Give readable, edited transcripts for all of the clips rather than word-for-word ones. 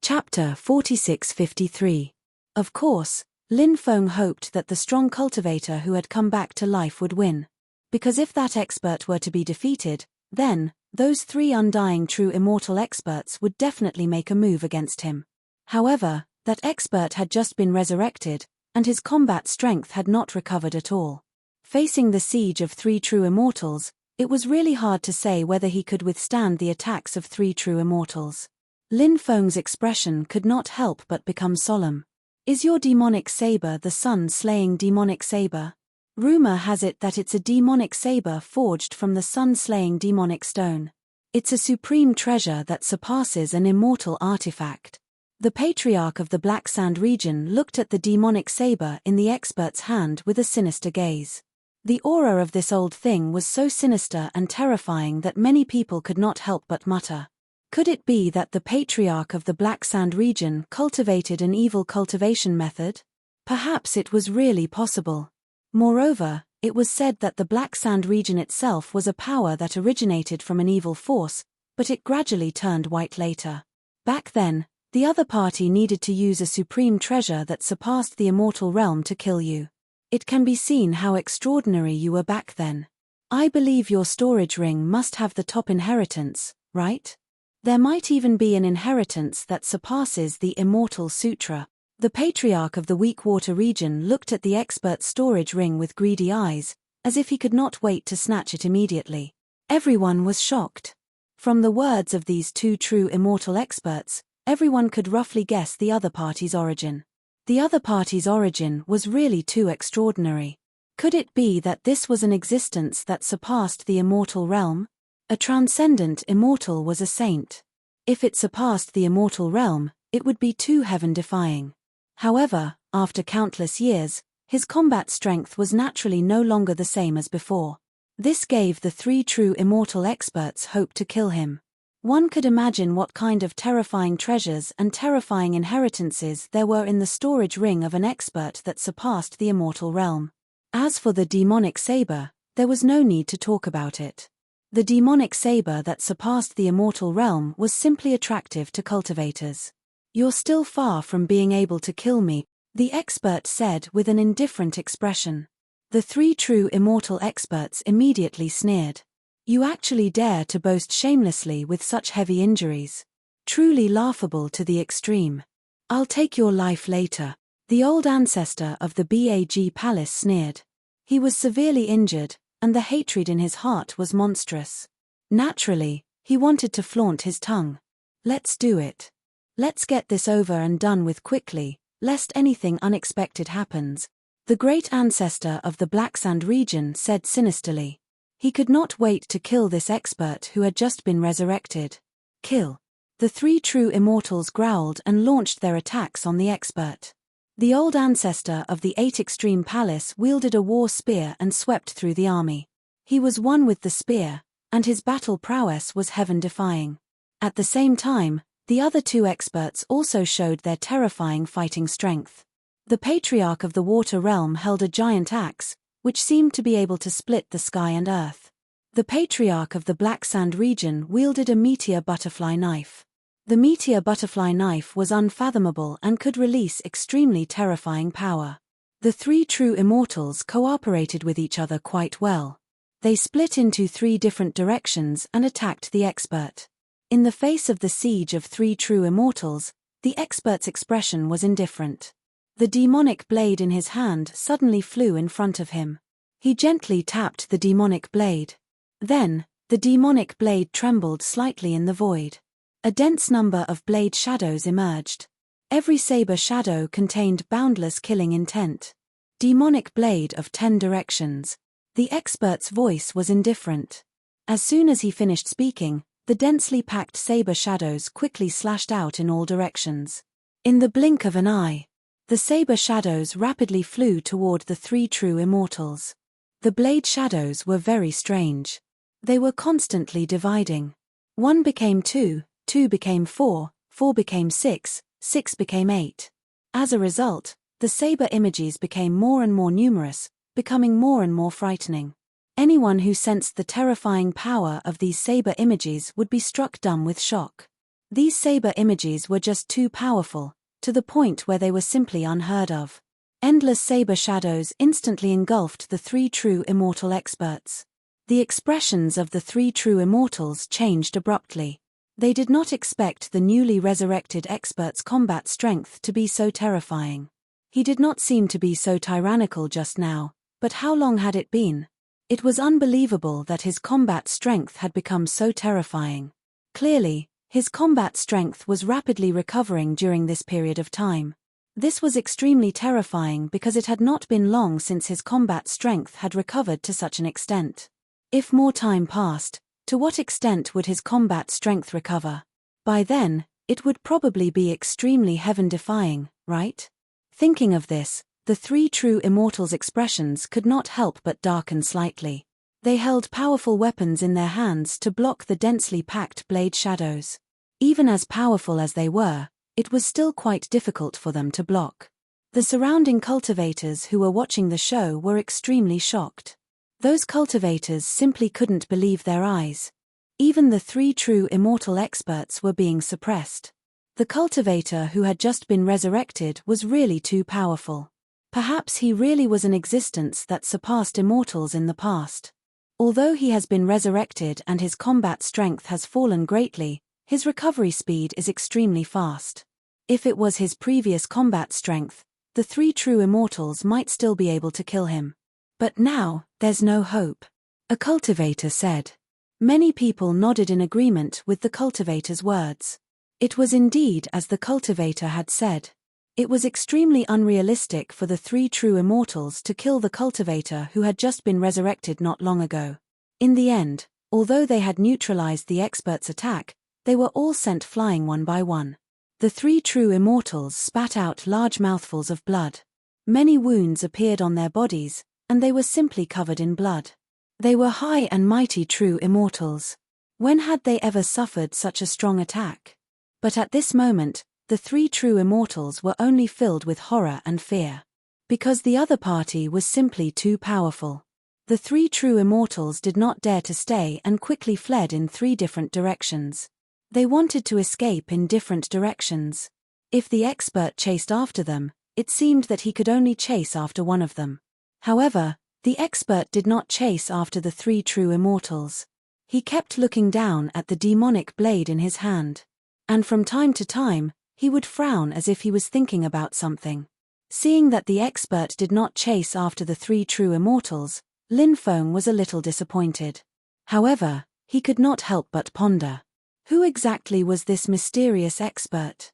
Chapter 4653. Of course, Lin Feng hoped that the strong cultivator who had come back to life would win. Because if that expert were to be defeated, then, those three undying true immortal experts would definitely make a move against him. However, that expert had just been resurrected, and his combat strength had not recovered at all. Facing the siege of three true immortals, it was really hard to say whether he could withstand the attacks of three true immortals. Lin Feng's expression could not help but become solemn. Is your demonic saber the sun-slaying demonic saber? Rumor has it that it's a demonic saber forged from the sun-slaying demonic stone. It's a supreme treasure that surpasses an immortal artifact. The patriarch of the Black Sand region looked at the demonic saber in the expert's hand with a sinister gaze. The aura of this old thing was so sinister and terrifying that many people could not help but mutter. Could it be that the patriarch of the Black Sand region cultivated an evil cultivation method? Perhaps it was really possible. Moreover, it was said that the Black Sand region itself was a power that originated from an evil force, but it gradually turned white later. Back then, the other party needed to use a supreme treasure that surpassed the immortal realm to kill you. It can be seen how extraordinary you were back then. I believe your storage ring must have the top inheritance, right? There might even be an inheritance that surpasses the Immortal Sutra. The patriarch of the Weakwater region looked at the expert's storage ring with greedy eyes, as if he could not wait to snatch it immediately. Everyone was shocked. From the words of these two true immortal experts, everyone could roughly guess the other party's origin. The other party's origin was really too extraordinary. Could it be that this was an existence that surpassed the immortal realm? A transcendent immortal was a saint. If it surpassed the immortal realm, it would be too heaven-defying. However, after countless years, his combat strength was naturally no longer the same as before. This gave the three true immortal experts hope to kill him. One could imagine what kind of terrifying treasures and terrifying inheritances there were in the storage ring of an expert that surpassed the immortal realm. As for the demonic saber, there was no need to talk about it. The demonic saber that surpassed the immortal realm was simply attractive to cultivators. You're still far from being able to kill me, the expert said with an indifferent expression. The three true immortal experts immediately sneered. You actually dare to boast shamelessly with such heavy injuries. Truly laughable to the extreme. I'll take your life later, the old ancestor of the Bag Palace sneered. He was severely injured, and the hatred in his heart was monstrous. Naturally, he wanted to flaunt his tongue. Let's do it. Let's get this over and done with quickly, lest anything unexpected happens, the great ancestor of the Black Sand region said sinisterly. He could not wait to kill this expert who had just been resurrected. Kill. The three true immortals growled and launched their attacks on the expert. The old ancestor of the 8 Extreme Palace wielded a war spear and swept through the army. He was one with the spear, and his battle prowess was heaven-defying. At the same time, the other two experts also showed their terrifying fighting strength. The patriarch of the Water Realm held a giant axe, which seemed to be able to split the sky and earth. The patriarch of the Black Sand region wielded a meteor butterfly knife. The meteor butterfly knife was unfathomable and could release extremely terrifying power. The three true immortals cooperated with each other quite well. They split into 3 different directions and attacked the expert. In the face of the siege of 3 true immortals, the expert's expression was indifferent. The demonic blade in his hand suddenly flew in front of him. He gently tapped the demonic blade. Then, the demonic blade trembled slightly in the void. A dense number of blade shadows emerged. Every saber shadow contained boundless killing intent. Demonic blade of 10 directions. The expert's voice was indifferent. As soon as he finished speaking, the densely packed saber shadows quickly slashed out in all directions. In the blink of an eye, the saber shadows rapidly flew toward the 3 true immortals. The blade shadows were very strange. They were constantly dividing. 1 became 2, 2 became 4, 4 became 6, 6 became 8. As a result, the saber images became more and more numerous, becoming more and more frightening. Anyone who sensed the terrifying power of these saber images would be struck dumb with shock. These saber images were just too powerful, to the point where they were simply unheard of. Endless saber shadows instantly engulfed the three true immortal experts. The expressions of the three true immortals changed abruptly. They did not expect the newly resurrected expert's combat strength to be so terrifying. He did not seem to be so tyrannical just now, but how long had it been? It was unbelievable that his combat strength had become so terrifying. Clearly, his combat strength was rapidly recovering during this period of time. This was extremely terrifying because it had not been long since his combat strength had recovered to such an extent. If more time passed, to what extent would his combat strength recover? By then, it would probably be extremely heaven-defying, right? Thinking of this, the three true immortals' expressions could not help but darken slightly. They held powerful weapons in their hands to block the densely packed blade shadows. Even as powerful as they were, it was still quite difficult for them to block. The surrounding cultivators who were watching the show were extremely shocked. Those cultivators simply couldn't believe their eyes. Even the three true immortal experts were being suppressed. The cultivator who had just been resurrected was really too powerful. Perhaps he really was an existence that surpassed immortals in the past. Although he has been resurrected and his combat strength has fallen greatly, his recovery speed is extremely fast. If it was his previous combat strength, the three true immortals might still be able to kill him. But now, there's no hope, a cultivator said. Many people nodded in agreement with the cultivator's words. It was indeed as the cultivator had said. It was extremely unrealistic for the three true immortals to kill the cultivator who had just been resurrected not long ago. In the end, although they had neutralized the expert's attack, they were all sent flying one by one. The three true immortals spat out large mouthfuls of blood. Many wounds appeared on their bodies, and they were simply covered in blood. They were high and mighty true immortals. When had they ever suffered such a strong attack? But at this moment, the three true immortals were only filled with horror and fear. Because the other party was simply too powerful. The three true immortals did not dare to stay and quickly fled in three different directions. They wanted to escape in different directions. If the expert chased after them, it seemed that he could only chase after one of them. However, the expert did not chase after the three true immortals. He kept looking down at the demonic blade in his hand. And from time to time, he would frown as if he was thinking about something. Seeing that the expert did not chase after the three true immortals, Lin Feng was a little disappointed. However, he could not help but ponder. Who exactly was this mysterious expert?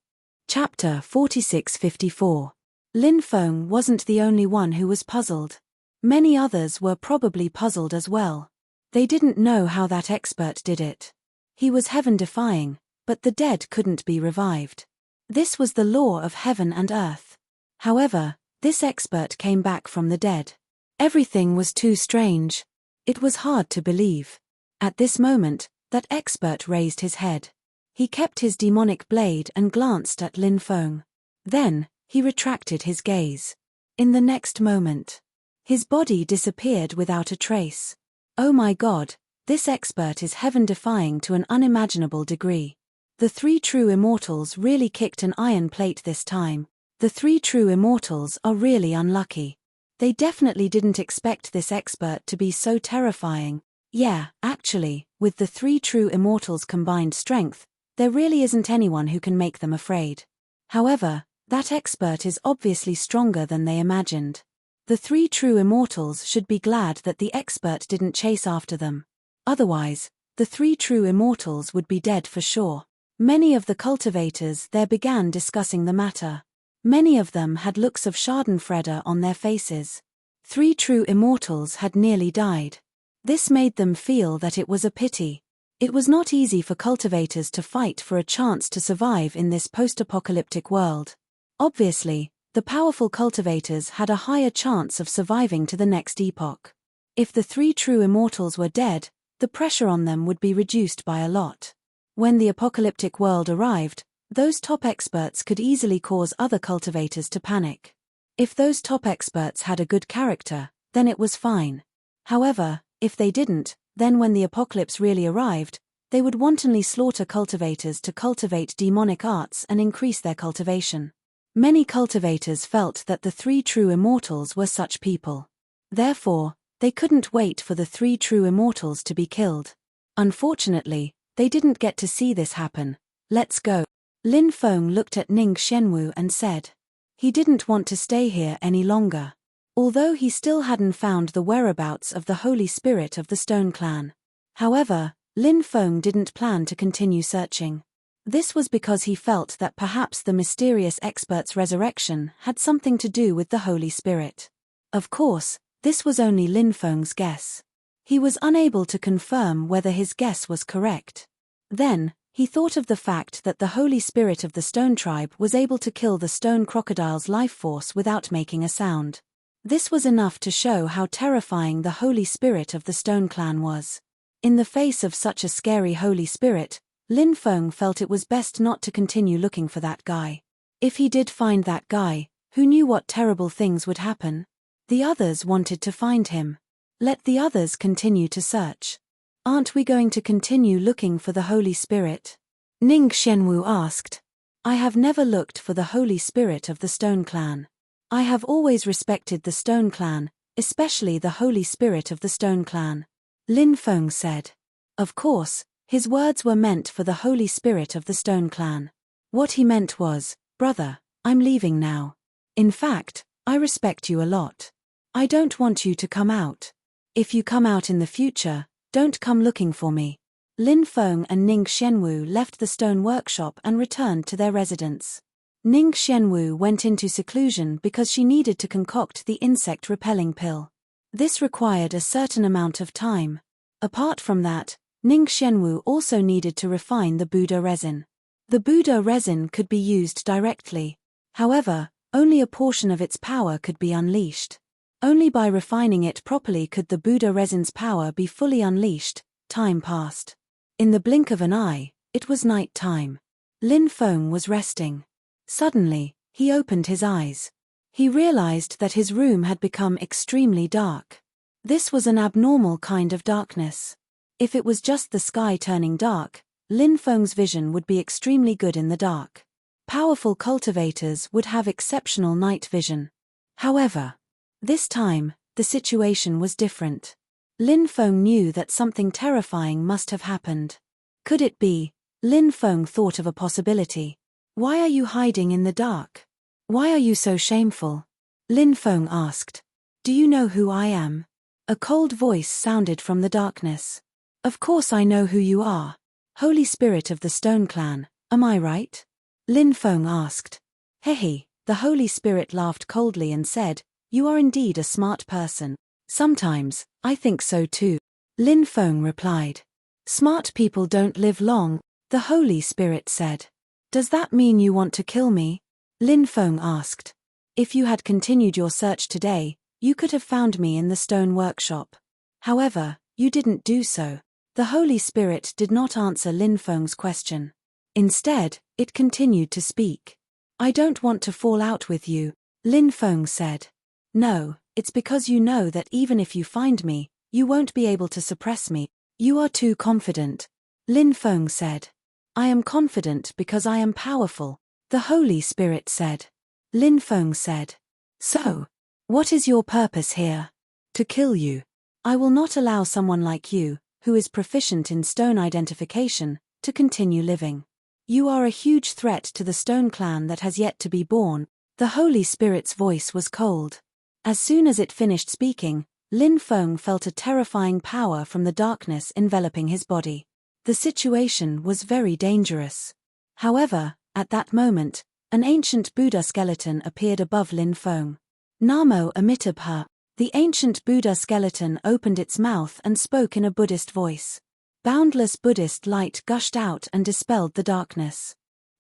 Chapter 4654. Lin Feng wasn't the only one who was puzzled. Many others were probably puzzled as well. They didn't know how that expert did it. He was heaven-defying, but the dead couldn't be revived. This was the law of heaven and earth. However, this expert came back from the dead. Everything was too strange. It was hard to believe. At this moment, that expert raised his head. He kept his demonic blade and glanced at Lin Feng. Then, he retracted his gaze. In the next moment, his body disappeared without a trace. Oh my God, this expert is heaven-defying to an unimaginable degree. The three true immortals really kicked an iron plate this time. The three true immortals are really unlucky. They definitely didn't expect this expert to be so terrifying. Yeah, actually, with the three true immortals' combined strength, there really isn't anyone who can make them afraid. However, that expert is obviously stronger than they imagined. The three true immortals should be glad that the expert didn't chase after them. Otherwise, the three true immortals would be dead for sure. Many of the cultivators there began discussing the matter. Many of them had looks of schadenfreude on their faces. Three true immortals had nearly died. This made them feel that it was a pity. It was not easy for cultivators to fight for a chance to survive in this post-apocalyptic world. Obviously, the powerful cultivators had a higher chance of surviving to the next epoch. If the three true immortals were dead, the pressure on them would be reduced by a lot. When the apocalyptic world arrived, those top experts could easily cause other cultivators to panic. If those top experts had a good character, then it was fine. However, if they didn't, then when the apocalypse really arrived, They would wantonly slaughter cultivators to cultivate demonic arts and increase their cultivation. Many cultivators felt that the three true immortals were such people. Therefore, they couldn't wait for the three true immortals to be killed. Unfortunately, they didn't get to see this happen. Let's go. Lin Feng looked at Ning Xianwu and said. He didn't want to stay here any longer. Although he still hadn't found the whereabouts of the Holy Spirit of the Stone Clan. However, Lin Feng didn't plan to continue searching. This was because he felt that perhaps the mysterious expert's resurrection had something to do with the Holy Spirit. Of course, this was only Lin Feng's guess. He was unable to confirm whether his guess was correct. Then, he thought of the fact that the Holy Spirit of the Stone Tribe was able to kill the stone crocodile's life force without making a sound. This was enough to show how terrifying the Holy Spirit of the Stone Clan was. In the face of such a scary Holy Spirit, Lin Feng felt it was best not to continue looking for that guy. If he did find that guy, who knew what terrible things would happen? The others wanted to find him. Let the others continue to search. Aren't we going to continue looking for the Holy Spirit? Ning Xianwu asked. I have never looked for the Holy Spirit of the Stone Clan. I have always respected the Stone Clan, especially the Holy Spirit of the Stone Clan. Lin Feng said. Of course, his words were meant for the Holy Spirit of the Stone Clan. What he meant was, brother, I'm leaving now. In fact, I respect you a lot. I don't want you to come out. If you come out in the future, don't come looking for me. Lin Feng and Ning Xianwu left the stone workshop and returned to their residence. Ning Xianwu went into seclusion because she needed to concoct the insect-repelling pill. This required a certain amount of time. Apart from that, Ning Xianwu also needed to refine the Buddha resin. The Buddha resin could be used directly. However, only a portion of its power could be unleashed. Only by refining it properly could the Buddha resin's power be fully unleashed. Time passed. In the blink of an eye, it was night time. Lin Feng was resting. Suddenly, he opened his eyes. He realized that his room had become extremely dark. This was an abnormal kind of darkness. If it was just the sky turning dark, Lin Feng's vision would be extremely good in the dark. Powerful cultivators would have exceptional night vision. However, this time, the situation was different. Lin Feng knew that something terrifying must have happened. Could it be? Lin Feng thought of a possibility. Why are you hiding in the dark? Why are you so shameful? Lin Feng asked. Do you know who I am? A cold voice sounded from the darkness. Of course I know who you are. Holy Spirit of the Stone Clan, am I right? Lin Feng asked. Hehe, the Holy Spirit laughed coldly and said, you are indeed a smart person. Sometimes, I think so too. Lin Feng replied. Smart people don't live long, the Holy Spirit said. Does that mean you want to kill me? Lin Feng asked. If you had continued your search today, you could have found me in the stone workshop. However, you didn't do so. The Holy Spirit did not answer Lin Feng's question. Instead, it continued to speak. I don't want to fall out with you, Lin Feng said. No, it's because you know that even if you find me, you won't be able to suppress me. You are too confident, Lin Feng said. I am confident because I am powerful, the Holy Spirit said. Lin Feng said. So, what is your purpose here? To kill you. I will not allow someone like you, who is proficient in stone identification, to continue living. You are a huge threat to the Stone Clan that has yet to be born. The Holy Spirit's voice was cold. As soon as it finished speaking, Lin Feng felt a terrifying power from the darkness enveloping his body. The situation was very dangerous. However, at that moment, an ancient Buddha skeleton appeared above Lin Feng. Namo Amitabha. The ancient Buddha skeleton opened its mouth and spoke in a Buddhist voice. Boundless Buddhist light gushed out and dispelled the darkness.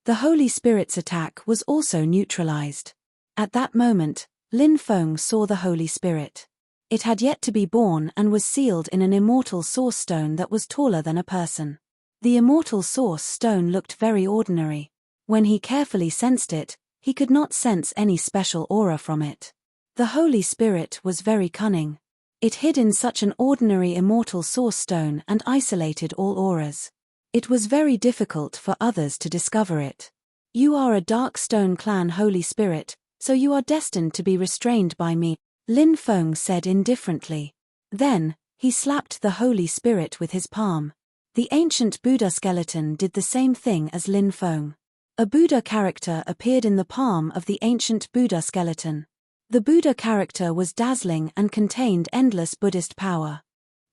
The Holy Spirit's attack was also neutralized. At that moment, Lin Feng saw the Holy Spirit. It had yet to be born and was sealed in an immortal source stone that was taller than a person. The immortal source stone looked very ordinary. When he carefully sensed it, he could not sense any special aura from it. The Holy Spirit was very cunning. It hid in such an ordinary immortal source stone and isolated all auras. It was very difficult for others to discover it. You are a Dark Stone Clan Holy Spirit, so you are destined to be restrained by me, Lin Feng said indifferently. Then, he slapped the Holy Spirit with his palm. The ancient Buddha skeleton did the same thing as Lin Feng. A Buddha character appeared in the palm of the ancient Buddha skeleton. The Buddha character was dazzling and contained endless Buddhist power.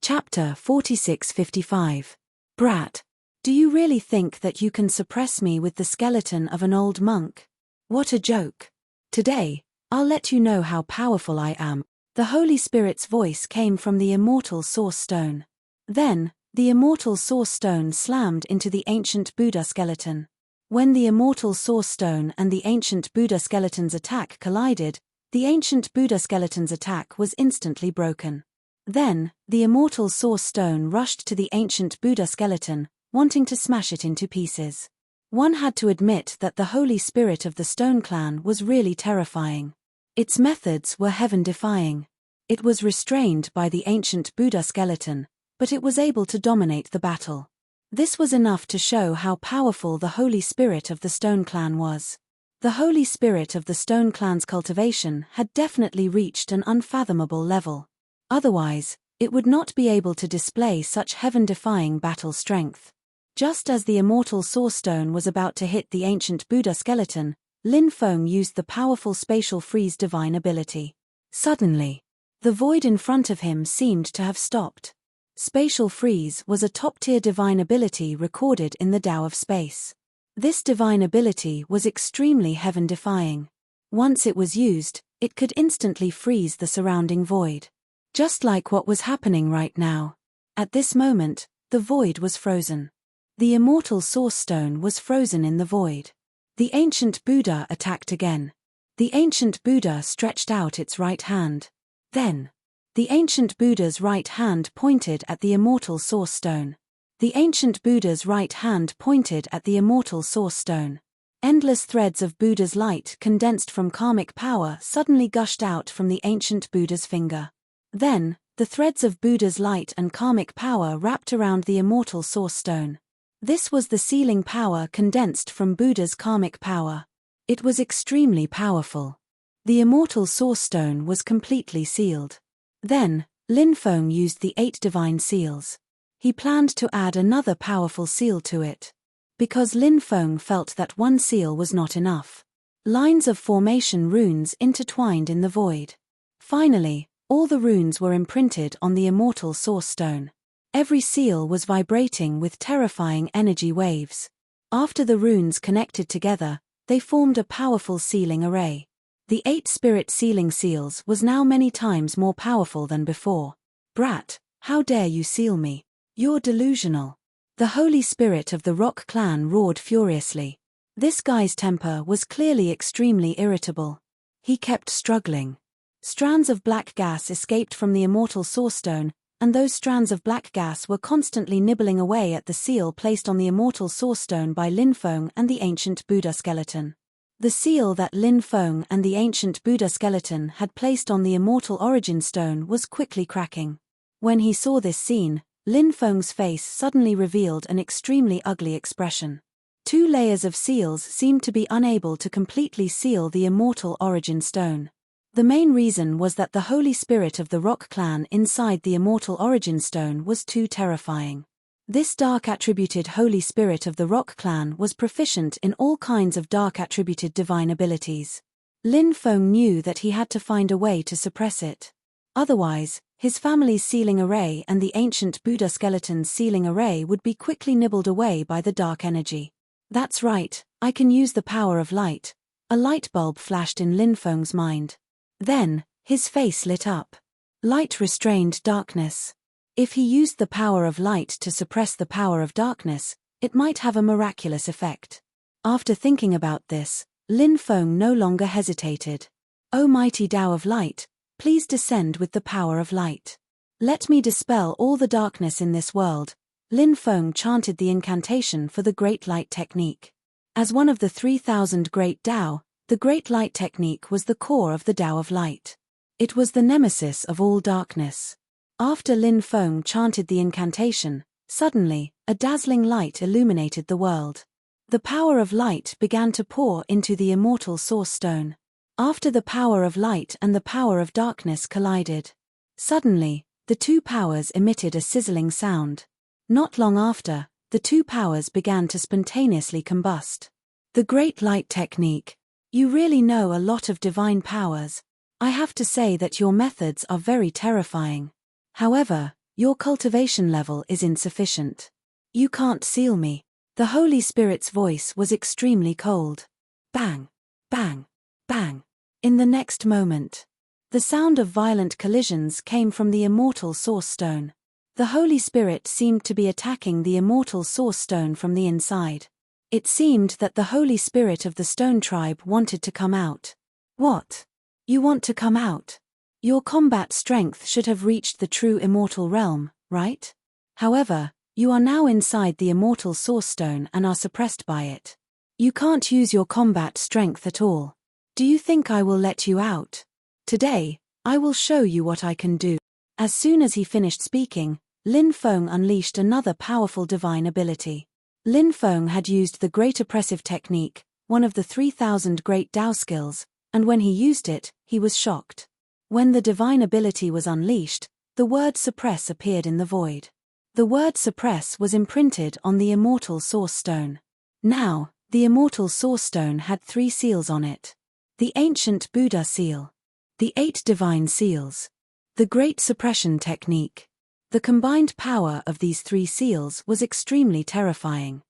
Chapter 4655. Brat. Do you really think that you can suppress me with the skeleton of an old monk? What a joke. Today, I'll let you know how powerful I am. The Holy Spirit's voice came from the immortal Source Stone. Then, the immortal Source Stone slammed into the ancient Buddha skeleton. When the immortal Source Stone and the ancient Buddha skeleton's attack collided, the ancient Buddha skeleton's attack was instantly broken. Then, the immortal Source Stone rushed to the ancient Buddha skeleton, wanting to smash it into pieces. One had to admit that the Holy Spirit of the Stone Clan was really terrifying. Its methods were heaven-defying. It was restrained by the ancient Buddha skeleton, but it was able to dominate the battle. This was enough to show how powerful the Holy Spirit of the Stone Clan was. The Holy Spirit of the Stone Clan's cultivation had definitely reached an unfathomable level. Otherwise, it would not be able to display such heaven-defying battle strength. Just as the immortal Source Stone was about to hit the ancient Buddha skeleton, Lin Feng used the powerful spatial freeze divine ability. Suddenly, the void in front of him seemed to have stopped. Spatial freeze was a top-tier divine ability recorded in the Tao of Space. This divine ability was extremely heaven-defying. Once it was used, it could instantly freeze the surrounding void. Just like what was happening right now. At this moment, the void was frozen. The immortal Source Stone was frozen in the void. The ancient Buddha attacked again. The ancient Buddha stretched out its right hand. Then, the ancient Buddha's right hand pointed at the immortal Source Stone. The ancient Buddha's right hand pointed at the immortal Source Stone. Endless threads of Buddha's light condensed from karmic power suddenly gushed out from the ancient Buddha's finger. Then, the threads of Buddha's light and karmic power wrapped around the immortal Source Stone. This was the sealing power condensed from Buddha's karmic power. It was extremely powerful. The immortal Source Stone was completely sealed. Then, Lin Feng used the 8 divine seals. He planned to add another powerful seal to it. Because Lin Feng felt that one seal was not enough. Lines of formation runes intertwined in the void. Finally, all the runes were imprinted on the immortal Source Stone. Every seal was vibrating with terrifying energy waves. After the runes connected together, they formed a powerful sealing array. The 8 spirit sealing seals was now many times more powerful than before. Brat, how dare you seal me? You're delusional. The Holy Spirit of the Rock Clan roared furiously. This guy's temper was clearly extremely irritable. He kept struggling. Strands of black gas escaped from the immortal Source Stone, and those strands of black gas were constantly nibbling away at the seal placed on the immortal Source Stone by Lin Feng and the ancient Buddha skeleton. The seal that Lin Feng and the ancient Buddha skeleton had placed on the immortal Origin Stone was quickly cracking. When he saw this scene, Lin Feng's face suddenly revealed an extremely ugly expression. 2 layers of seals seemed to be unable to completely seal the immortal Origin Stone. The main reason was that the Holy Spirit of the Rock Clan inside the immortal Origin Stone was too terrifying. This dark-attributed Holy Spirit of the Rock Clan was proficient in all kinds of dark-attributed divine abilities. Lin Feng knew that he had to find a way to suppress it. Otherwise, his family's sealing array and the ancient Buddha skeleton's sealing array would be quickly nibbled away by the dark energy. That's right, I can use the power of light. A light bulb flashed in Lin Feng's mind. Then, his face lit up. Light restrained darkness. If he used the power of light to suppress the power of darkness, it might have a miraculous effect. After thinking about this, Lin Feng no longer hesitated. O mighty Tao of light, please descend with the power of light. Let me dispel all the darkness in this world. Lin Feng chanted the incantation for the Great Light Technique. As one of the 3,000 Great Tao, the Great Light Technique was the core of the Tao of Light. It was the nemesis of all darkness. After Lin Feng chanted the incantation, Suddenly, a dazzling light illuminated the world. The power of light began to pour into the immortal source stone. After the power of light and the power of darkness collided. Suddenly, the two powers emitted a sizzling sound. Not long after, the two powers began to spontaneously combust. The Great Light Technique. You really know a lot of divine powers. I have to say that your methods are very terrifying. However, your cultivation level is insufficient. You can't seal me. The Holy Spirit's voice was extremely cold. Bang! Bang! Bang! In the next moment, the sound of violent collisions came from the immortal source stone. The Holy Spirit seemed to be attacking the immortal source stone from the inside. It seemed that the Holy Spirit of the stone tribe wanted to come out. What? You want to come out? Your combat strength should have reached the true immortal realm, right? However, you are now inside the immortal source stone and are suppressed by it. You can't use your combat strength at all. Do you think I will let you out? Today, I will show you what I can do. As soon as he finished speaking, Lin Feng unleashed another powerful divine ability. Lin Feng had used the Great Oppressive Technique, one of the 3,000 great Tao skills, and when he used it, he was shocked. When the divine ability was unleashed, the word suppress appeared in the void. The word suppress was imprinted on the immortal source stone. Now, the immortal source stone had 3 seals on it. The ancient Buddha seal. The 8 divine seals. The Great Suppression Technique. The combined power of these 3 seals was extremely terrifying.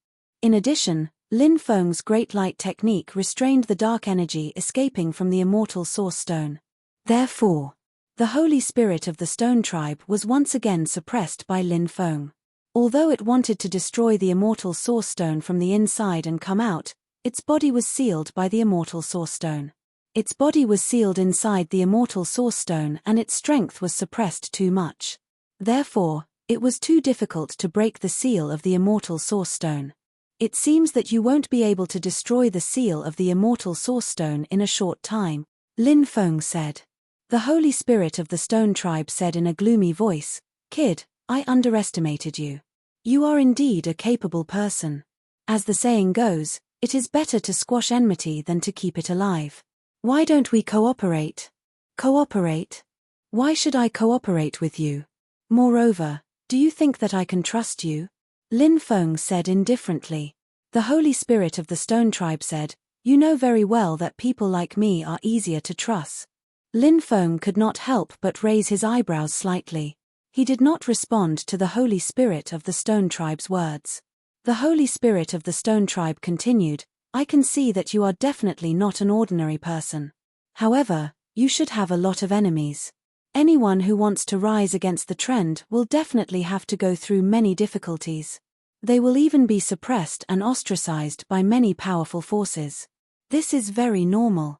In addition, Lin Feng's Great Light Technique restrained the dark energy escaping from the immortal source stone. Therefore, the Holy Spirit of the Stone Tribe was once again suppressed by Lin Feng. Although it wanted to destroy the immortal source stone from the inside and come out, its body was sealed by the immortal source stone. Its body was sealed inside the immortal source stone and its strength was suppressed too much. Therefore, it was too difficult to break the seal of the immortal source stone. It seems that you won't be able to destroy the seal of the immortal source stone in a short time, Lin Feng said. The Holy Spirit of the Stone Tribe said in a gloomy voice, "Kid, I underestimated you. You are indeed a capable person. As the saying goes, it is better to squash enmity than to keep it alive. Why don't we cooperate?" Cooperate? Why should I cooperate with you? Moreover, do you think that I can trust you? Lin Feng said indifferently. The Holy Spirit of the Stone Tribe said, "You know very well that people like me are easier to trust." Lin Feng could not help but raise his eyebrows slightly. He did not respond to the Holy Spirit of the Stone Tribe's words. The Holy Spirit of the Stone Tribe continued, "I can see that you are definitely not an ordinary person. However, you should have a lot of enemies. Anyone who wants to rise against the trend will definitely have to go through many difficulties. They will even be suppressed and ostracized by many powerful forces. This is very normal."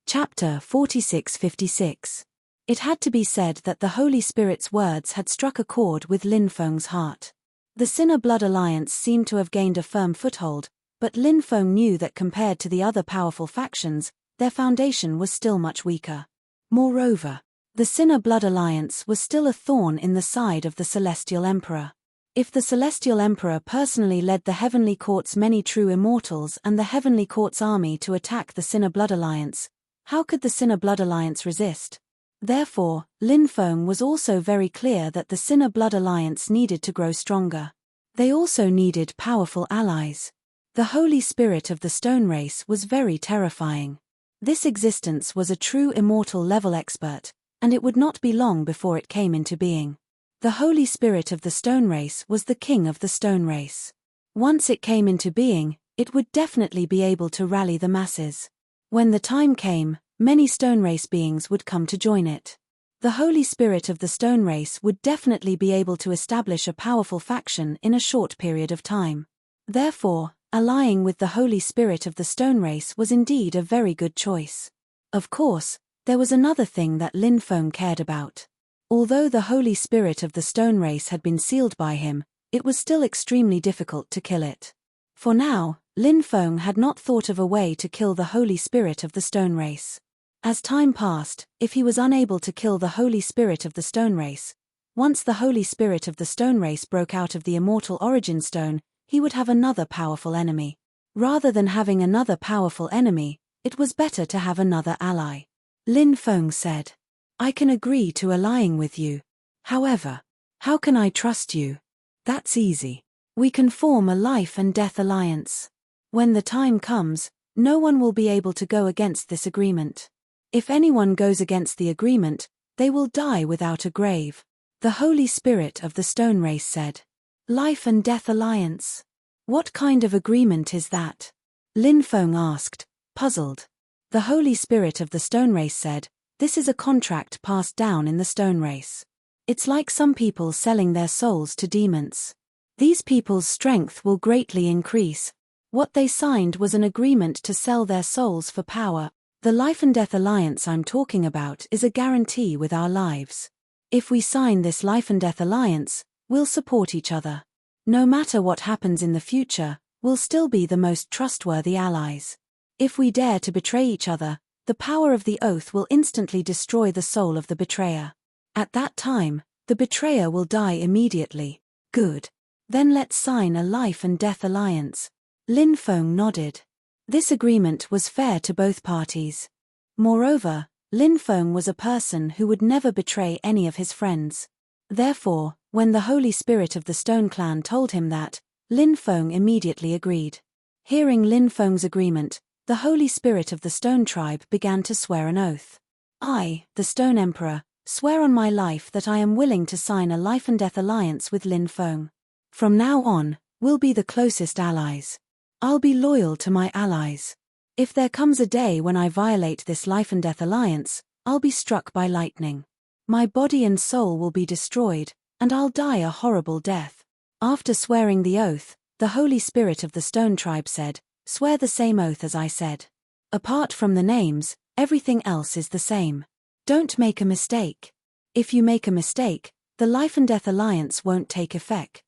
Chapter 46-56. It had to be said that the Holy Spirit's words had struck a chord with Lin Feng's heart. The Sinner Blood Alliance seemed to have gained a firm foothold, but Lin Feng knew that compared to the other powerful factions, their foundation was still much weaker. Moreover, the Sinner Blood Alliance was still a thorn in the side of the Celestial Emperor. If the Celestial Emperor personally led the Heavenly Court's many true immortals and the Heavenly Court's army to attack the Sinner Blood Alliance, how could the Sinner Blood Alliance resist? Therefore, Lin Feng was also very clear that the Sinner Blood Alliance needed to grow stronger. They also needed powerful allies. The Holy Spirit of the Stone Race was very terrifying. This existence was a true immortal level expert, and it would not be long before it came into being. The Holy Spirit of the Stone Race was the king of the Stone Race. Once it came into being, it would definitely be able to rally the masses. When the time came, many Stone Race beings would come to join it. The Holy Spirit of the Stone Race would definitely be able to establish a powerful faction in a short period of time. Therefore, allying with the Holy Spirit of the Stone Race was indeed a very good choice. Of course, there was another thing that Lin Feng cared about. Although the Holy Spirit of the Stone Race had been sealed by him, it was still extremely difficult to kill it. For now, Lin Feng had not thought of a way to kill the Holy Spirit of the Stone Race. As time passed, if he was unable to kill the Holy Spirit of the Stone Race, Once the Holy Spirit of the stone race broke out of the immortal origin stone, he would have another powerful enemy. Rather than having another powerful enemy, it was better to have another ally. Lin Feng said, I can agree to allying with you. However, how can I trust you? That's easy. We can form a life and death alliance. When the time comes, no one will be able to go against this agreement. If anyone goes against the agreement, they will die without a grave. The Holy Spirit of the stone race said, Life and death alliance. What kind of agreement is that? Lin Feng asked, puzzled. The Holy Spirit of the stone race said, This is a contract passed down in the stone race. It's like some people selling their souls to demons. These people's strength will greatly increase. What they signed was an agreement to sell their souls for power. The life and death alliance I'm talking about is a guarantee with our lives. If we sign this life and death alliance, we'll support each other. No matter what happens in the future, we'll still be the most trustworthy allies. If we dare to betray each other, the power of the oath will instantly destroy the soul of the betrayer. At that time, the betrayer will die immediately. Good. Then let's sign a life and death alliance. Lin Feng nodded. This agreement was fair to both parties. Moreover, Lin Feng was a person who would never betray any of his friends. Therefore, when the Holy Spirit of the Stone Clan told him that, Lin Feng immediately agreed. Hearing Lin Feng's agreement, the Holy Spirit of the Stone Tribe began to swear an oath. I, the Stone Emperor, swear on my life that I am willing to sign a life and death alliance with Lin Feng. From now on, we'll be the closest allies. I'll be loyal to my allies. If there comes a day when I violate this life and death alliance, I'll be struck by lightning. My body and soul will be destroyed, and I'll die a horrible death. After swearing the oath, the Holy Spirit of the Stone Tribe said, Swear the same oath as I said. Apart from the names, everything else is the same. Don't make a mistake. If you make a mistake, the life and death alliance won't take effect.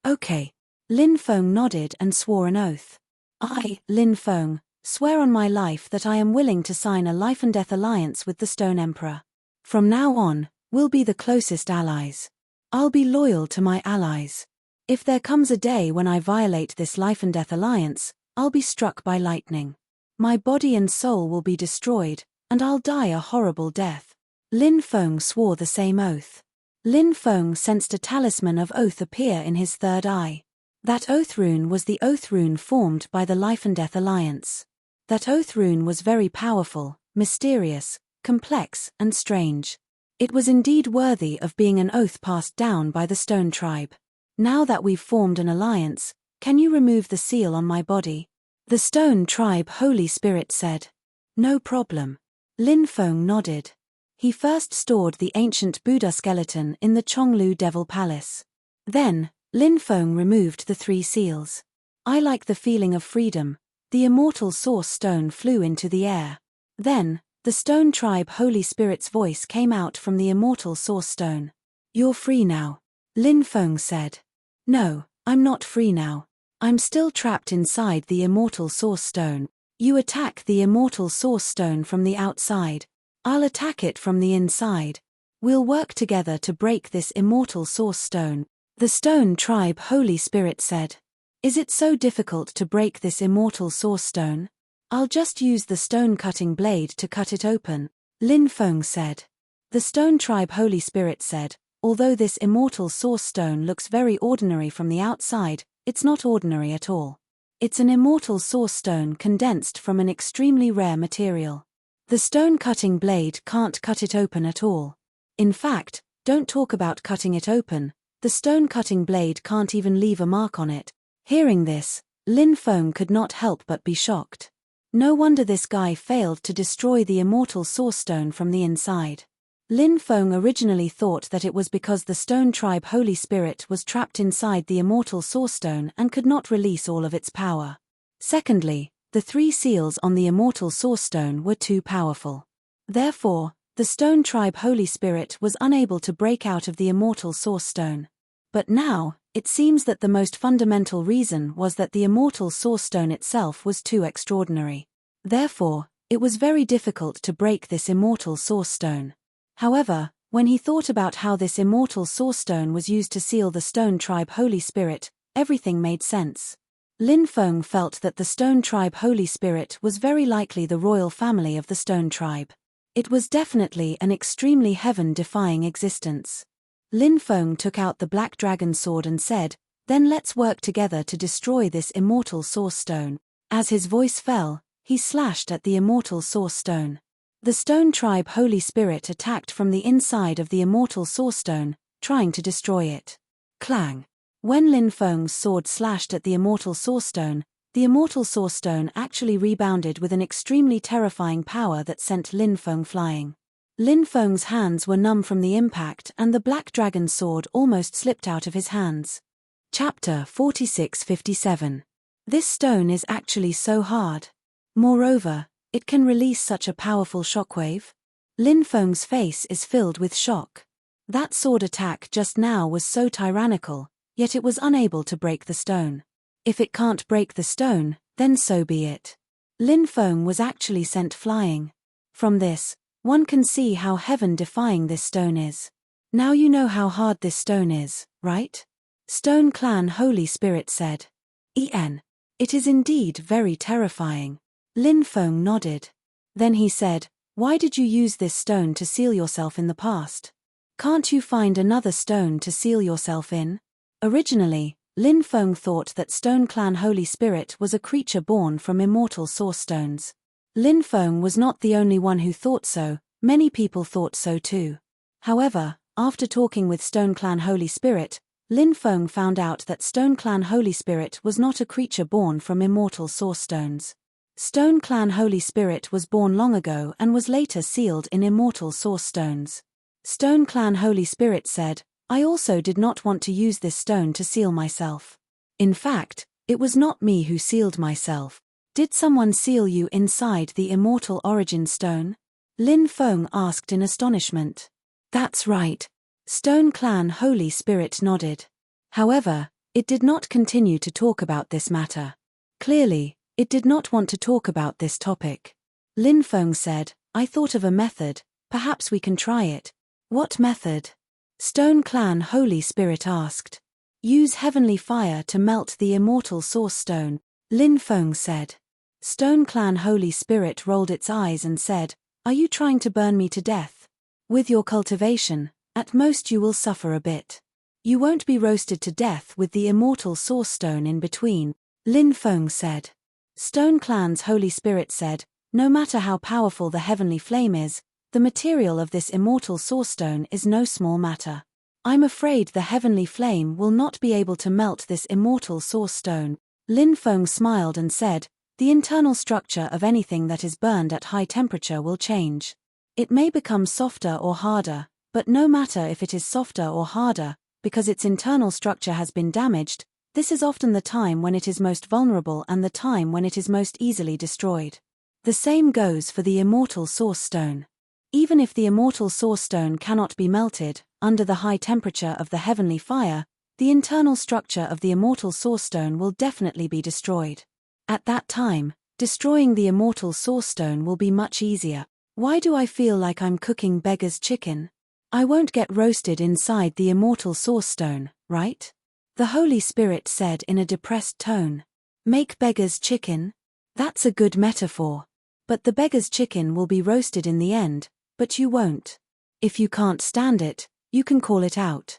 Okay. Lin Feng nodded and swore an oath. I, Lin Feng, swear on my life that I am willing to sign a life and death alliance with the Stone Emperor. From now on, we'll be the closest allies. I'll be loyal to my allies. If there comes a day when I violate this life and death alliance, I'll be struck by lightning. My body and soul will be destroyed, and I'll die a horrible death. Lin Feng swore the same oath. Lin Feng sensed a talisman of oath appear in his third eye. That oath rune was the oath rune formed by the Life and Death Alliance. That oath rune was very powerful, mysterious, complex, and strange. It was indeed worthy of being an oath passed down by the Stone Tribe. Now that we've formed an alliance, can you remove the seal on my body? The Stone Tribe Holy Spirit said. No problem. Lin Feng nodded. He first stored the ancient Buddha skeleton in the Chonglu Devil Palace. Then, Lin Feng removed the 3 seals. I like the feeling of freedom. The immortal source stone flew into the air. Then, the Stone Tribe Holy Spirit's voice came out from the immortal source stone. You're free now. Lin Feng said. No, I'm not free now. I'm still trapped inside the immortal source stone. You attack the immortal source stone from the outside. I'll attack it from the inside. We'll work together to break this immortal source stone. The Stone Tribe Holy Spirit said. Is it so difficult to break this immortal source stone? I'll just use the stone-cutting blade to cut it open, Lin Feng said. The Stone Tribe Holy Spirit said, although this immortal source stone looks very ordinary from the outside, it's not ordinary at all. It's an immortal source stone condensed from an extremely rare material. The stone-cutting blade can't cut it open at all. In fact, don't talk about cutting it open, the stone-cutting blade can't even leave a mark on it. Hearing this, Lin Feng could not help but be shocked. No wonder this guy failed to destroy the immortal source stone from the inside. Lin Feng originally thought that it was because the Stone Tribe Holy Spirit was trapped inside the immortal source stone and could not release all of its power. Secondly, the 3 seals on the immortal source stone were too powerful. Therefore, the Stone Tribe Holy Spirit was unable to break out of the immortal source stone. But now, it seems that the most fundamental reason was that the immortal source stone itself was too extraordinary. Therefore, it was very difficult to break this immortal source stone. However, When he thought about how this immortal source stone was used to seal the stone tribe Holy Spirit, everything made sense. Lin Feng felt that the stone tribe Holy Spirit was very likely the royal family of the stone tribe. It was definitely an extremely heaven-defying existence. Lin Feng took out the black dragon sword and said, "Then let's work together to destroy this immortal source stone." As his voice fell, he slashed at the immortal source stone. The stone tribe Holy Spirit attacked from the inside of the immortal source stone, trying to destroy it. Clang! When Lin Feng's sword slashed at the immortal source stone, the immortal source stone actually rebounded with an extremely terrifying power that sent Lin Feng flying. Lin Feng's hands were numb from the impact and the black dragon sword almost slipped out of his hands. Chapter 46-57. This stone is actually so hard. Moreover, it can release such a powerful shockwave? Lin Feng's face is filled with shock. That sword attack just now was so tyrannical, yet it was unable to break the stone. If it can't break the stone, then so be it. Lin Feng was actually sent flying. From this, one can see how heaven-defying this stone is. Now you know how hard this stone is, right? Stone Clan Holy Spirit said. It is indeed very terrifying. Lin Feng nodded. Then he said, "Why did you use this stone to seal yourself in the past? Can't you find another stone to seal yourself in?" Originally, Lin Feng thought that Stone Clan Holy Spirit was a creature born from immortal source stones. Lin Feng was not the only one who thought so, many people thought so too. However, after talking with Stone Clan Holy Spirit, Lin Feng found out that Stone Clan Holy Spirit was not a creature born from immortal source stones. Stone Clan Holy Spirit was born long ago and was later sealed in immortal source stones. Stone Clan Holy Spirit said, "I also did not want to use this stone to seal myself. In fact, it was not me who sealed myself. Did someone seal you inside the immortal origin stone?" Lin Feng asked in astonishment. "That's right." Stone Clan Holy Spirit nodded. However, it did not continue to talk about this matter. Clearly, it did not want to talk about this topic. Lin Feng said, "I thought of a method, perhaps we can try it." "What method?" Stone Clan Holy Spirit asked. "Use heavenly fire to melt the immortal source stone," Lin Feng said. Stone Clan Holy Spirit rolled its eyes and said, "Are you trying to burn me to death? With your cultivation, at most you will suffer a bit. You won't be roasted to death with the immortal source stone in between," Lin Feng said. Stone Clan's Holy Spirit said, "No matter how powerful the heavenly flame is, the material of this immortal source stone is no small matter. I'm afraid the heavenly flame will not be able to melt this immortal source stone." Lin Feng smiled and said, "The internal structure of anything that is burned at high temperature will change. It may become softer or harder, but no matter if it is softer or harder, because its internal structure has been damaged, this is often the time when it is most vulnerable and the time when it is most easily destroyed. The same goes for the immortal source stone. Even if the immortal source stone cannot be melted, under the high temperature of the heavenly fire, the internal structure of the immortal source stone will definitely be destroyed. At that time, destroying the immortal source stone will be much easier. Why do I feel like I'm cooking beggar's chicken? I won't get roasted inside the immortal source stone, right?" The Holy Spirit said in a depressed tone. "Make beggar's chicken? That's a good metaphor. But the beggar's chicken will be roasted in the end, but you won't. If you can't stand it, you can call it out.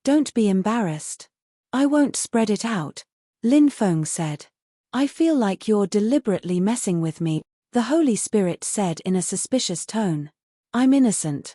Don't be embarrassed." "I won't spread it out," Lin Feng said. "I feel like you're deliberately messing with me," the Holy Spirit said in a suspicious tone. I'm innocent.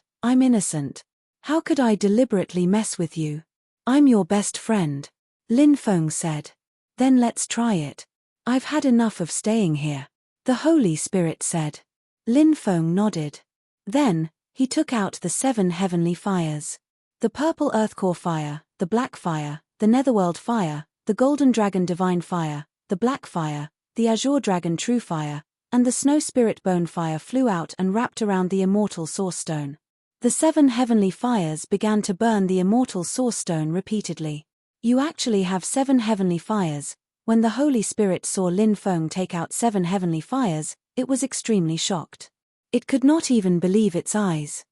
How could I deliberately mess with you? I'm your best friend," Lin Feng said. "Then let's try it. I've had enough of staying here," the Holy Spirit said. Lin Feng nodded. Then, he took out the 7 heavenly fires. The purple earthcore fire, the black fire, the netherworld fire, the golden dragon divine fire, the black fire, the azure dragon true fire, and the snow spirit bone fire flew out and wrapped around the immortal source stone. The 7 heavenly fires began to burn the immortal source stone repeatedly. "You actually have 7 heavenly fires." When the Holy Spirit saw Lin Feng take out 7 heavenly fires, it was extremely shocked. It could not even believe its eyes.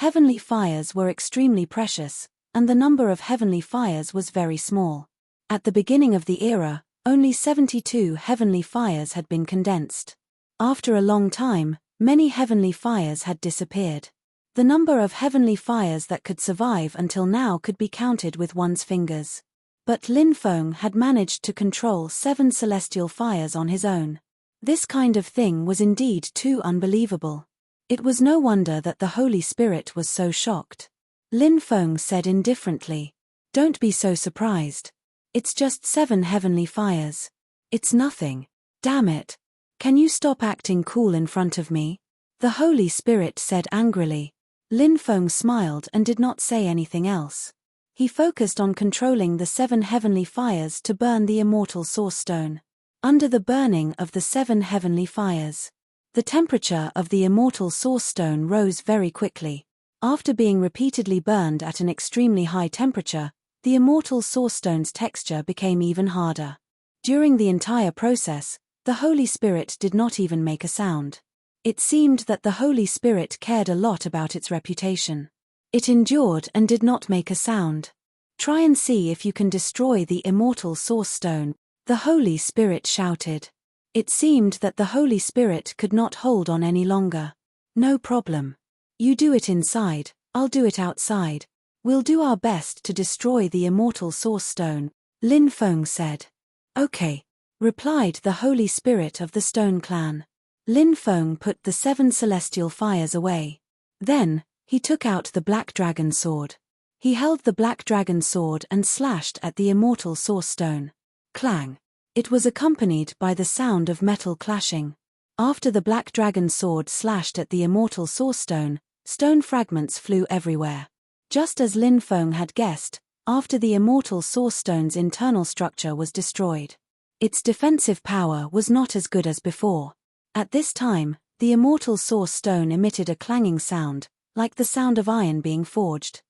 Heavenly fires were extremely precious, and the number of heavenly fires was very small. At the beginning of the era, only 72 heavenly fires had been condensed. After a long time, many heavenly fires had disappeared. The number of heavenly fires that could survive until now could be counted with one's fingers. But Lin Feng had managed to control 7 celestial fires on his own. This kind of thing was indeed too unbelievable. It was no wonder that the Holy Spirit was so shocked. Lin Feng said indifferently, "Don't be so surprised. It's just 7 heavenly fires. It's nothing. Damn it. Can you stop acting cool in front of me?" The Holy Spirit said angrily. Lin Feng smiled and did not say anything else. He focused on controlling the 7 heavenly fires to burn the immortal source stone. Under the burning of the 7 heavenly fires, the temperature of the immortal source stone rose very quickly. After being repeatedly burned at an extremely high temperature, the immortal source stone's texture became even harder. During the entire process, the Holy Spirit did not even make a sound. It seemed that the Holy Spirit cared a lot about its reputation. It endured and did not make a sound. "Try and see if you can destroy the immortal source stone," the Holy Spirit shouted. It seemed that the Holy Spirit could not hold on any longer. "No problem. You do it inside, I'll do it outside. We'll do our best to destroy the immortal source stone," Lin Feng said. "Okay," replied the Holy Spirit of the Stone Clan. Lin Feng put the 7 celestial fires away. Then, he took out the Black Dragon Sword. He held the Black Dragon Sword and slashed at the immortal source stone. Clang! It was accompanied by the sound of metal clashing. After the Black Dragon Sword slashed at the immortal source stone, stone fragments flew everywhere. Just as Lin Feng had guessed, after the immortal source stone's internal structure was destroyed, its defensive power was not as good as before. At this time, the immortal source stone emitted a clanging sound, like the sound of iron being forged.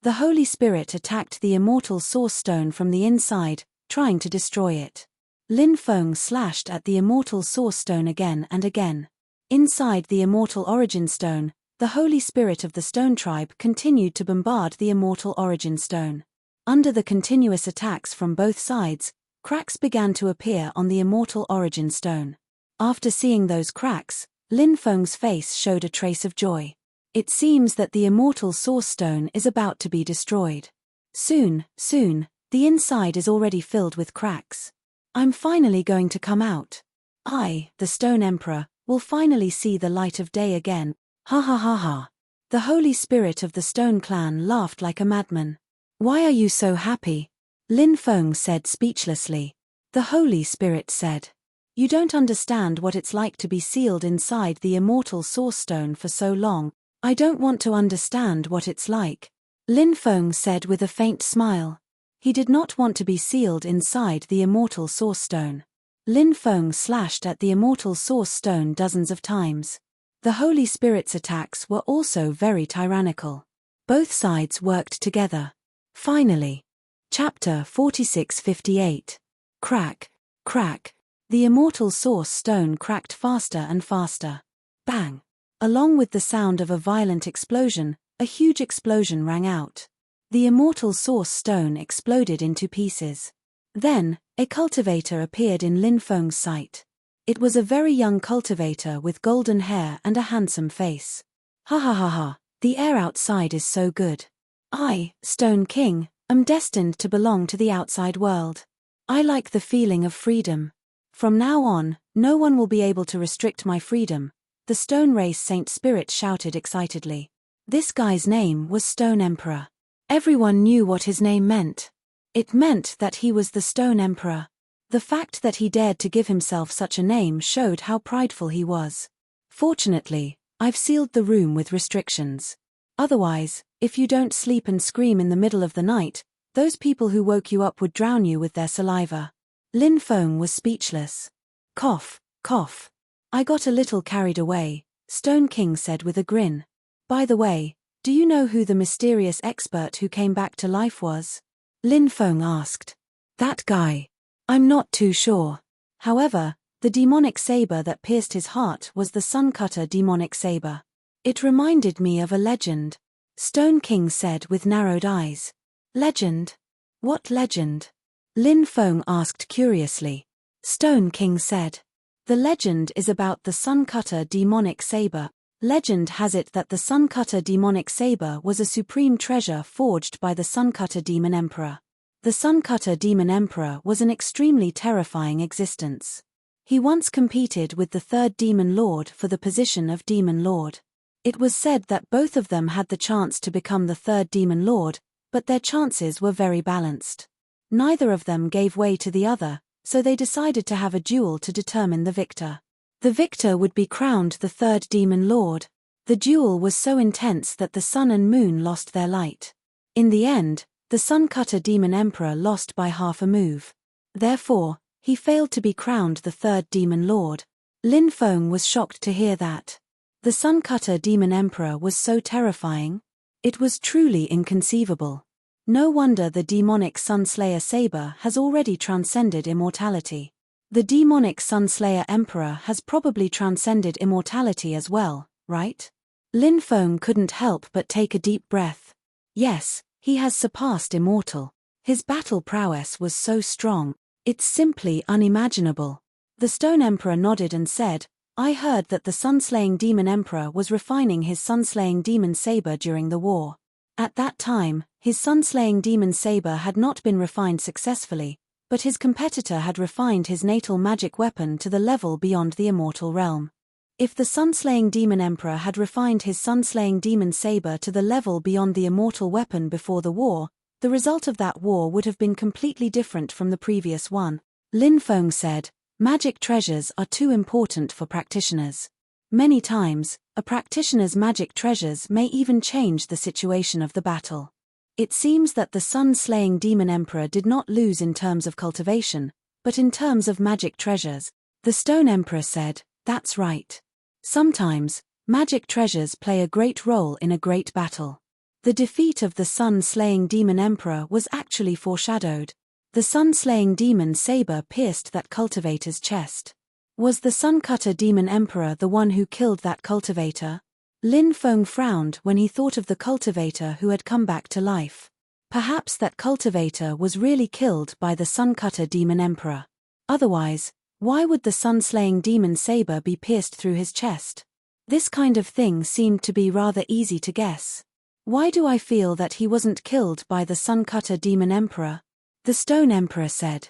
The Holy Spirit attacked the immortal source stone from the inside, trying to destroy it. Lin Feng slashed at the immortal source stone again and again. Inside the immortal origin stone, the Holy Spirit of the Stone Tribe continued to bombard the immortal origin stone. Under the continuous attacks from both sides, cracks began to appear on the immortal origin stone. After seeing those cracks, Lin Feng's face showed a trace of joy. It seems that the immortal source stone is about to be destroyed. Soon, the inside is already filled with cracks. I'm finally going to come out. I, the Stone Emperor, will finally see the light of day again. Ha ha ha ha. The Holy Spirit of the Stone Clan laughed like a madman. "Why are you so happy?" Lin Feng said speechlessly. The Holy Spirit said, "You don't understand what it's like to be sealed inside the immortal source stone for so long." "I don't want to understand what it's like," Lin Feng said with a faint smile. He did not want to be sealed inside the immortal source stone. Lin Feng slashed at the immortal source stone dozens of times. The Holy Spirit's attacks were also very tyrannical. Both sides worked together. Finally. Chapter 4658. Crack, crack. The immortal source stone cracked faster and faster. Bang! Along with the sound of a violent explosion, a huge explosion rang out. The immortal source stone exploded into pieces. Then, a cultivator appeared in Lin Feng's sight. It was a very young cultivator with golden hair and a handsome face. "Ha ha ha ha, the air outside is so good. I, Stone King, am destined to belong to the outside world. I like the feeling of freedom. From now on, no one will be able to restrict my freedom," the Stone Race Saint Spirit shouted excitedly. This guy's name was Stone Emperor. Everyone knew what his name meant. It meant that he was the Stone Emperor. The fact that he dared to give himself such a name showed how prideful he was. "Fortunately, I've sealed the room with restrictions. Otherwise, if you don't sleep and scream in the middle of the night, those people who woke you up would drown you with their saliva." Lin Feng was speechless. Cough, cough. "I got a little carried away," Stone King said with a grin. "By the way, do you know who the mysterious expert who came back to life was?" Lin Feng asked. "That guy. I'm not too sure. However, the demonic saber that pierced his heart was the Sun Cutter demonic saber. It reminded me of a legend. Stone King said with narrowed eyes. Legend? What legend? Lin Feng asked curiously. Stone King said. The legend is about the Suncutter demonic saber. Legend has it that the Suncutter demonic saber was a supreme treasure forged by the Suncutter demon emperor. The Suncutter demon emperor was an extremely terrifying existence. He once competed with the third demon lord for the position of demon lord. It was said that both of them had the chance to become the third demon lord, but their chances were very balanced. Neither of them gave way to the other, so they decided to have a duel to determine the victor. The victor would be crowned the third demon lord. The duel was so intense that the sun and moon lost their light. In the end, the Suncutter demon emperor lost by half a move. Therefore, he failed to be crowned the third demon lord. Lin Feng was shocked to hear that. The Suncutter demon emperor was so terrifying. It was truly inconceivable. No wonder the demonic Sunslayer saber has already transcended immortality. The demonic Sunslayer emperor has probably transcended immortality as well, right? Lin Feng couldn't help but take a deep breath. Yes, he has surpassed immortal. His battle prowess was so strong, it's simply unimaginable. The Stone Emperor nodded and said, I heard that the Sunslaying Demon Emperor was refining his Sunslaying Demon Saber during the war. At that time, his Sunslaying Demon Saber had not been refined successfully, but his competitor had refined his natal magic weapon to the level beyond the immortal realm. If the Sunslaying Demon Emperor had refined his Sunslaying Demon Saber to the level beyond the immortal weapon before the war, the result of that war would have been completely different from the previous one. Lin Feng said, magic treasures are too important for practitioners. Many times, a practitioner's magic treasures may even change the situation of the battle. It seems that the Sun-slaying Demon Emperor did not lose in terms of cultivation, but in terms of magic treasures. The Stone Emperor said, that's right. Sometimes, magic treasures play a great role in a great battle. The defeat of the Sun-slaying Demon Emperor was actually foreshadowed. The Sun-slaying Demon Saber pierced that cultivator's chest. Was the Suncutter Demon Emperor the one who killed that cultivator? Lin Feng frowned when he thought of the cultivator who had come back to life. Perhaps that cultivator was really killed by the Suncutter Demon Emperor. Otherwise, why would the Sun-slaying Demon Saber be pierced through his chest? This kind of thing seemed to be rather easy to guess. Why do I feel that he wasn't killed by the Suncutter Demon Emperor? The Stone Emperor said.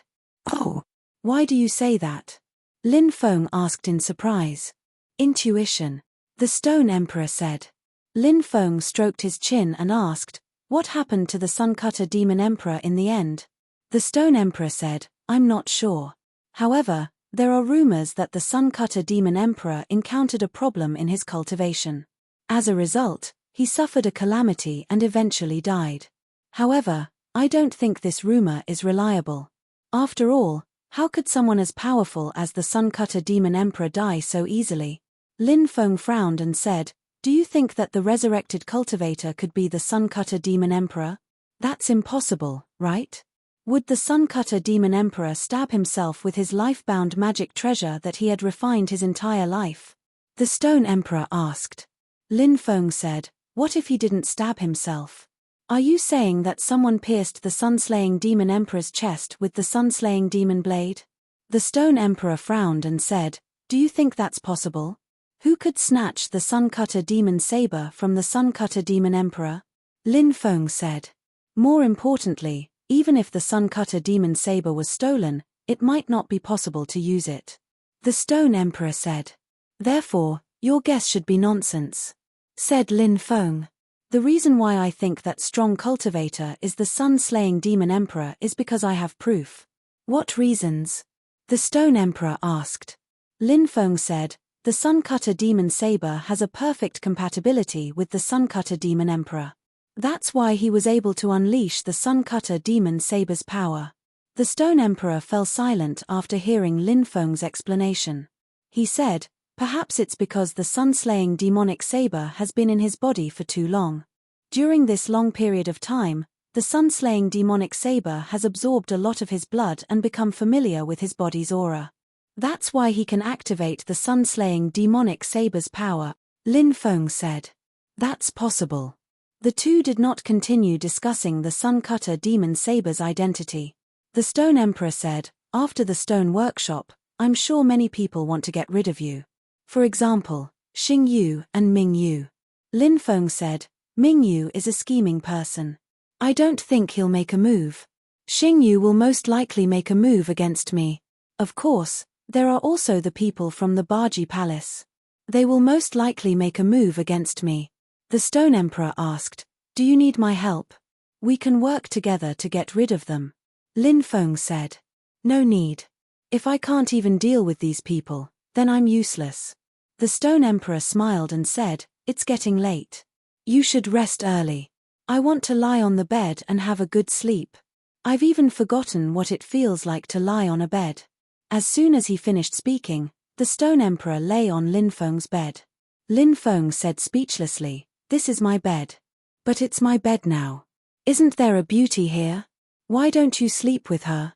Oh, why do you say that? Lin Feng asked in surprise. Intuition. The Stone Emperor said. Lin Feng stroked his chin and asked, what happened to the Suncutter Demon Emperor in the end? The Stone Emperor said, I'm not sure. However, there are rumors that the Suncutter Demon Emperor encountered a problem in his cultivation. As a result, he suffered a calamity and eventually died. However, I don't think this rumor is reliable. After all, how could someone as powerful as the Suncutter Demon Emperor die so easily? Lin Feng frowned and said, do you think that the resurrected cultivator could be the Suncutter Demon Emperor? That's impossible, right? Would the Suncutter Demon Emperor stab himself with his life-bound magic treasure that he had refined his entire life? The Stone Emperor asked. Lin Feng said, what if he didn't stab himself? Are you saying that someone pierced the Sun-slaying Demon Emperor's chest with the Sun-slaying Demon Blade? The Stone Emperor frowned and said, do you think that's possible? Who could snatch the Suncutter Demon Saber from the Suncutter Demon Emperor? Lin Feng said. More importantly, even if the Suncutter Demon Saber was stolen, it might not be possible to use it. The Stone Emperor said. Therefore, your guess should be nonsense. Said Lin Feng. The reason why I think that strong cultivator is the Sun-slaying Demon Emperor is because I have proof. What reasons? The Stone Emperor asked. Lin Feng said, the Suncutter Demon Saber has a perfect compatibility with the Suncutter Demon Emperor. That's why he was able to unleash the Suncutter Demon Saber's power. The Stone Emperor fell silent after hearing Lin Feng's explanation. He said, perhaps it's because the Sun-slaying demonic saber has been in his body for too long. During this long period of time, the Sun-slaying demonic saber has absorbed a lot of his blood and become familiar with his body's aura. That's why he can activate the Sun-slaying demonic saber's power, Lin Feng said. That's possible. The two did not continue discussing the Sun-Cutter Demon Saber's identity. The Stone Emperor said, "After the Stone Workshop, I'm sure many people want to get rid of you. For example, Xing Yu and Ming Yu." Lin Feng said, "Ming Yu is a scheming person. I don't think he'll make a move. Xing Yu will most likely make a move against me. Of course, there are also the people from the Baji Palace. They will most likely make a move against me." The Stone Emperor asked, "Do you need my help? We can work together to get rid of them." Lin Feng said, "No need. If I can't even deal with these people, then I'm useless." The Stone Emperor smiled and said, "It's getting late. You should rest early. I want to lie on the bed and have a good sleep. I've even forgotten what it feels like to lie on a bed." As soon as he finished speaking, the Stone Emperor lay on Lin Feng's bed. Lin Feng said speechlessly, "This is my bed. But it's my bed now. Isn't there a beauty here? Why don't you sleep with her?"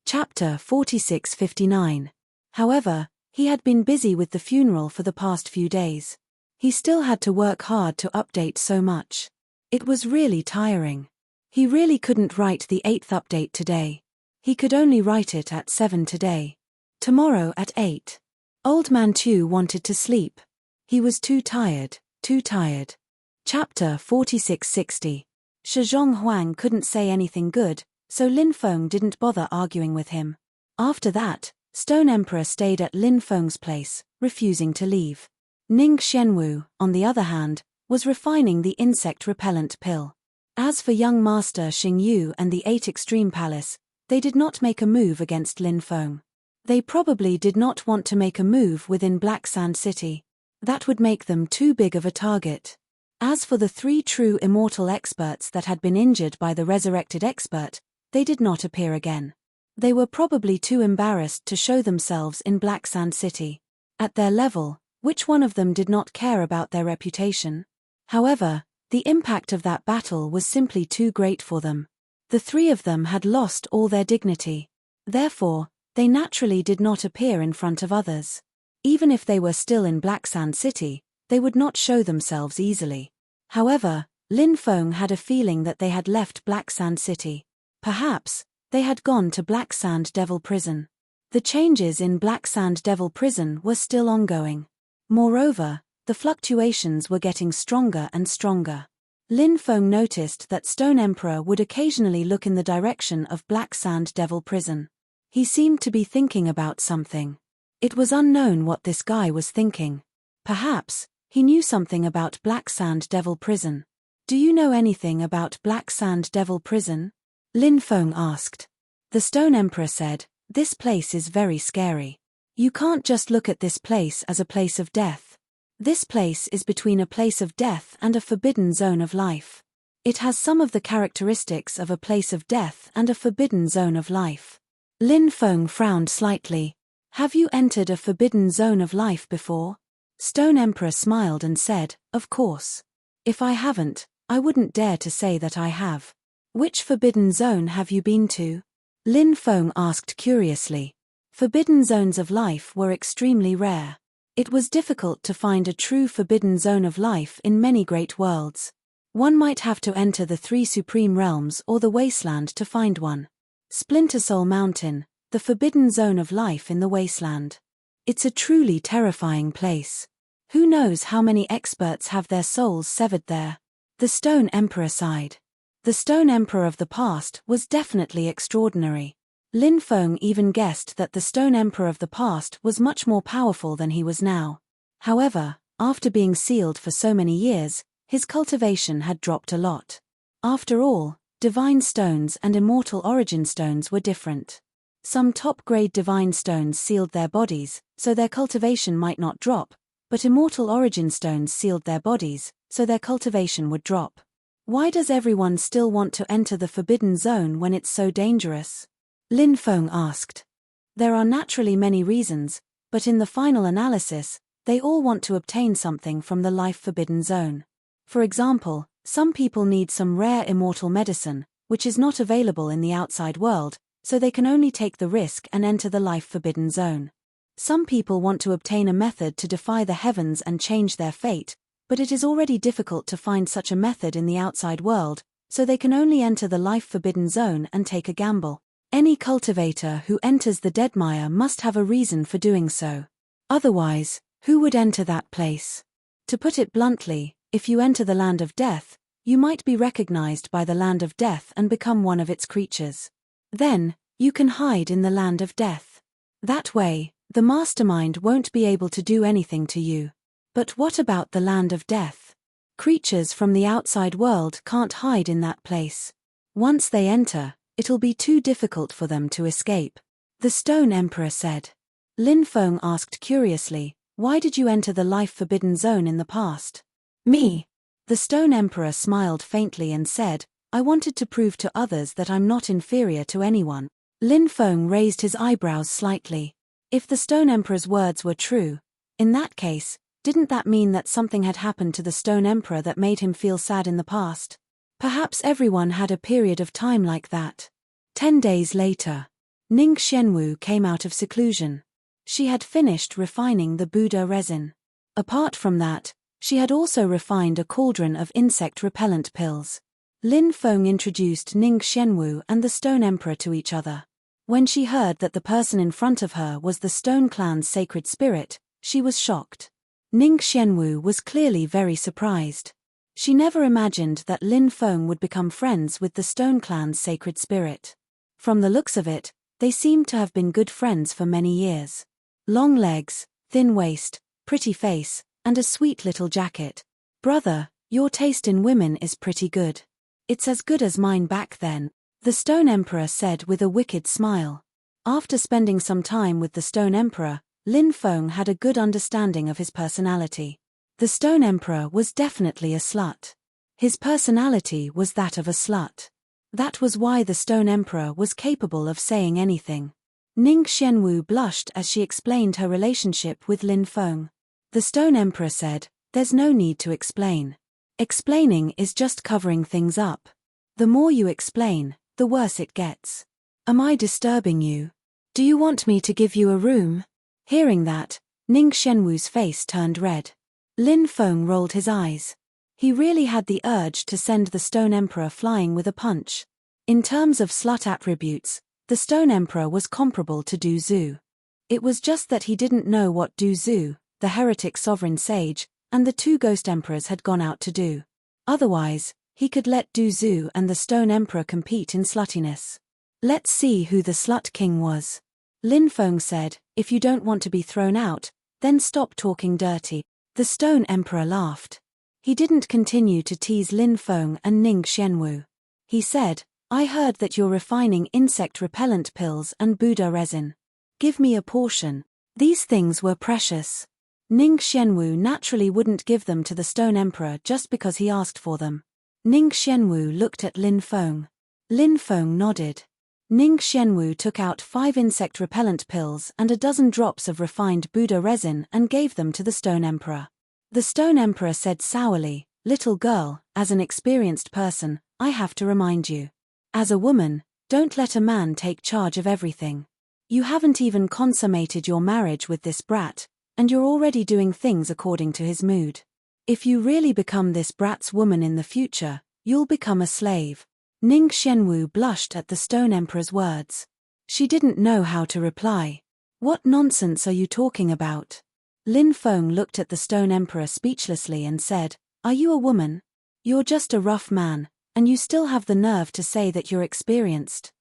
Chapter 46:59. However, he had been busy with the funeral for the past few days. He still had to work hard to update so much. It was really tiring. He really couldn't write the 8th update today. He could only write it at 7 today. Tomorrow at 8. Old Man Tu wanted to sleep. He was too tired, too tired. Chapter 46:60. Shizhong Huang couldn't say anything good, so Lin Feng didn't bother arguing with him. After that, Stone Emperor stayed at Lin Feng's place, refusing to leave. Ning Xianwu, on the other hand, was refining the insect repellent pill. As for young Master Xing Yu and the 8 Extreme Palace, they did not make a move against Lin Feng. They probably did not want to make a move within Black Sand City. That would make them too big of a target. As for the 3 true immortal experts that had been injured by the resurrected expert, they did not appear again. They were probably too embarrassed to show themselves in Black Sand City. At their level, which one of them did not care about their reputation? However, the impact of that battle was simply too great for them. The 3 of them had lost all their dignity. Therefore, they naturally did not appear in front of others. Even if they were still in Black Sand City, they would not show themselves easily. However, Lin Feng had a feeling that they had left Black Sand City. Perhaps, they had gone to Black Sand Devil Prison. The changes in Black Sand Devil Prison were still ongoing. Moreover, the fluctuations were getting stronger and stronger. Lin Feng noticed that Stone Emperor would occasionally look in the direction of Black Sand Devil Prison. He seemed to be thinking about something. It was unknown what this guy was thinking. Perhaps, he knew something about Black Sand Devil Prison. "Do you know anything about Black Sand Devil Prison?" Lin Feng asked. The Stone Emperor said, "This place is very scary. You can't just look at this place as a place of death. This place is between a place of death and a forbidden zone of life. It has some of the characteristics of a place of death and a forbidden zone of life." Lin Feng frowned slightly. "Have you entered a forbidden zone of life before?" Stone Emperor smiled and said, "Of course. If I haven't, I wouldn't dare to say that I have." "Which forbidden zone have you been to?" Lin Feng asked curiously. Forbidden zones of life were extremely rare. It was difficult to find a true forbidden zone of life in many great worlds. One might have to enter the 3 supreme realms or the wasteland to find one. Splinter Soul Mountain, the forbidden zone of life in the wasteland. It's a truly terrifying place. Who knows how many experts have their souls severed there? The Stone Emperor sighed. The Stone Emperor of the past was definitely extraordinary. Lin Feng even guessed that the Stone Emperor of the past was much more powerful than he was now. However, after being sealed for so many years, his cultivation had dropped a lot. After all, divine stones and immortal origin stones were different. Some top-grade divine stones sealed their bodies, so their cultivation might not drop, but immortal origin stones sealed their bodies, so their cultivation would drop. Why does everyone still want to enter the forbidden zone when it's so dangerous? Lin Feng asked. There are naturally many reasons, but in the final analysis, they all want to obtain something from the life forbidden zone. For example, some people need some rare immortal medicine, which is not available in the outside world, so they can only take the risk and enter the life forbidden zone. Some people want to obtain a method to defy the heavens and change their fate, but it is already difficult to find such a method in the outside world, so they can only enter the life-forbidden zone and take a gamble. Any cultivator who enters the Deadmire must have a reason for doing so. Otherwise, who would enter that place? To put it bluntly, if you enter the land of death, you might be recognized by the land of death and become one of its creatures. Then, you can hide in the land of death. That way, the mastermind won't be able to do anything to you. But what about the land of death? Creatures from the outside world can't hide in that place. Once they enter, it'll be too difficult for them to escape. The Stone Emperor said. Lin Feng asked curiously, why did you enter the life-forbidden zone in the past? Me. The Stone Emperor smiled faintly and said, I wanted to prove to others that I'm not inferior to anyone. Lin Feng raised his eyebrows slightly. If the Stone Emperor's words were true, in that case, didn't that mean that something had happened to the Stone Emperor that made him feel sad in the past? Perhaps everyone had a period of time like that. 10 days later, Ning Xianwu came out of seclusion. She had finished refining the Buddha resin. Apart from that, she had also refined a cauldron of insect-repellent pills. Lin Feng introduced Ning Xianwu and the Stone Emperor to each other. When she heard that the person in front of her was the Stone Clan's sacred spirit, she was shocked. Ning Xianwu was clearly very surprised. She never imagined that Lin Feng would become friends with the Stone Clan's sacred spirit. From the looks of it, they seemed to have been good friends for many years. Long legs, thin waist, pretty face, and a sweet little jacket. Brother, your taste in women is pretty good. It's as good as mine back then, the Stone Emperor said with a wicked smile. After spending some time with the Stone Emperor, Lin Feng had a good understanding of his personality. The Stone Emperor was definitely a slut. His personality was that of a slut. That was why the Stone Emperor was capable of saying anything. Ning Xianwu blushed as she explained her relationship with Lin Feng. The Stone Emperor said, there's no need to explain. Explaining is just covering things up. The more you explain, the worse it gets. Am I disturbing you? Do you want me to give you a room? Hearing that, Ning Xianwu's face turned red. Lin Feng rolled his eyes. He really had the urge to send the Stone Emperor flying with a punch. In terms of slut attributes, the Stone Emperor was comparable to Du Zhu. It was just that he didn't know what Du Zhu, the heretic sovereign sage, and the two ghost emperors had gone out to do. Otherwise, he could let Du Zhu and the Stone Emperor compete in sluttiness. Let's see who the slut king was. Lin Feng said, if you don't want to be thrown out, then stop talking dirty. The Stone Emperor laughed. He didn't continue to tease Lin Feng and Ning Xianwu. He said, I heard that you're refining insect-repellent pills and Buddha resin. Give me a portion. These things were precious. Ning Xianwu naturally wouldn't give them to the Stone Emperor just because he asked for them. Ning Xianwu looked at Lin Feng. Lin Feng nodded. Ning Xianwu took out 5 insect-repellent pills and a dozen drops of refined Buddha resin and gave them to the Stone Emperor. The Stone Emperor said sourly, little girl, as an experienced person, I have to remind you. As a woman, don't let a man take charge of everything. You haven't even consummated your marriage with this brat, and you're already doing things according to his mood. If you really become this brat's woman in the future, you'll become a slave. Ning Xianwu blushed at the Stone Emperor's words. She didn't know how to reply. What nonsense are you talking about? Lin Feng looked at the Stone Emperor speechlessly and said, are you a woman? You're just a rough man, and you still have the nerve to say that you're experienced.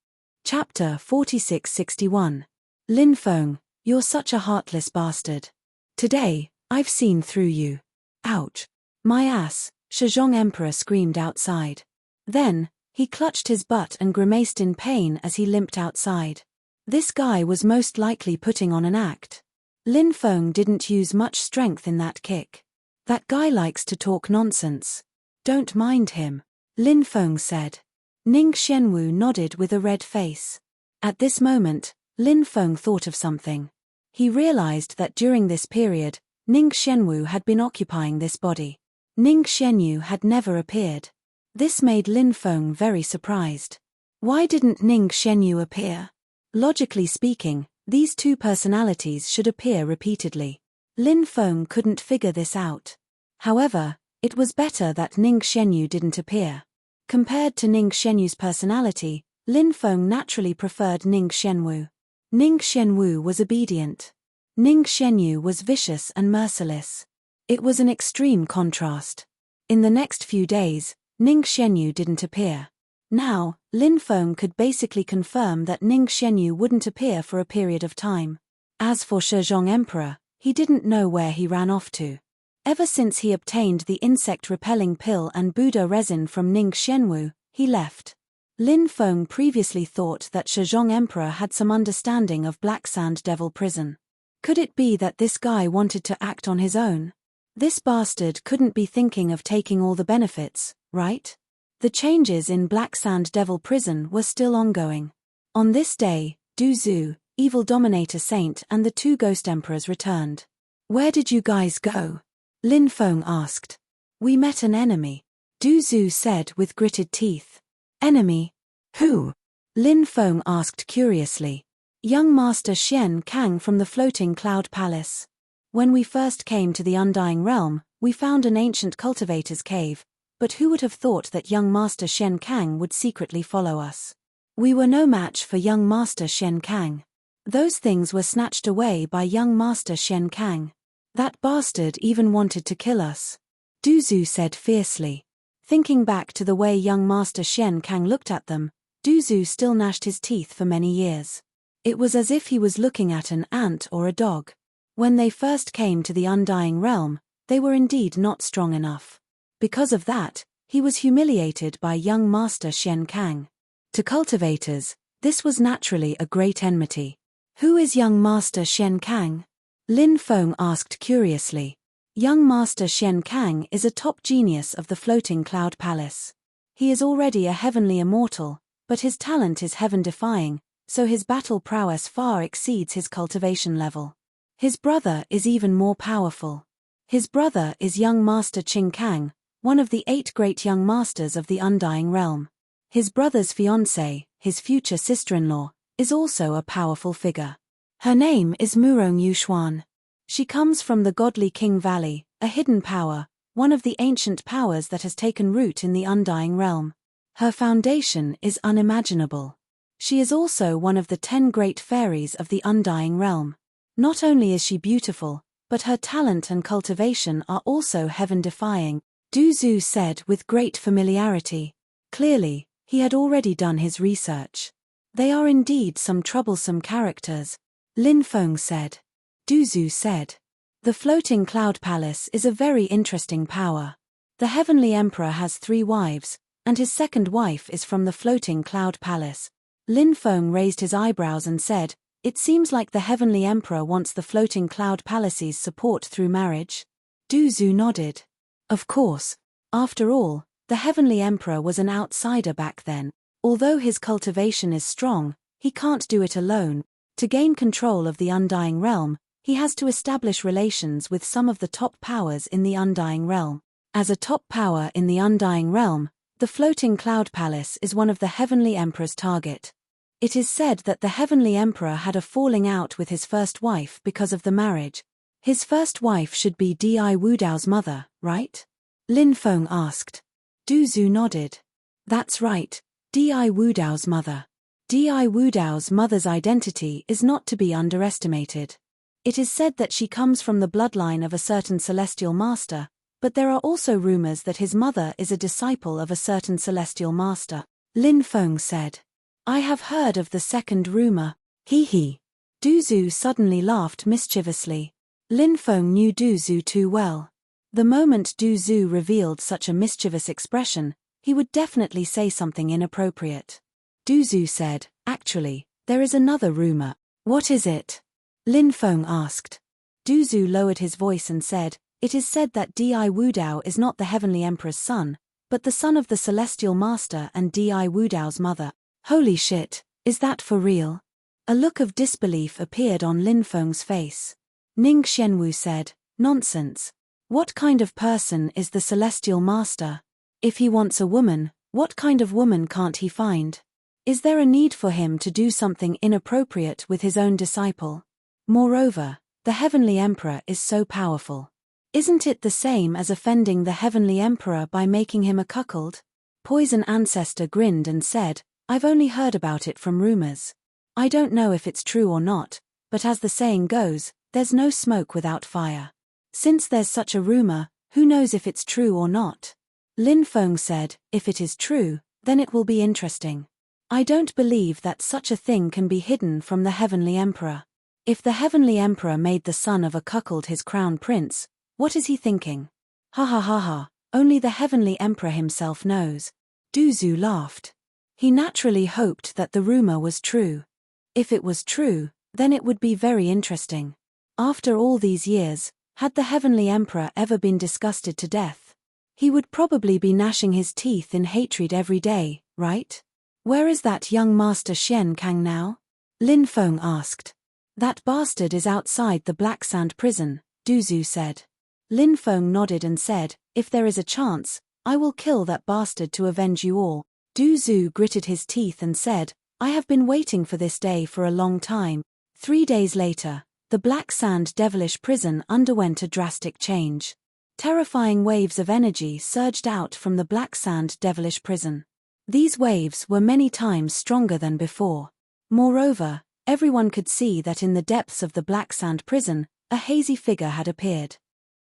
Chapter 4661. Lin Feng, you're such a heartless bastard. Today, I've seen through you. Ouch. My ass, Shizhong Emperor screamed outside. Then, he clutched his butt and grimaced in pain as he limped outside. This guy was most likely putting on an act. Lin Feng didn't use much strength in that kick. That guy likes to talk nonsense. Don't mind him, Lin Feng said. Ning Xianwu nodded with a red face. At this moment, Lin Feng thought of something. He realized that during this period, Ning Xianwu had been occupying this body. Ning Xianwu had never appeared. This made Lin Feng very surprised. Why didn't Ning Xianwu appear? Logically speaking, these two personalities should appear repeatedly. Lin Feng couldn't figure this out. However, It was better that Ning Shenyu didn't appear. Compared to Ning Shenyu's personality, Lin Feng naturally preferred Ning Shenwu. Ning Shenwu was obedient. Ning Shenyu was vicious and merciless. It was an extreme contrast. In the next few days, Ning Shenyu didn't appear. Now, Lin Feng could basically confirm that Ning Shenyu wouldn't appear for a period of time. As for Shizhong Emperor, he didn't know where he ran off to. Ever since he obtained the insect-repelling pill and Buddha resin from Ning Shenwu, he left. Lin Feng previously thought that Shizhong Emperor had some understanding of Black Sand Devil Prison. Could it be that this guy wanted to act on his own? This bastard couldn't be thinking of taking all the benefits, right? The changes in Black Sand Devil Prison were still ongoing. On this day, Du Zhu, Evil Dominator Saint and the two Ghost Emperors returned. "Where did you guys go?" Lin Feng asked. "We met an enemy," Du Zhu said with gritted teeth. "Enemy? Who?" Lin Feng asked curiously. "Young Master Xian Kang from the Floating Cloud Palace. When we first came to the Undying Realm, we found an ancient cultivator's cave, but who would have thought that young Master Xian Kang would secretly follow us? We were no match for young Master Xian Kang. Those things were snatched away by young Master Xian Kang. That bastard even wanted to kill us," Du Zhu said fiercely. Thinking back to the way young Master Xian Kang looked at them, Du Zhu still gnashed his teeth for many years. It was as if he was looking at an ant or a dog. When they first came to the Undying Realm, they were indeed not strong enough. Because of that, he was humiliated by young Master Xian Kang. To cultivators, this was naturally a great enmity. "Who is young Master Xian Kang?" Lin Feng asked curiously. Young Master Xian Kang is a top genius of the Floating Cloud Palace. He is already a heavenly immortal, but his talent is heaven-defying, so his battle prowess far exceeds his cultivation level. His brother is even more powerful. His brother is young Master Qing Kang, one of the 8 great young masters of the Undying Realm. His brother's fiancée, his future sister-in-law, is also a powerful figure. Her name is Murong Yuxuan. She comes from the godly King Valley, a hidden power, one of the ancient powers that has taken root in the Undying Realm. Her foundation is unimaginable. She is also one of the 10 great fairies of the Undying Realm. Not only is she beautiful, but her talent and cultivation are also heaven-defying, Du Zhu said with great familiarity. Clearly, he had already done his research. "They are indeed some troublesome characters," Lin Feng said. Du Zhu said. "The Floating Cloud Palace is a very interesting power. The Heavenly Emperor has 3 wives, and his second wife is from the Floating Cloud Palace." Lin Feng raised his eyebrows and said, "It seems like the Heavenly Emperor wants the Floating Cloud Palace's support through marriage." Du Zhu nodded. Of course. After all, the Heavenly Emperor was an outsider back then. Although his cultivation is strong, he can't do it alone. To gain control of the Undying Realm, he has to establish relations with some of the top powers in the Undying Realm. As a top power in the Undying Realm, the Floating Cloud Palace is one of the Heavenly Emperor's target. It is said that the Heavenly Emperor had a falling out with his first wife because of the marriage. His first wife should be Di Wudao's mother, right? Lin Feng asked. Du Zhu nodded. That's right, Di Wudao's mother. Di Wudao's mother's identity is not to be underestimated. It is said that she comes from the bloodline of a certain celestial master, but there are also rumors that his mother is a disciple of a certain celestial master, Lin Feng said. I have heard of the second rumor. Hee hee. Du Zhu suddenly laughed mischievously. Lin Feng knew Du Zhu too well. The moment Du Zhu revealed such a mischievous expression, he would definitely say something inappropriate. Du Zhu said, "Actually, there is another rumor." "What is it?" Lin Feng asked. Du Zhu lowered his voice and said, "It is said that Di Wudao is not the Heavenly Emperor's son, but the son of the Celestial Master and Di Wudao's mother." Holy shit, is that for real? A look of disbelief appeared on Lin Feng's face. Ning Xianwu said, "Nonsense. What kind of person is the Celestial Master? If he wants a woman, what kind of woman can't he find? Is there a need for him to do something inappropriate with his own disciple? Moreover, the Heavenly Emperor is so powerful. Isn't it the same as offending the heavenly emperor by making him a cuckold? Poison Ancestor grinned and said, I've only heard about it from rumors. I don't know if it's true or not, but as the saying goes, there's no smoke without fire. Since there's such a rumor, who knows if it's true or not? Lin Feng said, if it is true, then it will be interesting. I don't believe that such a thing can be hidden from the heavenly emperor. If the heavenly emperor made the son of a cuckold his crown prince, what is he thinking? Ha ha ha ha, only the heavenly emperor himself knows. Du Zhu laughed. He naturally hoped that the rumor was true. If it was true, then it would be very interesting. After all these years, had the heavenly emperor ever been disgusted to death? He would probably be gnashing his teeth in hatred every day, right? Where is that young master Xian Kang now? Lin Feng asked. That bastard is outside the Black Sand prison, Du Zhu said. Lin Feng nodded and said, if there is a chance, I will kill that bastard to avenge you all. Du Zhu gritted his teeth and said, I have been waiting for this day for a long time. 3 days later, the Black Sand devilish prison underwent a drastic change. Terrifying waves of energy surged out from the Black Sand devilish prison. These waves were many times stronger than before. Moreover, everyone could see that in the depths of the Black Sand prison, a hazy figure had appeared.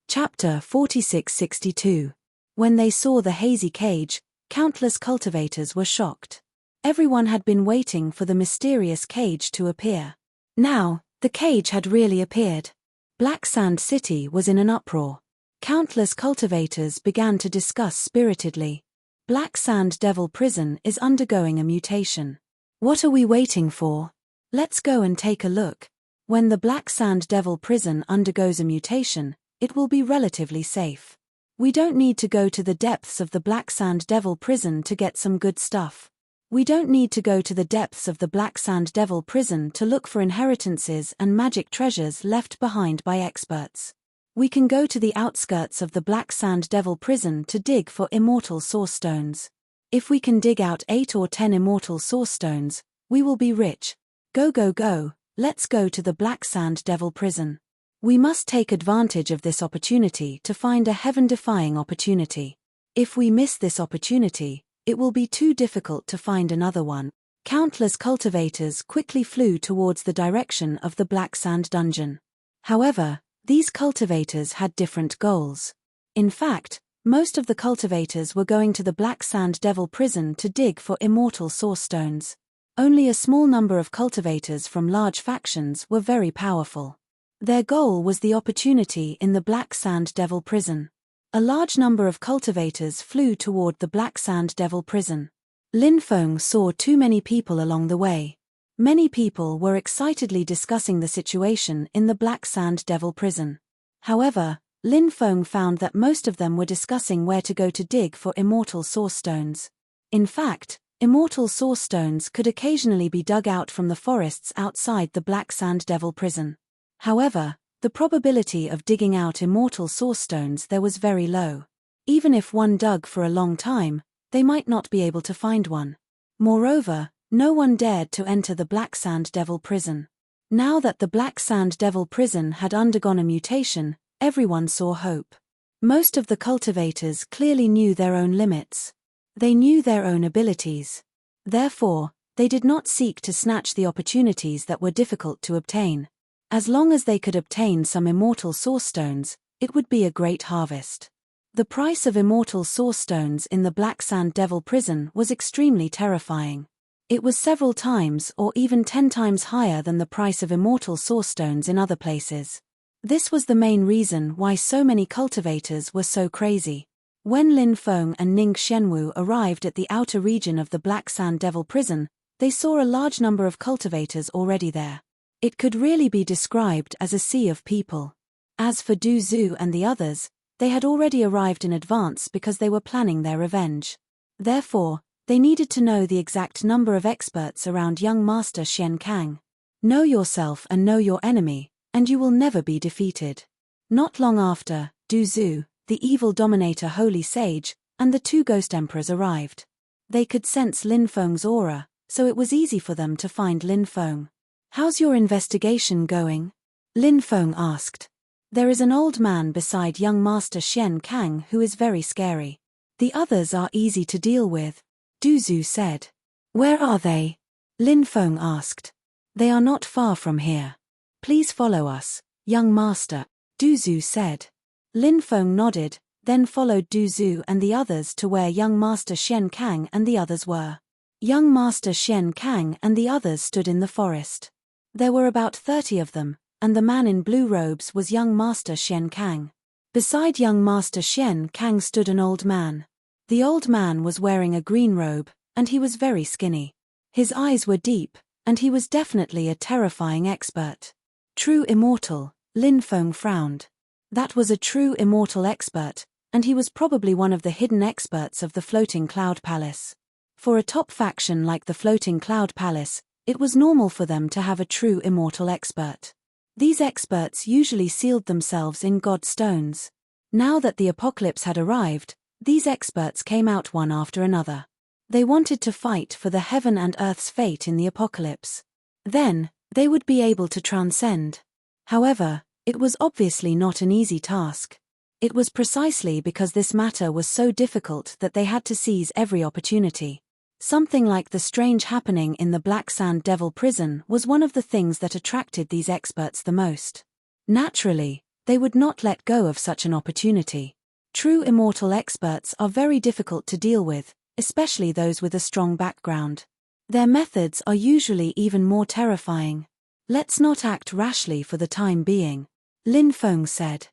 Chapter 4662. When they saw the hazy cage, countless cultivators were shocked. Everyone had been waiting for the mysterious cage to appear. Now, the cage had really appeared. Black Sand City was in an uproar. Countless cultivators began to discuss spiritedly. Black Sand Devil Prison is undergoing a mutation. What are we waiting for? Let's go and take a look. When the Black Sand Devil Prison undergoes a mutation, it will be relatively safe. We don't need to go to the depths of the Black Sand Devil Prison to get some good stuff. We don't need to go to the depths of the Black Sand Devil Prison to look for inheritances and magic treasures left behind by experts. We can go to the outskirts of the Black Sand Devil Prison to dig for immortal source stones. If we can dig out 8 or 10 immortal source stones, we will be rich. Go go go, let's go to the Black Sand Devil Prison. We must take advantage of this opportunity to find a heaven-defying opportunity. If we miss this opportunity, it will be too difficult to find another one. Countless cultivators quickly flew towards the direction of the Black Sand Dungeon. However, these cultivators had different goals. In fact, most of the cultivators were going to the Black Sand Devil Prison to dig for immortal source stones. Only a small number of cultivators from large factions were very powerful. Their goal was the opportunity in the Black Sand Devil Prison. A large number of cultivators flew toward the Black Sand Devil Prison. Lin Feng saw too many people along the way. Many people were excitedly discussing the situation in the Black Sand Devil Prison. However, Lin Feng found that most of them were discussing where to go to dig for immortal source stones. In fact, immortal source stones could occasionally be dug out from the forests outside the Black Sand Devil Prison. However, the probability of digging out immortal source stones there was very low. Even if one dug for a long time, they might not be able to find one. Moreover, no one dared to enter the Black Sand Devil Prison. Now that the Black Sand Devil Prison had undergone a mutation, everyone saw hope. Most of the cultivators clearly knew their own limits. They knew their own abilities. Therefore, they did not seek to snatch the opportunities that were difficult to obtain. As long as they could obtain some immortal source stones, it would be a great harvest. The price of immortal source stones in the Black Sand Devil Prison was extremely terrifying. It was several times or even 10 times higher than the price of immortal source stones in other places. This was the main reason why so many cultivators were so crazy. When Lin Feng and Ning Xianwu arrived at the outer region of the Black Sand Devil Prison, they saw a large number of cultivators already there. It could really be described as a sea of people. As for Du Zhu and the others, they had already arrived in advance because they were planning their revenge. Therefore, they needed to know the exact number of experts around young Master Xian Kang. Know yourself and know your enemy, and you will never be defeated. Not long after, Du Zhu, the evil dominator Holy Sage, and the 2 Ghost Emperors arrived. They could sense Lin Feng's aura, so it was easy for them to find Lin Feng. How's your investigation going? Lin Feng asked. There is an old man beside young Master Shen Kang who is very scary. The others are easy to deal with, Du Zhu said. Where are they? Lin Feng asked. They are not far from here. Please follow us, young master, Du Zhu said. Lin Feng nodded, then followed Du Zhu and the others to where young Master Shen Kang and the others were. Young Master Shen Kang and the others stood in the forest. There were about 30 of them, and the man in blue robes was young Master Shen Kang. Beside young Master Shen Kang stood an old man. The old man was wearing a green robe, and he was very skinny. His eyes were deep, and he was definitely a terrifying expert. True immortal, Lin Feng frowned. That was a true immortal expert, and he was probably one of the hidden experts of the Floating Cloud Palace. For a top faction like the Floating Cloud Palace, it was normal for them to have a true immortal expert. These experts usually sealed themselves in god stones. Now that the apocalypse had arrived, these experts came out one after another. They wanted to fight for the heaven and earth's fate in the apocalypse. Then, they would be able to transcend. However, it was obviously not an easy task. It was precisely because this matter was so difficult that they had to seize every opportunity. Something like the strange happening in the Black Sand Devil prison was one of the things that attracted these experts the most. Naturally, they would not let go of such an opportunity. True immortal experts are very difficult to deal with, especially those with a strong background. Their methods are usually even more terrifying. Let's not act rashly for the time being, Lin Feng said.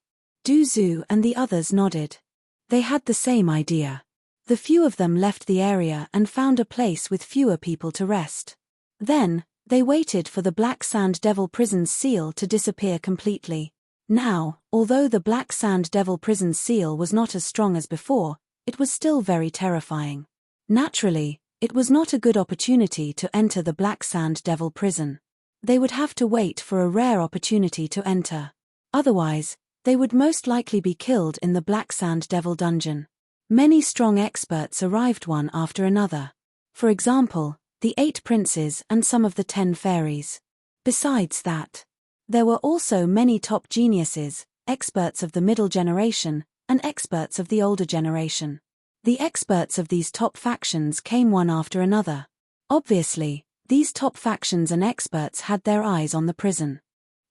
Du Zhu and the others nodded. They had the same idea. The few of them left the area and found a place with fewer people to rest. Then, they waited for the Black Sand Devil prison's seal to disappear completely. Now, although the Black Sand Devil prison's seal was not as strong as before, it was still very terrifying. Naturally, it was not a good opportunity to enter the Black Sand Devil prison. They would have to wait for a rare opportunity to enter. Otherwise, they would most likely be killed in the Black Sand Devil dungeon. Many strong experts arrived one after another. For example, the 8 princes and some of the 10 fairies. Besides that, there were also many top geniuses, experts of the middle generation, and experts of the older generation. The experts of these top factions came one after another. Obviously, these top factions and experts had their eyes on the prison.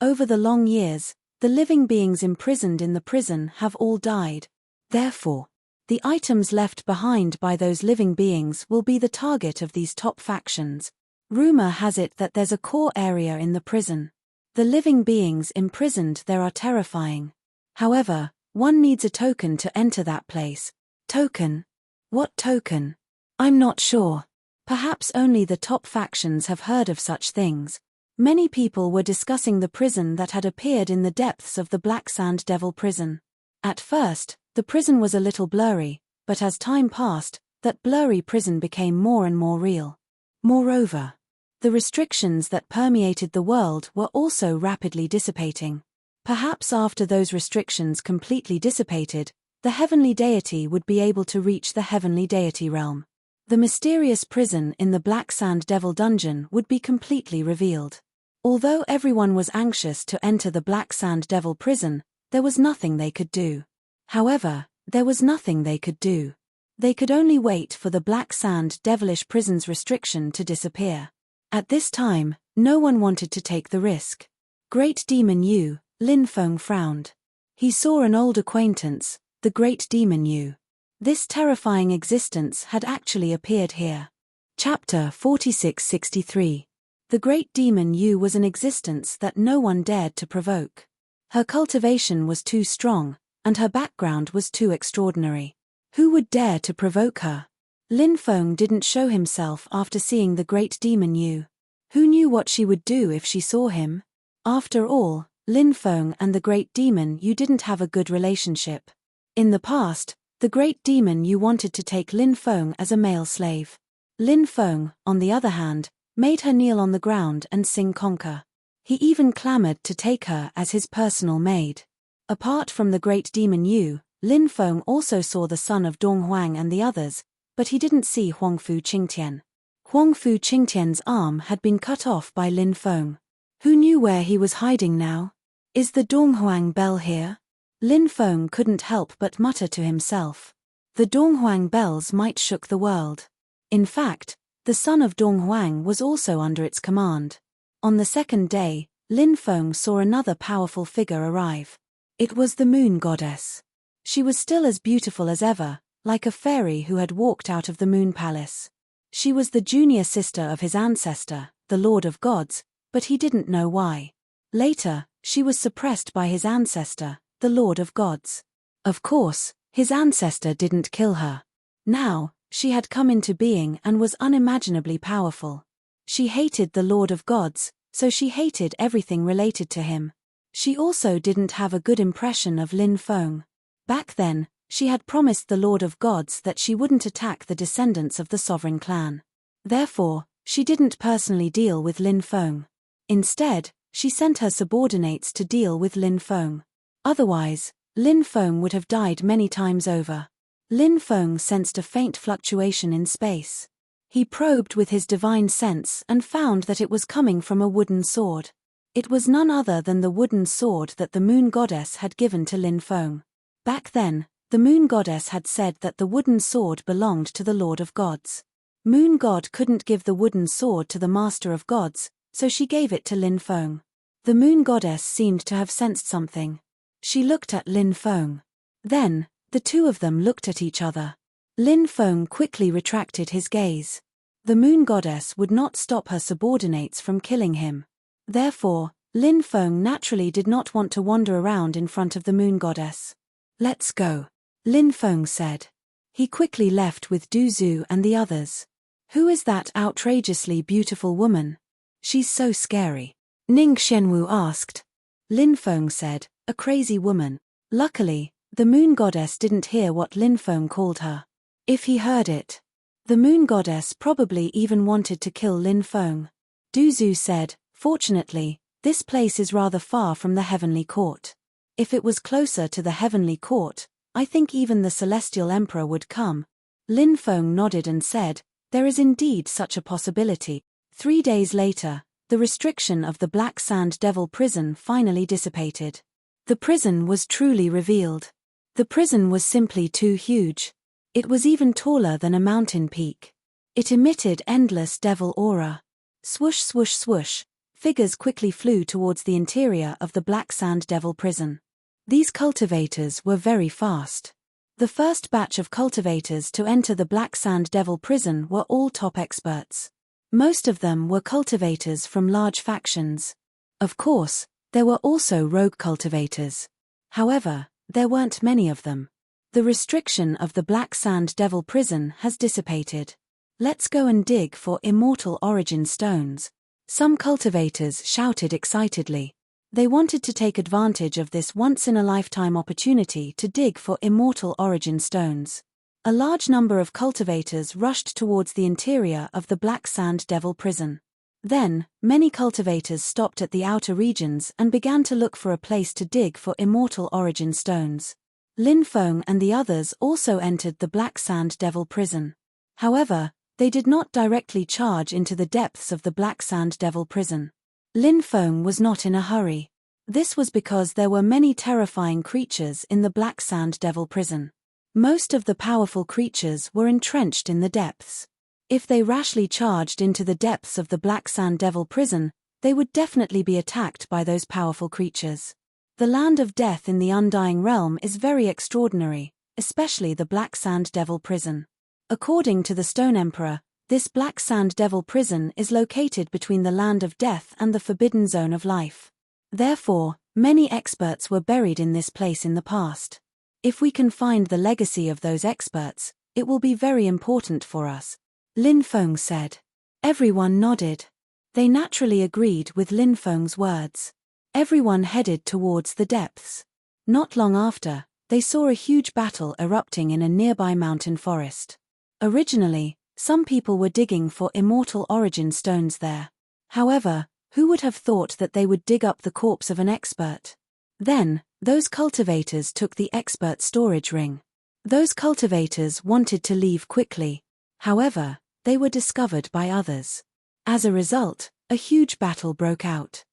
Over the long years, the living beings imprisoned in the prison have all died. Therefore, the items left behind by those living beings will be the target of these top factions. Rumor has it that there's a core area in the prison. The living beings imprisoned there are terrifying. However, one needs a token to enter that place. Token? What token? I'm not sure. Perhaps only the top factions have heard of such things. Many people were discussing the prison that had appeared in the depths of the Black Sand Devil prison. At first, the prison was a little blurry, but as time passed, that blurry prison became more and more real. Moreover, the restrictions that permeated the world were also rapidly dissipating. Perhaps after those restrictions completely dissipated, the heavenly deity would be able to reach the heavenly deity realm. The mysterious prison in the Black Sand Devil dungeon would be completely revealed. Although everyone was anxious to enter the Black Sand Devil prison, there was nothing they could do. However, there was nothing they could do. They could only wait for the Black Sand Devilish prison's restriction to disappear. At this time, no one wanted to take the risk. Great Demon Yu, Lin Feng frowned. He saw an old acquaintance, the Great Demon Yu. This terrifying existence had actually appeared here. Chapter 4663. The Great Demon Yu was an existence that no one dared to provoke. Her cultivation was too strong, and her background was too extraordinary. Who would dare to provoke her? Lin Feng didn't show himself after seeing the Great Demon Yu. Who knew what she would do if she saw him? After all, Lin Feng and the Great Demon Yu didn't have a good relationship. In the past, the Great Demon Yu wanted to take Lin Feng as a male slave. Lin Feng, on the other hand, made her kneel on the ground and sing conquer. He even clamored to take her as his personal maid. Apart from the Great Demon Yu, Lin Feng also saw the son of Dong Huang and the others, but he didn't see Huangfu Qingtian. Huangfu Qingtian's arm had been cut off by Lin Feng. Who knew where he was hiding now? Is the Donghuang bell here? Lin Feng couldn't help but mutter to himself. The Donghuang bells might shook the world. In fact, the son of Donghuang was also under its command. On the second day, Lin Feng saw another powerful figure arrive. It was the moon goddess. She was still as beautiful as ever, like a fairy who had walked out of the moon palace. She was the junior sister of his ancestor, the Lord of Gods, but he didn't know why. Later, she was suppressed by his ancestor, the Lord of Gods. Of course, his ancestor didn't kill her. Now, she had come into being and was unimaginably powerful. She hated the Lord of Gods, so she hated everything related to him. She also didn't have a good impression of Lin Feng. Back then, she had promised the Lord of Gods that she wouldn't attack the descendants of the sovereign clan. Therefore, she didn't personally deal with Lin Feng. Instead, she sent her subordinates to deal with Lin Feng. Otherwise, Lin Feng would have died many times over. Lin Feng sensed a faint fluctuation in space. He probed with his divine sense and found that it was coming from a wooden sword. It was none other than the wooden sword that the moon goddess had given to Lin Feng. Back then, the moon goddess had said that the wooden sword belonged to the Lord of Gods. Moon God couldn't give the wooden sword to the Master of Gods, so she gave it to Lin Feng. The moon goddess seemed to have sensed something. She looked at Lin Feng. Then, the two of them looked at each other. Lin Feng quickly retracted his gaze. The moon goddess would not stop her subordinates from killing him. Therefore, Lin Feng naturally did not want to wander around in front of the moon goddess. "Let's go," Lin Feng said. He quickly left with Du Zhu and the others. "Who is that outrageously beautiful woman? She's so scary," Ning Xianwu asked. Lin Feng said, "A crazy woman." Luckily, the moon goddess didn't hear what Lin Feng called her. If he heard it, the moon goddess probably even wanted to kill Lin Feng. Du Zhu said, "Fortunately, this place is rather far from the heavenly court. If it was closer to the heavenly court, I think even the celestial emperor would come." Lin Feng nodded and said, "There is indeed such a possibility." 3 days later, the restriction of the Black Sand Devil prison finally dissipated. The prison was truly revealed. The prison was simply too huge. It was even taller than a mountain peak. It emitted endless devil aura. Swoosh swoosh swoosh, figures quickly flew towards the interior of the Black Sand Devil prison. These cultivators were very fast. The first batch of cultivators to enter the Black Sand Devil prison were all top experts. Most of them were cultivators from large factions. Of course, there were also rogue cultivators. However, there weren't many of them. The restriction of the Black Sand Devil prison has dissipated. "Let's go and dig for immortal origin stones," some cultivators shouted excitedly. They wanted to take advantage of this once-in-a-lifetime opportunity to dig for immortal origin stones. A large number of cultivators rushed towards the interior of the Black Sand Devil prison. Then, many cultivators stopped at the outer regions and began to look for a place to dig for immortal origin stones. Lin Feng and the others also entered the Black Sand Devil prison. However, they did not directly charge into the depths of the Black Sand Devil prison. Lin Feng was not in a hurry. This was because there were many terrifying creatures in the Black Sand Devil prison. Most of the powerful creatures were entrenched in the depths. If they rashly charged into the depths of the Black Sand Devil prison, they would definitely be attacked by those powerful creatures. The land of death in the Undying Realm is very extraordinary, especially the Black Sand Devil prison. According to the Stone Emperor, this Black Sand Devil prison is located between the land of death and the Forbidden Zone of life. Therefore, many experts were buried in this place in the past. If we can find the legacy of those experts, it will be very important for us, Lin Feng said. Everyone nodded. They naturally agreed with Lin Feng's words. Everyone headed towards the depths. Not long after, they saw a huge battle erupting in a nearby mountain forest. Originally, some people were digging for immortal origin stones there. However, who would have thought that they would dig up the corpse of an expert? Then, those cultivators took the expert storage ring. Those cultivators wanted to leave quickly. However, they were discovered by others. As a result, a huge battle broke out.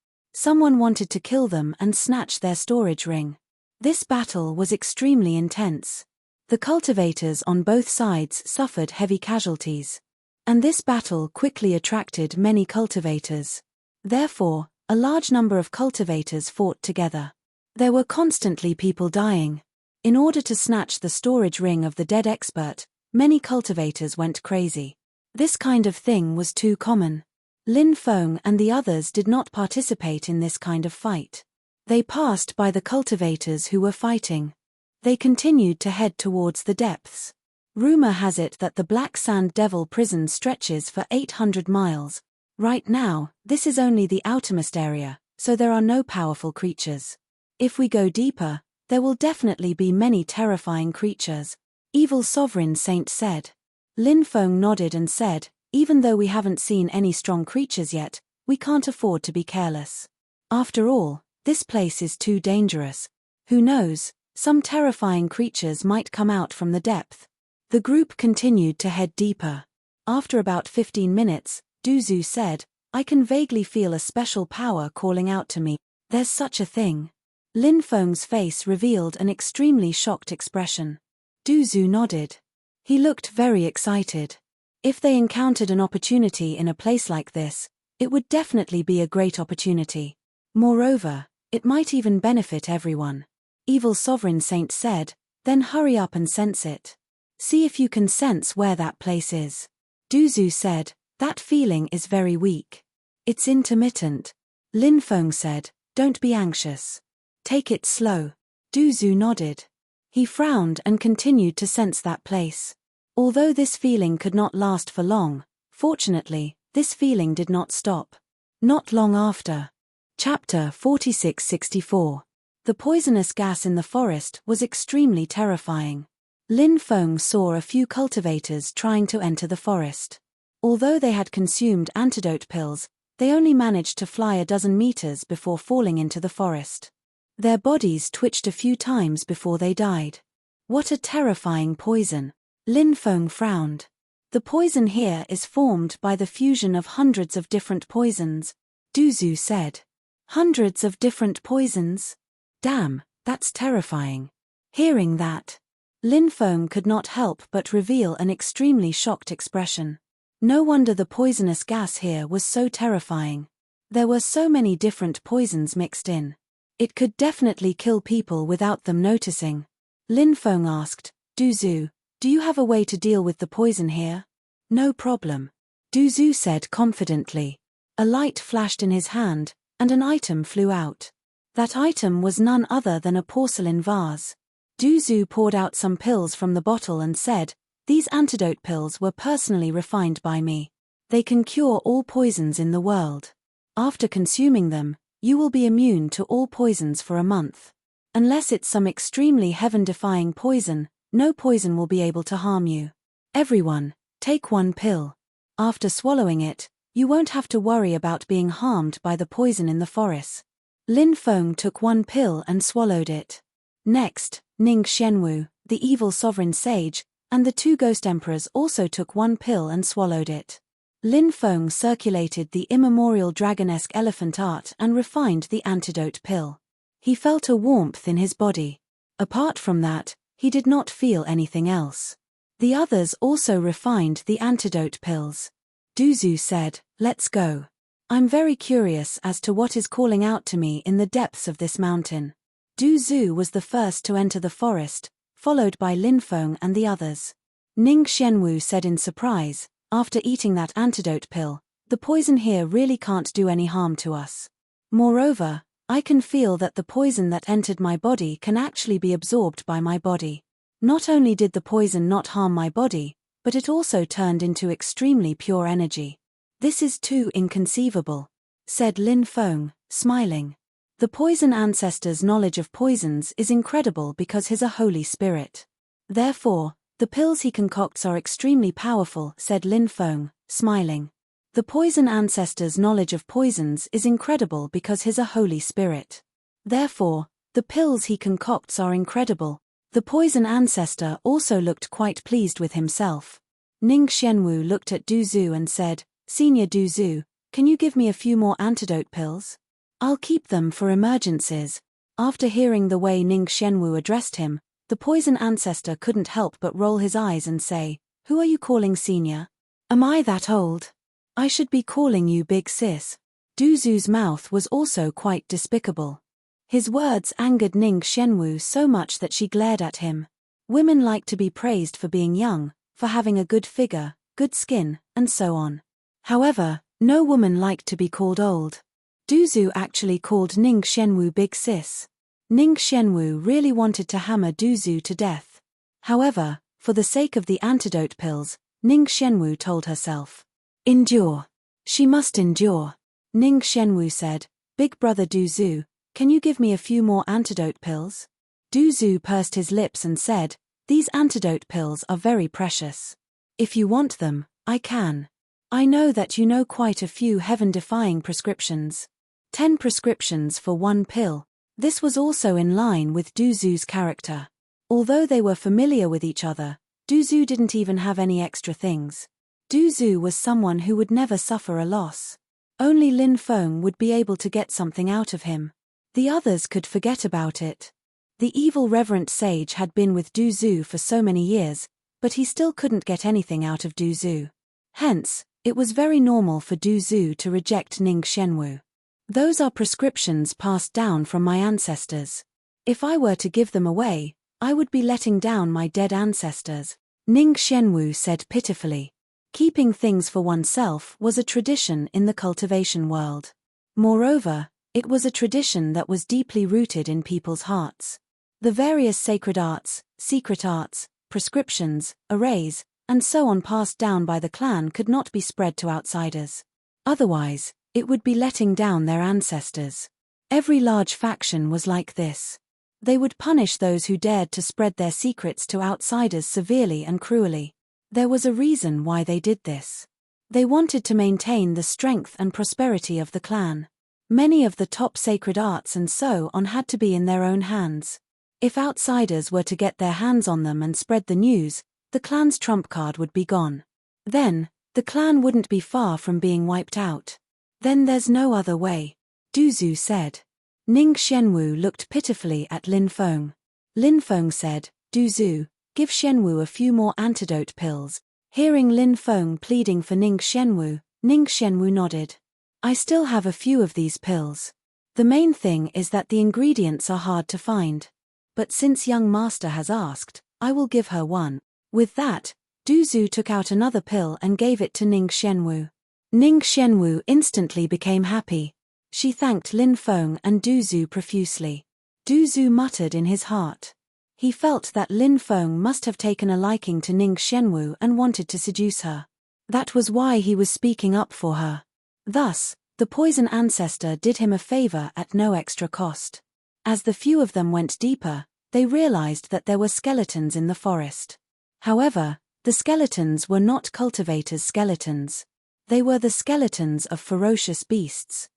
Someone wanted to kill them and snatch their storage ring. This battle was extremely intense. The cultivators on both sides suffered heavy casualties. And this battle quickly attracted many cultivators. Therefore, a large number of cultivators fought together. There were constantly people dying. In order to snatch the storage ring of the dead expert, many cultivators went crazy. This kind of thing was too common. Lin Feng and the others did not participate in this kind of fight. They passed by the cultivators who were fighting. They continued to head towards the depths. Rumor has it that the Black Sand Devil prison stretches for 800 miles. Right now, this is only the outermost area, so there are no powerful creatures. If we go deeper, there will definitely be many terrifying creatures, Evil Sovereign Saint said. Lin Feng nodded and said, even though we haven't seen any strong creatures yet, we can't afford to be careless. After all, this place is too dangerous. Who knows, some terrifying creatures might come out from the depth. The group continued to head deeper. After about 15 minutes, Duzu said, I can vaguely feel a special power calling out to me. There's such a thing. Lin Feng's face revealed an extremely shocked expression. Duzu nodded. He looked very excited. If they encountered an opportunity in a place like this, it would definitely be a great opportunity. Moreover, it might even benefit everyone. Evil Sovereign Saint said, then hurry up and sense it. See if you can sense where that place is. Duzu said, that feeling is very weak. It's intermittent. Lin Feng said, don't be anxious. Take it slow. Duzu nodded. He frowned and continued to sense that place. Although this feeling could not last for long, fortunately, this feeling did not stop. Not long after. Chapter 4664. The poisonous gas in the forest was extremely terrifying. Lin Feng saw a few cultivators trying to enter the forest. Although they had consumed antidote pills, they only managed to fly a dozen meters before falling into the forest. Their bodies twitched a few times before they died. What a terrifying poison! Lin Feng frowned. The poison here is formed by the fusion of hundreds of different poisons, Duzu said. Hundreds of different poisons? Damn, that's terrifying. Hearing that, Lin Feng could not help but reveal an extremely shocked expression. No wonder the poisonous gas here was so terrifying. There were so many different poisons mixed in. It could definitely kill people without them noticing. Lin Feng asked, Duzu, do you have a way to deal with the poison here? No problem. Duzu said confidently. A light flashed in his hand, and an item flew out. That item was none other than a porcelain vase. Duzu poured out some pills from the bottle and said, these antidote pills were personally refined by me. They can cure all poisons in the world. After consuming them, you will be immune to all poisons for a month. Unless it's some extremely heaven-defying poison, no poison will be able to harm you. Everyone, take one pill. After swallowing it, you won't have to worry about being harmed by the poison in the forest. Lin Feng took one pill and swallowed it. Next, Ning Xianwu, the evil sovereign sage, and the two ghost emperors also took one pill and swallowed it. Lin Feng circulated the immemorial dragonesque elephant art and refined the antidote pill. He felt a warmth in his body. Apart from that, he did not feel anything else. The others also refined the antidote pills. Duzu said, let's go. I'm very curious as to what is calling out to me in the depths of this mountain. Duzu was the first to enter the forest, followed by Lin Feng and the others. Ning Xianwu said in surprise, after eating that antidote pill, the poison here really can't do any harm to us. Moreover, I can feel that the poison that entered my body can actually be absorbed by my body. Not only did the poison not harm my body, but it also turned into extremely pure energy. This is too inconceivable, said Lin Feng, smiling. The poison ancestor's knowledge of poisons is incredible because he's a holy spirit. Therefore, the pills he concocts are extremely powerful, said Lin Feng, smiling. The poison ancestor's knowledge of poisons is incredible because he's a holy spirit. Therefore, the pills he concocts are incredible. The poison ancestor also looked quite pleased with himself. Ning Xianwu looked at Duzu and said, Senior Duzu, can you give me a few more antidote pills? I'll keep them for emergencies. After hearing the way Ning Xianwu addressed him, the poison ancestor couldn't help but roll his eyes and say, "Who are you calling senior? Am I that old? I should be calling you big sis." Du Zu's mouth was also quite despicable. His words angered Ning Xianwu so much that she glared at him. Women like to be praised for being young, for having a good figure, good skin, and so on. However, no woman liked to be called old. Du Zu actually called Ning Xianwu big sis. Ning Xianwu really wanted to hammer Du Zu to death. However, for the sake of the antidote pills, Ning Xianwu told herself, "Endure. She must endure." Ning Xianwu said, "Big brother Du Zu, can you give me a few more antidote pills?" Du Zu pursed his lips and said, "These antidote pills are very precious. If you want them, I can. I know that you know quite a few heaven-defying prescriptions. 10 prescriptions for 1 pill." This was also in line with Du Zu's character. Although they were familiar with each other, Du Zu didn't even have any extra things. Du Zu was someone who would never suffer a loss. Only Lin Feng would be able to get something out of him. The others could forget about it. The evil reverent sage had been with Du Zu for so many years, but he still couldn't get anything out of Du Zu. Hence, it was very normal for Du Zu to reject Ning Xianwu. "Those are prescriptions passed down from my ancestors. If I were to give them away, I would be letting down my dead ancestors," Ning Xianwu said pitifully. Keeping things for oneself was a tradition in the cultivation world. Moreover, it was a tradition that was deeply rooted in people's hearts. The various sacred arts, secret arts, prescriptions, arrays, and so on passed down by the clan could not be spread to outsiders. Otherwise, it would be letting down their ancestors. Every large faction was like this. They would punish those who dared to spread their secrets to outsiders severely and cruelly. There was a reason why they did this. They wanted to maintain the strength and prosperity of the clan. Many of the top sacred arts and so on had to be in their own hands. If outsiders were to get their hands on them and spread the news, the clan's trump card would be gone. Then, the clan wouldn't be far from being wiped out. "Then there's no other way," Du Zu said. Ning Xianwu looked pitifully at Lin Feng. Lin Feng said, "Du Zu, give Xianwu a few more antidote pills." Hearing Lin Feng pleading for Ning Xianwu nodded. "I still have a few of these pills. The main thing is that the ingredients are hard to find. But since young master has asked, I will give her one." With that, Du Zu took out another pill and gave it to Ning Xianwu. Ning Xianwu instantly became happy. She thanked Lin Feng and Du Zu profusely. Du Zu muttered in his heart. He felt that Lin Feng must have taken a liking to Ning Xianwu and wanted to seduce her. That was why he was speaking up for her. Thus, the poison ancestor did him a favor at no extra cost. As the few of them went deeper, they realized that there were skeletons in the forest. However, the skeletons were not cultivators' skeletons. They were the skeletons of ferocious beasts.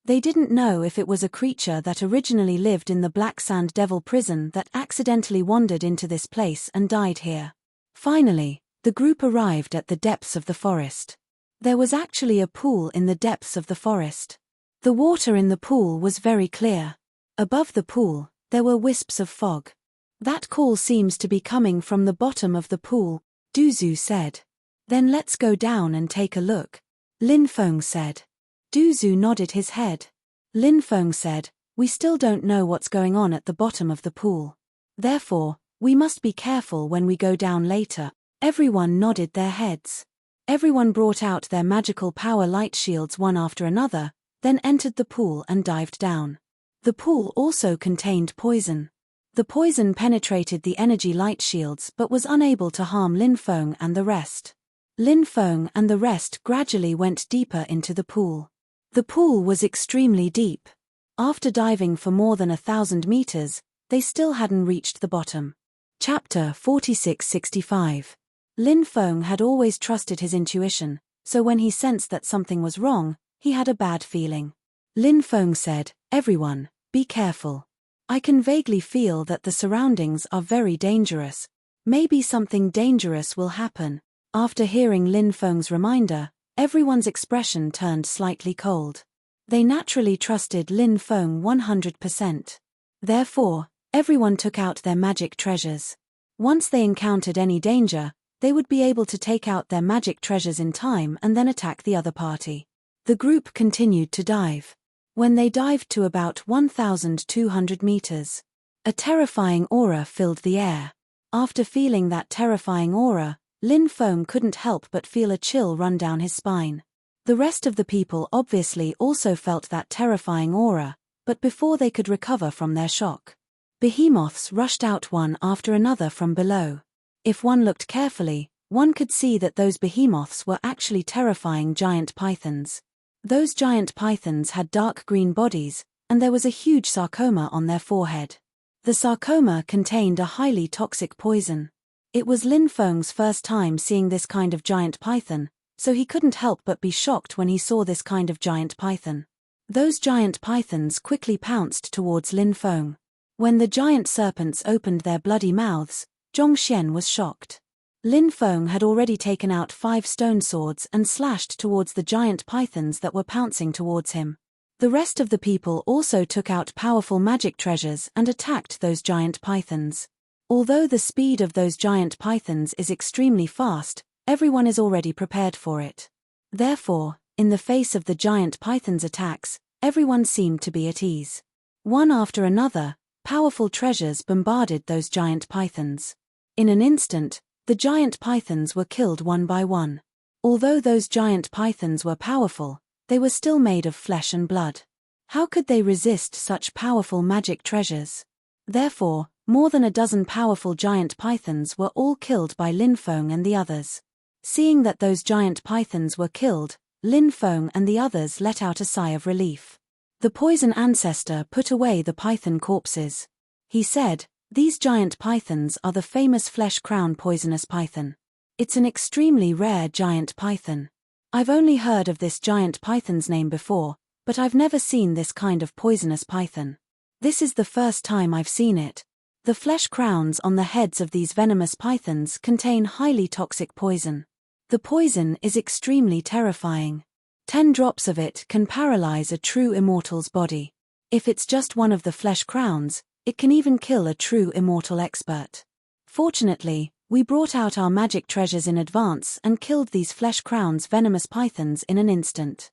They didn't know if it was a creature that originally lived in the Black Sand Devil prison that accidentally wandered into this place and died here. Finally, the group arrived at the depths of the forest. There was actually a pool in the depths of the forest. The water in the pool was very clear. Above the pool, there were wisps of fog. "That call seems to be coming from the bottom of the pool," Du Zu said. "Then let's go down and take a look," Lin Feng said. Du Zu nodded his head. Lin Feng said, "We still don't know what's going on at the bottom of the pool. Therefore, we must be careful when we go down later." Everyone nodded their heads. Everyone brought out their magical power light shields one after another, then entered the pool and dived down. The pool also contained poison. The poison penetrated the energy light shields but was unable to harm Lin Feng and the rest. Lin Feng and the rest gradually went deeper into the pool. The pool was extremely deep. After diving for more than 1,000 meters, they still hadn't reached the bottom. Chapter 4665. Lin Feng had always trusted his intuition, so when he sensed that something was wrong, he had a bad feeling. Lin Feng said, "Everyone, be careful. I can vaguely feel that the surroundings are very dangerous. Maybe something dangerous will happen." After hearing Lin Feng's reminder, everyone's expression turned slightly cold. They naturally trusted Lin Feng 100%. Therefore, everyone took out their magic treasures. Once they encountered any danger, they would be able to take out their magic treasures in time and then attack the other party. The group continued to dive. When they dived to about 1,200 meters, a terrifying aura filled the air. After feeling that terrifying aura, Lin Feng couldn't help but feel a chill run down his spine. The rest of the people obviously also felt that terrifying aura, but before they could recover from their shock, behemoths rushed out one after another from below. If one looked carefully, one could see that those behemoths were actually terrifying giant pythons. Those giant pythons had dark green bodies, and there was a huge sarcoma on their forehead. The sarcoma contained a highly toxic poison. It was Lin Feng's first time seeing this kind of giant python, so he couldn't help but be shocked when he saw this kind of giant python. Those giant pythons quickly pounced towards Lin Feng. When the giant serpents opened their bloody mouths, Zhongxian was shocked. Lin Feng had already taken out 5 stone swords and slashed towards the giant pythons that were pouncing towards him. The rest of the people also took out powerful magic treasures and attacked those giant pythons. Although the speed of those giant pythons is extremely fast, everyone is already prepared for it. Therefore, in the face of the giant pythons' attacks, everyone seemed to be at ease. One after another, powerful treasures bombarded those giant pythons. In an instant, the giant pythons were killed one by one. Although those giant pythons were powerful, they were still made of flesh and blood. How could they resist such powerful magic treasures? Therefore, more than a dozen powerful giant pythons were all killed by Lin Feng and the others. Seeing that those giant pythons were killed, Lin Feng and the others let out a sigh of relief. The poison ancestor put away the python corpses. He said, "These giant pythons are the famous flesh crown poisonous python. It's an extremely rare giant python. I've only heard of this giant python's name before, but I've never seen this kind of poisonous python. This is the first time I've seen it. The flesh crowns on the heads of these venomous pythons contain highly toxic poison. The poison is extremely terrifying. 10 drops of it can paralyze a true immortal's body. If it's just one of the flesh crowns, it can even kill a true immortal expert. Fortunately, we brought out our magic treasures in advance and killed these flesh crowns venomous pythons in an instant.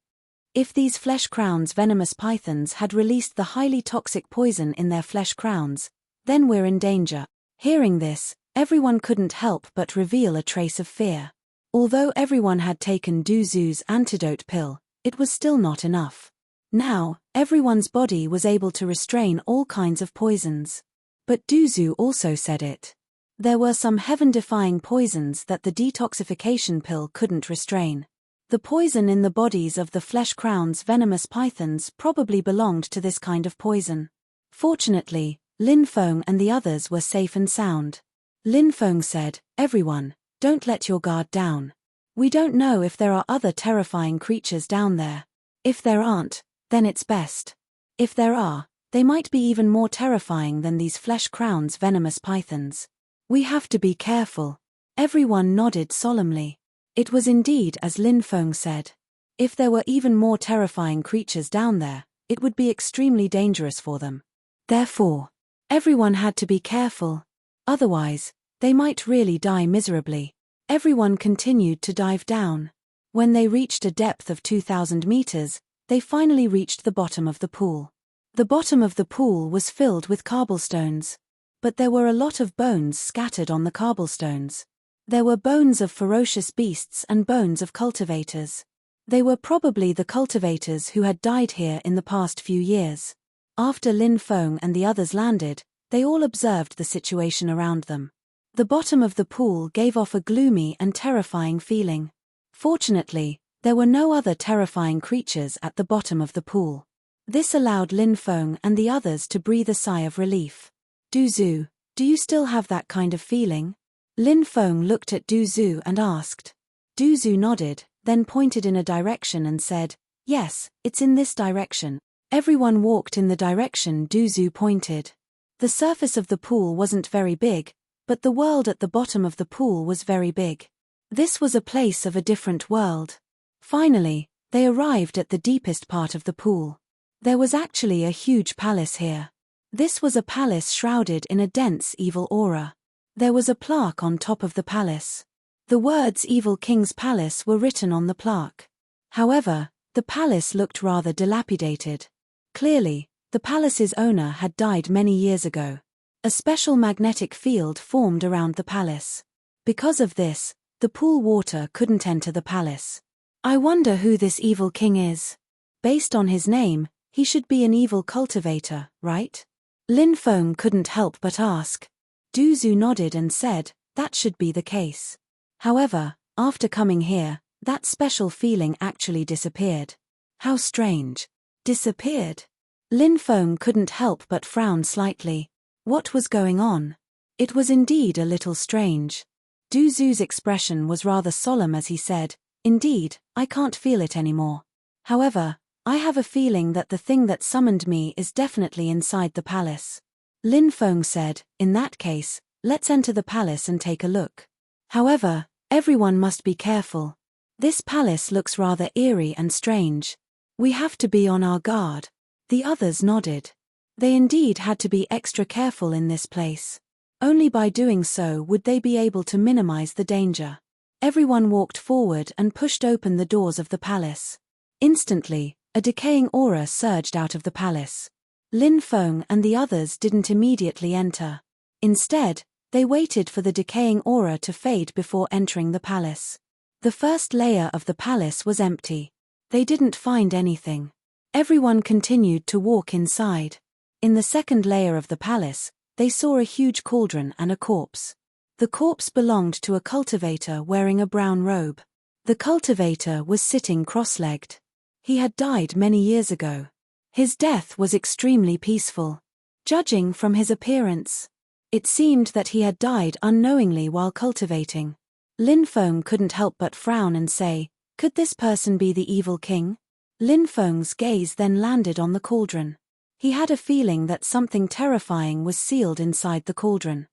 If these flesh crowns venomous pythons had released the highly toxic poison in their flesh crowns, then we're in danger." Hearing this, everyone couldn't help but reveal a trace of fear. Although everyone had taken Du Zhu's antidote pill, it was still not enough. Now, everyone's body was able to restrain all kinds of poisons. But Du Zhu also said it. There were some heaven-defying poisons that the detoxification pill couldn't restrain. The poison in the bodies of the flesh crowns venomous pythons probably belonged to this kind of poison. Fortunately, Lin Feng and the others were safe and sound. Lin Feng said, "Everyone, don't let your guard down. We don't know if there are other terrifying creatures down there. If there aren't, then it's best. If there are, they might be even more terrifying than these flesh crowns venomous pythons. We have to be careful." Everyone nodded solemnly. It was indeed as Lin Feng said. If there were even more terrifying creatures down there, it would be extremely dangerous for them. Therefore, everyone had to be careful. Otherwise, they might really die miserably. Everyone continued to dive down. When they reached a depth of 2,000 meters, they finally reached the bottom of the pool. The bottom of the pool was filled with cobblestones. But there were a lot of bones scattered on the cobblestones. There were bones of ferocious beasts and bones of cultivators. They were probably the cultivators who had died here in the past few years. After Lin Feng and the others landed, they all observed the situation around them. The bottom of the pool gave off a gloomy and terrifying feeling. Fortunately, there were no other terrifying creatures at the bottom of the pool. This allowed Lin Feng and the others to breathe a sigh of relief. "Du Zhu, do you still have that kind of feeling?" Lin Feng looked at Du Zhu and asked. Du Zhu nodded, then pointed in a direction and said, "Yes, it's in this direction." Everyone walked in the direction Du Zhu pointed. The surface of the pool wasn't very big, but the world at the bottom of the pool was very big. This was a place of a different world. Finally, They arrived at the deepest part of the pool. There was actually a huge palace here. This was a palace shrouded in a dense evil aura. There was a plaque on top of the palace. The words Evil King's Palace were written on the plaque. However, the palace looked rather dilapidated. Clearly, the palace's owner had died many years ago. A special magnetic field formed around the palace. Because of this, the pool water couldn't enter the palace. I wonder who this evil king is. Based on his name, he should be an evil cultivator, right? Lin Feng couldn't help but ask. Du Zhu nodded and said, that should be the case. However, after coming here, that special feeling actually disappeared. How strange. Disappeared? Lin Feng couldn't help but frown slightly. What was going on? It was indeed a little strange. Du Zhu's expression was rather solemn as he said, indeed, I can't feel it anymore. However, I have a feeling that the thing that summoned me is definitely inside the palace. Lin Feng said, in that case, let's enter the palace and take a look. However, everyone must be careful. This palace looks rather eerie and strange. We have to be on our guard. The others nodded. They indeed had to be extra careful in this place. Only by doing so would they be able to minimize the danger. Everyone walked forward and pushed open the doors of the palace. Instantly, a decaying aura surged out of the palace. Lin Feng and the others didn't immediately enter. Instead, they waited for the decaying aura to fade before entering the palace. The first layer of the palace was empty. They didn't find anything. Everyone continued to walk inside. In the second layer of the palace, they saw a huge cauldron and a corpse. The corpse belonged to a cultivator wearing a brown robe. The cultivator was sitting cross-legged. He had died many years ago. His death was extremely peaceful. Judging from his appearance, it seemed that he had died unknowingly while cultivating. Lin Feng couldn't help but frown and say, could this person be the evil king? Lin Feng's gaze then landed on the cauldron. He had a feeling that something terrifying was sealed inside the cauldron.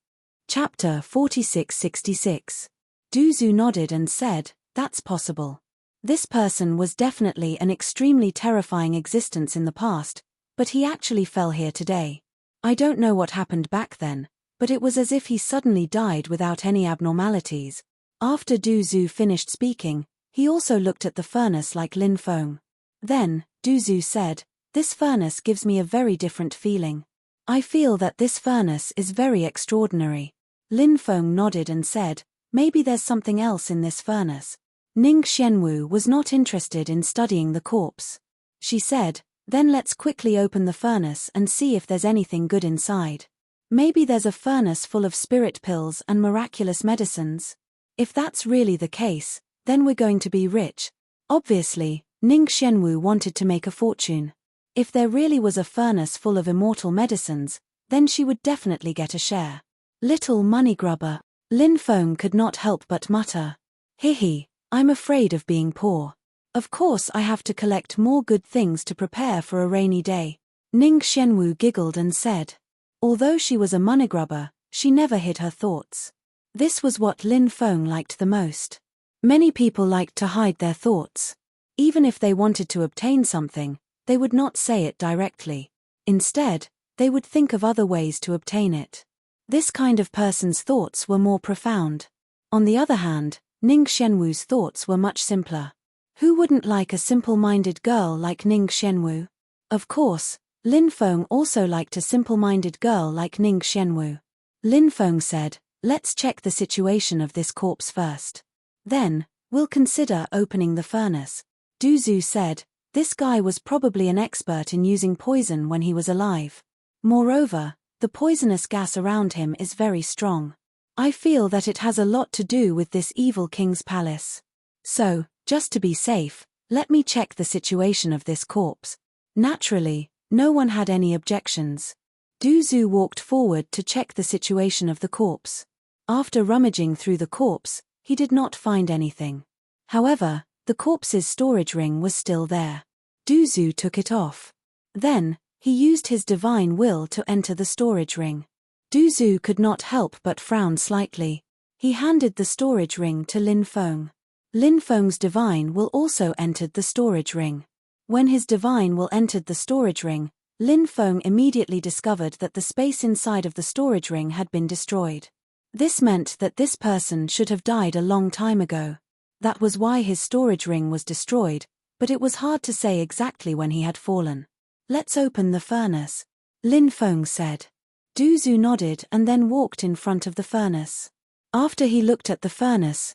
Chapter 4666. Du Zhu nodded and said, that's possible. This person was definitely an extremely terrifying existence in the past, but he actually fell here today. I don't know what happened back then, but it was as if he suddenly died without any abnormalities. After Du Zhu finished speaking, he also looked at the furnace like Lin Feng. Then, Du Zhu said, this furnace gives me a very different feeling. I feel that this furnace is very extraordinary. Lin Feng nodded and said, maybe there's something else in this furnace. Ning Xianwu was not interested in studying the corpse. She said, then let's quickly open the furnace and see if there's anything good inside. Maybe there's a furnace full of spirit pills and miraculous medicines. If that's really the case, then we're going to be rich. Obviously, Ning Xianwu wanted to make a fortune. If there really was a furnace full of immortal medicines, then she would definitely get a share. Little money grubber. Lin Feng could not help but mutter. Hehe, I'm afraid of being poor. Of course I have to collect more good things to prepare for a rainy day. Ning Xianwu giggled and said. Although she was a money grubber, she never hid her thoughts. This was what Lin Feng liked the most. Many people liked to hide their thoughts. Even if they wanted to obtain something, they would not say it directly. Instead, they would think of other ways to obtain it. This kind of person's thoughts were more profound. On the other hand, Ning Xianwu's thoughts were much simpler. Who wouldn't like a simple-minded girl like Ning Xianwu? Of course, Lin Feng also liked a simple-minded girl like Ning Xianwu. Lin Feng said, let's check the situation of this corpse first. Then, we'll consider opening the furnace. Du Zhu said, this guy was probably an expert in using poison when he was alive. Moreover, the poisonous gas around him is very strong. I feel that it has a lot to do with this evil king's palace. So, just to be safe, let me check the situation of this corpse. Naturally, no one had any objections. Du Zhu walked forward to check the situation of the corpse. After rummaging through the corpse, he did not find anything. However, the corpse's storage ring was still there. Du Zhu took it off. Then, he used his divine will to enter the storage ring. Du Zhu could not help but frown slightly. He handed the storage ring to Lin Feng. Lin Feng's divine will also entered the storage ring. When his divine will entered the storage ring, Lin Feng immediately discovered that the space inside of the storage ring had been destroyed. This meant that this person should have died a long time ago. That was why his storage ring was destroyed, but it was hard to say exactly when he had fallen. Let's open the furnace, Lin Feng said. Du Zhu nodded and then walked in front of the furnace. After he looked at the furnace,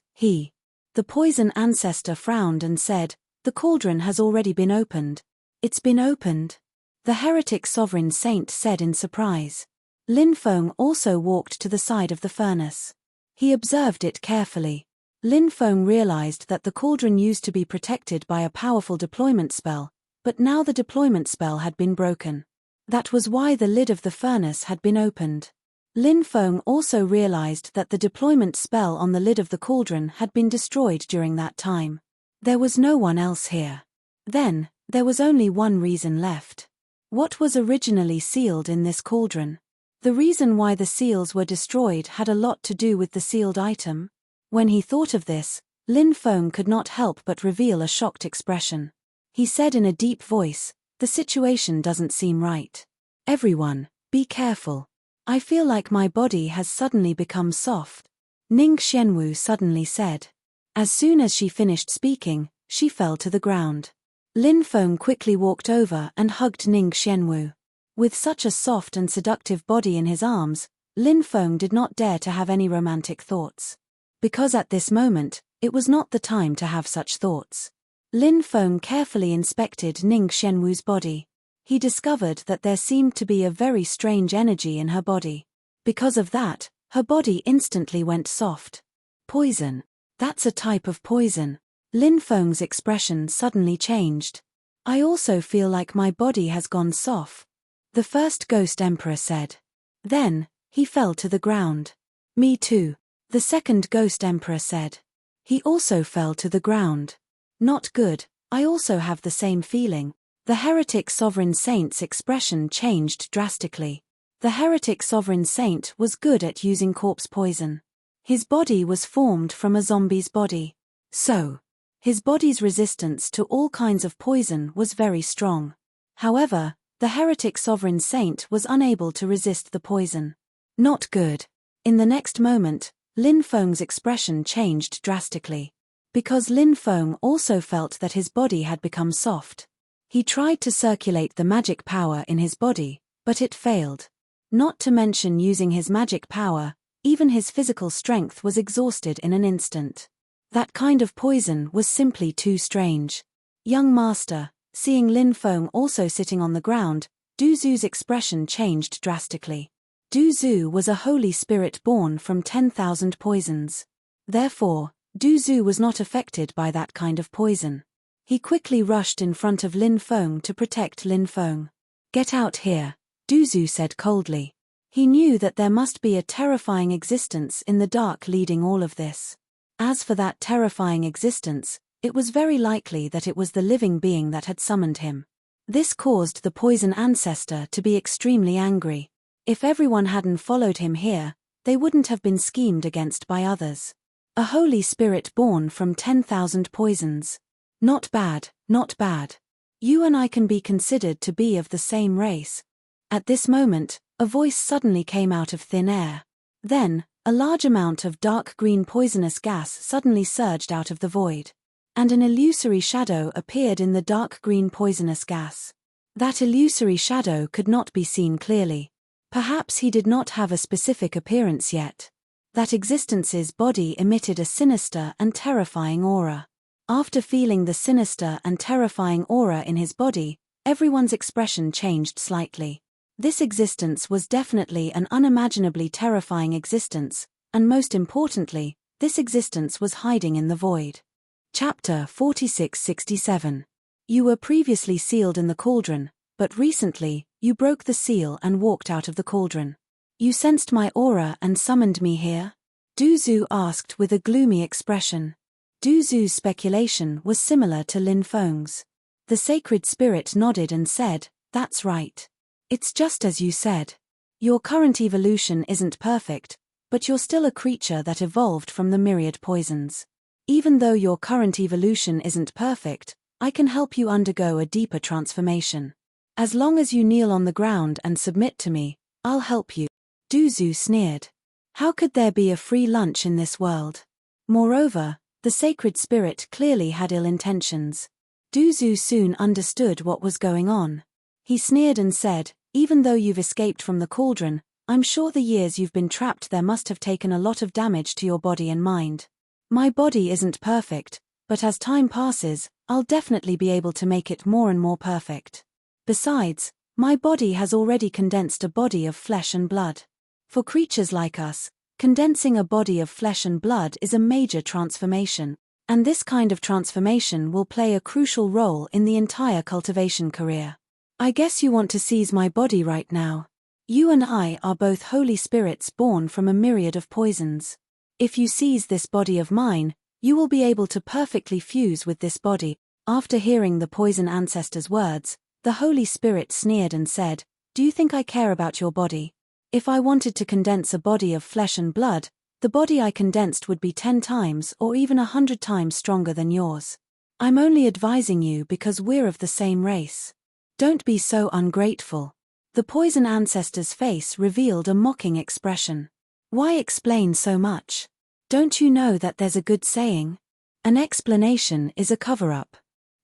the poison ancestor frowned and said, "The cauldron has already been opened." "It's been opened?" the heretic sovereign saint said in surprise. Lin Feng also walked to the side of the furnace. He observed it carefully. Lin Feng realized that the cauldron used to be protected by a powerful deployment spell, but now the deployment spell had been broken. That was why the lid of the furnace had been opened. Lin Feng also realized that the deployment spell on the lid of the cauldron had been destroyed during that time. There was no one else here. Then, there was only one reason left. What was originally sealed in this cauldron? The reason why the seals were destroyed had a lot to do with the sealed item. When he thought of this, Lin Feng could not help but reveal a shocked expression. He said in a deep voice, "The situation doesn't seem right. Everyone, be careful. I feel like my body has suddenly become soft," Ning Xianwu suddenly said. As soon as she finished speaking, she fell to the ground. Lin Feng quickly walked over and hugged Ning Xianwu. With such a soft and seductive body in his arms, Lin Feng did not dare to have any romantic thoughts. Because at this moment, it was not the time to have such thoughts. Lin Feng carefully inspected Ning Xianwu's body. He discovered that there seemed to be a very strange energy in her body. Because of that, her body instantly went soft. Poison. That's a type of poison. Lin Feng's expression suddenly changed. "I also feel like my body has gone soft," the first ghost emperor said. Then, he fell to the ground. "Me too," the second ghost emperor said. He also fell to the ground. "Not good, I also have the same feeling." The heretic sovereign saint's expression changed drastically. The heretic sovereign saint was good at using corpse poison. His body was formed from a zombie's body. So, his body's resistance to all kinds of poison was very strong. However, the heretic sovereign saint was unable to resist the poison. Not good. In the next moment, Lin Feng's expression changed drastically. Because Lin Feng also felt that his body had become soft. He tried to circulate the magic power in his body, but it failed. Not to mention using his magic power, even his physical strength was exhausted in an instant. That kind of poison was simply too strange. Young master, seeing Lin Feng also sitting on the ground, Du Zhu's expression changed drastically. Du Zhu was a holy spirit born from 10,000 poisons. Therefore, Du Zhu was not affected by that kind of poison. He quickly rushed in front of Lin Feng to protect Lin Feng. "Get out here," Du Zhu said coldly. He knew that there must be a terrifying existence in the dark leading all of this. As for that terrifying existence, it was very likely that it was the living being that had summoned him. This caused the poison ancestor to be extremely angry. If everyone hadn't followed him here, they wouldn't have been schemed against by others. A holy spirit born from 10,000 poisons. Not bad, not bad. You and I can be considered to be of the same race. At this moment, a voice suddenly came out of thin air. Then, a large amount of dark green poisonous gas suddenly surged out of the void. And an illusory shadow appeared in the dark green poisonous gas. That illusory shadow could not be seen clearly. Perhaps he did not have a specific appearance yet. That existence's body emitted a sinister and terrifying aura. After feeling the sinister and terrifying aura in his body, everyone's expression changed slightly. This existence was definitely an unimaginably terrifying existence, and most importantly, this existence was hiding in the void. Chapter 4667. You were previously sealed in the cauldron, but recently, you broke the seal and walked out of the cauldron. You sensed my aura and summoned me here? Du Zhu asked with a gloomy expression. Du Zhu's speculation was similar to Lin Feng's. The sacred spirit nodded and said, "That's right. It's just as you said. Your current evolution isn't perfect, but you're still a creature that evolved from the myriad poisons. Even though your current evolution isn't perfect, I can help you undergo a deeper transformation. As long as you kneel on the ground and submit to me, I'll help you. Duzu sneered. How could there be a free lunch in this world? Moreover, the sacred spirit clearly had ill intentions. Duzu soon understood what was going on. He sneered and said, even though you've escaped from the cauldron, I'm sure the years you've been trapped there must have taken a lot of damage to your body and mind. My body isn't perfect, but as time passes, I'll definitely be able to make it more and more perfect. Besides, my body has already condensed a body of flesh and blood. For creatures like us, condensing a body of flesh and blood is a major transformation, and this kind of transformation will play a crucial role in the entire cultivation career. I guess you want to seize my body right now. You and I are both holy spirits born from a myriad of poisons. If you seize this body of mine, you will be able to perfectly fuse with this body. After hearing the poison ancestor's words, the Holy Spirit sneered and said, do you think I care about your body? If I wanted to condense a body of flesh and blood, the body I condensed would be 10 times or even 100 times stronger than yours. I'm only advising you because we're of the same race. Don't be so ungrateful. The poison ancestor's face revealed a mocking expression. Why explain so much? Don't you know that there's a good saying? An explanation is a cover-up.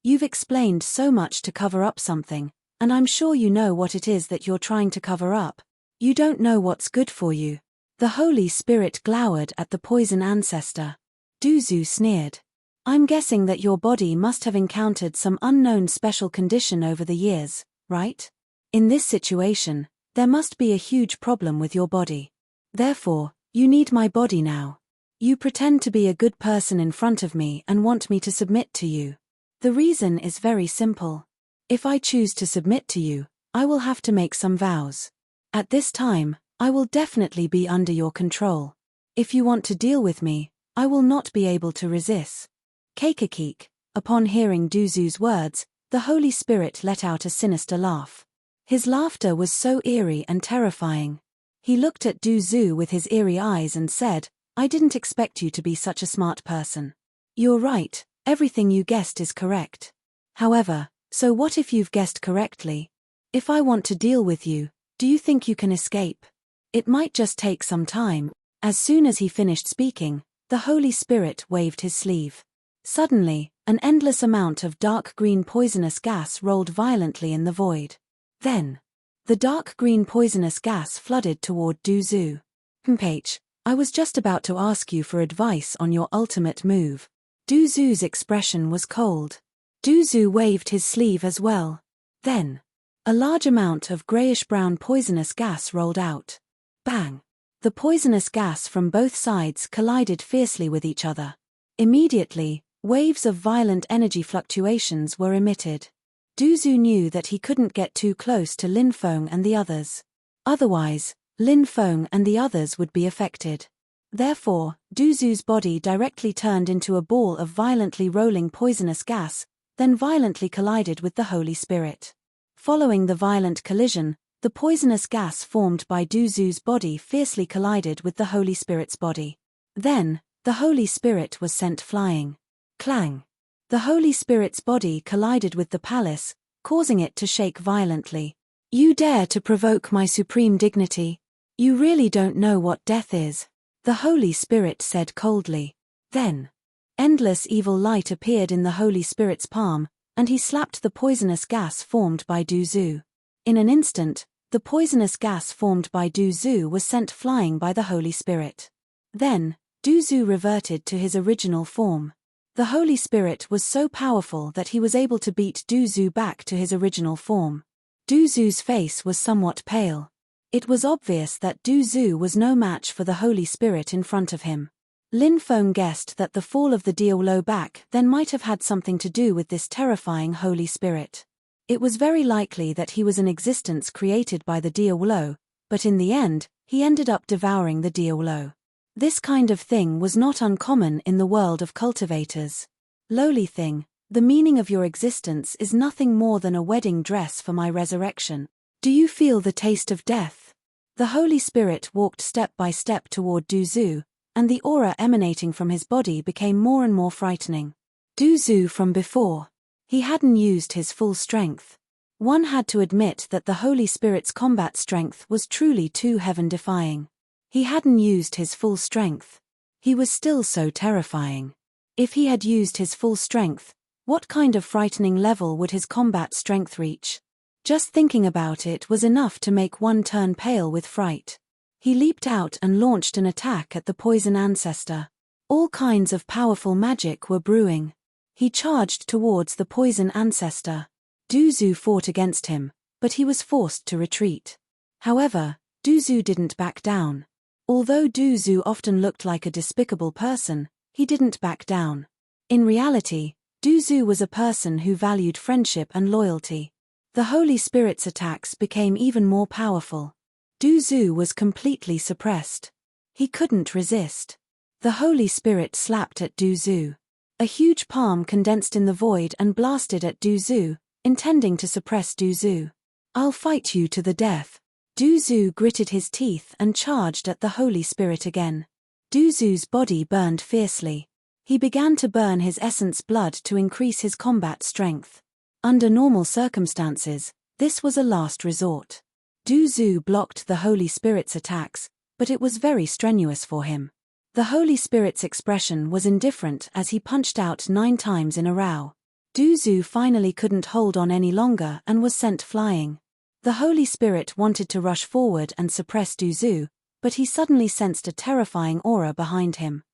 You've explained so much to cover up something, and I'm sure you know what it is that you're trying to cover up. You don't know what's good for you. The Holy Spirit glowered at the poison ancestor. Duzu sneered. I'm guessing that your body must have encountered some unknown special condition over the years, right? In this situation, there must be a huge problem with your body. Therefore, you need my body now. You pretend to be a good person in front of me and want me to submit to you. The reason is very simple. If I choose to submit to you, I will have to make some vows. At this time, I will definitely be under your control. If you want to deal with me, I will not be able to resist. Keikakik. Upon hearing Duzu's words, the Holy Spirit let out a sinister laugh. His laughter was so eerie and terrifying. He looked at Duzu with his eerie eyes and said, I didn't expect you to be such a smart person. You're right, everything you guessed is correct. However, so what if you've guessed correctly? If I want to deal with you, do you think you can escape? It might just take some time. As soon as he finished speaking, the Holy Spirit waved his sleeve. Suddenly, an endless amount of dark green poisonous gas rolled violently in the void. Then, the dark green poisonous gas flooded toward Duzu. H, I was just about to ask you for advice on your ultimate move. Duzu's expression was cold. Duzu waved his sleeve as well. Then, a large amount of grayish-brown poisonous gas rolled out. Bang! The poisonous gas from both sides collided fiercely with each other. Immediately, waves of violent energy fluctuations were emitted. Duzu knew that he couldn't get too close to Lin Feng and the others. Otherwise, Lin Feng and the others would be affected. Therefore, Duzu's body directly turned into a ball of violently rolling poisonous gas, then violently collided with the Holy Spirit. Following the violent collision, the poisonous gas formed by Duzu's body fiercely collided with the Holy Spirit's body. Then, the Holy Spirit was sent flying. Clang! The Holy Spirit's body collided with the palace, causing it to shake violently. You dare to provoke my supreme dignity? You really don't know what death is, the Holy Spirit said coldly. Then, endless evil light appeared in the Holy Spirit's palm, and he slapped the poisonous gas formed by Duzu. In an instant, the poisonous gas formed by Duzu was sent flying by the Holy Spirit. Then, Duzu reverted to his original form. The Holy Spirit was so powerful that he was able to beat Duzu back to his original form. Duzu's face was somewhat pale. It was obvious that Duzu was no match for the Holy Spirit in front of him. Lin Feng guessed that the fall of the Diawolo back then might have had something to do with this terrifying Holy Spirit. It was very likely that he was an existence created by the Diawolo, but in the end, he ended up devouring the Diawolo. This kind of thing was not uncommon in the world of cultivators. Lowly thing, the meaning of your existence is nothing more than a wedding dress for my resurrection. Do you feel the taste of death? The Holy Spirit walked step by step toward Duzu, and the aura emanating from his body became more and more frightening. Du Zhu from before. He hadn't used his full strength. One had to admit that the Holy Spirit's combat strength was truly too heaven-defying. He hadn't used his full strength. He was still so terrifying. If he had used his full strength, what kind of frightening level would his combat strength reach? Just thinking about it was enough to make one turn pale with fright. He leaped out and launched an attack at the poison ancestor. All kinds of powerful magic were brewing. He charged towards the poison ancestor. Du Zhu fought against him, but he was forced to retreat. However, Du Zhu didn't back down. Although Du Zhu often looked like a despicable person, he didn't back down. In reality, Du Zhu was a person who valued friendship and loyalty. The Holy Spirit's attacks became even more powerful. Du Zhu was completely suppressed. He couldn't resist. The Holy Spirit slapped at Du Zhu. A huge palm condensed in the void and blasted at Du Zhu, intending to suppress Du Zhu. "I'll fight you to the death." Du Zhu gritted his teeth and charged at the Holy Spirit again. Du Zhu's body burned fiercely. He began to burn his essence blood to increase his combat strength. Under normal circumstances, this was a last resort. Du Zhu blocked the Holy Spirit's attacks, but it was very strenuous for him. The Holy Spirit's expression was indifferent as he punched out 9 times in a row. Du Zhu finally couldn't hold on any longer and was sent flying. The Holy Spirit wanted to rush forward and suppress Du Zhu, but he suddenly sensed a terrifying aura behind him.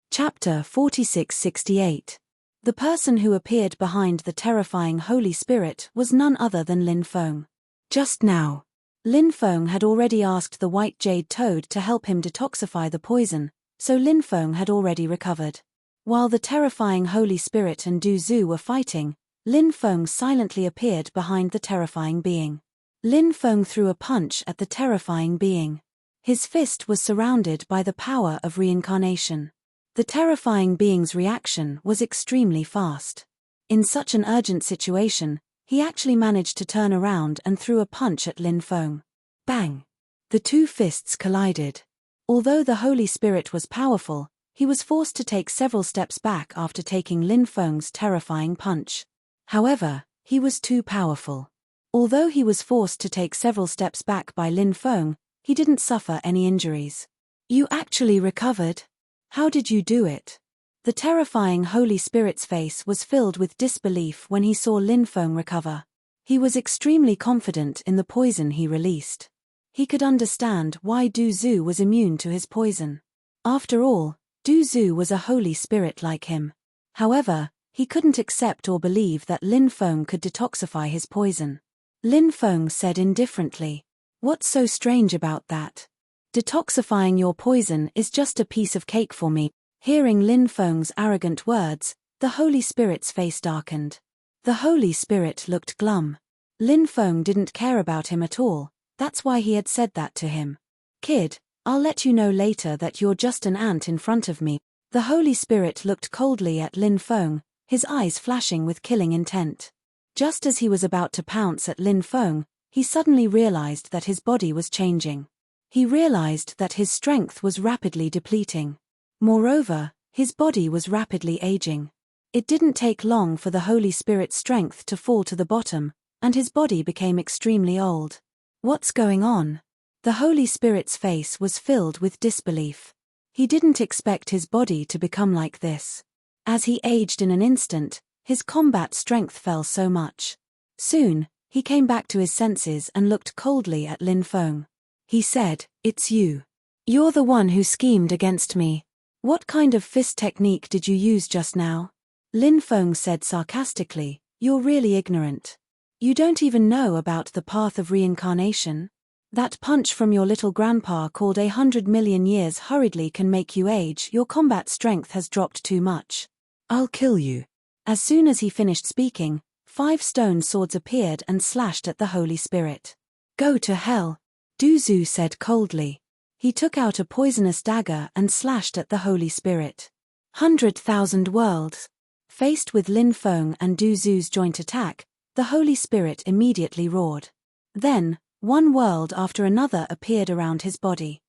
Chapter 4668. The person who appeared behind the terrifying Holy Spirit was none other than Lin Feng. Just now, Lin Feng had already asked the white jade toad to help him detoxify the poison, so Lin Feng had already recovered. While the terrifying Holy Spirit and Du Zhu were fighting, Lin Feng silently appeared behind the terrifying being. Lin Feng threw a punch at the terrifying being. His fist was surrounded by the power of reincarnation. The terrifying being's reaction was extremely fast. In such an urgent situation, he actually managed to turn around and threw a punch at Lin Feng. Bang! The two fists collided. Although the Holy Spirit was powerful, he was forced to take several steps back after taking Lin Feng's terrifying punch. However, he was too powerful. Although he was forced to take several steps back by Lin Feng, he didn't suffer any injuries. "You actually recovered? How did you do it?" The terrifying Holy Spirit's face was filled with disbelief when he saw Lin Feng recover. He was extremely confident in the poison he released. He could understand why Du Zhu was immune to his poison. After all, Du Zhu was a Holy Spirit like him. However, he couldn't accept or believe that Lin Feng could detoxify his poison. Lin Feng said indifferently, "What's so strange about that? Detoxifying your poison is just a piece of cake for me." Hearing Lin Feng's arrogant words, the Holy Spirit's face darkened. The Holy Spirit looked glum. Lin Feng didn't care about him at all. That's why he had said that to him. "Kid, I'll let you know later that you're just an ant in front of me." The Holy Spirit looked coldly at Lin Feng, his eyes flashing with killing intent. Just as he was about to pounce at Lin Feng, he suddenly realized that his body was changing. He realized that his strength was rapidly depleting. Moreover, his body was rapidly aging. It didn't take long for the Holy Spirit's strength to fall to the bottom, and his body became extremely old. "What's going on?" The Holy Spirit's face was filled with disbelief. He didn't expect his body to become like this. As he aged in an instant, his combat strength fell so much. Soon, he came back to his senses and looked coldly at Lin Feng. He said, "It's you. You're the one who schemed against me. What kind of fist technique did you use just now?" Lin Feng said sarcastically, "You're really ignorant. You don't even know about the path of reincarnation? That punch from your little grandpa called 100 million years hurriedly can make you age. Your combat strength has dropped too much. I'll kill you." As soon as he finished speaking, 5 stone swords appeared and slashed at the Holy Spirit. "Go to hell," Du Zhu said coldly. He took out a poisonous dagger and slashed at the Holy Spirit. 100,000 worlds. Faced with Lin Feng and Du Zhu's joint attack, the Holy Spirit immediately roared. Then, one world after another appeared around his body.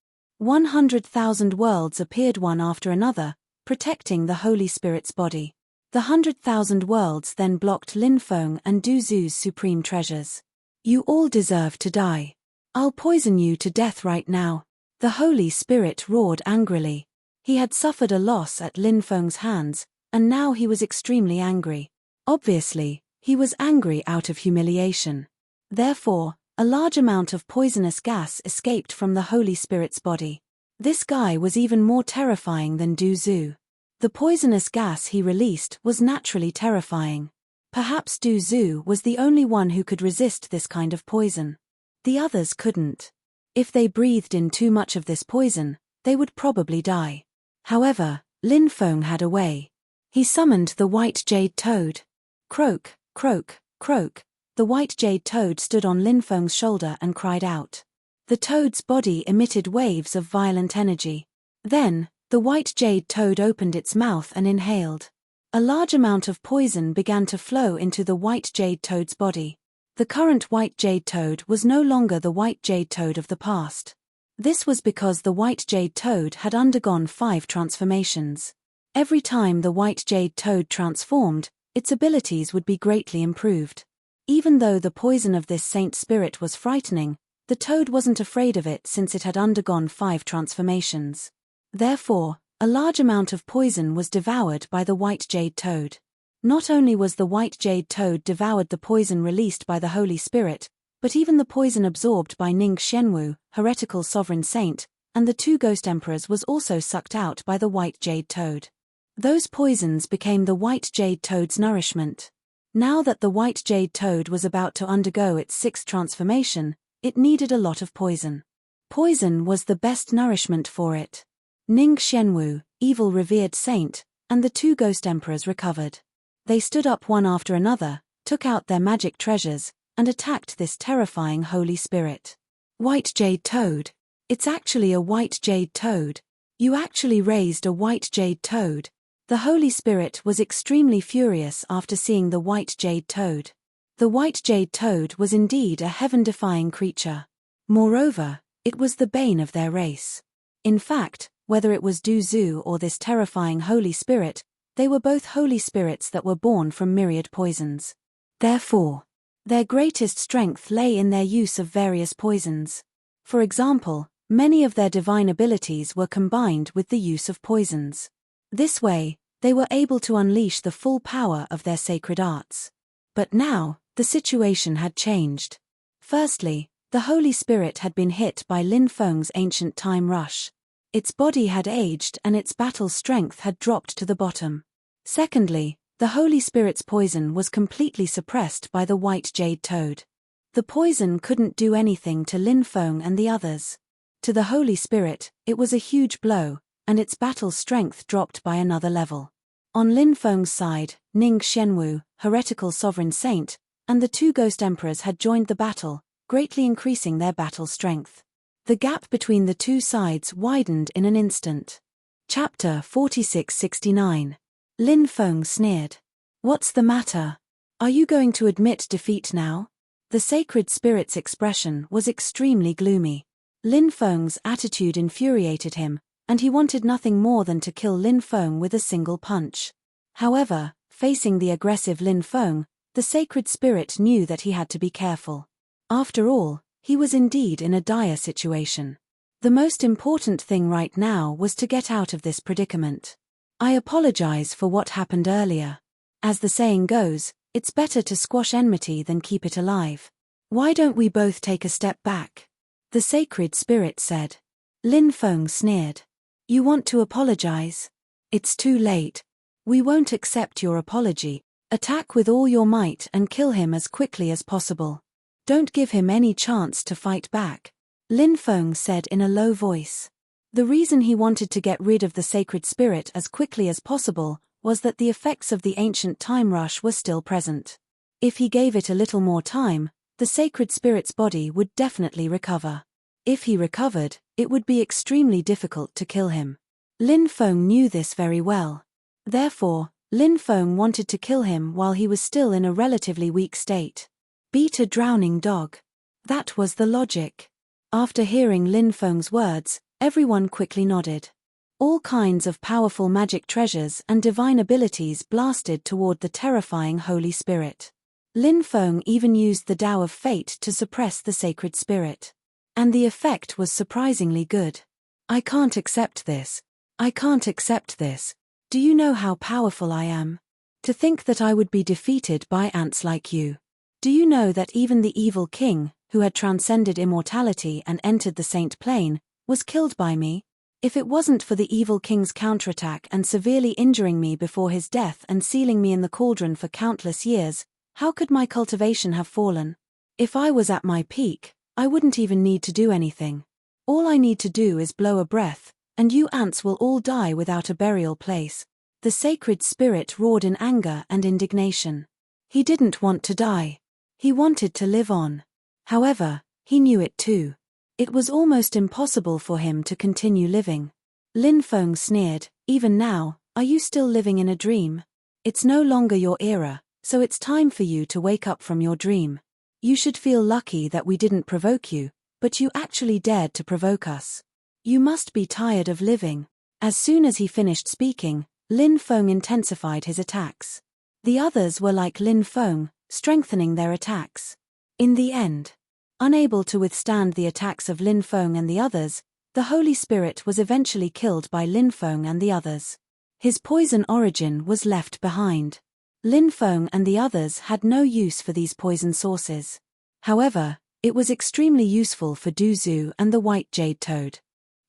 100,000 worlds appeared one after another, protecting the Holy Spirit's body. The 100,000 worlds then blocked Lin Feng and Du Zhu's supreme treasures. You all deserve to die. I'll poison you to death right now. The Holy Spirit roared angrily. He had suffered a loss at Lin Feng's hands, and now he was extremely angry. Obviously, he was angry out of humiliation. Therefore, a large amount of poisonous gas escaped from the Holy Spirit's body. This guy was even more terrifying than Du Zhu. The poisonous gas he released was naturally terrifying. Perhaps Du Zhu was the only one who could resist this kind of poison. The others couldn't. If they breathed in too much of this poison, they would probably die. However, Lin Feng had a way. He summoned the white jade toad. Croak, croak, croak. The white jade toad stood on Lin Feng's shoulder and cried out. The toad's body emitted waves of violent energy. Then, the white jade toad opened its mouth and inhaled. A large amount of poison began to flow into the white jade toad's body. The current white jade toad was no longer the white jade toad of the past. This was because the white jade toad had undergone 5 transformations. Every time the white jade toad transformed, its abilities would be greatly improved. Even though the poison of this saint spirit was frightening, the toad wasn't afraid of it since it had undergone 5 transformations. Therefore, a large amount of poison was devoured by the white jade toad. Not only was the white jade toad devoured the poison released by the Holy Spirit, but even the poison absorbed by Ning Xianwu, heretical sovereign saint, and the 2 ghost emperors was also sucked out by the white jade toad. Those poisons became the white jade toad's nourishment. Now that the white jade toad was about to undergo its 6th transformation, it needed a lot of poison. Poison was the best nourishment for it. Ning Xianwu, evil revered saint, and the 2 ghost emperors recovered. They stood up one after another, took out their magic treasures, and attacked this terrifying Holy Spirit. White jade toad. It's actually a white jade toad. You actually raised a white jade toad. The Holy Spirit was extremely furious after seeing the white jade toad. The white jade toad was indeed a heaven-defying creature. Moreover, it was the bane of their race. In fact, whether it was Du Zhu or this terrifying Holy Spirit, they were both Holy Spirits that were born from myriad poisons. Therefore, their greatest strength lay in their use of various poisons. For example, many of their divine abilities were combined with the use of poisons. This way, they were able to unleash the full power of their sacred arts. But now, the situation had changed. Firstly, the Holy Spirit had been hit by Lin Feng's ancient time rush. Its body had aged and its battle strength had dropped to the bottom. Secondly, the Holy Spirit's poison was completely suppressed by the white jade toad. The poison couldn't do anything to Lin Feng and the others. To the Holy Spirit, it was a huge blow, and its battle strength dropped by another level. On Lin Feng's side, Ning Xianwu, heretical sovereign saint, and the 2 ghost emperors had joined the battle, greatly increasing their battle strength. The gap between the 2 sides widened in an instant. Chapter 4669. Lin Feng sneered. What's the matter? Are you going to admit defeat now? The sacred spirit's expression was extremely gloomy. Lin Feng's attitude infuriated him, and he wanted nothing more than to kill Lin Feng with a single punch. However, facing the aggressive Lin Feng, the sacred spirit knew that he had to be careful. After all, he was indeed in a dire situation. The most important thing right now was to get out of this predicament. I apologize for what happened earlier. As the saying goes, it's better to squash enmity than keep it alive. Why don't we both take a step back? The sacred spirit said. Lin Feng sneered. You want to apologize? It's too late. We won't accept your apology. Attack with all your might and kill him as quickly as possible. Don't give him any chance to fight back. Lin Feng said in a low voice. The reason he wanted to get rid of the sacred spirit as quickly as possible was that the effects of the ancient time rush were still present. If he gave it a little more time, the sacred spirit's body would definitely recover. If he recovered, it would be extremely difficult to kill him. Lin Feng knew this very well. Therefore, Lin Feng wanted to kill him while he was still in a relatively weak state. Beat a drowning dog. That was the logic. After hearing Lin Feng's words, Everyone quickly nodded. All kinds of powerful magic treasures and divine abilities blasted toward the terrifying Holy Spirit. Lin Feng even used the Tao of Fate to suppress the sacred spirit. And the effect was surprisingly good. I can't accept this. I can't accept this. Do you know how powerful I am? To think that I would be defeated by ants like you. Do you know that even the evil king, who had transcended immortality and entered the saint plane, was killed by me? If it wasn't for the evil king's counterattack and severely injuring me before his death and sealing me in the cauldron for countless years, how could my cultivation have fallen? If I was at my peak, I wouldn't even need to do anything. All I need to do is blow a breath, and you ants will all die without a burial place. The sacred spirit roared in anger and indignation. He didn't want to die. He wanted to live on. However, he knew it too. It was almost impossible for him to continue living. Lin Feng sneered, even now, are you still living in a dream? It's no longer your era, so it's time for you to wake up from your dream. You should feel lucky that we didn't provoke you, but you actually dared to provoke us. You must be tired of living. As soon as he finished speaking, Lin Feng intensified his attacks. The others were like Lin Feng, strengthening their attacks. In the end, unable to withstand the attacks of Lin Feng and the others, the Holy Spirit was eventually killed by Lin Feng and the others. His poison origin was left behind. Lin Feng and the others had no use for these poison sources. However, it was extremely useful for Du Zhu and the white jade toad.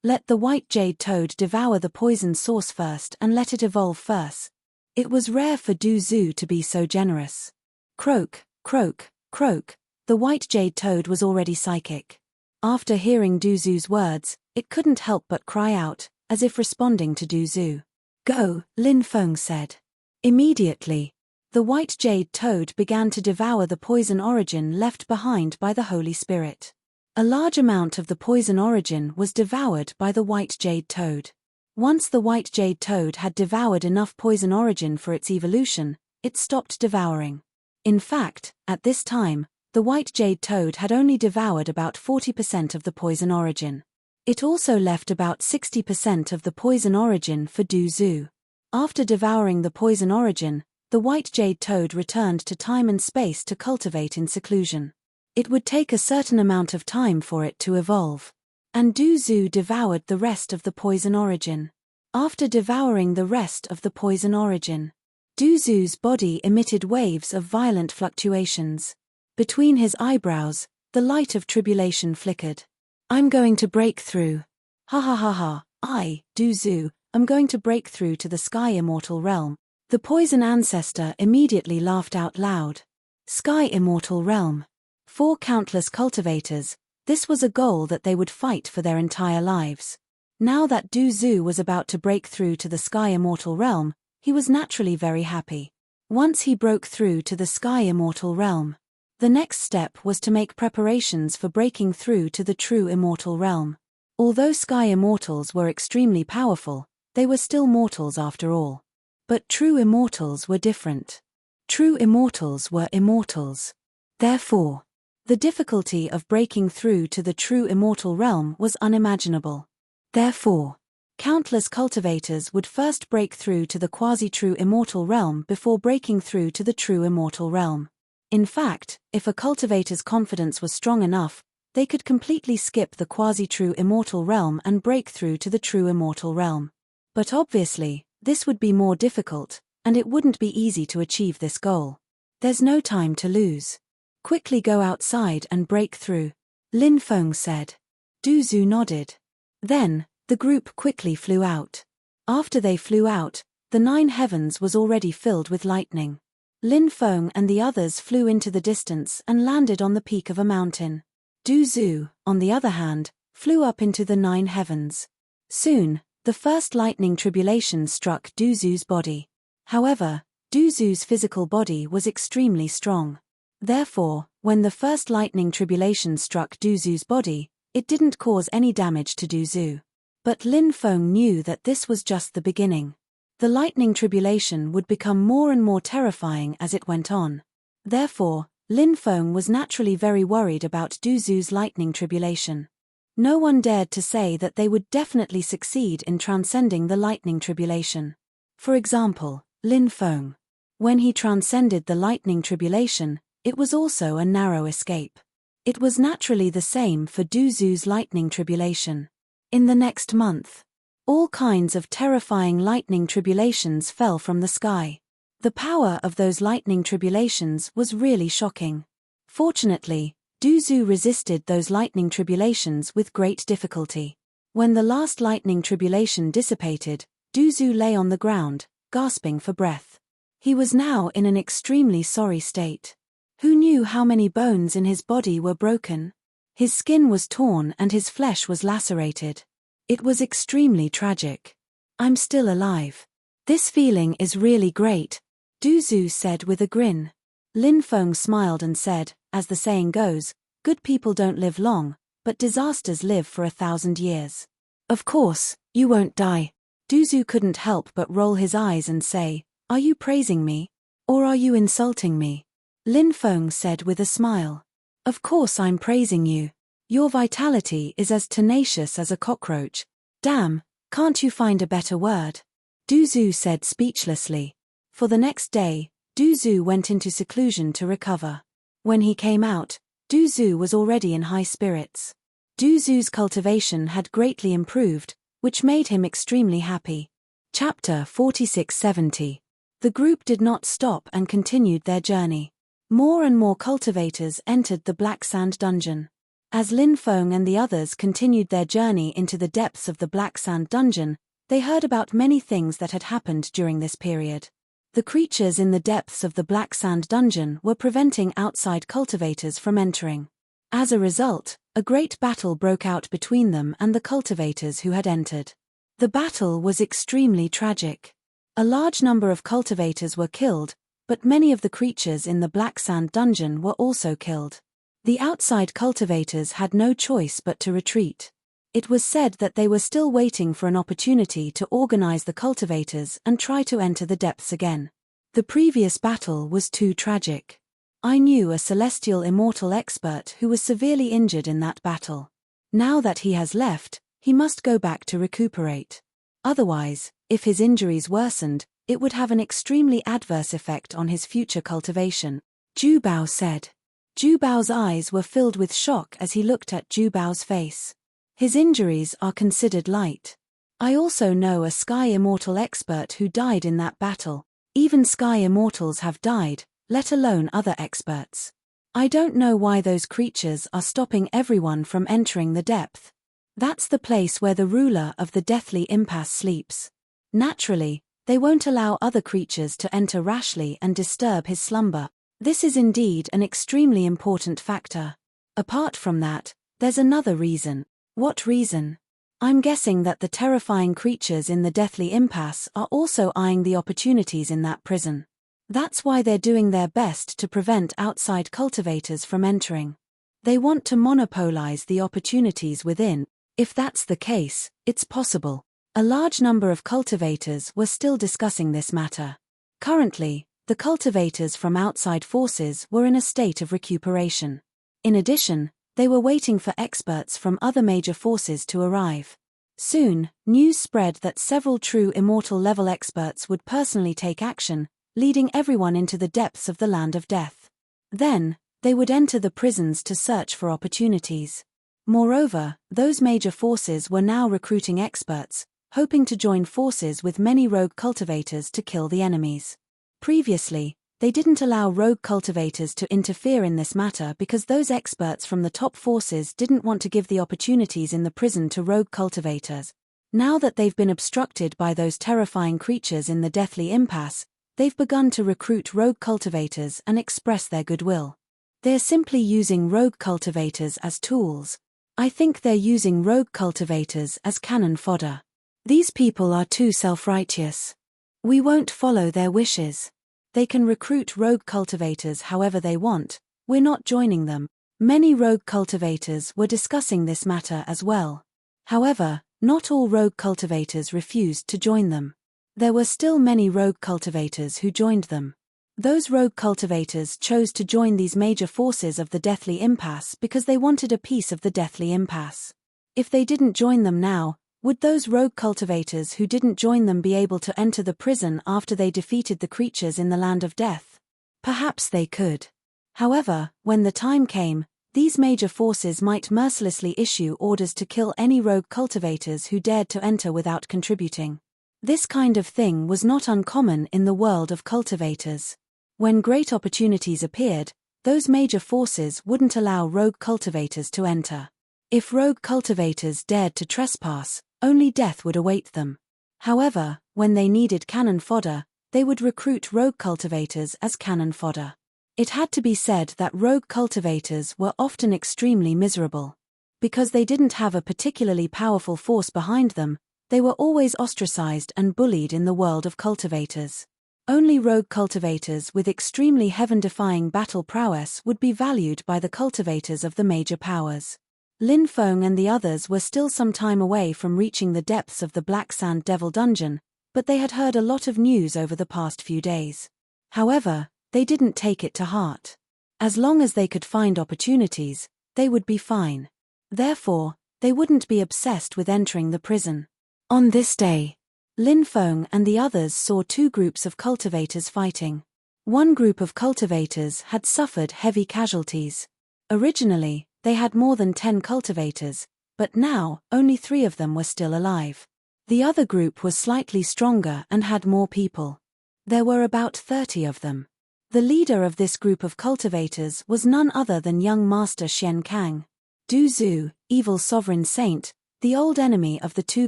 Let the white jade toad devour the poison source first and let it evolve first. It was rare for Du Zhu to be so generous. Croak, croak, croak. The white jade toad was already psychic. After hearing Du Zhu's words, it couldn't help but cry out, as if responding to Du Zhu. Go, Lin Feng said. Immediately, the white jade toad began to devour the poison origin left behind by the Holy Spirit. A large amount of the poison origin was devoured by the white jade toad. Once the white jade toad had devoured enough poison origin for its evolution, it stopped devouring. In fact, at this time, the white jade toad had only devoured about 40% of the poison origin. It also left about 60% of the poison origin for Du Zhu. After devouring the poison origin, the white jade toad returned to time and space to cultivate in seclusion. It would take a certain amount of time for it to evolve. And Du Zhu devoured the rest of the poison origin. After devouring the rest of the poison origin, Du Zhu's body emitted waves of violent fluctuations. Between his eyebrows, the light of tribulation flickered. I'm going to break through. Ha ha ha ha, I, Du Zhu, am going to break through to the Sky Immortal Realm. The poison ancestor immediately laughed out loud. Sky Immortal Realm. For countless cultivators, this was a goal that they would fight for their entire lives. Now that Du Zhu was about to break through to the Sky Immortal Realm, he was naturally very happy. Once he broke through to the Sky Immortal Realm, the next step was to make preparations for breaking through to the true immortal realm. Although Sky Immortals were extremely powerful, they were still mortals after all. But true immortals were different. True immortals were immortals. Therefore, the difficulty of breaking through to the true immortal realm was unimaginable. Therefore, countless cultivators would first break through to the quasi-true immortal realm before breaking through to the true immortal realm. In fact, if a cultivator's confidence was strong enough, they could completely skip the quasi-true immortal realm and break through to the true immortal realm. But obviously, this would be more difficult, and it wouldn't be easy to achieve this goal. There's no time to lose. Quickly go outside and break through, Lin Feng said. Du Zhu nodded. Then, the group quickly flew out. After they flew out, the 9 heavens was already filled with lightning. Lin Feng and the others flew into the distance and landed on the peak of a mountain. Du Zhu, on the other hand, flew up into the 9 heavens. Soon, the first lightning tribulation struck Du Zhu's body. However, Du Zhu's physical body was extremely strong. Therefore, when the first lightning tribulation struck Du Zhu's body, it didn't cause any damage to Du Zhu. But Lin Feng knew that this was just the beginning. The lightning tribulation would become more and more terrifying as it went on. Therefore, Lin Feng was naturally very worried about Du Zhu's lightning tribulation. No one dared to say that they would definitely succeed in transcending the lightning tribulation. For example, Lin Feng. When he transcended the lightning tribulation, it was also a narrow escape. It was naturally the same for Du Zu's lightning tribulation. In the next month, all kinds of terrifying lightning tribulations fell from the sky. The power of those lightning tribulations was really shocking. Fortunately, Du Zu resisted those lightning tribulations with great difficulty. When the last lightning tribulation dissipated, Du Zu lay on the ground, gasping for breath. He was now in an extremely sorry state. Who knew how many bones in his body were broken? His skin was torn and his flesh was lacerated. It was extremely tragic. I'm still alive. This feeling is really great, Du Zu said with a grin. Lin Feng smiled and said, as the saying goes, good people don't live long, but disasters live for 1,000 years. Of course, you won't die. Du Zu couldn't help but roll his eyes and say, are you praising me? Or are you insulting me? Lin Feng said with a smile. Of course I'm praising you. Your vitality is as tenacious as a cockroach. Damn, can't you find a better word? Du Zu said speechlessly. For the next day, Du Zu went into seclusion to recover. When he came out, Du Zu was already in high spirits. Du Zu's cultivation had greatly improved, which made him extremely happy. Chapter 4670. The group did not stop and continued their journey. More and more cultivators entered the Black Sand Dungeon. As Lin Feng and the others continued their journey into the depths of the Black Sand Dungeon, they heard about many things that had happened during this period. The creatures in the depths of the Black Sand Dungeon were preventing outside cultivators from entering. As a result, a great battle broke out between them and the cultivators who had entered. The battle was extremely tragic. A large number of cultivators were killed, but many of the creatures in the Black Sand Dungeon were also killed. The outside cultivators had no choice but to retreat. It was said that they were still waiting for an opportunity to organize the cultivators and try to enter the depths again. The previous battle was too tragic. I knew a celestial immortal expert who was severely injured in that battle. Now that he has left, he must go back to recuperate. Otherwise, if his injuries worsened, it would have an extremely adverse effect on his future cultivation, Ju Bao said. Ju Bao's eyes were filled with shock as he looked at Ju Bao's face. His injuries are considered light. I also know a Sky Immortal expert who died in that battle. Even Sky Immortals have died, let alone other experts. I don't know why those creatures are stopping everyone from entering the depth. That's the place where the ruler of the Deathly Impasse sleeps. Naturally, they won't allow other creatures to enter rashly and disturb his slumber. This is indeed an extremely important factor. Apart from that, there's another reason. What reason? I'm guessing that the terrifying creatures in the Deathly Impasse are also eyeing the opportunities in that prison. That's why they're doing their best to prevent outside cultivators from entering. They want to monopolize the opportunities within. If that's the case, it's possible. A large number of cultivators were still discussing this matter. Currently, the cultivators from outside forces were in a state of recuperation. In addition, they were waiting for experts from other major forces to arrive. Soon, news spread that several true immortal level experts would personally take action, leading everyone into the depths of the land of death. Then, they would enter the prisons to search for opportunities. Moreover, those major forces were now recruiting experts, hoping to join forces with many rogue cultivators to kill the enemies. Previously, they didn't allow rogue cultivators to interfere in this matter because those experts from the top forces didn't want to give the opportunities in the prison to rogue cultivators. Now that they've been obstructed by those terrifying creatures in the Deathly Impasse, they've begun to recruit rogue cultivators and express their goodwill. They're simply using rogue cultivators as tools. I think they're using rogue cultivators as cannon fodder. These people are too self-righteous. We won't follow their wishes. They can recruit rogue cultivators however they want, we're not joining them. Many rogue cultivators were discussing this matter as well. However, not all rogue cultivators refused to join them. There were still many rogue cultivators who joined them. Those rogue cultivators chose to join these major forces of the Deathly Impasse because they wanted a piece of the Deathly Impasse. If they didn't join them now, would those rogue cultivators who didn't join them be able to enter the prison after they defeated the creatures in the land of death? Perhaps they could. However, when the time came, these major forces might mercilessly issue orders to kill any rogue cultivators who dared to enter without contributing. This kind of thing was not uncommon in the world of cultivators. When great opportunities appeared, those major forces wouldn't allow rogue cultivators to enter. If rogue cultivators dared to trespass, only death would await them. However, when they needed cannon fodder, they would recruit rogue cultivators as cannon fodder. It had to be said that rogue cultivators were often extremely miserable. Because they didn't have a particularly powerful force behind them, they were always ostracized and bullied in the world of cultivators. Only rogue cultivators with extremely heaven-defying battle prowess would be valued by the cultivators of the major powers. Lin Feng and the others were still some time away from reaching the depths of the Black Sand Devil Dungeon, but they had heard a lot of news over the past few days. However, they didn't take it to heart. As long as they could find opportunities, they would be fine. Therefore, they wouldn't be obsessed with entering the prison. On this day, Lin Feng and the others saw two groups of cultivators fighting. One group of cultivators had suffered heavy casualties. Originally, they had more than 10 cultivators, but now, only 3 of them were still alive. The other group was slightly stronger and had more people. There were about 30 of them. The leader of this group of cultivators was none other than young Master Shen Kang. Du Zhu, evil sovereign saint, the old enemy of the 2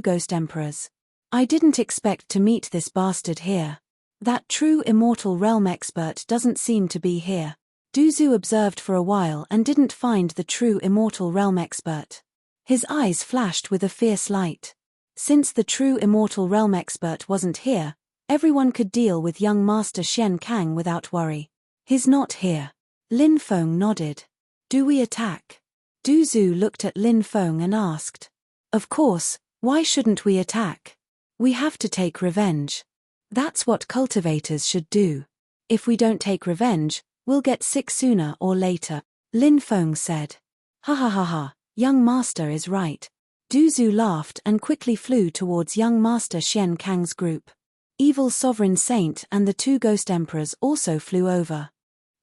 ghost emperors. I didn't expect to meet this bastard here. That true immortal realm expert doesn't seem to be here. Du Zhu observed for a while and didn't find the true immortal realm expert. His eyes flashed with a fierce light. Since the true immortal realm expert wasn't here, everyone could deal with young Master Shen Kang without worry. He's not here. Lin Feng nodded. Do we attack? Du Zhu looked at Lin Feng and asked. Of course, why shouldn't we attack? We have to take revenge. That's what cultivators should do. If we don't take revenge, we'll get sick sooner or later, Lin Feng said. Ha ha ha ha, young master is right. Du Zhu laughed and quickly flew towards young Master Shen Kang's group. Evil Sovereign Saint and the 2 Ghost Emperors also flew over.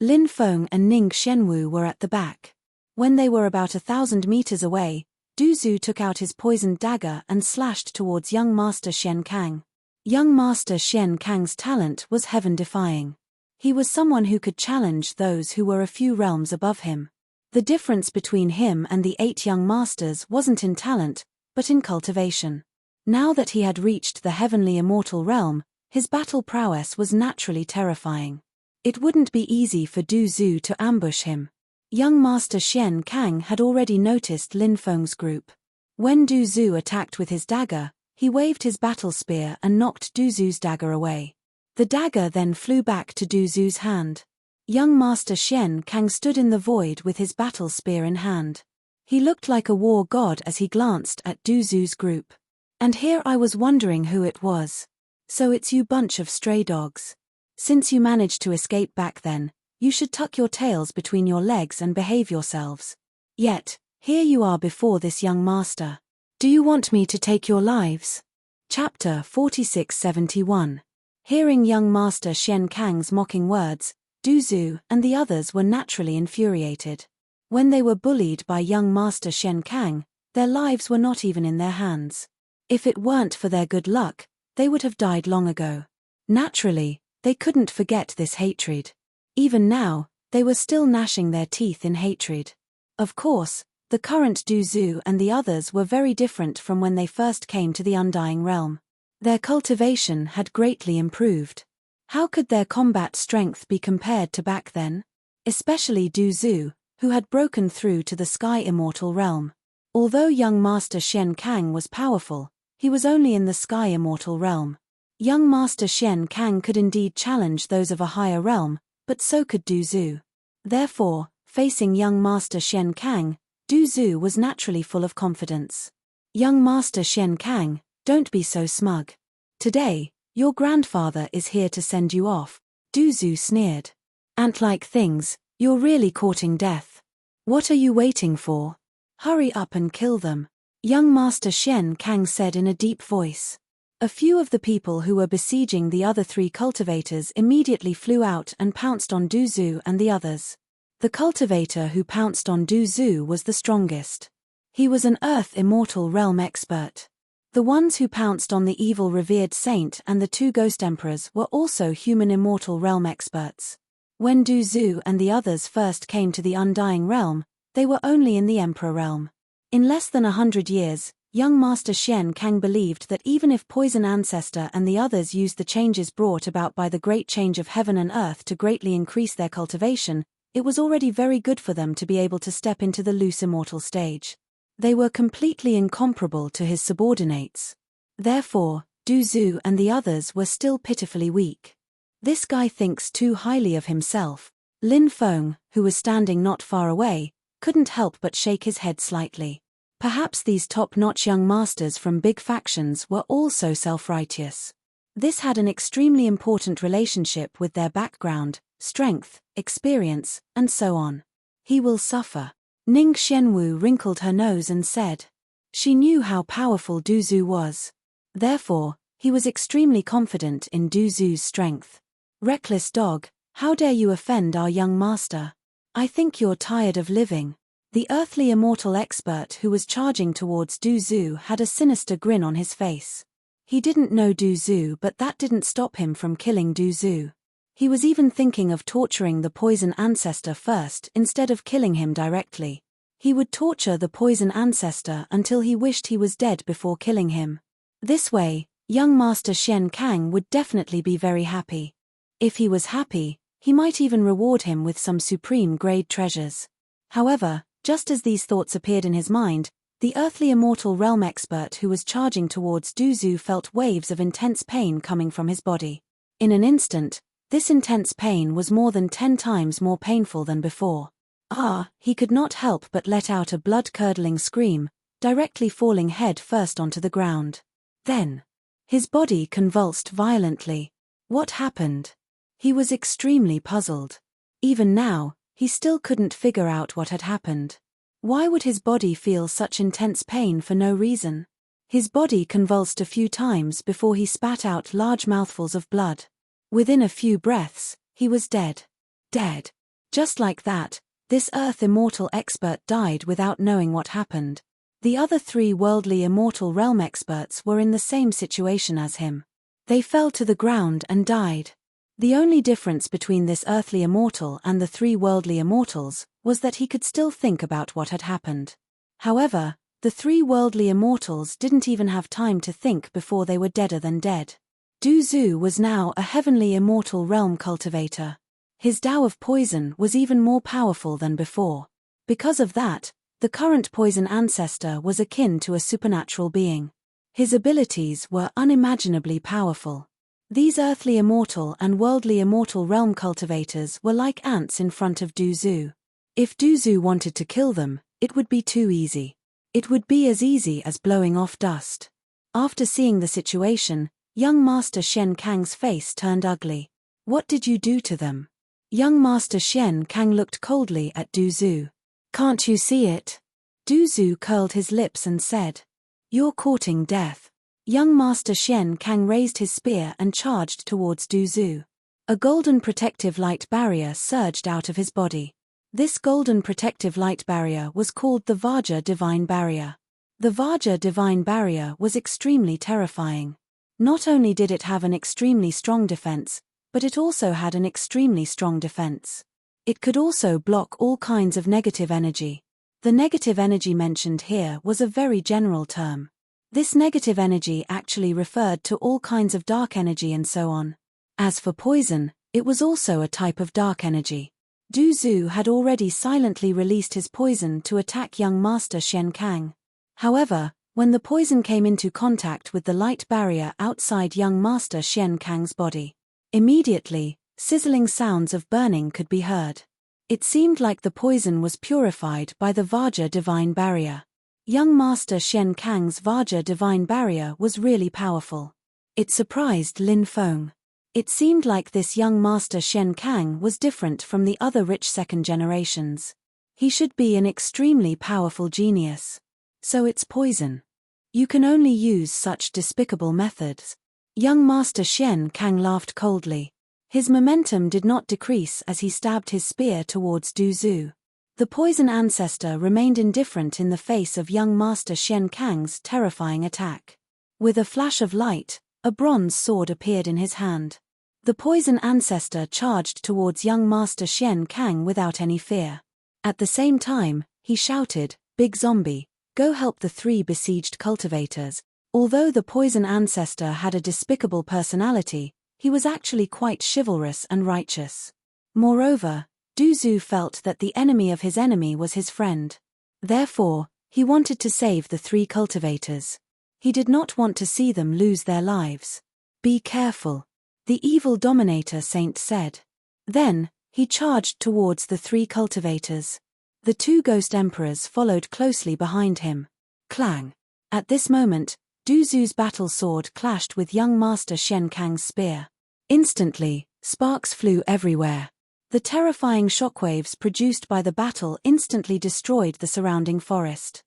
Lin Feng and Ning Shenwu were at the back. When they were about 1,000 meters away, Du Zhu took out his poisoned dagger and slashed towards young Master Shen Kang. Young Master Shen Kang's talent was heaven-defying. He was someone who could challenge those who were a few realms above him. The difference between him and the 8 young masters wasn't in talent, but in cultivation. Now that he had reached the heavenly immortal realm, his battle prowess was naturally terrifying. It wouldn't be easy for Du Zhu to ambush him. Young Master Shen Kang had already noticed Lin Feng's group. When Du Zhu attacked with his dagger, he waved his battle spear and knocked Du Zhu's dagger away. The dagger then flew back to Du Zhu's hand. Young Master Shen Kang stood in the void with his battle spear in hand. He looked like a war god as he glanced at Du Zhu's group. And here I was wondering who it was. So it's you bunch of stray dogs. Since you managed to escape back then, you should tuck your tails between your legs and behave yourselves. Yet, here you are before this young master. Do you want me to take your lives? Chapter 4671. Hearing young Master Shen Kang's mocking words, Du Zhu and the others were naturally infuriated. When they were bullied by young Master Shen Kang, their lives were not even in their hands. If it weren't for their good luck, they would have died long ago. Naturally, they couldn't forget this hatred. Even now, they were still gnashing their teeth in hatred. Of course, the current Du Zhu and the others were very different from when they first came to the Undying Realm. Their cultivation had greatly improved. How could their combat strength be compared to back then? Especially Du Zhu, who had broken through to the Sky Immortal Realm. Although young Master Shen Kang was powerful, he was only in the Sky Immortal Realm. Young Master Shen Kang could indeed challenge those of a higher realm, but so could Du Zhu. Therefore, facing young Master Shen Kang, Du Zhu was naturally full of confidence. Young Master Shen Kang, don't be so smug. Today, your grandfather is here to send you off, Du Zhu sneered. Ant-like things, you're really courting death. What are you waiting for? Hurry up and kill them. Young Master Shen Kang said in a deep voice. A few of the people who were besieging the other 3 cultivators immediately flew out and pounced on Du Zhu and the others. The cultivator who pounced on Du Zhu was the strongest. He was an Earth Immortal Realm expert. The ones who pounced on the evil revered saint and the 2 ghost emperors were also human Immortal Realm experts. When Du Zhu and the others first came to the Undying Realm, they were only in the Emperor Realm. In less than 100 years, young Master Shen Kang believed that even if Poison Ancestor and the others used the changes brought about by the great change of heaven and earth to greatly increase their cultivation, it was already very good for them to be able to step into the loose immortal stage. They were completely incomparable to his subordinates. Therefore, Du Zhu and the others were still pitifully weak. This guy thinks too highly of himself. Lin Feng, who was standing not far away, couldn't help but shake his head slightly. Perhaps these top-notch young masters from big factions were also self-righteous. This had an extremely important relationship with their background, strength, experience, and so on. He will suffer. Ning Xianwu wrinkled her nose and said. She knew how powerful Du Zhu was. Therefore, he was extremely confident in Du Zhu's strength. Reckless dog, how dare you offend our young master? I think you're tired of living. The earthly immortal expert who was charging towards Du Zhu had a sinister grin on his face. He didn't know Du Zhu, but that didn't stop him from killing Du Zhu. He was even thinking of torturing the Poison Ancestor first instead of killing him directly. He would torture the Poison Ancestor until he wished he was dead before killing him. This way, young Master Shen Kang would definitely be very happy. If he was happy, he might even reward him with some supreme-grade treasures. However, just as these thoughts appeared in his mind, the earthly immortal realm expert who was charging towards Du Zhu felt waves of intense pain coming from his body. In an instant, this intense pain was more than 10 times more painful than before. He could not help but let out a blood-curdling scream, directly falling head first onto the ground. Then, his body convulsed violently. What happened? He was extremely puzzled. Even now, he still couldn't figure out what had happened. Why would his body feel such intense pain for no reason? His body convulsed a few times before he spat out large mouthfuls of blood. Within a few breaths, he was dead. Dead. Just like that, this Earth Immortal expert died without knowing what happened. The other 3 worldly Immortal Realm experts were in the same situation as him. They fell to the ground and died. The only difference between this earthly immortal and the 3 worldly immortals was that he could still think about what had happened. However, the 3 worldly immortals didn't even have time to think before they were deader than dead. Du Zhu was now a heavenly immortal realm cultivator. His Tao of poison was even more powerful than before. Because of that, the current Poison Ancestor was akin to a supernatural being. His abilities were unimaginably powerful. These earthly immortal and worldly immortal realm cultivators were like ants in front of Du Zhu. If Du Zhu wanted to kill them, it would be too easy. It would be as easy as blowing off dust. After seeing the situation, young Master Shen Kang's face turned ugly. What did you do to them? Young Master Shen Kang looked coldly at Du Zhu. Can't you see it? Du Zhu curled his lips and said. You're courting death. Young Master Shen Kang raised his spear and charged towards Du Zhu. A golden protective light barrier surged out of his body. This golden protective light barrier was called the Vajra Divine Barrier. The Vajra Divine Barrier was extremely terrifying. Not only did it have an extremely strong defense, but it also had an extremely strong defense. It could also block all kinds of negative energy. The negative energy mentioned here was a very general term. This negative energy actually referred to all kinds of dark energy and so on. As for poison, it was also a type of dark energy. Du Zhu had already silently released his poison to attack young Master Shen Kang. However, when the poison came into contact with the light barrier outside young Master Shen Kang's body, immediately, sizzling sounds of burning could be heard. It seemed like the poison was purified by the Vajra Divine Barrier. Young Master Shen Kang's Vajra Divine Barrier was really powerful. It surprised Lin Feng. It seemed like this young Master Shen Kang was different from the other rich second generations. He should be an extremely powerful genius. So it's poison. You can only use such despicable methods. Young Master Shen Kang laughed coldly. His momentum did not decrease as he stabbed his spear towards Du Zhu. The poison ancestor remained indifferent in the face of young Master Shen Kang's terrifying attack. With a flash of light, a bronze sword appeared in his hand. The poison ancestor charged towards young Master Shen Kang without any fear. At the same time, he shouted, "Big zombie, go help the 3 besieged cultivators." Although the poison ancestor had a despicable personality, he was actually quite chivalrous and righteous. Moreover, Du Zhu felt that the enemy of his enemy was his friend. Therefore, he wanted to save the 3 cultivators. He did not want to see them lose their lives. "Be careful," the evil dominator saint said. Then, he charged towards the 3 cultivators. The 2 ghost emperors followed closely behind him. Clang! At this moment, Du Zhu's battle sword clashed with young Master Shen Kang's spear. Instantly, sparks flew everywhere. The terrifying shockwaves produced by the battle instantly destroyed the surrounding forest.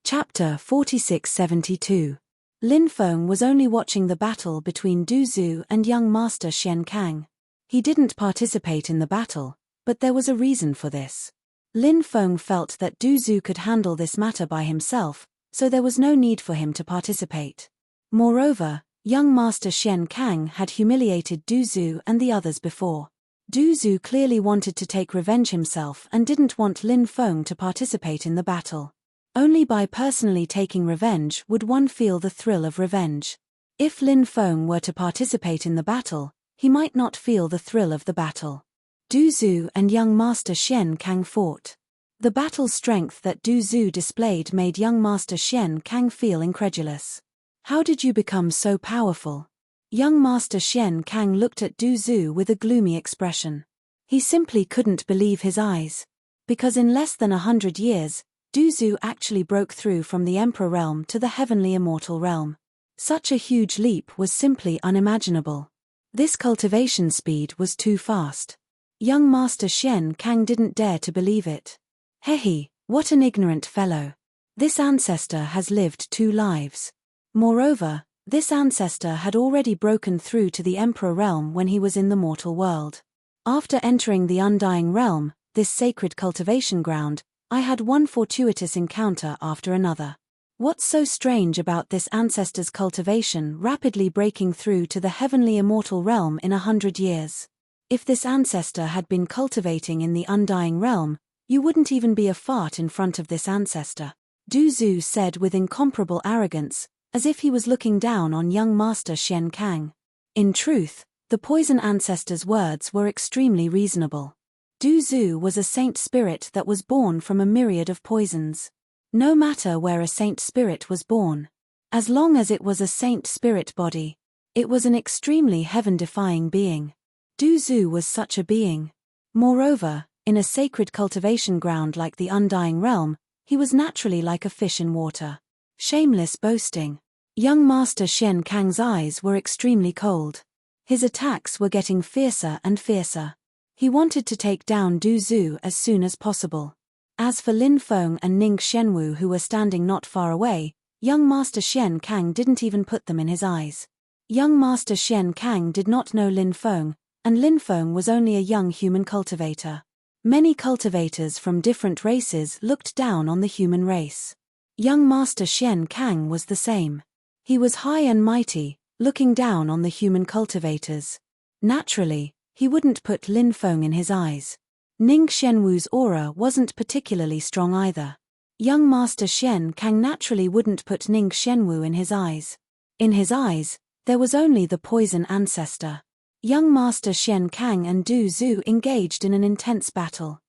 Chapter 4672. Lin Feng was only watching the battle between Du Zhu and young Master Shen Kang. He didn't participate in the battle, but there was a reason for this. Lin Feng felt that Du Zhu could handle this matter by himself, so there was no need for him to participate. Moreover, young Master Shen Kang had humiliated Du Zhu and the others before. Du Zhu clearly wanted to take revenge himself and didn't want Lin Feng to participate in the battle. Only by personally taking revenge would one feel the thrill of revenge. If Lin Feng were to participate in the battle, he might not feel the thrill of the battle. Du Zhu and young Master Shen Kang fought. The battle strength that Du Zhu displayed made young Master Shen Kang feel incredulous. "How did you become so powerful?" Young Master Shen Kang looked at Du Zhu with a gloomy expression. He simply couldn't believe his eyes. Because in less than 100 years, Du Zhu actually broke through from the Emperor realm to the heavenly immortal realm. Such a huge leap was simply unimaginable. This cultivation speed was too fast. Young Master Shen Kang didn't dare to believe it. "Hehe, what an ignorant fellow. This ancestor has lived 2 lives. Moreover, this ancestor had already broken through to the Emperor realm when he was in the mortal world. After entering the Undying realm, this sacred cultivation ground, I had one fortuitous encounter after another. What's so strange about this ancestor's cultivation rapidly breaking through to the heavenly immortal realm in 100 years? If this ancestor had been cultivating in the Undying realm, you wouldn't even be a fart in front of this ancestor," Du Zhu said with incomparable arrogance, as if he was looking down on young Master Shen Kang. In truth, the poison ancestor's words were extremely reasonable. Du Zhu was a saint spirit that was born from a myriad of poisons. No matter where a saint spirit was born, as long as it was a saint spirit body, it was an extremely heaven-defying being. Du Zhu was such a being. Moreover, in a sacred cultivation ground like the Undying realm, he was naturally like a fish in water. Shameless boasting. Young Master Shen Kang's eyes were extremely cold. His attacks were getting fiercer and fiercer. He wanted to take down Du Zhu as soon as possible. As for Lin Feng and Ning Shenwu who were standing not far away, young Master Shen Kang didn't even put them in his eyes. Young Master Shen Kang did not know Lin Feng, and Lin Feng was only a young human cultivator. Many cultivators from different races looked down on the human race. Young Master Shen Kang was the same. He was high and mighty, looking down on the human cultivators. Naturally, he wouldn't put Lin Feng in his eyes. Ning Shenwu's aura wasn't particularly strong either. Young Master Shen Kang naturally wouldn't put Ning Shenwu in his eyes. In his eyes, there was only the poison ancestor. Young Master Shen Kang and Du Zhu engaged in an intense battle.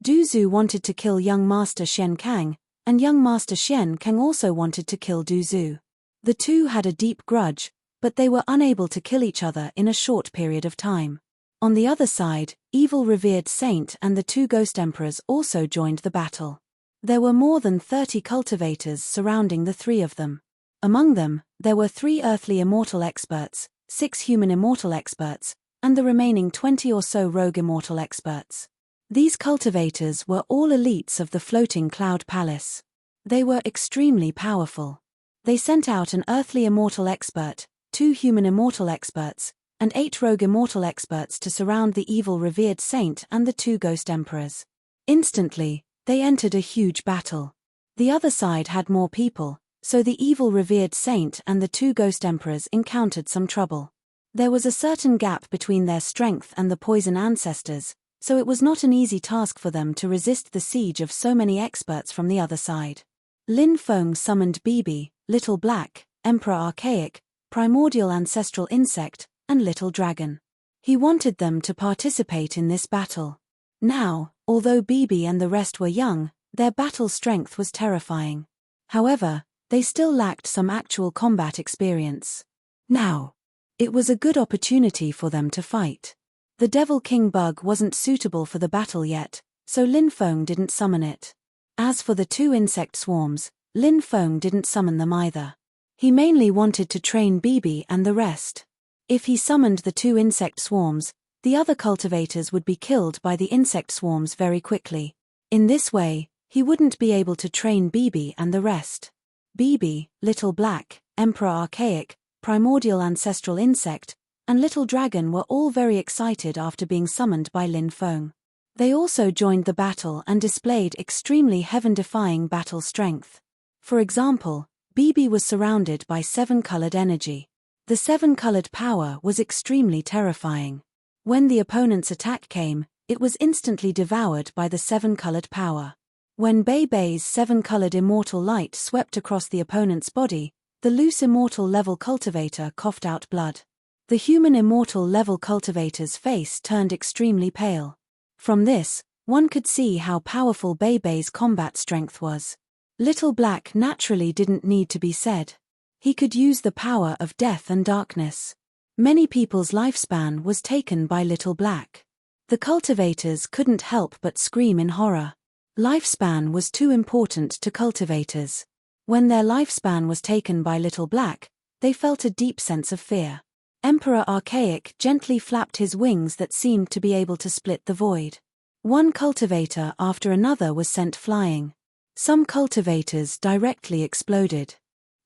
Du Zhu wanted to kill young Master Shen Kang, and young Master Shen Kang also wanted to kill Du Zhu. The two had a deep grudge, but they were unable to kill each other in a short period of time. On the other side, evil revered saint and the 2 ghost emperors also joined the battle. There were more than 30 cultivators surrounding the 3 of them. Among them, there were 3 earthly immortal experts, 6 human immortal experts, and the remaining 20 or so rogue immortal experts. These cultivators were all elites of the floating cloud palace. They were extremely powerful. They sent out an earthly immortal expert, 2 human immortal experts, and 8 rogue immortal experts to surround the evil revered saint and the 2 ghost emperors. Instantly, they entered a huge battle. The other side had more people, so the evil revered saint and the 2 ghost emperors encountered some trouble. There was a certain gap between their strength and the poison ancestors, so it was not an easy task for them to resist the siege of so many experts from the other side. Lin Feng summoned Bibi, Little Black, Emperor Archaic, Primordial Ancestral Insect, and Little Dragon. He wanted them to participate in this battle. Now, although Bibi and the rest were young, their battle strength was terrifying. However, they still lacked some actual combat experience. Now, it was a good opportunity for them to fight. The Devil King bug wasn't suitable for the battle yet, so Lin Feng didn't summon it. As for the 2 insect swarms, Lin Feng didn't summon them either. He mainly wanted to train Bibi and the rest. If he summoned the 2 insect swarms, the other cultivators would be killed by the insect swarms very quickly. In this way, he wouldn't be able to train Bibi and the rest. Bibi, Little Black, Emperor Archaic, Primordial Ancestral Insect, and Little Dragon were all very excited after being summoned by Lin Feng. They also joined the battle and displayed extremely heaven-defying battle strength. For example, Bibi was surrounded by 7-colored energy. The 7-colored power was extremely terrifying. When the opponent's attack came, it was instantly devoured by the 7-colored power. When Bei Bei's 7-colored immortal light swept across the opponent's body, the loose immortal level cultivator coughed out blood. The human immortal level cultivator's face turned extremely pale. From this, one could see how powerful Bei Bei's combat strength was. Little Black naturally didn't need to be said. He could use the power of death and darkness. Many people's lifespan was taken by Little Black. The cultivators couldn't help but scream in horror. Lifespan was too important to cultivators. When their lifespan was taken by Little Black, they felt a deep sense of fear. Emperor Archaic gently flapped his wings that seemed to be able to split the void. One cultivator after another was sent flying. Some cultivators directly exploded.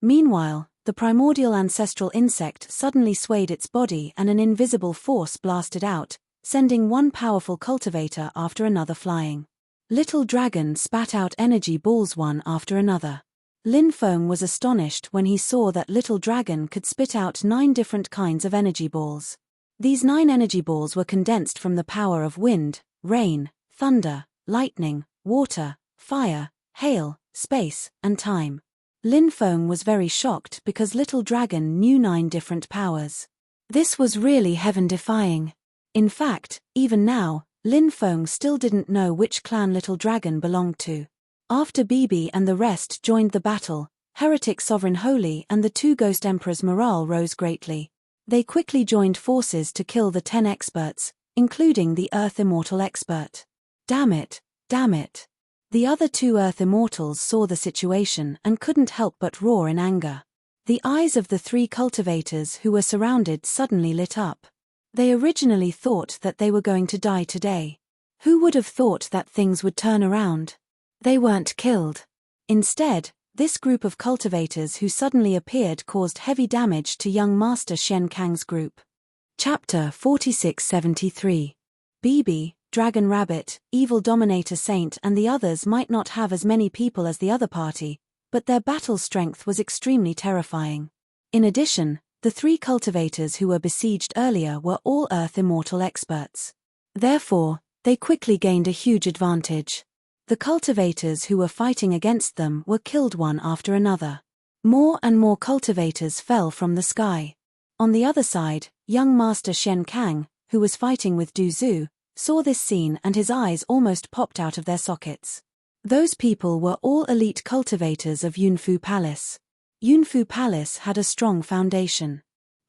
Meanwhile, the primordial ancestral insect suddenly swayed its body and an invisible force blasted out, sending one powerful cultivator after another flying. Little Dragon spat out energy balls one after another. Lin Feng was astonished when he saw that Little Dragon could spit out 9 different kinds of energy balls. These 9 energy balls were condensed from the power of wind, rain, thunder, lightning, water, fire, hail, space, and time. Lin Feng was very shocked because Little Dragon knew 9 different powers. This was really heaven-defying. In fact, even now, Lin Feng still didn't know which clan Little Dragon belonged to. After Bibi and the rest joined the battle, Heretic Sovereign Holy and the 2 Ghost Emperors' morale rose greatly. They quickly joined forces to kill the 10 experts, including the Earth Immortal expert. Damn it, damn it. The other 2 Earth Immortals saw the situation and couldn't help but roar in anger. The eyes of the 3 cultivators who were surrounded suddenly lit up. They originally thought that they were going to die today. Who would have thought that things would turn around? They weren't killed. Instead, this group of cultivators who suddenly appeared caused heavy damage to young Master Shen Kang's group. Chapter 4673. Bibi, Dragon Rabbit, Evil Dominator Saint and the others might not have as many people as the other party, but their battle strength was extremely terrifying. In addition, the 3 cultivators who were besieged earlier were all Earth Immortal experts. Therefore, they quickly gained a huge advantage. The cultivators who were fighting against them were killed one after another. More and more cultivators fell from the sky. On the other side, young Master Shen Kang, who was fighting with Du Zhu, saw this scene and his eyes almost popped out of their sockets. Those people were all elite cultivators of Yunfu Palace. Yunfu Palace had a strong foundation.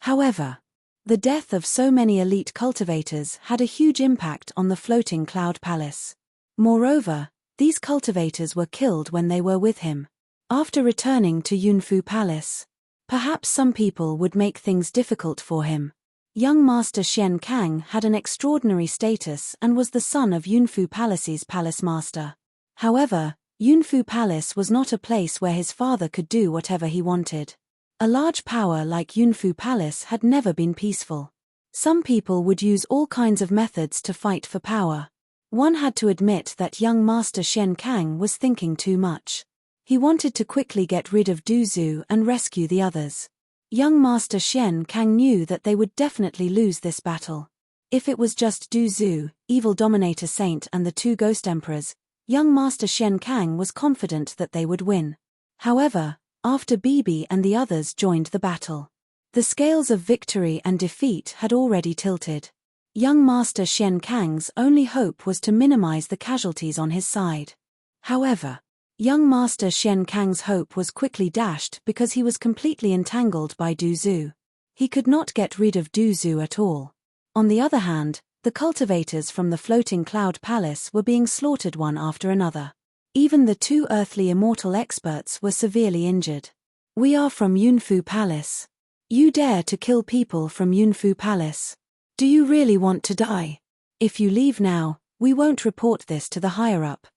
However, the death of so many elite cultivators had a huge impact on the floating Cloud Palace. Moreover, these cultivators were killed when they were with him. After returning to Yunfu Palace, perhaps some people would make things difficult for him. Young Master Shen Kang had an extraordinary status and was the son of Yunfu Palace's palace master. However, Yunfu Palace was not a place where his father could do whatever he wanted. A large power like Yunfu Palace had never been peaceful. Some people would use all kinds of methods to fight for power. One had to admit that young Master Shen Kang was thinking too much. He wanted to quickly get rid of Du Zhu and rescue the others. Young Master Shen Kang knew that they would definitely lose this battle. If it was just Du Zhu, evil dominator saint, and the two ghost emperors, young Master Shen Kang was confident that they would win. However, after Bibi and the others joined the battle, the scales of victory and defeat had already tilted. Young Master Shen Kang's only hope was to minimize the casualties on his side. However, young Master Shen Kang's hope was quickly dashed because he was completely entangled by Du Zhu. He could not get rid of Du Zhu at all. On the other hand, the cultivators from the floating cloud palace were being slaughtered one after another. Even the two earthly immortal experts were severely injured. "We are from Yunfu Palace. You dare to kill people from Yunfu Palace? Do you really want to die? If you leave now, we won't report this to the higher-up."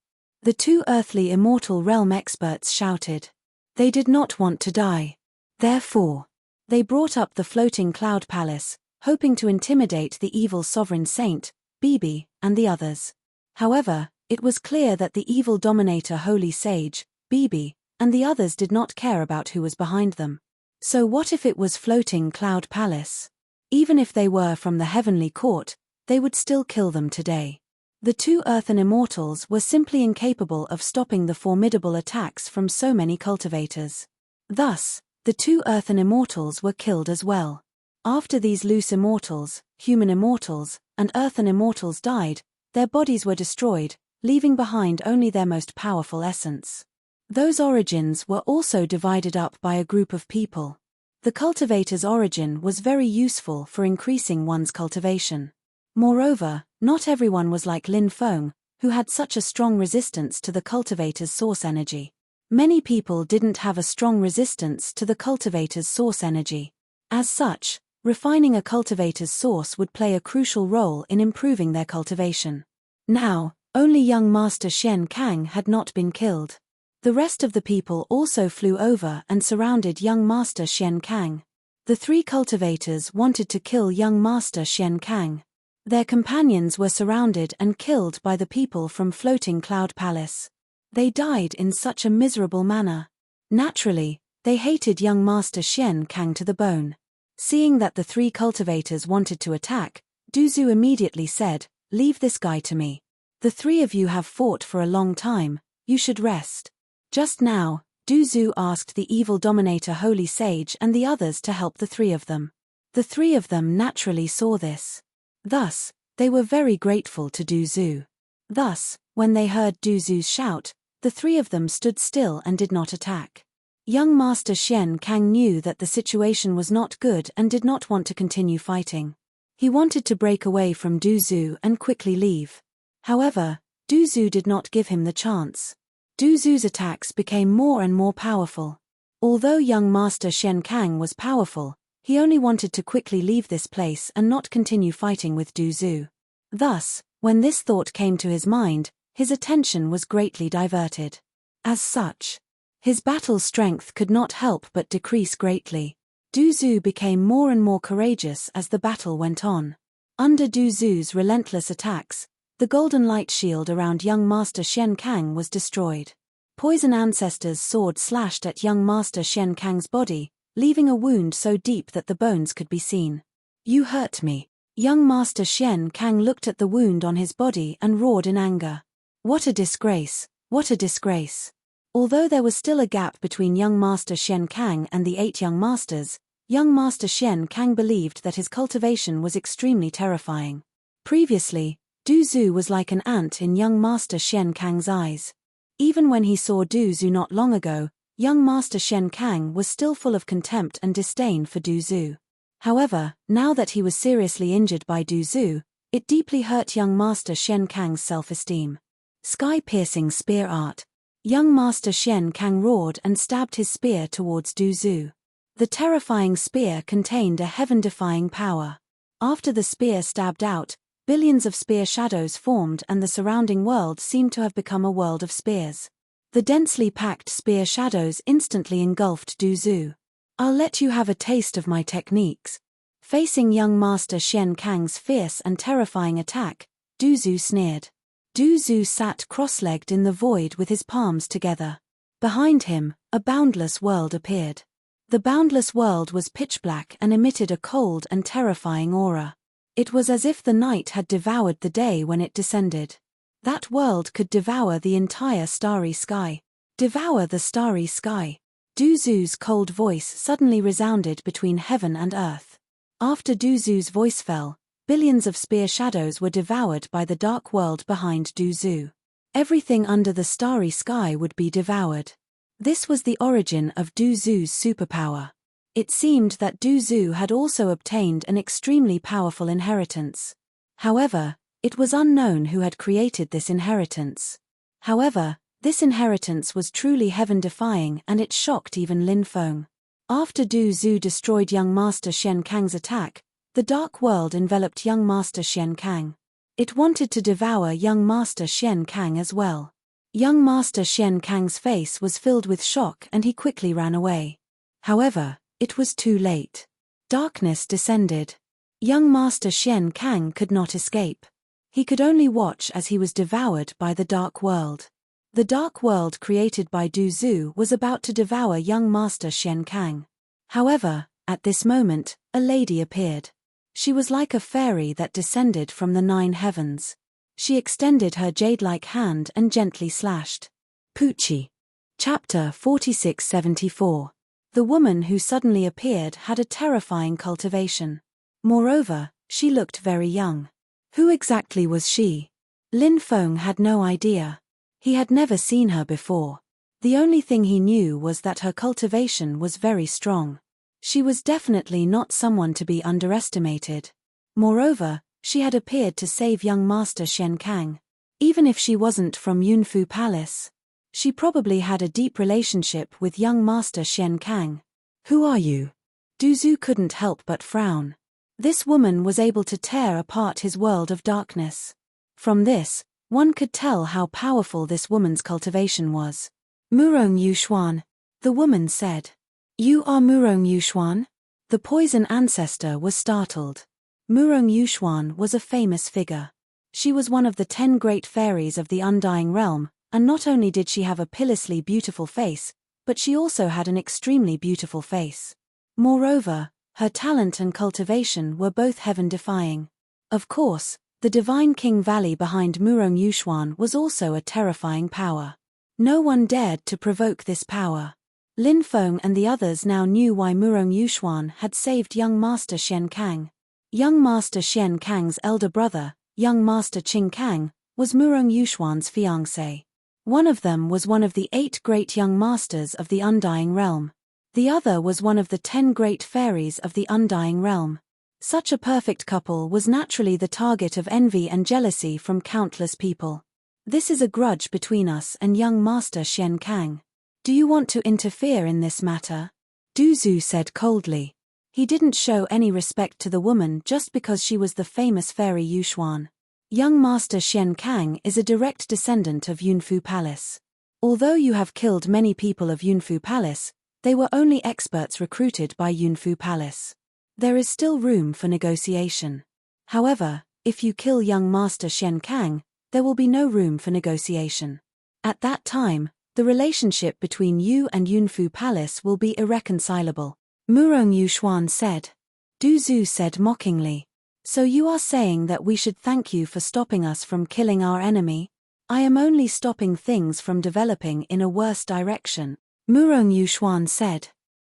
The two earthly immortal realm experts shouted. They did not want to die. Therefore, they brought up the floating cloud palace, hoping to intimidate the evil sovereign saint, Bibi, and the others. However, it was clear that the evil dominator holy sage, Bibi, and the others did not care about who was behind them. So what if it was floating cloud palace? Even if they were from the heavenly court, they would still kill them today. The two earthen immortals were simply incapable of stopping the formidable attacks from so many cultivators. Thus, the two earthen immortals were killed as well. After these loose immortals, human immortals, and earthen immortals died, their bodies were destroyed, leaving behind only their most powerful essence. Those origins were also divided up by a group of people. The cultivator's origin was very useful for increasing one's cultivation. Moreover, not everyone was like Lin Feng, who had such a strong resistance to the cultivator's source energy. Many people didn't have a strong resistance to the cultivator's source energy. As such, refining a cultivator's source would play a crucial role in improving their cultivation. Now, only young Master Shen Kang had not been killed. The rest of the people also flew over and surrounded young Master Shen Kang. The three cultivators wanted to kill young Master Shen Kang. Their companions were surrounded and killed by the people from Floating Cloud Palace. They died in such a miserable manner. Naturally, they hated young Master Shen Kang to the bone. Seeing that the three cultivators wanted to attack, Du Zhu immediately said, "Leave this guy to me. The three of you have fought for a long time, you should rest." Just now, Du Zhu asked the evil dominator holy sage and the others to help the three of them. The three of them naturally saw this. Thus, they were very grateful to Du Zhu. Thus, when they heard Du Zhu's shout, the three of them stood still and did not attack. Young Master Shen Kang knew that the situation was not good and did not want to continue fighting. He wanted to break away from Du Zhu and quickly leave. However, Du Zhu did not give him the chance. Du Zhu's attacks became more and more powerful. Although young Master Shen Kang was powerful, he only wanted to quickly leave this place and not continue fighting with Du Zhu. Thus, when this thought came to his mind, his attention was greatly diverted. As such, his battle strength could not help but decrease greatly. Du Zhu became more and more courageous as the battle went on. Under Du Zhu's relentless attacks, the golden light shield around young Master Shen Kang was destroyed. Poison Ancestor's sword slashed at young Master Shen Kang's body, leaving a wound so deep that the bones could be seen. "You hurt me." Young Master Shen Kang looked at the wound on his body and roared in anger. "What a disgrace! What a disgrace!" Although there was still a gap between young Master Shen Kang and the 8 young masters, young Master Shen Kang believed that his cultivation was extremely terrifying. Previously, Du Zhu was like an ant in young Master Shen Kang's eyes. Even when he saw Du Zhu not long ago, young Master Shen Kang was still full of contempt and disdain for Du Zhu. However, now that he was seriously injured by Du Zhu, it deeply hurt young Master Shen Kang's self-esteem. Sky-piercing spear art. Young Master Shen Kang roared and stabbed his spear towards Du Zhu. The terrifying spear contained a heaven-defying power. After the spear stabbed out, billions of spear shadows formed and the surrounding world seemed to have become a world of spears. The densely packed spear shadows instantly engulfed Du Zhu. I'll let you have a taste of my techniques. Facing young Master Xian Kang's fierce and terrifying attack, Du Zhu sneered. Du Zhu sat cross-legged in the void with his palms together. Behind him, a boundless world appeared. The boundless world was pitch black and emitted a cold and terrifying aura. It was as if the night had devoured the day when it descended. That world could devour the entire starry sky. Devour the starry sky. Du Zhu's cold voice suddenly resounded between heaven and earth. After Du Zhu's voice fell, billions of spear shadows were devoured by the dark world behind Du Zhu. Everything under the starry sky would be devoured. This was the origin of Du Zhu's superpower. It seemed that Du Zhu had also obtained an extremely powerful inheritance. However, it was unknown who had created this inheritance. However, this inheritance was truly heaven-defying and it shocked even Lin Feng. After Du Zhu destroyed young Master Xian Kang's attack, the dark world enveloped young Master Xian Kang. It wanted to devour young Master Xian Kang as well. Young Master Xian Kang's face was filled with shock and he quickly ran away. However, it was too late. Darkness descended. Young Master Xian Kang could not escape. He could only watch as he was devoured by the dark world. The dark world created by Du Zhu was about to devour young Master Xian Kang. However, at this moment, a lady appeared. She was like a fairy that descended from the 9 heavens. She extended her jade-like hand and gently slashed. Poochie. Chapter 4674. The woman who suddenly appeared had a terrifying cultivation. Moreover, she looked very young. Who exactly was she? Lin Feng had no idea. He had never seen her before. The only thing he knew was that her cultivation was very strong. She was definitely not someone to be underestimated. Moreover, she had appeared to save young Master Xian Kang. Even if she wasn't from Yunfu Palace, she probably had a deep relationship with young Master Xian Kang. Who are you? Du Zhu couldn't help but frown. This woman was able to tear apart his world of darkness. From this, one could tell how powerful this woman's cultivation was. Murong Yuxuan, the woman said. You are Murong Yuxuan? The poison ancestor was startled. Murong Yuxuan was a famous figure. She was one of the 10 great fairies of the Undying Realm, and not only did she have a pitilessly beautiful face, but she also had an extremely beautiful face. Moreover, her talent and cultivation were both heaven-defying. Of course, the Divine King Valley behind Murong Yuxuan was also a terrifying power. No one dared to provoke this power. Lin Feng and the others now knew why Murong Yuxuan had saved young Master Xian Kang. Young Master Xian Kang's elder brother, young Master Qing Kang, was Murong Yuxuan's fiancé. One of them was one of the 8 great young masters of the Undying Realm. The other was one of the 10 great fairies of the Undying Realm. Such a perfect couple was naturally the target of envy and jealousy from countless people. This is a grudge between us and young Master Xian Kang. Do you want to interfere in this matter? Du Zhu said coldly. He didn't show any respect to the woman just because she was the famous fairy Yuxuan. Young Master Xian Kang is a direct descendant of Yunfu Palace. Although you have killed many people of Yunfu Palace, they were only experts recruited by Yunfu Palace. There is still room for negotiation. However, if you kill young Master Xian Kang, there will be no room for negotiation. At that time, the relationship between you and Yunfu Palace will be irreconcilable. Murong Yuxuan said. Du Zhu said mockingly. So you are saying that we should thank you for stopping us from killing our enemy? I am only stopping things from developing in a worse direction. Murong Yuxuan said.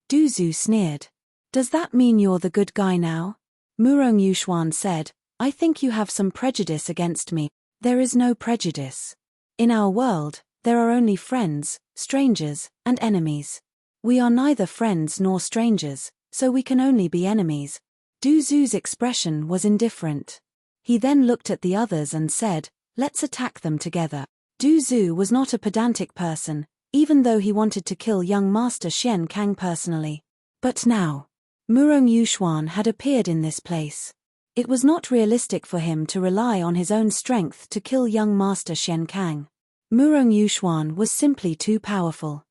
Du Zhu sneered. Does that mean you're the good guy now? Murong Yuxuan said, I think you have some prejudice against me. There is no prejudice. In our world, there are only friends, strangers, and enemies. We are neither friends nor strangers, so we can only be enemies. Du Zhu's expression was indifferent. He then looked at the others and said, let's attack them together. Du Zhu was not a pedantic person, even though he wanted to kill young Master Xian Kang personally. But now, Murong Yuxuan had appeared in this place. It was not realistic for him to rely on his own strength to kill young Master Xian Kang. Murong Yuxuan was simply too powerful.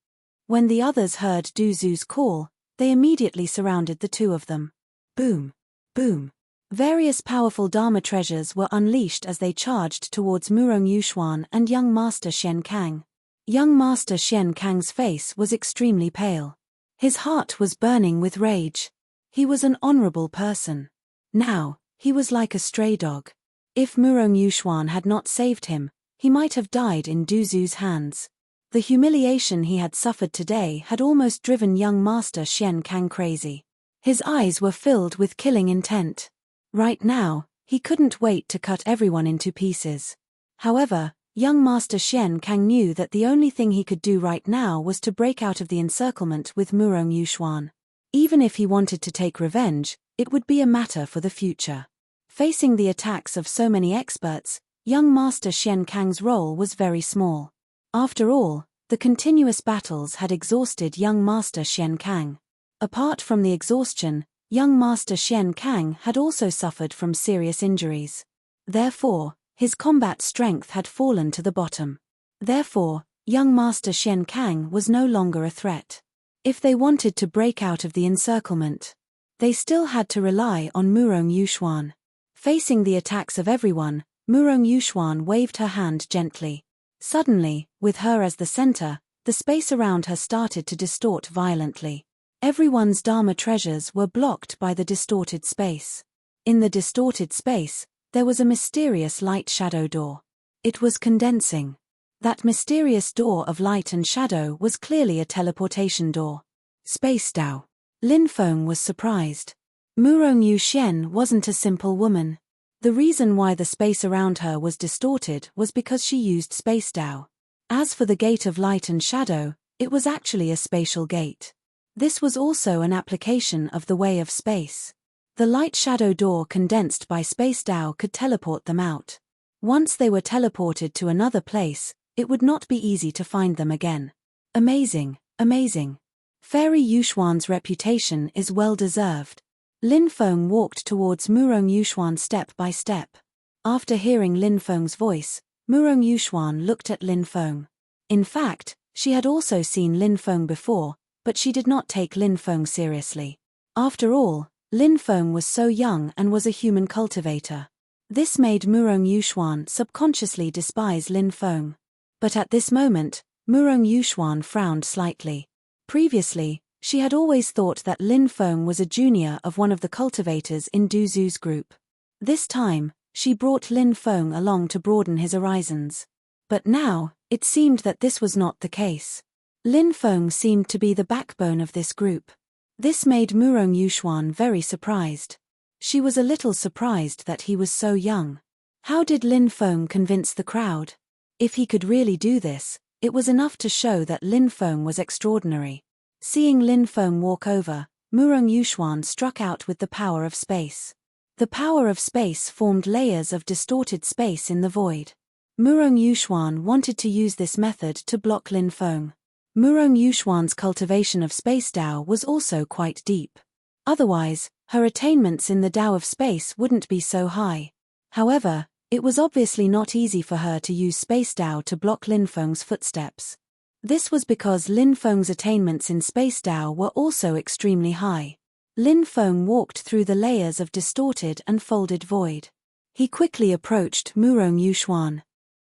When the others heard Du Zu's call, they immediately surrounded the two of them. Boom! Boom! Various powerful Dharma treasures were unleashed as they charged towards Murong Yuxuan and young Master Shen Kang. Young Master Shen Kang's face was extremely pale. His heart was burning with rage. He was an honorable person. Now, he was like a stray dog. If Murong Yuxuan had not saved him, he might have died in Du Zu's hands. The humiliation he had suffered today had almost driven young Master Shen Kang crazy. His eyes were filled with killing intent. Right now, he couldn't wait to cut everyone into pieces. However, young Master Shen Kang knew that the only thing he could do right now was to break out of the encirclement with Murong Yuxuan. Even if he wanted to take revenge, it would be a matter for the future. Facing the attacks of so many experts, young Master Shen Kang's role was very small. After all, the continuous battles had exhausted young Master Shen Kang. Apart from the exhaustion, young Master Shen Kang had also suffered from serious injuries. Therefore, his combat strength had fallen to the bottom. Therefore, young Master Shen Kang was no longer a threat. If they wanted to break out of the encirclement, they still had to rely on Murong Yuxuan. Facing the attacks of everyone, Murong Yuxuan waved her hand gently. Suddenly, with her as the center, the space around her started to distort violently. Everyone's Dharma treasures were blocked by the distorted space. In the distorted space, there was a mysterious light-shadow door. It was condensing. That mysterious door of light and shadow was clearly a teleportation door. Space Dao. Lin Feng was surprised. Murong Yuxian wasn't a simple woman. The reason why the space around her was distorted was because she used Space Dao. As for the gate of light and shadow, it was actually a spatial gate. This was also an application of the way of space. The light-shadow door condensed by Space Dao could teleport them out. Once they were teleported to another place, it would not be easy to find them again. Amazing, amazing. Fairy Yuxuan's reputation is well-deserved. Lin Feng walked towards Murong Yuxuan step by step. After hearing Lin Feng's voice, Murong Yuxuan looked at Lin Feng. In fact, she had also seen Lin Feng before, but she did not take Lin Feng seriously. After all, Lin Feng was so young and was a human cultivator. This made Murong Yuxuan subconsciously despise Lin Feng. But at this moment, Murong Yuxuan frowned slightly. Previously, she had always thought that Lin Feng was a junior of one of the cultivators in Du Zu's group. This time, she brought Lin Feng along to broaden his horizons. But now, it seemed that this was not the case. Lin Feng seemed to be the backbone of this group. This made Murong Yuxuan very surprised. She was a little surprised that he was so young. How did Lin Feng convince the crowd? If he could really do this, it was enough to show that Lin Feng was extraordinary. Seeing Lin Feng walk over, Murong Yuxuan struck out with the power of space. The power of space formed layers of distorted space in the void. Murong Yuxuan wanted to use this method to block Lin Feng. Murong Yuxuan's cultivation of Space Dao was also quite deep. Otherwise, her attainments in the Dao of space wouldn't be so high. However, it was obviously not easy for her to use Space Dao to block Lin Feng's footsteps. This was because Lin Feng's attainments in Space Dao were also extremely high. Lin Feng walked through the layers of distorted and folded void. He quickly approached Murong Yuxuan.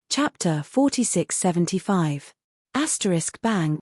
Chapter 4675. Bang.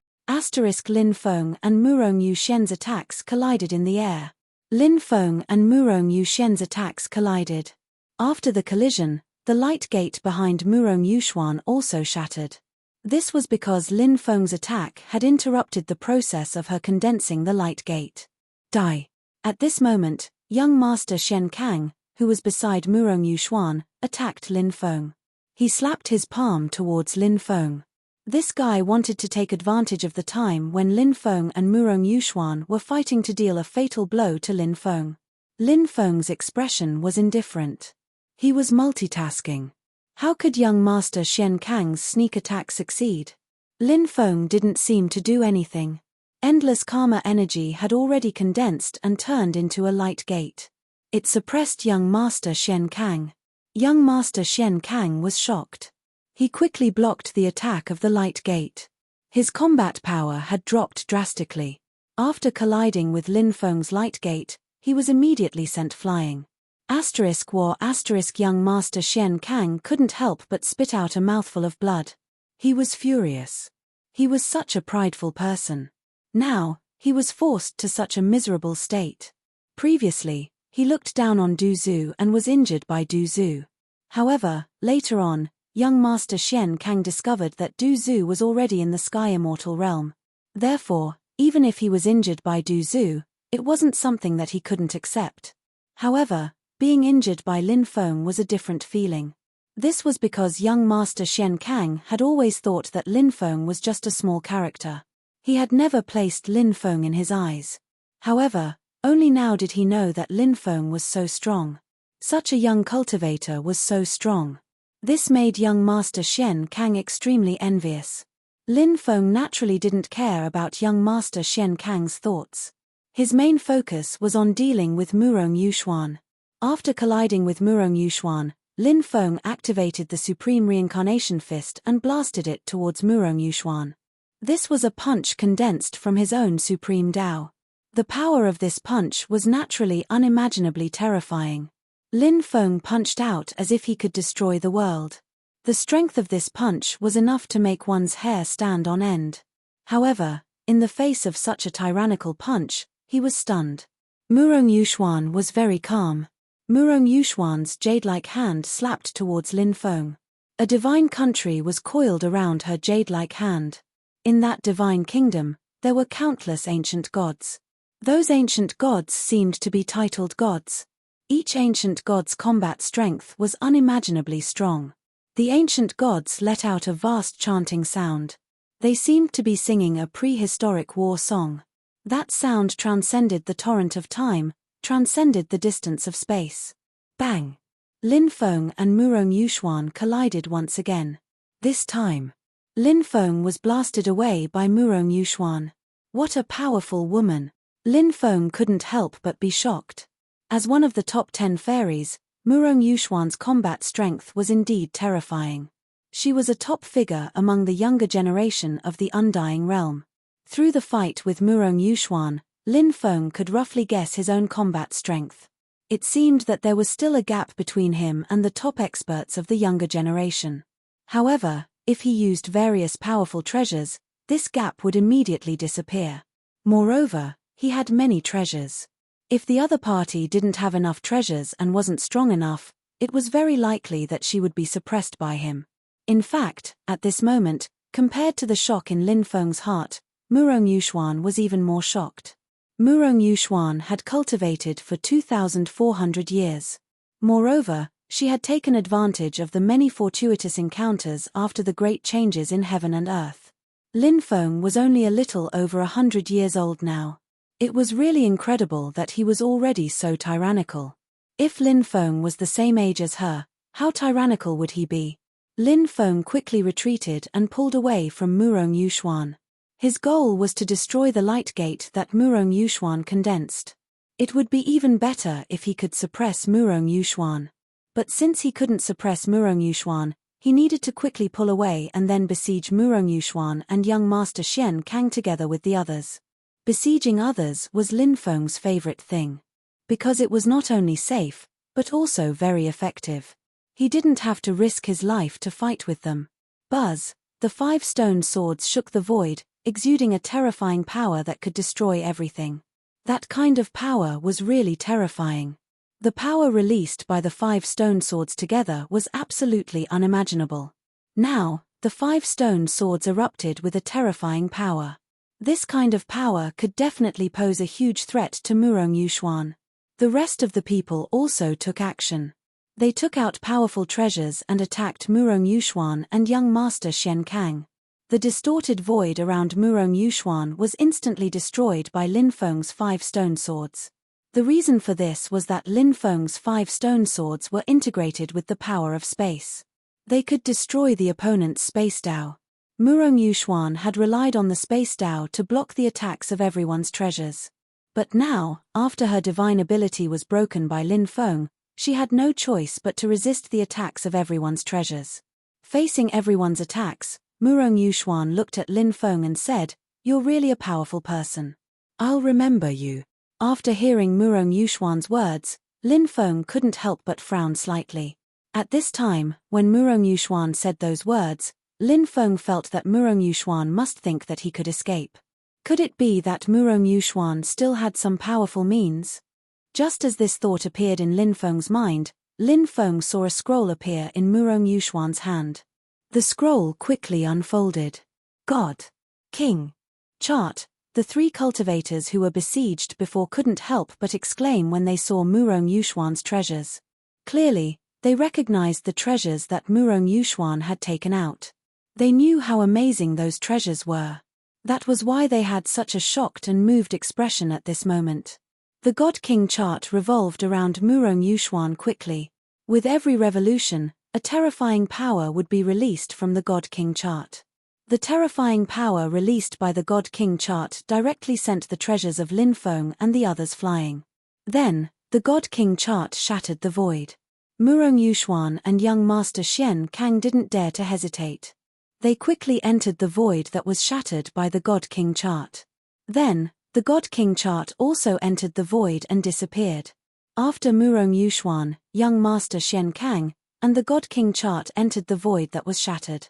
Lin Feng and Murong Yuxian's attacks collided in the air. Lin Feng and Murong Yuxian's attacks collided. After the collision, the light gate behind Murong Yuxuan also shattered. This was because Lin Feng's attack had interrupted the process of her condensing the light gate. Die. At this moment, young Master Shen Kang, who was beside Murong Yuxuan, attacked Lin Feng. He slapped his palm towards Lin Feng. This guy wanted to take advantage of the time when Lin Feng and Murong Yuxuan were fighting to deal a fatal blow to Lin Feng. Lin Feng's expression was indifferent. He was multitasking. How could young Master Shen Kang's sneak attack succeed? Lin Feng didn't seem to do anything. Endless karma energy had already condensed and turned into a light gate. It suppressed young Master Shen Kang. Young Master Shen Kang was shocked. He quickly blocked the attack of the light gate. His combat power had dropped drastically. After colliding with Lin Feng's light gate, he was immediately sent flying. Young Master Xian Kang couldn't help but spit out a mouthful of blood. He was furious. He was such a prideful person. Now, he was forced to such a miserable state. Previously, he looked down on Du Zhu and was injured by Du Zhu. However, later on, young Master Xian Kang discovered that Du Zhu was already in the Sky Immortal realm. Therefore, even if he was injured by Du Zhu, it wasn't something that he couldn't accept. However, being injured by Lin Feng was a different feeling. This was because young Master Xian Kang had always thought that Lin Feng was just a small character. He had never placed Lin Feng in his eyes. However, only now did he know that Lin Feng was so strong. Such a young cultivator was so strong. This made young Master Xian Kang extremely envious. Lin Feng naturally didn't care about young Master Xian Kang's thoughts. His main focus was on dealing with Murong Yuxuan. After colliding with Murong Yuxuan, Lin Feng activated the Supreme Reincarnation Fist and blasted it towards Murong Yuxuan. This was a punch condensed from his own Supreme Tao. The power of this punch was naturally unimaginably terrifying. Lin Feng punched out as if he could destroy the world. The strength of this punch was enough to make one's hair stand on end. However, in the face of such a tyrannical punch, he was stunned. Murong Yuxuan was very calm. Murong Yuxuan's jade-like hand slapped towards Lin Feng. A divine country was coiled around her jade-like hand. In that divine kingdom, there were countless ancient gods. Those ancient gods seemed to be titled gods. Each ancient god's combat strength was unimaginably strong. The ancient gods let out a vast chanting sound. They seemed to be singing a prehistoric war song. That sound transcended the torrent of time, transcended the distance of space. Bang! Lin Feng and Murong Yuxuan collided once again. This time, Lin Feng was blasted away by Murong Yuxuan. What a powerful woman! Lin Feng couldn't help but be shocked. As one of the top 10 fairies, Murong Yuxuan's combat strength was indeed terrifying. She was a top figure among the younger generation of the Undying Realm. Through the fight with Murong Yuxuan, Lin Feng could roughly guess his own combat strength. It seemed that there was still a gap between him and the top experts of the younger generation. However, if he used various powerful treasures, this gap would immediately disappear. Moreover, he had many treasures. If the other party didn't have enough treasures and wasn't strong enough, it was very likely that she would be suppressed by him. In fact, at this moment, compared to the shock in Lin Feng's heart, Murong Yuxuan was even more shocked. Murong Yuxuan had cultivated for 2,400 years. Moreover, she had taken advantage of the many fortuitous encounters after the great changes in heaven and earth. Lin Feng was only a little over 100 years old now. It was really incredible that he was already so tyrannical. If Lin Feng was the same age as her, how tyrannical would he be? Lin Feng quickly retreated and pulled away from Murong Yuxuan. His goal was to destroy the light gate that Murong Yuxuan condensed. It would be even better if he could suppress Murong Yuxuan. But since he couldn't suppress Murong Yuxuan, he needed to quickly pull away and then besiege Murong Yuxuan and young Master Xian Kang together with the others. Besieging others was Lin Feng's favorite thing. Because it was not only safe, but also very effective. He didn't have to risk his life to fight with them. Buzz! The 5 stone swords shook the void, exuding a terrifying power that could destroy everything. That kind of power was really terrifying. The power released by the 5 stone swords together was absolutely unimaginable. Now, the 5 stone swords erupted with a terrifying power. This kind of power could definitely pose a huge threat to Murong Yuxuan. The rest of the people also took action. They took out powerful treasures and attacked Murong Yuxuan and young Master Xian Kang. The distorted void around Murong Yuxuan was instantly destroyed by Lin Feng's 5 stone swords. The reason for this was that Lin Feng's 5 stone swords were integrated with the power of space. They could destroy the opponent's space Tao. Murong Yuxuan had relied on the space Tao to block the attacks of everyone's treasures. But now, after her divine ability was broken by Lin Feng, she had no choice but to resist the attacks of everyone's treasures. Facing everyone's attacks, Murong Yuxuan looked at Lin Feng and said, "You're really a powerful person. I'll remember you." After hearing Murong Yuxuan's words, Lin Feng couldn't help but frown slightly. At this time, when Murong Yuxuan said those words, Lin Feng felt that Murong Yuxuan must think that he could escape. Could it be that Murong Yuxuan still had some powerful means? Just as this thought appeared in Lin Feng's mind, Lin Feng saw a scroll appear in Murong Yuxuan's hand. The scroll quickly unfolded. God. King. Chart. The three cultivators who were besieged before couldn't help but exclaim when they saw Murong Yuxuan's treasures. Clearly, they recognized the treasures that Murong Yuxuan had taken out. They knew how amazing those treasures were. That was why they had such a shocked and moved expression at this moment. The God King chart revolved around Murong Yuxuan quickly. With every revolution, a terrifying power would be released from the God King chart. The terrifying power released by the God King chart directly sent the treasures of Lin Feng and the others flying. Then, the God King chart shattered the void. Murong Yuxuan and young Master Xian Kang didn't dare to hesitate. They quickly entered the void that was shattered by the God King chart. Then, the God King chart also entered the void and disappeared. After Murong Yuxuan, young Master Xian Kang, and the God King chart entered the void that was shattered.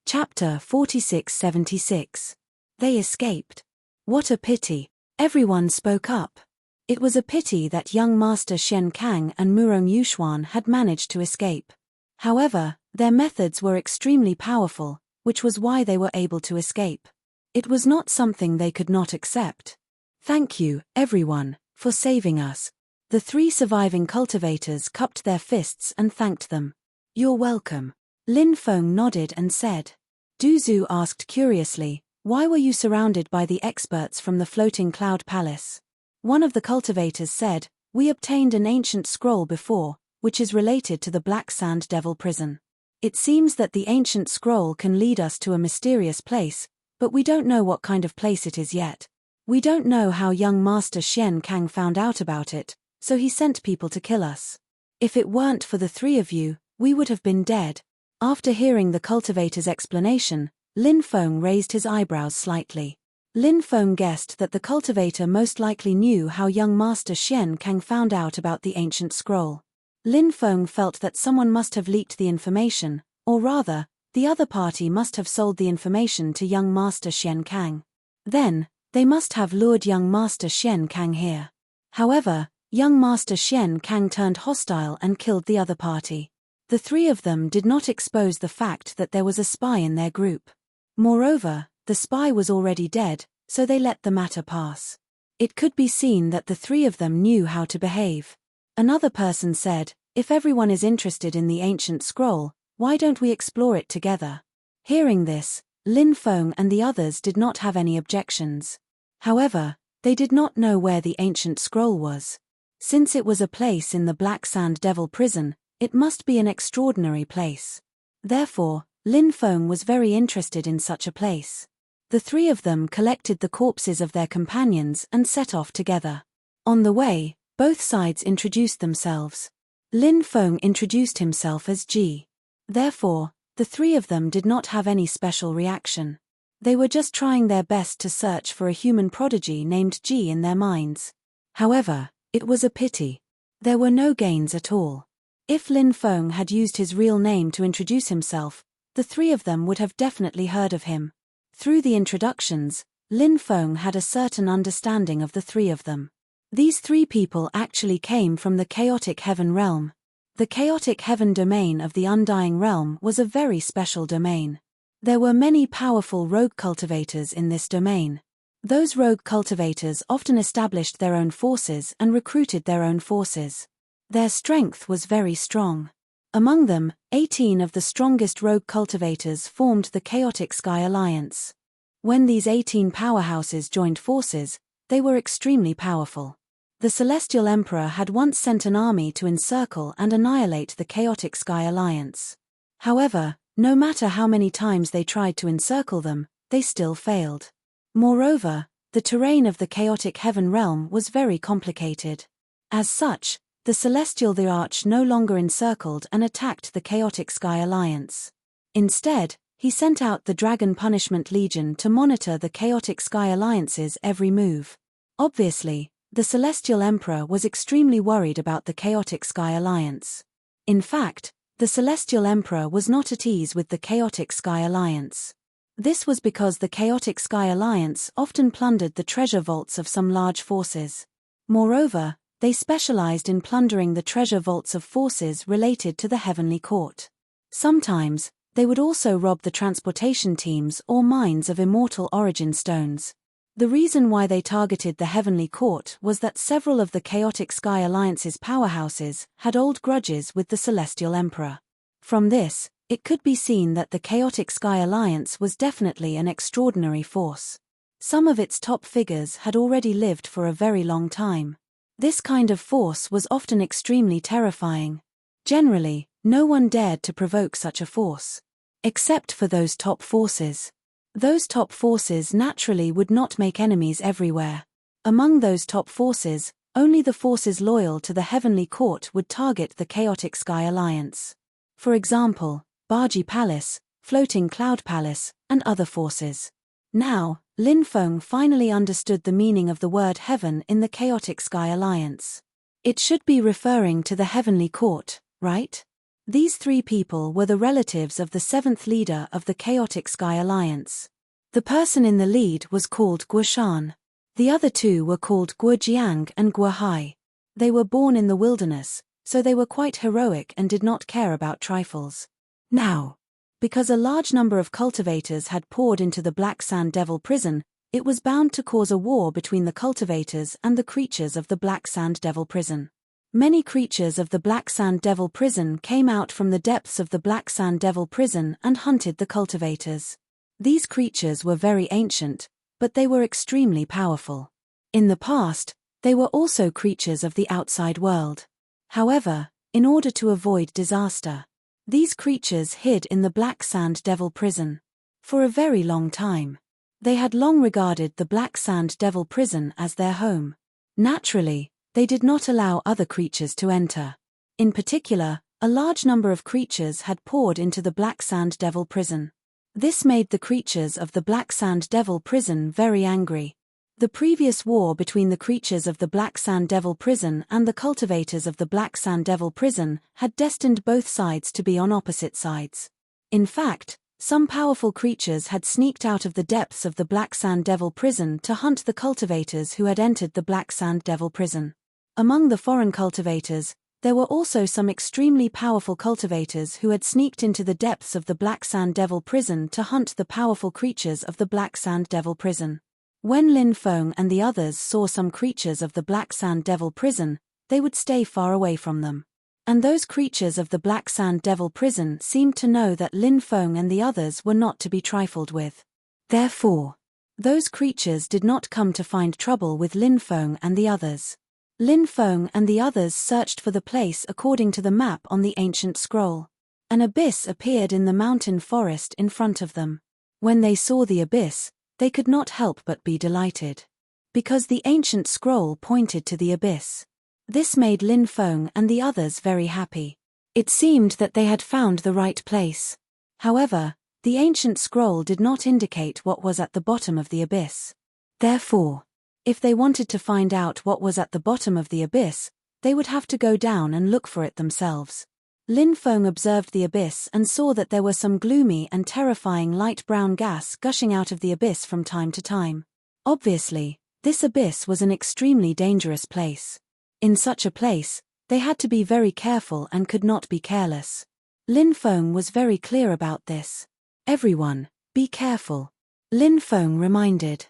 Chapter 4676. They escaped. What a pity. Everyone spoke up. It was a pity that young Master Xian Kang and Murong Yuxuan had managed to escape. However, their methods were extremely powerful, which was why they were able to escape. It was not something they could not accept. Thank you, everyone, for saving us. The three surviving cultivators cupped their fists and thanked them. You're welcome. Lin Feng nodded and said. Du Zhu asked curiously, why were you surrounded by the experts from the floating cloud palace? One of the cultivators said, we obtained an ancient scroll before, which is related to the Black Sand Devil prison. It seems that the ancient scroll can lead us to a mysterious place, but we don't know what kind of place it is yet. We don't know how young Master Xian Kang found out about it, so he sent people to kill us. If it weren't for the three of you, we would have been dead. After hearing the cultivator's explanation, Lin Feng raised his eyebrows slightly. Lin Feng guessed that the cultivator most likely knew how young Master Xian Kang found out about the ancient scroll. Lin Feng felt that someone must have leaked the information, or rather, the other party must have sold the information to young Master Xian Kang. Then, they must have lured young Master Xian Kang here. However, young Master Xian Kang turned hostile and killed the other party. The three of them did not expose the fact that there was a spy in their group. Moreover, the spy was already dead, so they let the matter pass. It could be seen that the three of them knew how to behave. Another person said, if everyone is interested in the ancient scroll, why don't we explore it together? Hearing this, Lin Feng and the others did not have any objections. However, they did not know where the ancient scroll was. Since it was a place in the Black Sand Devil prison, it must be an extraordinary place. Therefore, Lin Feng was very interested in such a place. The three of them collected the corpses of their companions and set off together. On the way, both sides introduced themselves. Lin Feng introduced himself as Ji. Therefore, the three of them did not have any special reaction. They were just trying their best to search for a human prodigy named Ji in their minds. However, it was a pity. There were no gains at all. If Lin Feng had used his real name to introduce himself, the three of them would have definitely heard of him. Through the introductions, Lin Feng had a certain understanding of the three of them. These three people actually came from the Chaotic Heaven realm. The Chaotic Heaven domain of the Undying Realm was a very special domain. There were many powerful rogue cultivators in this domain. Those rogue cultivators often established their own forces and recruited their own forces. Their strength was very strong. Among them, 18 of the strongest rogue cultivators formed the Chaotic Sky Alliance. When these 18 powerhouses joined forces, they were extremely powerful. The Celestial Emperor had once sent an army to encircle and annihilate the Chaotic Sky Alliance. However, no matter how many times they tried to encircle them, they still failed. Moreover, the terrain of the Chaotic Heaven realm was very complicated. As such, the Celestial the Arch no longer encircled and attacked the Chaotic Sky Alliance. Instead, he sent out the Dragon Punishment Legion to monitor the Chaotic Sky Alliance's every move. Obviously, the Celestial Emperor was extremely worried about the Chaotic Sky Alliance. In fact, the Celestial Emperor was not at ease with the Chaotic Sky Alliance. This was because the Chaotic Sky Alliance often plundered the treasure vaults of some large forces. Moreover, they specialized in plundering the treasure vaults of forces related to the Heavenly Court. Sometimes, they would also rob the transportation teams or mines of immortal origin stones. The reason why they targeted the Heavenly Court was that several of the Chaotic Sky Alliance's powerhouses had old grudges with the Celestial Emperor. From this, it could be seen that the Chaotic Sky Alliance was definitely an extraordinary force. Some of its top figures had already lived for a very long time. This kind of force was often extremely terrifying. Generally, no one dared to provoke such a force. Except for those top forces. Those top forces naturally would not make enemies everywhere. Among those top forces, only the forces loyal to the Heavenly Court would target the Chaotic Sky Alliance. For example, Bargy Palace, Floating Cloud Palace, and other forces. Now, Lin Feng finally understood the meaning of the word heaven in the Chaotic Sky Alliance. It should be referring to the Heavenly Court, right? These three people were the relatives of the seventh leader of the Chaotic Sky Alliance. The person in the lead was called Guo Shan. The other two were called Guo Jiang and Guo Hai. They were born in the wilderness, so they were quite heroic and did not care about trifles. Now, because a large number of cultivators had poured into the Black Sand Devil prison, it was bound to cause a war between the cultivators and the creatures of the Black Sand Devil prison. Many creatures of the Black Sand Devil prison came out from the depths of the Black Sand Devil prison and hunted the cultivators. These creatures were very ancient, but they were extremely powerful. In the past, they were also creatures of the outside world. However, in order to avoid disaster, these creatures hid in the Black Sand Devil prison. For a very long time. They had long regarded the Black Sand Devil prison as their home. Naturally, they did not allow other creatures to enter. In particular, a large number of creatures had poured into the Black Sand Devil prison. This made the creatures of the Black Sand Devil prison very angry. The previous war between the creatures of the Black Sand Devil prison and the cultivators of the Black Sand Devil prison had destined both sides to be on opposite sides. In fact, some powerful creatures had sneaked out of the depths of the Black Sand Devil prison to hunt the cultivators who had entered the Black Sand Devil prison. Among the foreign cultivators, there were also some extremely powerful cultivators who had sneaked into the depths of the Black Sand Devil prison to hunt the powerful creatures of the Black Sand Devil prison. When Lin Feng and the others saw some creatures of the Black Sand Devil prison, they would stay far away from them. And those creatures of the Black Sand Devil prison seemed to know that Lin Feng and the others were not to be trifled with. Therefore, those creatures did not come to find trouble with Lin Feng and the others. Lin Feng and the others searched for the place according to the map on the ancient scroll. An abyss appeared in the mountain forest in front of them. When they saw the abyss, they could not help but be delighted. Because the ancient scroll pointed to the abyss. This made Lin Feng and the others very happy. It seemed that they had found the right place. However, the ancient scroll did not indicate what was at the bottom of the abyss. Therefore, if they wanted to find out what was at the bottom of the abyss, they would have to go down and look for it themselves. Lin Feng observed the abyss and saw that there was some gloomy and terrifying light brown gas gushing out of the abyss from time to time. Obviously, this abyss was an extremely dangerous place. In such a place, they had to be very careful and could not be careless. Lin Feng was very clear about this. Everyone, be careful. Lin Feng reminded.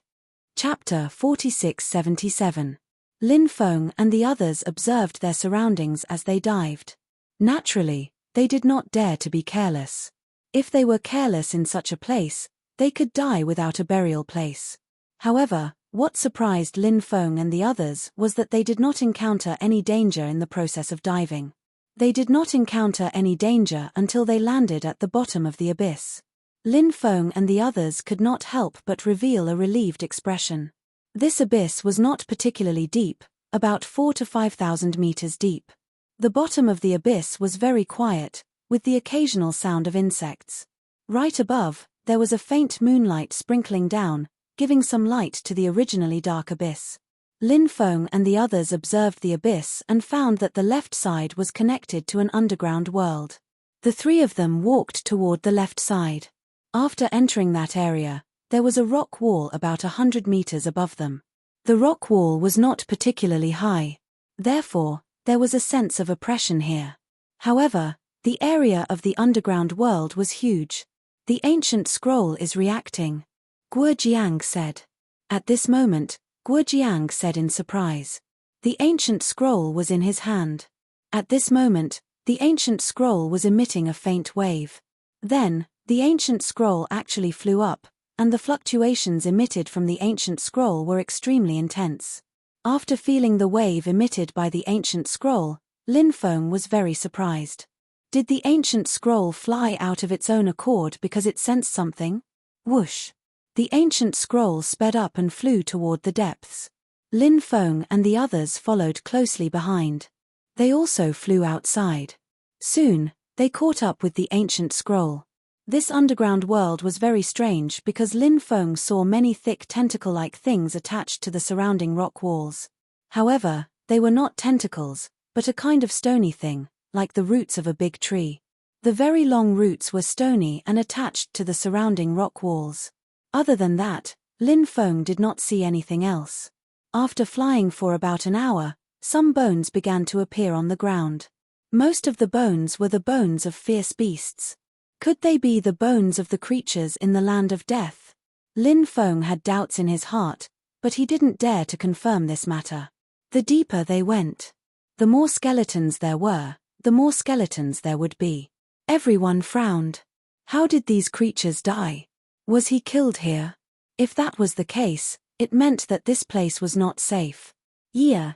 Chapter 4677. Lin Feng and the others observed their surroundings as they dived. Naturally, they did not dare to be careless. If they were careless in such a place, they could die without a burial place. However, what surprised Lin Feng and the others was that they did not encounter any danger in the process of diving. They did not encounter any danger until they landed at the bottom of the abyss. Lin Feng and the others could not help but reveal a relieved expression. This abyss was not particularly deep, about 4,000 to 5,000 meters deep. The bottom of the abyss was very quiet, with the occasional sound of insects. Right above, there was a faint moonlight sprinkling down, giving some light to the originally dark abyss. Lin Feng and the others observed the abyss and found that the left side was connected to an underground world. The three of them walked toward the left side. After entering that area, there was a rock wall about 100 meters above them. The rock wall was not particularly high. Therefore, there was a sense of oppression here. However, the area of the underground world was huge. The ancient scroll is reacting, Guo Jiang said. At this moment, Guo Jiang said in surprise. The ancient scroll was in his hand. At this moment, the ancient scroll was emitting a faint wave. Then, the ancient scroll actually flew up, and the fluctuations emitted from the ancient scroll were extremely intense. After feeling the wave emitted by the ancient scroll, Lin Feng was very surprised. Did the ancient scroll fly out of its own accord because it sensed something? Whoosh! The ancient scroll sped up and flew toward the depths. Lin Feng and the others followed closely behind. They also flew outside. Soon, they caught up with the ancient scroll. This underground world was very strange because Lin Feng saw many thick tentacle-like things attached to the surrounding rock walls. However, they were not tentacles, but a kind of stony thing, like the roots of a big tree. The very long roots were stony and attached to the surrounding rock walls. Other than that, Lin Feng did not see anything else. After flying for about an hour, some bones began to appear on the ground. Most of the bones were the bones of fierce beasts. Could they be the bones of the creatures in the land of death? Lin Feng had doubts in his heart, but he didn't dare to confirm this matter. The deeper they went, the more skeletons there were, the more skeletons there would be. Everyone frowned. How did these creatures die? Was he killed here? If that was the case, it meant that this place was not safe. Yeah.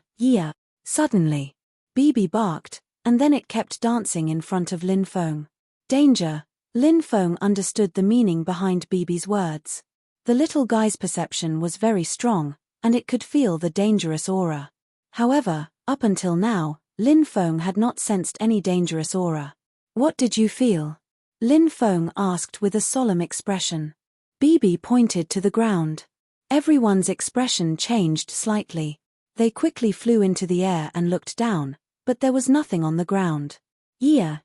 Suddenly, Bibi barked, and then it kept dancing in front of Lin Feng. Danger! Lin Feng understood the meaning behind Bibi's words. The little guy's perception was very strong, and it could feel the dangerous aura. However, up until now, Lin Feng had not sensed any dangerous aura. What did you feel? Lin Feng asked with a solemn expression. Bibi pointed to the ground. Everyone's expression changed slightly. They quickly flew into the air and looked down, but there was nothing on the ground. Yeah,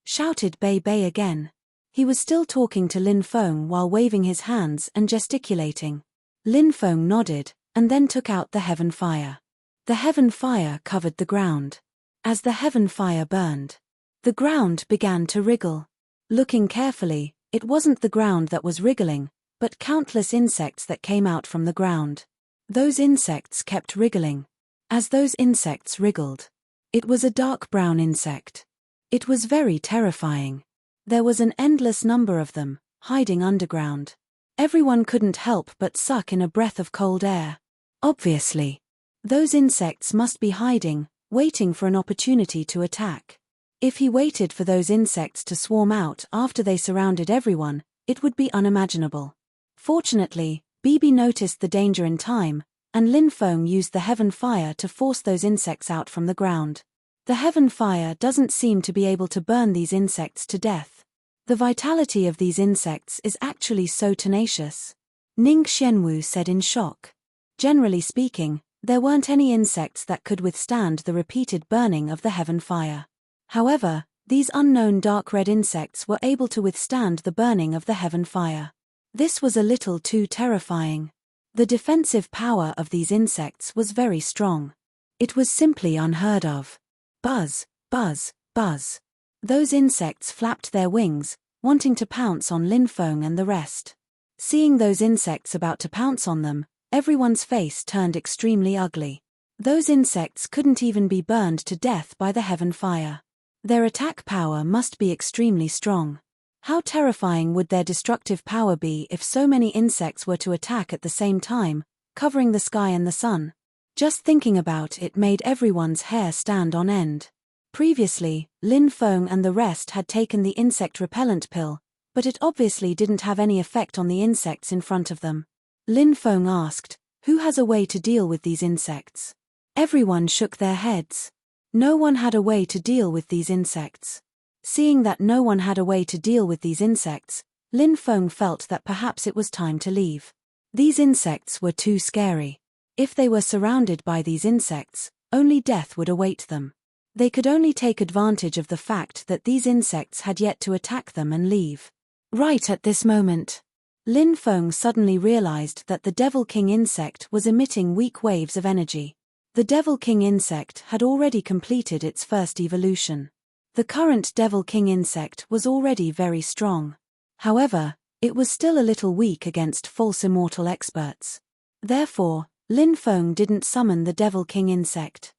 shouted Bei Bei again. He was still talking to Lin Feng while waving his hands and gesticulating. Lin Feng nodded, and then took out the heaven fire. The heaven fire covered the ground. As the heaven fire burned, the ground began to wriggle. Looking carefully, it wasn't the ground that was wriggling, but countless insects that came out from the ground. Those insects kept wriggling. As those insects wriggled, it was a dark brown insect. It was very terrifying. There was an endless number of them, hiding underground. Everyone couldn't help but suck in a breath of cold air. Obviously, those insects must be hiding, waiting for an opportunity to attack. If he waited for those insects to swarm out after they surrounded everyone, it would be unimaginable. Fortunately, Bibi noticed the danger in time, and Lin Feng used the heaven fire to force those insects out from the ground. The heaven fire doesn't seem to be able to burn these insects to death. The vitality of these insects is actually so tenacious. Ning Xianwu said in shock. Generally speaking, there weren't any insects that could withstand the repeated burning of the heaven fire. However, these unknown dark red insects were able to withstand the burning of the heaven fire. This was a little too terrifying. The defensive power of these insects was very strong. It was simply unheard of. Buzz, buzz, buzz. Those insects flapped their wings, wanting to pounce on Lin Feng and the rest. Seeing those insects about to pounce on them, everyone's face turned extremely ugly. Those insects couldn't even be burned to death by the heaven fire. Their attack power must be extremely strong. How terrifying would their destructive power be if so many insects were to attack at the same time, covering the sky and the sun? Just thinking about it made everyone's hair stand on end. Previously, Lin Feng and the rest had taken the insect repellent pill, but it obviously didn't have any effect on the insects in front of them. Lin Feng asked, "Who has a way to deal with these insects?" Everyone shook their heads. No one had a way to deal with these insects. Seeing that no one had a way to deal with these insects, Lin Feng felt that perhaps it was time to leave. These insects were too scary. If they were surrounded by these insects, only death would await them. They could only take advantage of the fact that these insects had yet to attack them and leave. Right at this moment, Lin Feng suddenly realized that the Devil King insect was emitting weak waves of energy. The Devil King insect had already completed its first evolution. The current Devil King insect was already very strong. However, it was still a little weak against false immortal experts. Therefore, Lin Feng didn't summon the Devil King insect.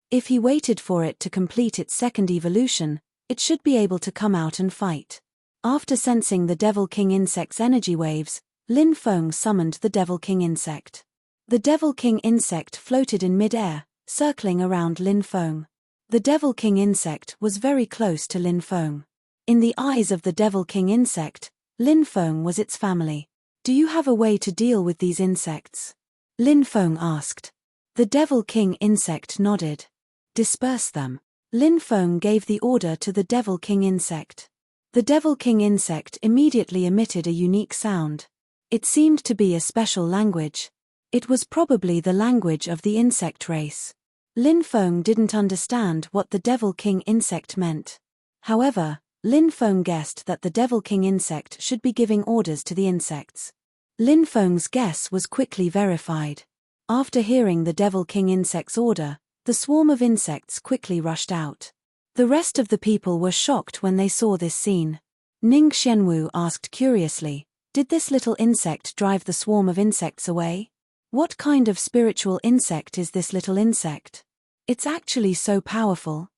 If he waited for it to complete its second evolution, it should be able to come out and fight. After sensing the Devil King insect's energy waves, Lin Feng summoned the Devil King insect. The Devil King insect floated in mid-air, circling around Lin Feng. The Devil King insect was very close to Lin Feng. In the eyes of the Devil King insect, Lin Feng was its family. "Do you have a way to deal with these insects?" Lin Feng asked. The Devil King insect nodded. "Disperse them." Lin Feng gave the order to the Devil King insect. The Devil King insect immediately emitted a unique sound. It seemed to be a special language. It was probably the language of the insect race. Lin Feng didn't understand what the Devil King insect meant. However, Lin Feng guessed that the Devil King insect should be giving orders to the insects. Lin Feng's guess was quickly verified. After hearing the Devil King insect's order, the swarm of insects quickly rushed out. The rest of the people were shocked when they saw this scene. Ning Xianwu asked curiously, "Did this little insect drive the swarm of insects away? What kind of spiritual insect is this little insect? It's actually so powerful."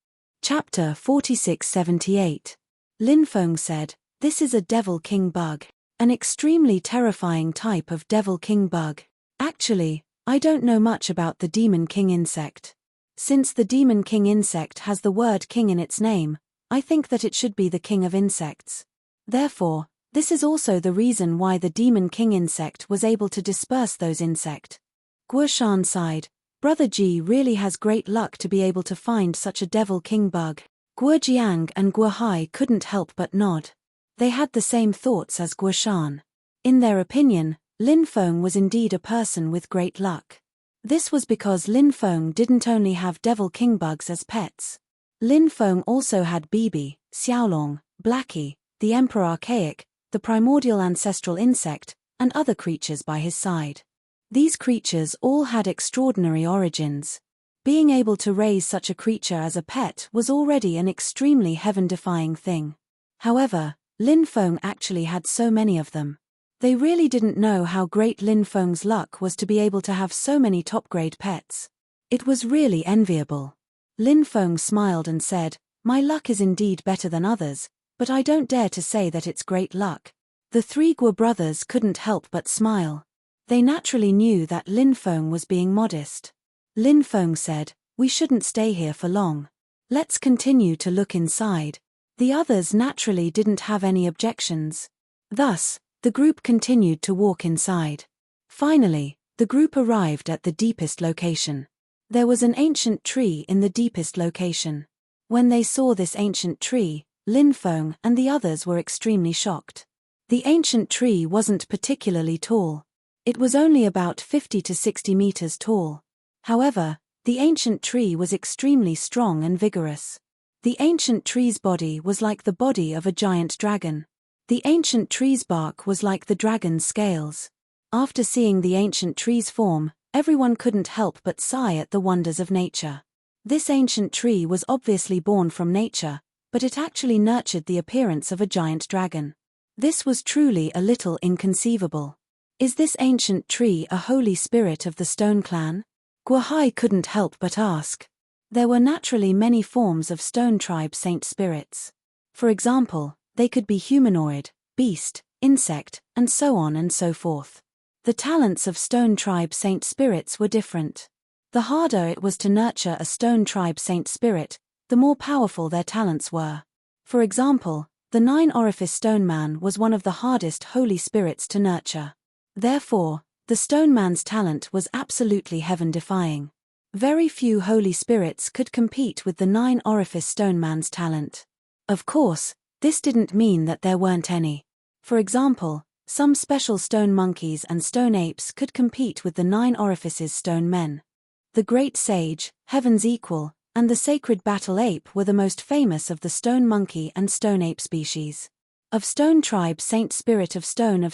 Chapter 4678. Lin Feng said, "This is a Devil King bug. An extremely terrifying type of Devil King bug. Actually, I don't know much about the Demon King insect. Since the Demon King insect has the word king in its name, I think that it should be the king of insects. Therefore, this is also the reason why the Demon King insect was able to disperse those insects." Guoshan sighed. "Brother Ji really has great luck to be able to find such a Devil King bug." Guojiang and Guohai couldn't help but nod. They had the same thoughts as Guoshan. In their opinion, Lin Feng was indeed a person with great luck. This was because Lin Feng didn't only have Devil King bugs as pets. Lin Feng also had Bibi, Xiaolong, Blackie, the Emperor Archaic, the primordial ancestral insect, and other creatures by his side. These creatures all had extraordinary origins. Being able to raise such a creature as a pet was already an extremely heaven-defying thing. However, Lin Feng actually had so many of them. They really didn't know how great Lin Feng's luck was to be able to have so many top-grade pets. It was really enviable. Lin Feng smiled and said, "My luck is indeed better than others, but I don't dare to say that it's great luck." The three Guo brothers couldn't help but smile. They naturally knew that Lin Feng was being modest. Lin Feng said, "We shouldn't stay here for long. Let's continue to look inside." The others naturally didn't have any objections. Thus, the group continued to walk inside. Finally, the group arrived at the deepest location. There was an ancient tree in the deepest location. When they saw this ancient tree, Lin Feng and the others were extremely shocked. The ancient tree wasn't particularly tall. It was only about 50 to 60 meters tall. However, the ancient tree was extremely strong and vigorous. The ancient tree's body was like the body of a giant dragon. The ancient tree's bark was like the dragon's scales. After seeing the ancient tree's form, everyone couldn't help but sigh at the wonders of nature. This ancient tree was obviously born from nature, but it actually nurtured the appearance of a giant dragon. This was truly a little inconceivable. Is this ancient tree a holy spirit of the Stone Clan? Guohai couldn't help but ask. There were naturally many forms of Stone Tribe saint spirits. For example, they could be humanoid, beast, insect, and so on and so forth. The talents of Stone Tribe saint spirits were different. The harder it was to nurture a Stone Tribe saint spirit, the more powerful their talents were. For example, the 9-orifice Stone Man was one of the hardest holy spirits to nurture. Therefore, the Stone Man's talent was absolutely heaven-defying. Very few holy spirits could compete with the 9-orifice Stone Man's talent. Of course, this didn't mean that there weren't any. For example, some special stone monkeys and stone apes could compete with the 9 orifices stone men. The great sage, heaven's equal, and the sacred battle ape were the most famous of the stone monkey and stone ape species. Of stone tribe Saint Spirit of stone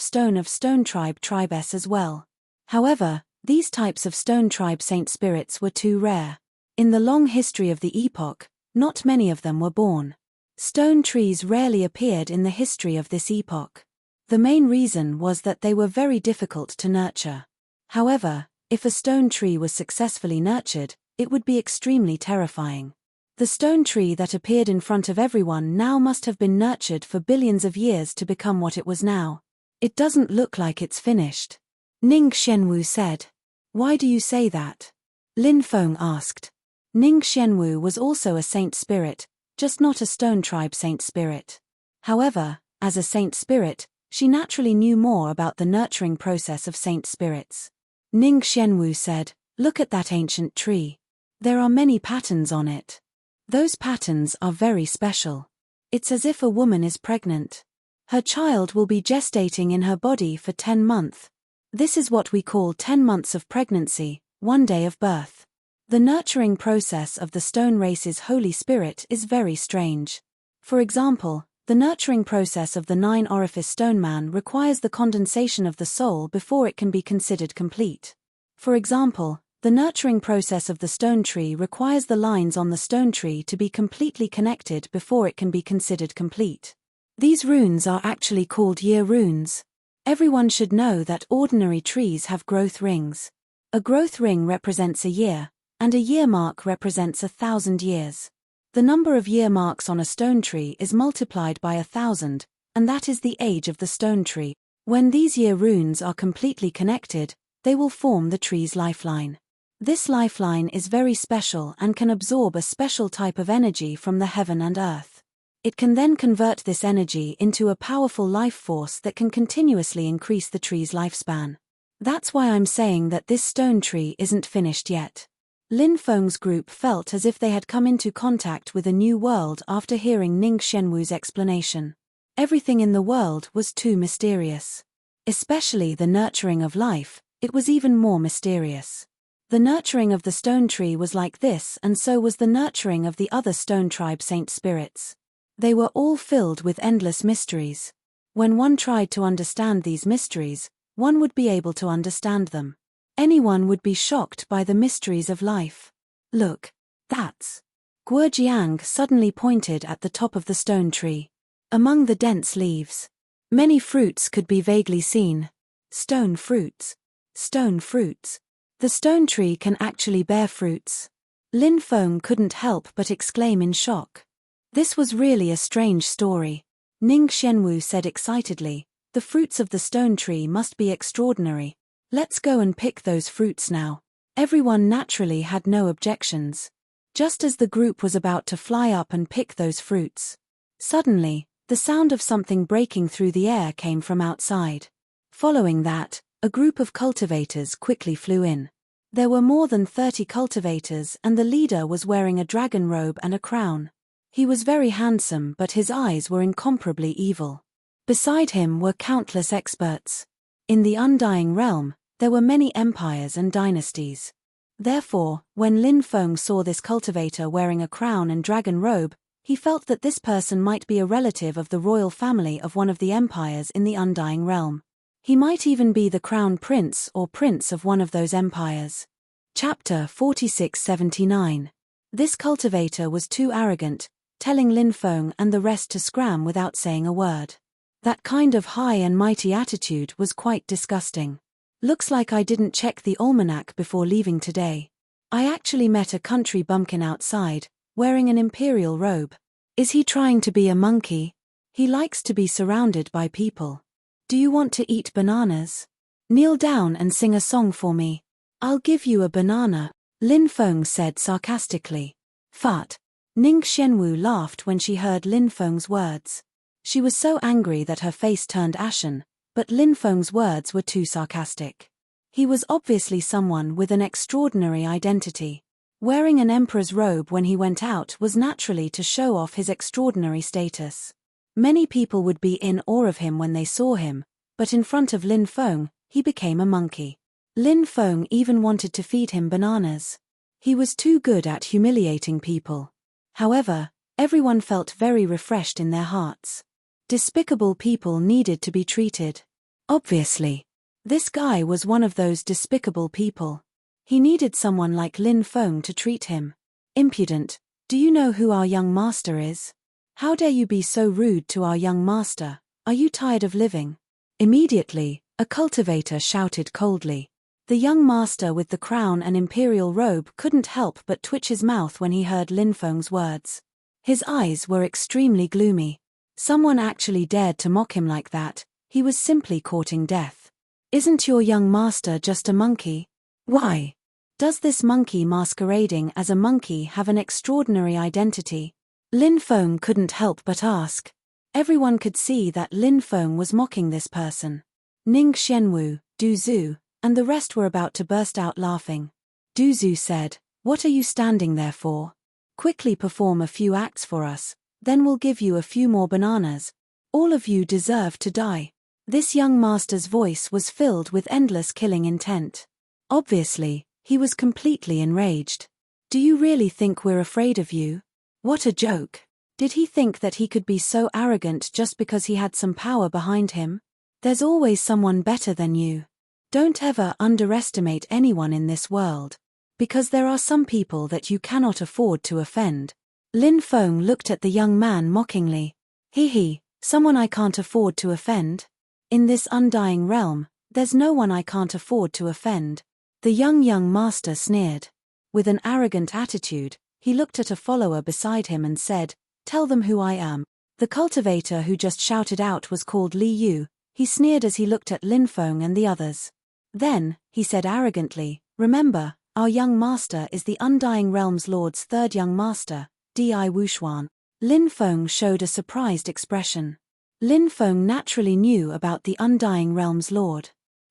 tribe tribes as well. However, these types of stone tribe saint spirits were too rare. In the long history of the epoch, not many of them were born. Stone trees rarely appeared in the history of this epoch. The main reason was that they were very difficult to nurture. However, if a stone tree was successfully nurtured, it would be extremely terrifying. The stone tree that appeared in front of everyone now must have been nurtured for billions of years to become what it was now. It doesn't look like it's finished. Ning Xianwu said. Why do you say that? Lin Feng asked. Ning Xianwu was also a saint spirit, just not a stone tribe saint spirit. However, as a saint spirit, she naturally knew more about the nurturing process of saint spirits. Ning Xianwu said, look at that ancient tree. There are many patterns on it. Those patterns are very special. It's as if a woman is pregnant. Her child will be gestating in her body for 10 months. This is what we call 10 months of pregnancy, 1 day of birth. The nurturing process of the stone race's Holy Spirit is very strange. For example, the nurturing process of the 9 orifice stone man requires the condensation of the soul before it can be considered complete. For example, the nurturing process of the stone tree requires the lines on the stone tree to be completely connected before it can be considered complete. These runes are actually called year runes. Everyone should know that ordinary trees have growth rings. A growth ring represents a year, and a year mark represents 1,000 years. The number of year marks on a stone tree is multiplied by 1,000, and that is the age of the stone tree. When these year runes are completely connected, they will form the tree's lifeline. This lifeline is very special and can absorb a special type of energy from the heaven and earth. It can then convert this energy into a powerful life force that can continuously increase the tree's lifespan. That's why I'm saying that this stone tree isn't finished yet. Lin Feng's group felt as if they had come into contact with a new world after hearing Ning Xianwu's explanation. Everything in the world was too mysterious. Especially the nurturing of life, it was even more mysterious. The nurturing of the stone tree was like this, and so was the nurturing of the other stone tribe saint spirits. They were all filled with endless mysteries. When one tried to understand these mysteries, one would be able to understand them. Anyone would be shocked by the mysteries of life. Look, that's... Guo Jiang suddenly pointed at the top of the stone tree. Among the dense leaves, many fruits could be vaguely seen. Stone fruits. Stone fruits. The stone tree can actually bear fruits. Lin Feng couldn't help but exclaim in shock. This was really a strange story. Ning Xianwu said excitedly, the fruits of the stone tree must be extraordinary. Let's go and pick those fruits now. Everyone naturally had no objections. Just as the group was about to fly up and pick those fruits, suddenly, the sound of something breaking through the air came from outside. Following that, a group of cultivators quickly flew in. There were more than 30 cultivators, and the leader was wearing a dragon robe and a crown. He was very handsome, but his eyes were incomparably evil. Beside him were countless experts. In the undying realm, there were many empires and dynasties. Therefore, when Lin Feng saw this cultivator wearing a crown and dragon robe, he felt that this person might be a relative of the royal family of one of the empires in the undying realm. He might even be the crown prince or prince of one of those empires. Chapter 4679. This cultivator was too arrogant, telling Lin Feng and the rest to scram without saying a word. That kind of high and mighty attitude was quite disgusting. Looks like I didn't check the almanac before leaving today. I actually met a country bumpkin outside, wearing an imperial robe. Is he trying to be a monkey? He likes to be surrounded by people. Do you want to eat bananas? Kneel down and sing a song for me. I'll give you a banana, Lin Feng said sarcastically. Fart. Ning Xianwu laughed when she heard Lin Feng's words. She was so angry that her face turned ashen, but Lin Feng's words were too sarcastic. He was obviously someone with an extraordinary identity. Wearing an emperor's robe when he went out was naturally to show off his extraordinary status. Many people would be in awe of him when they saw him, but in front of Lin Feng, he became a monkey. Lin Feng even wanted to feed him bananas. He was too good at humiliating people. However, everyone felt very refreshed in their hearts. Despicable people needed to be treated. Obviously. This guy was one of those despicable people. He needed someone like Lin Feng to treat him. Impudent, do you know who our young master is? How dare you be so rude to our young master? Are you tired of living? Immediately, a cultivator shouted coldly. The young master with the crown and imperial robe couldn't help but twitch his mouth when he heard Lin Feng's words. His eyes were extremely gloomy. Someone actually dared to mock him like that. He was simply courting death. Isn't your young master just a monkey? Why? Does this monkey masquerading as a monkey have an extraordinary identity? Lin Feng couldn't help but ask. Everyone could see that Lin Feng was mocking this person. Ning Xianwu, Du Zhu, and the rest were about to burst out laughing. Du Zhu said, "What are you standing there for? Quickly perform a few acts for us, then we'll give you a few more bananas. All of you deserve to die." This young master's voice was filled with endless killing intent. Obviously, he was completely enraged. Do you really think we're afraid of you? What a joke. Did he think that he could be so arrogant just because he had some power behind him? There's always someone better than you. Don't ever underestimate anyone in this world. Because there are some people that you cannot afford to offend. Lin Feng looked at the young man mockingly. He, someone I can't afford to offend? In this undying realm, there's no one I can't afford to offend. The young master sneered. With an arrogant attitude, he looked at a follower beside him and said, "Tell them who I am." The cultivator who just shouted out was called Li Yu. He sneered as he looked at Lin Feng and the others. Then, he said arrogantly, "Remember, our young master is the Undying Realm's Lord's third young master, Di Wushuan." Lin Feng showed a surprised expression. Lin Feng naturally knew about the Undying Realm's Lord.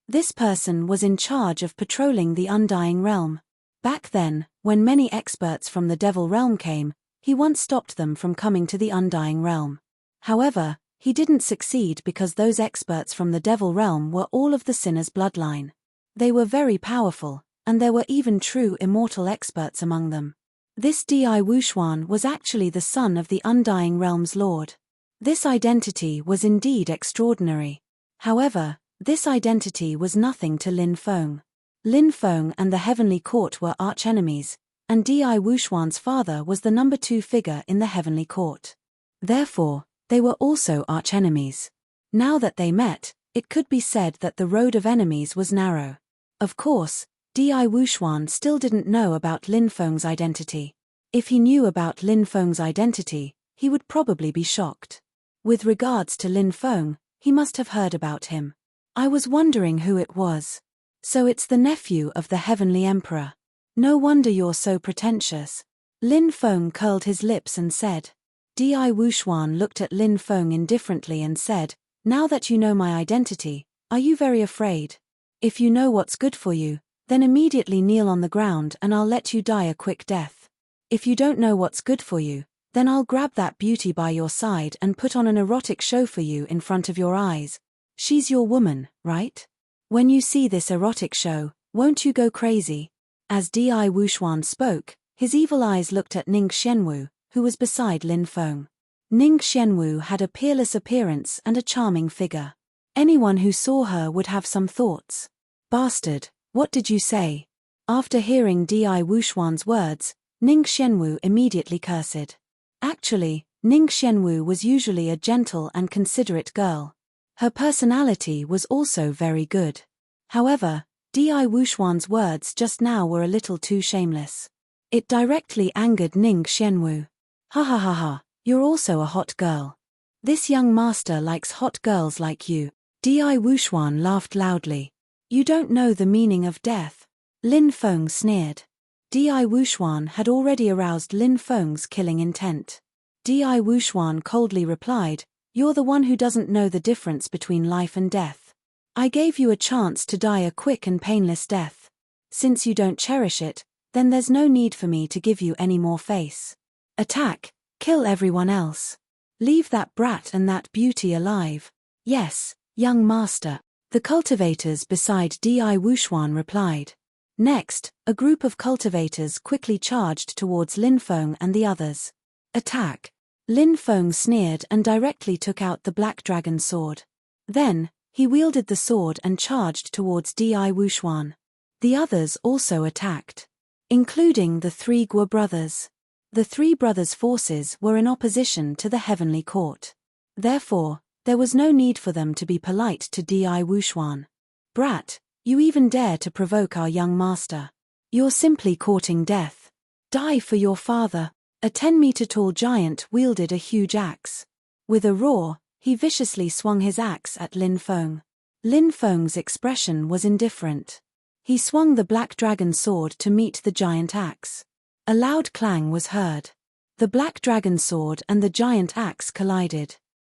This person was in charge of patrolling the Undying Realm. Back then, when many experts from the Devil Realm came, he once stopped them from coming to the Undying Realm. However, he didn't succeed because those experts from the Devil Realm were all of the Sinner's bloodline. They were very powerful, and there were even true immortal experts among them. This Di Wushuan was actually the son of the Undying Realm's Lord. This identity was indeed extraordinary. However, this identity was nothing to Lin Feng. Lin Feng and the Heavenly Court were archenemies, and Di Wushuan's father was the number 2 figure in the Heavenly Court. Therefore, they were also archenemies. Now that they met, it could be said that the road of enemies was narrow. Of course, Di Wushuan still didn't know about Lin Feng's identity. If he knew about Lin Feng's identity, he would probably be shocked. With regards to Lin Feng, he must have heard about him. I was wondering who it was. So it's the nephew of the Heavenly Emperor. No wonder you're so pretentious. Lin Feng curled his lips and said. Di Wushuan looked at Lin Feng indifferently and said, "Now that you know my identity, are you very afraid? If you know what's good for you, then immediately kneel on the ground and I'll let you die a quick death. If you don't know what's good for you, then I'll grab that beauty by your side and put on an erotic show for you in front of your eyes. She's your woman, right? When you see this erotic show, won't you go crazy?" As Di Wushuan spoke, his evil eyes looked at Ning Xianwu, who was beside Lin Feng. Ning Xianwu had a peerless appearance and a charming figure. Anyone who saw her would have some thoughts. "Bastard, what did you say?" After hearing Di Wushuan's words, Ning Xianwu immediately cursed. Actually, Ning Xianwu was usually a gentle and considerate girl. Her personality was also very good. However, Di Wushuan's words just now were a little too shameless. It directly angered Ning Xianwu. Ha, you're also a hot girl. This young master likes hot girls like you." Di Wushuan laughed loudly. "You don't know the meaning of death." Lin Feng sneered. Di Wushuan had already aroused Lin Feng's killing intent. Di Wushuan coldly replied, "You're the one who doesn't know the difference between life and death. I gave you a chance to die a quick and painless death. Since you don't cherish it, Then there's no need for me to give you any more face. Attack, kill everyone else. Leave that brat and that beauty alive. Yes, young master, the cultivators beside Di Wuxuan replied. Next, a group of cultivators quickly charged towards Lin Feng and the others. Attack. Lin Feng sneered and directly took out the black dragon sword. Then, he wielded the sword and charged towards Di Wuxuan. The others also attacked, including the three Guo brothers. The three brothers' forces were in opposition to the heavenly court. Therefore, there was no need for them to be polite to Di Wuxuan. Brat, you even dare to provoke our young master. You're simply courting death. Die for your father. A 10-meter-tall giant wielded a huge axe. With a roar, he viciously swung his axe at Lin Feng. Lin Feng's expression was indifferent. He swung the black dragon sword to meet the giant axe. A loud clang was heard. The black dragon sword and the giant axe collided.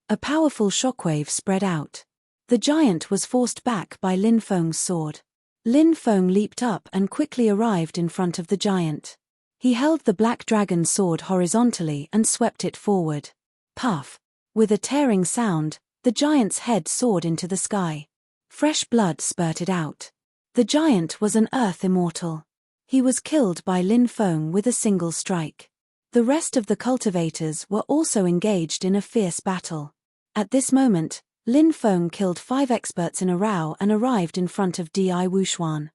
A powerful shockwave spread out. The giant was forced back by Lin Feng's sword. Lin Feng leaped up and quickly arrived in front of the giant. He held the black dragon sword horizontally and swept it forward. Puff! With a tearing sound, the giant's head soared into the sky. Fresh blood spurted out. The giant was an earth immortal. He was killed by Lin Feng with a single strike. The rest of the cultivators were also engaged in a fierce battle. At this moment, Lin Feng killed 5 experts in a row and arrived in front of Di Wuxuan.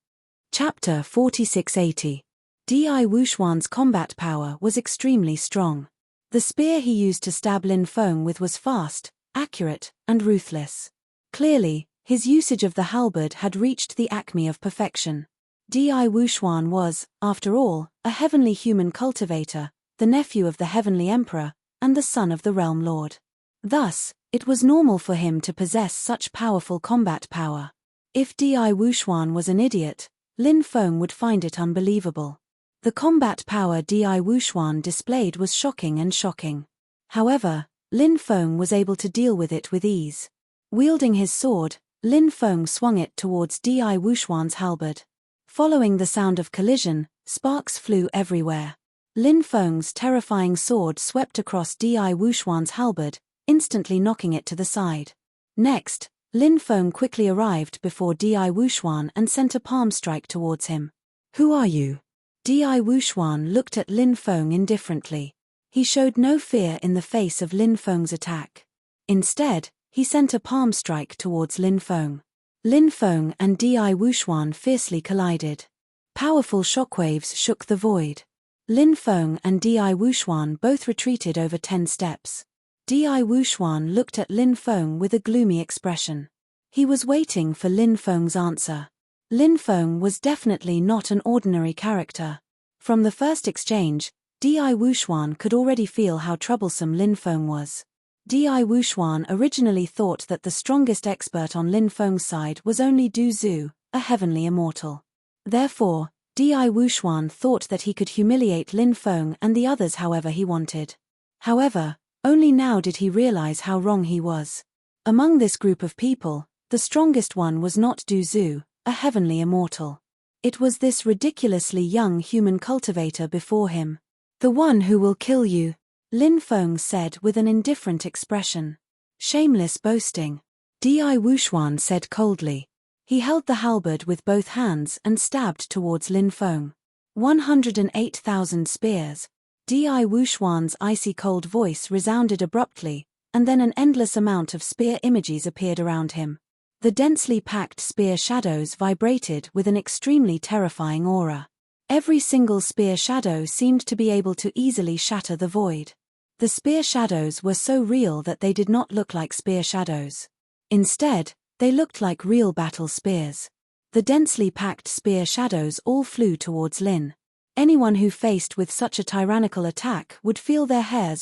Chapter 4680. Di Wuxuan's combat power was extremely strong. The spear he used to stab Lin Feng with was fast, accurate, and ruthless. Clearly, his usage of the halberd had reached the acme of perfection. Di Wuxuan was, after all, a heavenly human cultivator, the nephew of the heavenly emperor, and the son of the realm lord. Thus, it was normal for him to possess such powerful combat power. If Di Wuxuan was an idiot, Lin Feng would find it unbelievable. The combat power Di Wuxuan displayed was shocking and shocking. However, Lin Feng was able to deal with it with ease. Wielding his sword, Lin Feng swung it towards Di Wuxuan's halberd. Following the sound of collision, sparks flew everywhere. Lin Feng's terrifying sword swept across Di Wuxuan's halberd, instantly knocking it to the side. Next, Lin Feng quickly arrived before Di Wuxuan and sent a palm strike towards him. Who are you? Di Wuxuan looked at Lin Feng indifferently. He showed no fear in the face of Lin Feng's attack. Instead, he sent a palm strike towards Lin Feng. Lin Feng and Di Wuxuan fiercely collided. Powerful shockwaves shook the void. Lin Feng and Di Wuxuan both retreated over 10 steps. Di Wuxuan looked at Lin Feng with a gloomy expression. He was waiting for Lin Feng's answer. Lin Feng was definitely not an ordinary character. From the first exchange, Di Wuxuan could already feel how troublesome Lin Feng was. Di Wuxuan originally thought that the strongest expert on Lin Feng's side was only Du Zhu, a heavenly immortal. Therefore, Di Wuxuan thought that he could humiliate Lin Feng and the others however he wanted. However, only now did he realize how wrong he was. Among this group of people, the strongest one was not Du Zhu, a heavenly immortal. It was this ridiculously young human cultivator before him. The one who will kill you, Lin Feng said with an indifferent expression. Shameless boasting. Di Wuxuan said coldly. He held the halberd with both hands and stabbed towards Lin Feng. 108,000 spears. Di Wuxuan's icy cold voice resounded abruptly, and then an endless amount of spear images appeared around him. The densely packed spear shadows vibrated with an extremely terrifying aura. Every single spear shadow seemed to be able to easily shatter the void. The spear shadows were so real that they did not look like spear shadows. Instead, they looked like real battle spears. The densely packed spear shadows all flew towards Lin. Anyone who faced with such a tyrannical attack would feel their hair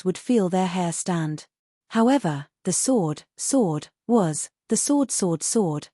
stand. However, the sword, was, the sword.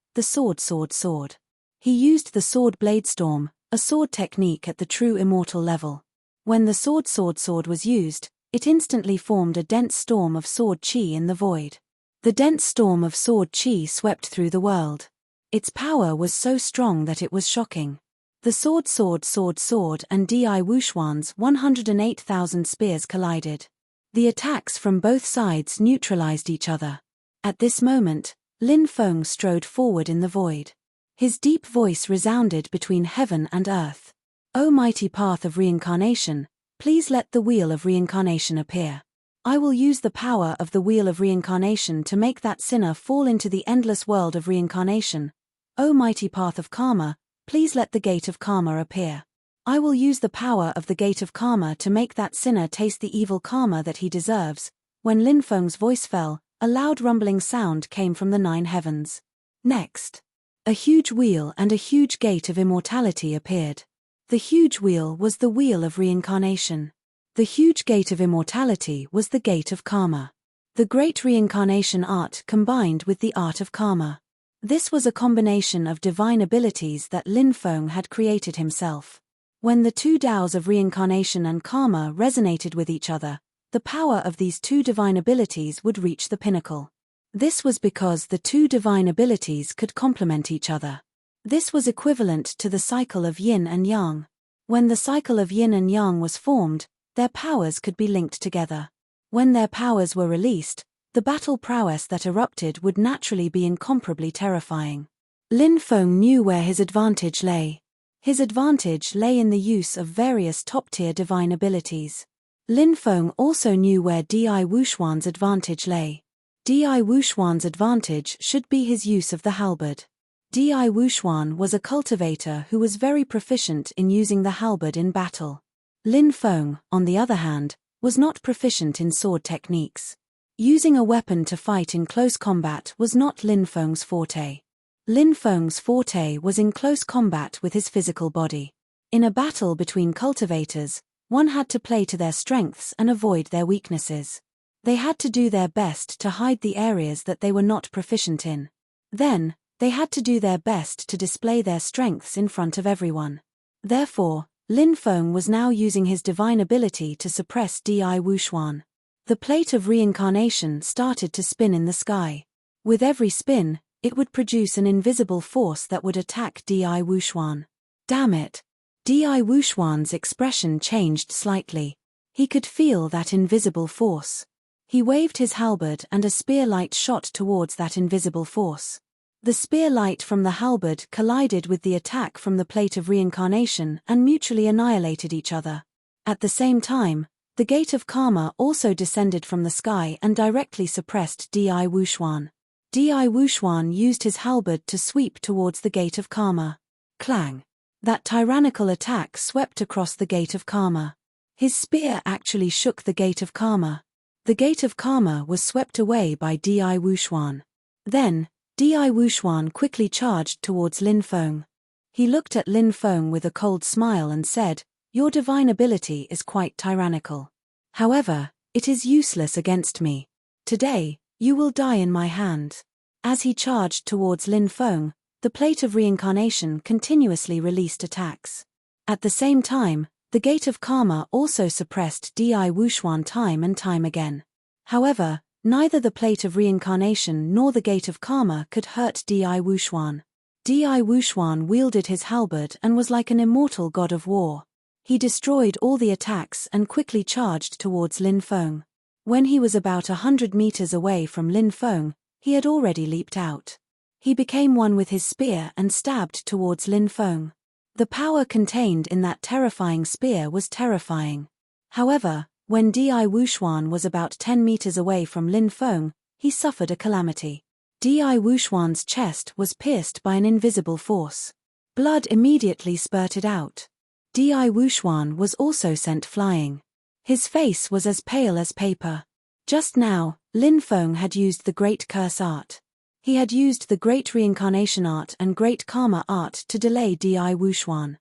He used the sword blade storm, a sword technique at the true immortal level. When the sword was used, it instantly formed a dense storm of sword chi in the void. The dense storm of sword chi swept through the world. Its power was so strong that it was shocking. The sword and Di Wuxuan's 108,000 spears collided. The attacks from both sides neutralized each other. At this moment, Lin Feng strode forward in the void. His deep voice resounded between heaven and earth. O mighty path of reincarnation, please let the wheel of reincarnation appear. I will use the power of the wheel of reincarnation to make that sinner fall into the endless world of reincarnation. O mighty path of karma, please let the gate of karma appear. I will use the power of the gate of karma to make that sinner taste the evil karma that he deserves. When Lin Feng's voice fell, a loud rumbling sound came from the 9 heavens. Next, a huge wheel and a huge gate of immortality appeared. The huge wheel was the wheel of reincarnation. The huge gate of immortality was the gate of karma. The great reincarnation art combined with the art of karma. This was a combination of divine abilities that Lin Feng had created himself. When the 2 Taoes of reincarnation and karma resonated with each other, the power of these 2 divine abilities would reach the pinnacle. This was because the 2 divine abilities could complement each other. This was equivalent to the cycle of yin and yang. When the cycle of yin and yang was formed, their powers could be linked together. When their powers were released, the battle prowess that erupted would naturally be incomparably terrifying. Lin Feng knew where his advantage lay. His advantage lay in the use of various top-tier divine abilities. Lin Feng also knew where Di Wuxuan's advantage lay. Di Wuxuan's advantage should be his use of the halberd. Di Wuxuan was a cultivator who was very proficient in using the halberd in battle. Lin Feng, on the other hand, was not proficient in sword techniques. Using a weapon to fight in close combat was not Lin Feng's forte. Lin Feng's forte was in close combat with his physical body. In a battle between cultivators, one had to play to their strengths and avoid their weaknesses. They had to do their best to hide the areas that they were not proficient in. Then, they had to do their best to display their strengths in front of everyone. Therefore, Lin Feng was now using his divine ability to suppress Di Wuxuan. The plate of reincarnation started to spin in the sky. With every spin, it would produce an invisible force that would attack Di Wuxuan. Damn it! Di Wuxuan's expression changed slightly. He could feel that invisible force. He waved his halberd and a spear light shot towards that invisible force. The spear light from the halberd collided with the attack from the plate of reincarnation and mutually annihilated each other. At the same time, the gate of karma also descended from the sky and directly suppressed Di Wuxuan. Di Wuxuan used his halberd to sweep towards the gate of karma. Clang! That tyrannical attack swept across the gate of karma. His spear actually shook the gate of karma. The gate of karma was swept away by Di Wuxuan. Then, Di Wuxuan quickly charged towards Lin Feng. He looked at Lin Feng with a cold smile and said, "Your divine ability is quite tyrannical. However, it is useless against me. Today, you will die in my hand." As he charged towards Lin Feng, the plate of reincarnation continuously released attacks. At the same time, the gate of karma also suppressed Di Wuxuan time and time again. However, neither the plate of reincarnation nor the gate of karma could hurt Di Wuxuan. Di Wuxuan wielded his halberd and was like an immortal god of war. He destroyed all the attacks and quickly charged towards Lin Feng. When he was about 100 meters away from Lin Feng, he had already leaped out. He became one with his spear and stabbed towards Lin Feng. The power contained in that terrifying spear was terrifying. However, when Di Wuxuan was about 10 meters away from Lin Feng, he suffered a calamity. Di Wuxuan's chest was pierced by an invisible force. Blood immediately spurted out. Di Wuxuan was also sent flying. His face was as pale as paper. Just now, Lin Feng had used the Great Curse Art. He had used the Great Reincarnation Art and Great Karma Art to delay Di Wuxuan.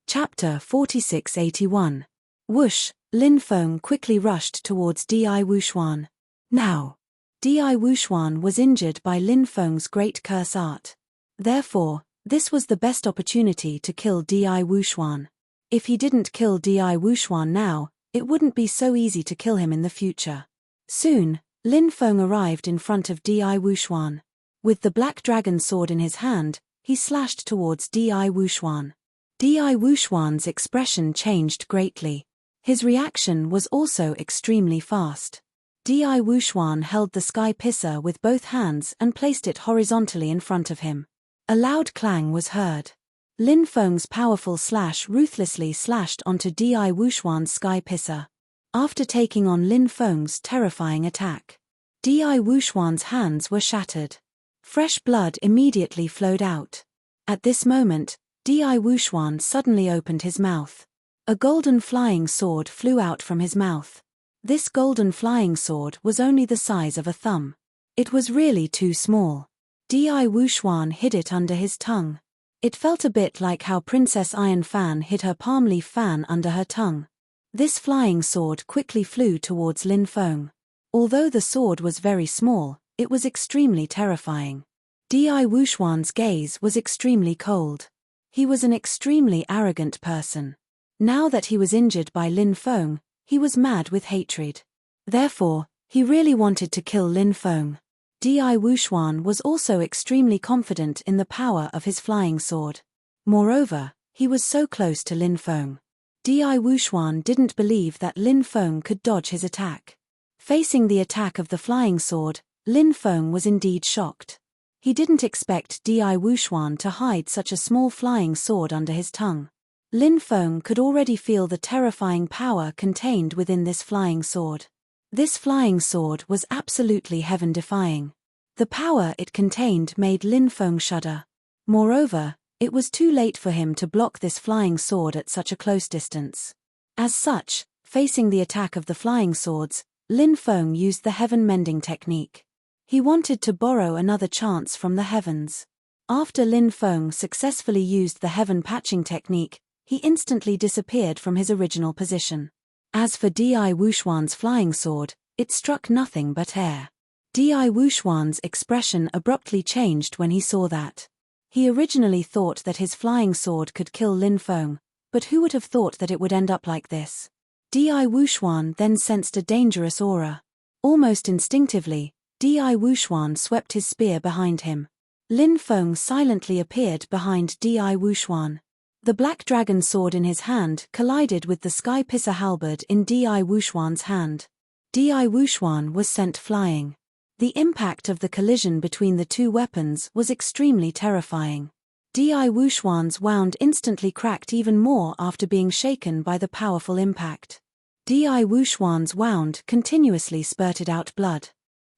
Chapter 4681. Whoosh! Lin Feng quickly rushed towards Di Wuxuan. Now! Di Wuxuan was injured by Lin Feng's Great Curse Art. Therefore, this was the best opportunity to kill Di Wuxuan. If he didn't kill Di Wuxuan now, it wouldn't be so easy to kill him in the future. Soon, Lin Feng arrived in front of Di Wuxuan. With the black dragon sword in his hand, he slashed towards Di Wuxuan. Di Wuxuan's expression changed greatly. His reaction was also extremely fast. Di Wuxuan held the sky pisser with both hands and placed it horizontally in front of him. A loud clang was heard. Lin Feng's powerful slash ruthlessly slashed onto Di Wuxuan's sky pisser. After taking on Lin Feng's terrifying attack, Di Wuxuan's hands were shattered. Fresh blood immediately flowed out. At this moment, Di Wuxuan suddenly opened his mouth. A golden flying sword flew out from his mouth. This golden flying sword was only the size of a thumb. It was really too small. Di Wuxuan hid it under his tongue. It felt a bit like how Princess Iron Fan hid her palm leaf fan under her tongue. This flying sword quickly flew towards Lin Feng. Although the sword was very small, it was extremely terrifying. Di Wuxuan's gaze was extremely cold. He was an extremely arrogant person. Now that he was injured by Lin Feng, he was mad with hatred. Therefore, he really wanted to kill Lin Feng. Di Wuxuan was also extremely confident in the power of his flying sword. Moreover, he was so close to Lin Feng. Di Wuxuan didn't believe that Lin Feng could dodge his attack. Facing the attack of the flying sword, Lin Feng was indeed shocked. He didn't expect Di Wuxuan to hide such a small flying sword under his tongue. Lin Feng could already feel the terrifying power contained within this flying sword. This flying sword was absolutely heaven-defying. The power it contained made Lin Feng shudder. Moreover, it was too late for him to block this flying sword at such a close distance. As such, facing the attack of the flying swords, Lin Feng used the heaven-mending technique. He wanted to borrow another chance from the heavens. After Lin Feng successfully used the heaven-patching technique, he instantly disappeared from his original position. As for Di Wuxuan's flying sword, it struck nothing but air. Di Wuxuan's expression abruptly changed when he saw that. He originally thought that his flying sword could kill Lin Feng, but who would have thought that it would end up like this? Di Wuxuan then sensed a dangerous aura. Almost instinctively, Di Wuxuan swept his spear behind him. Lin Feng silently appeared behind Di Wuxuan. The black dragon sword in his hand collided with the sky pisser halberd in Di Wuxuan's hand. Di Wuxuan was sent flying. The impact of the collision between the two weapons was extremely terrifying. Di Wuxuan's wound instantly cracked even more after being shaken by the powerful impact. Di Wuxuan's wound continuously spurted out blood.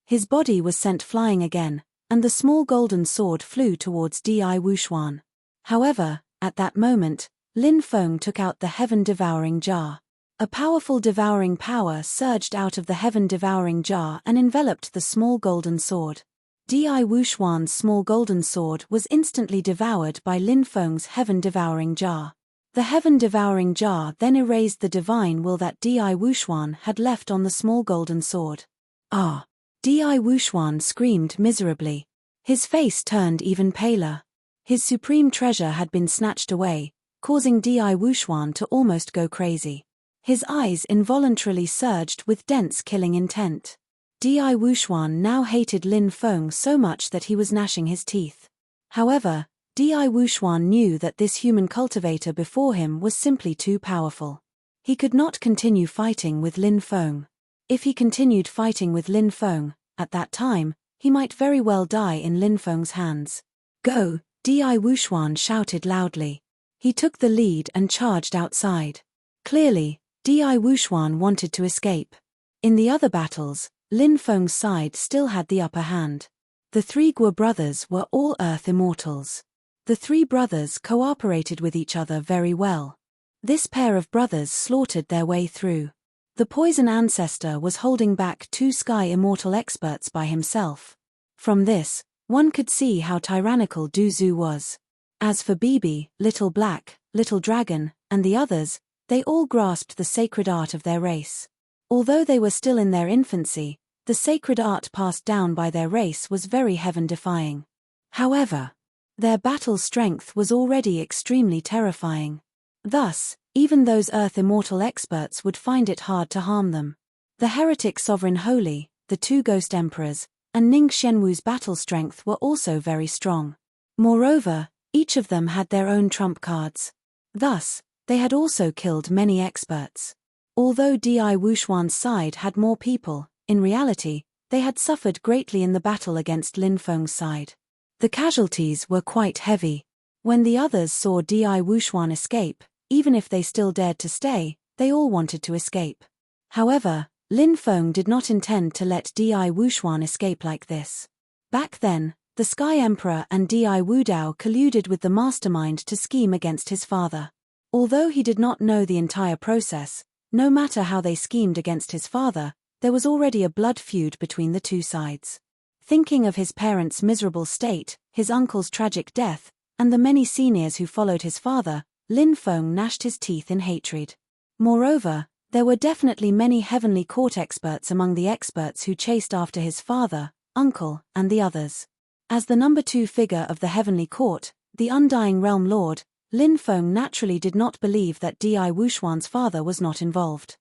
His body was sent flying again, and the small golden sword flew towards Di Wuxuan. However, at that moment, Lin Feng took out the heaven-devouring jar. A powerful devouring power surged out of the heaven-devouring jar and enveloped the small golden sword. Di Wuxuan's small golden sword was instantly devoured by Lin Feng's heaven-devouring jar. The heaven-devouring jar then erased the divine will that Di Wuxuan had left on the small golden sword. Ah! Di Wuxuan screamed miserably. His face turned even paler. His supreme treasure had been snatched away, causing Di Wuxuan to almost go crazy. His eyes involuntarily surged with dense killing intent. Di Wuxuan now hated Lin Feng so much that he was gnashing his teeth. However, Di Wuxuan knew that this human cultivator before him was simply too powerful. He could not continue fighting with Lin Feng. If he continued fighting with Lin Feng, at that time, he might very well die in Lin Feng's hands. Go! Di Wuxuan shouted loudly. He took the lead and charged outside. Clearly, Di Wuxuan wanted to escape. In the other battles, Lin Feng's side still had the upper hand. The three Guo brothers were all Earth immortals. The three brothers cooperated with each other very well. This pair of brothers slaughtered their way through. The poison ancestor was holding back two sky immortal experts by himself. From this, one could see how tyrannical Du Zhu was. As for Bibi, Little Black, Little Dragon, and the others, they all grasped the sacred art of their race. Although they were still in their infancy, the sacred art passed down by their race was very heaven-defying. However, their battle strength was already extremely terrifying. Thus, even those Earth immortal experts would find it hard to harm them. The heretic Sovereign Holy, the two Ghost Emperors, and Ning Xianwu's battle strength were also very strong. Moreover, each of them had their own trump cards. Thus, they had also killed many experts. Although Di Wuxuan's side had more people, in reality, they had suffered greatly in the battle against Lin Feng's side. The casualties were quite heavy. When the others saw Di Wuxuan escape, even if they still dared to stay, they all wanted to escape. However, Lin Feng did not intend to let Di Wuxuan escape like this. Back then, the Sky Emperor and Di Wudao colluded with the mastermind to scheme against his father. Although he did not know the entire process, no matter how they schemed against his father, there was already a blood feud between the two sides. Thinking of his parents' miserable state, his uncle's tragic death, and the many seniors who followed his father, Lin Feng gnashed his teeth in hatred. Moreover, there were definitely many heavenly court experts among the experts who chased after his father, uncle, and the others. As the number 2 figure of the heavenly court, the Undying Realm Lord, Lin Feng naturally did not believe that Di Wuxuan's father was not involved.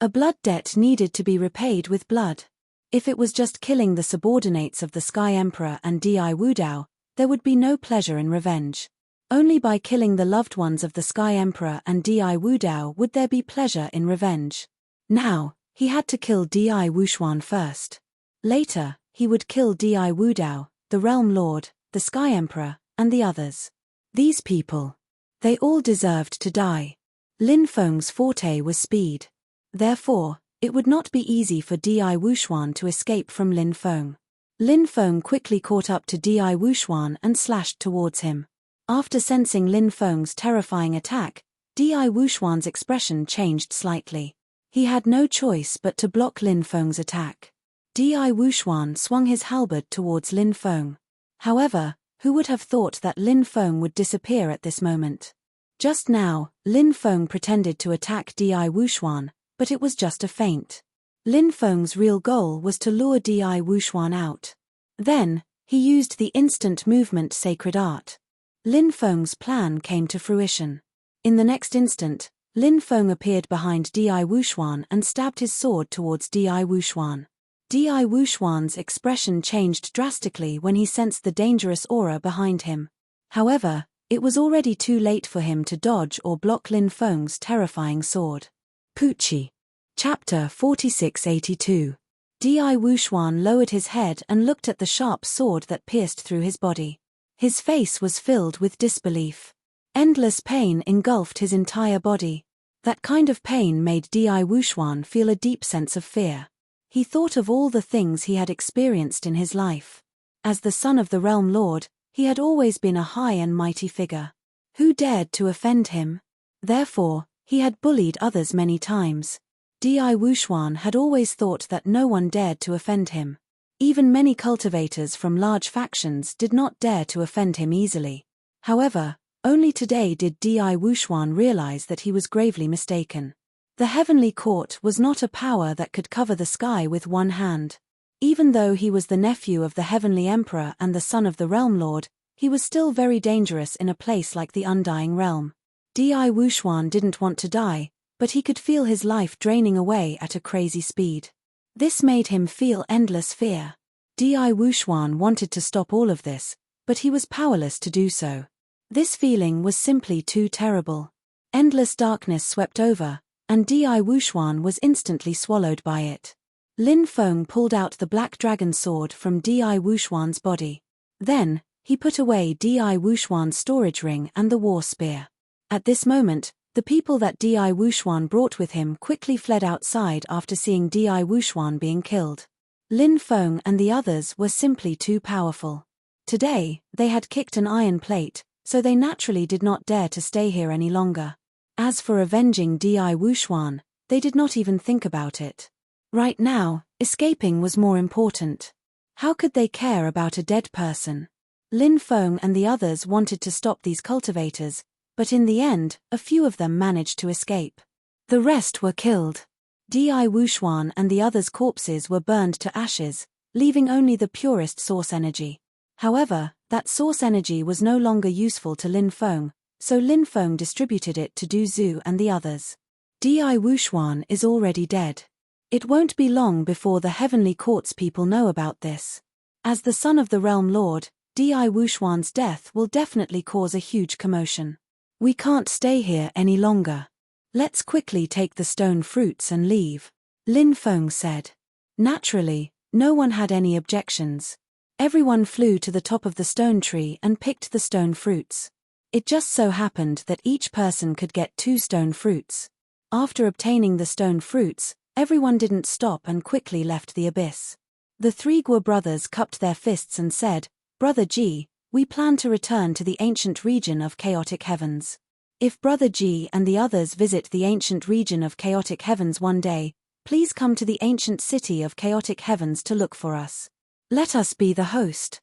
A blood debt needed to be repaid with blood. If it was just killing the subordinates of the Sky Emperor and Di Wudao, there would be no pleasure in revenge. Only by killing the loved ones of the Sky Emperor and Di Wudao would there be pleasure in revenge. Now, he had to kill Di Wuxuan first. Later, he would kill Di Wudao, the Realm Lord, the Sky Emperor, and the others. These people. They all deserved to die. Lin Feng's forte was speed. Therefore, it would not be easy for Di Wuxuan to escape from Lin Feng. Lin Feng quickly caught up to Di Wuxuan and slashed towards him. After sensing Lin Feng's terrifying attack, Di Wuxuan's expression changed slightly. He had no choice but to block Lin Feng's attack. Di Wuxuan swung his halberd towards Lin Feng. However, who would have thought that Lin Feng would disappear at this moment? Just now, Lin Feng pretended to attack Di Wuxuan, but it was just a feint. Lin Feng's real goal was to lure Di Wuxuan out. Then, he used the instant movement sacred art. Lin Feng's plan came to fruition. In the next instant, Lin Feng appeared behind Di Wuxuan and stabbed his sword towards Di Wuxuan. Di Wuxuan's expression changed drastically when he sensed the dangerous aura behind him. However, it was already too late for him to dodge or block Lin Feng's terrifying sword. Pucci. Chapter 4682. Di Wuxuan lowered his head and looked at the sharp sword that pierced through his body. His face was filled with disbelief. Endless pain engulfed his entire body. That kind of pain made Di Wuxuan feel a deep sense of fear. He thought of all the things he had experienced in his life. As the son of the Realm Lord, he had always been a high and mighty figure. Who dared to offend him? Therefore, he had bullied others many times. Di Wuxuan had always thought that no one dared to offend him. Even many cultivators from large factions did not dare to offend him easily. However, only today did Di Wuxuan realize that he was gravely mistaken. The heavenly court was not a power that could cover the sky with one hand. Even though he was the nephew of the heavenly emperor and the son of the realm lord, he was still very dangerous in a place like the Undying Realm. Di Wuxuan didn't want to die, but he could feel his life draining away at a crazy speed. This made him feel endless fear. Di Wuxuan wanted to stop all of this, but he was powerless to do so. This feeling was simply too terrible. Endless darkness swept over, and Di Wuxuan was instantly swallowed by it. Lin Feng pulled out the black dragon sword from Di Wuxuan's body. Then, he put away Di Wuxuan's storage ring and the war spear. At this moment, the people that Di Wuxuan brought with him quickly fled outside after seeing Di Wuxuan being killed. Lin Feng and the others were simply too powerful. Today, they had kicked an iron plate, so they naturally did not dare to stay here any longer. As for avenging Di Wuxuan, they did not even think about it. Right now, escaping was more important. How could they care about a dead person? Lin Feng and the others wanted to stop these cultivators, but in the end, a few of them managed to escape. The rest were killed. Di Wuxuan and the others' corpses were burned to ashes, leaving only the purest source energy. However, that source energy was no longer useful to Lin Feng, so Lin Feng distributed it to Du Zhu and the others. Di Wuxuan is already dead. It won't be long before the Heavenly Court's people know about this. As the son of the Realm Lord, Di Wuxuan's death will definitely cause a huge commotion. We can't stay here any longer. Let's quickly take the stone fruits and leave, Lin Feng said. Naturally, no one had any objections. Everyone flew to the top of the stone tree and picked the stone fruits. It just so happened that each person could get 2 stone fruits. After obtaining the stone fruits, everyone didn't stop and quickly left the abyss. The 3 Guo brothers cupped their fists and said, Brother Ji, we plan to return to the ancient region of chaotic heavens. If Brother Ji and the others visit the ancient region of chaotic heavens one day, please come to the ancient city of chaotic heavens to look for us. Let us be the host.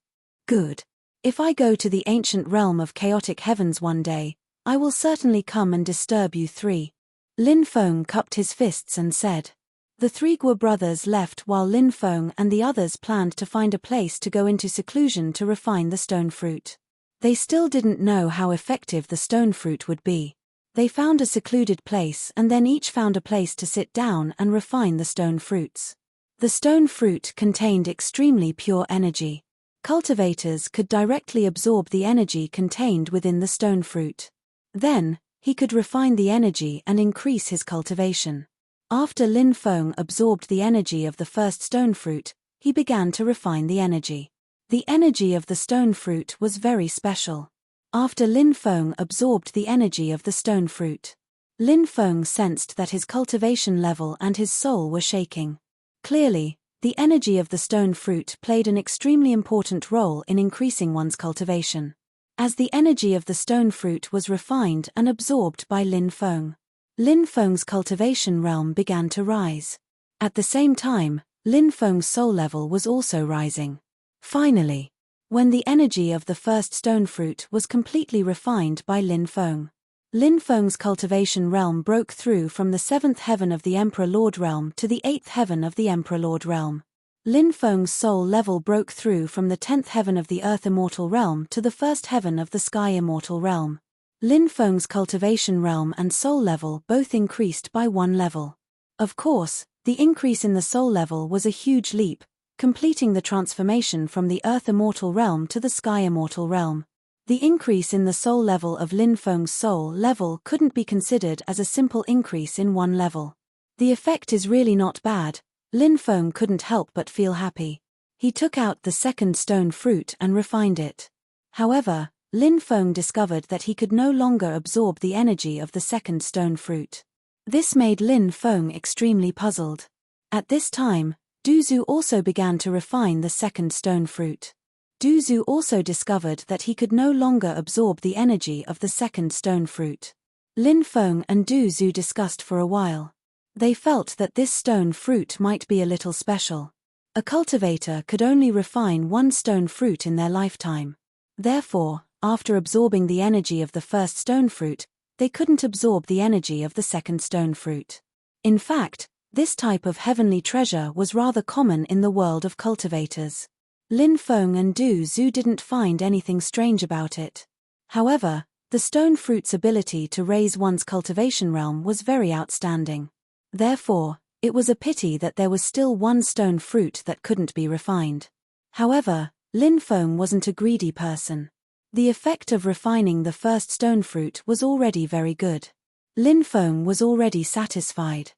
Good. If I go to the ancient realm of chaotic heavens one day, I will certainly come and disturb you 3. Lin Feng cupped his fists and said. The 3 Guo brothers left while Lin Feng and the others planned to find a place to go into seclusion to refine the stone fruit. They still didn't know how effective the stone fruit would be. They found a secluded place and then each found a place to sit down and refine the stone fruits. The stone fruit contained extremely pure energy. Cultivators could directly absorb the energy contained within the stone fruit. Then, he could refine the energy and increase his cultivation. After Lin Feng absorbed the energy of the first stone fruit, he began to refine the energy. The energy of the stone fruit was very special. After Lin Feng absorbed the energy of the stone fruit, Lin Feng sensed that his cultivation level and his soul were shaking. Clearly, the energy of the stone fruit played an extremely important role in increasing one's cultivation. As the energy of the stone fruit was refined and absorbed by Lin Feng, Lin Feng's cultivation realm began to rise. At the same time, Lin Feng's soul level was also rising. Finally, when the energy of the first stone fruit was completely refined by Lin Feng, Lin Feng's cultivation realm broke through from the 7th heaven of the Emperor Lord realm to the 8th heaven of the Emperor Lord realm. Lin Feng's soul level broke through from the 10th heaven of the Earth Immortal realm to the 1st heaven of the Sky Immortal realm. Lin Feng's cultivation realm and soul level both increased by 1 level. Of course, the increase in the soul level was a huge leap, completing the transformation from the Earth Immortal realm to the Sky Immortal realm. The increase in the soul level of Lin Feng's soul level couldn't be considered as a simple increase in 1 level. The effect is really not bad. Lin Feng couldn't help but feel happy. He took out the second stone fruit and refined it. However, Lin Feng discovered that he could no longer absorb the energy of the second stone fruit. This made Lin Feng extremely puzzled. At this time, Du Zhu also began to refine the second stone fruit. Du Zhu also discovered that he could no longer absorb the energy of the second stone fruit. Lin Feng and Du Zhu discussed for a while. They felt that this stone fruit might be a little special. A cultivator could only refine 1 stone fruit in their lifetime. Therefore, after absorbing the energy of the first stone fruit, they couldn't absorb the energy of the second stone fruit. In fact, this type of heavenly treasure was rather common in the world of cultivators. Lin Feng and Du Zhu didn't find anything strange about it. However, the stone fruit's ability to raise one's cultivation realm was very outstanding. Therefore, it was a pity that there was still 1 stone fruit that couldn't be refined. However, Lin Feng wasn't a greedy person. The effect of refining the first stone fruit was already very good. Lin Feng was already satisfied.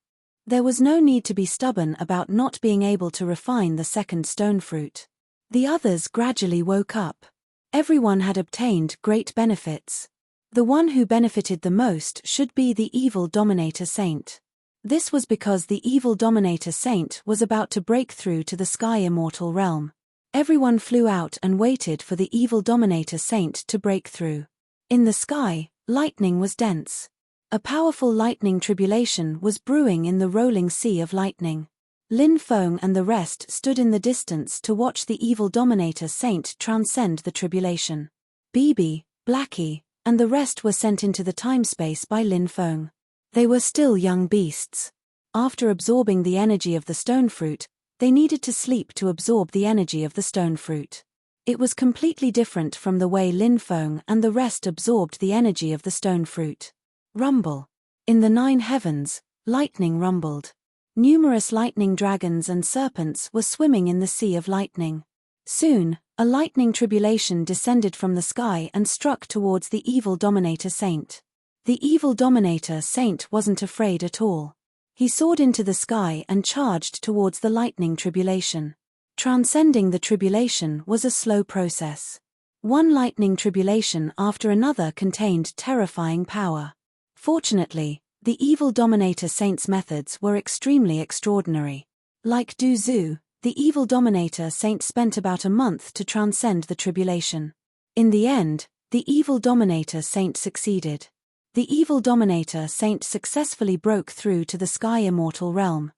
There was no need to be stubborn about not being able to refine the second stone fruit. The others gradually woke up. Everyone had obtained great benefits. The one who benefited the most should be the evil Dominator Saint. This was because the evil Dominator Saint was about to break through to the Sky Immortal realm. Everyone flew out and waited for the evil Dominator Saint to break through. In the sky, lightning was dense. A powerful lightning tribulation was brewing in the rolling sea of lightning. Lin Feng and the rest stood in the distance to watch the evil Dominator Saint transcend the tribulation. Bibi, Blackie, and the rest were sent into the time-space by Lin Feng. They were still young beasts. After absorbing the energy of the stone fruit, they needed to sleep to absorb the energy of the stone fruit. It was completely different from the way Lin Feng and the rest absorbed the energy of the stone fruit. Rumble. In the 9 heavens, lightning rumbled. Numerous lightning dragons and serpents were swimming in the sea of lightning. Soon, a lightning tribulation descended from the sky and struck towards the evil Dominator Saint. The evil dominator saint wasn't afraid at all. He soared into the sky and charged towards the lightning tribulation. Transcending the tribulation was a slow process. One lightning tribulation after another contained terrifying power. Fortunately, the evil dominator saint's methods were extremely extraordinary. Like Du Zhu, the evil dominator saint spent about a month to transcend the tribulation. In the end, the evil dominator saint succeeded. The evil dominator saint successfully broke through to the sky immortal realm.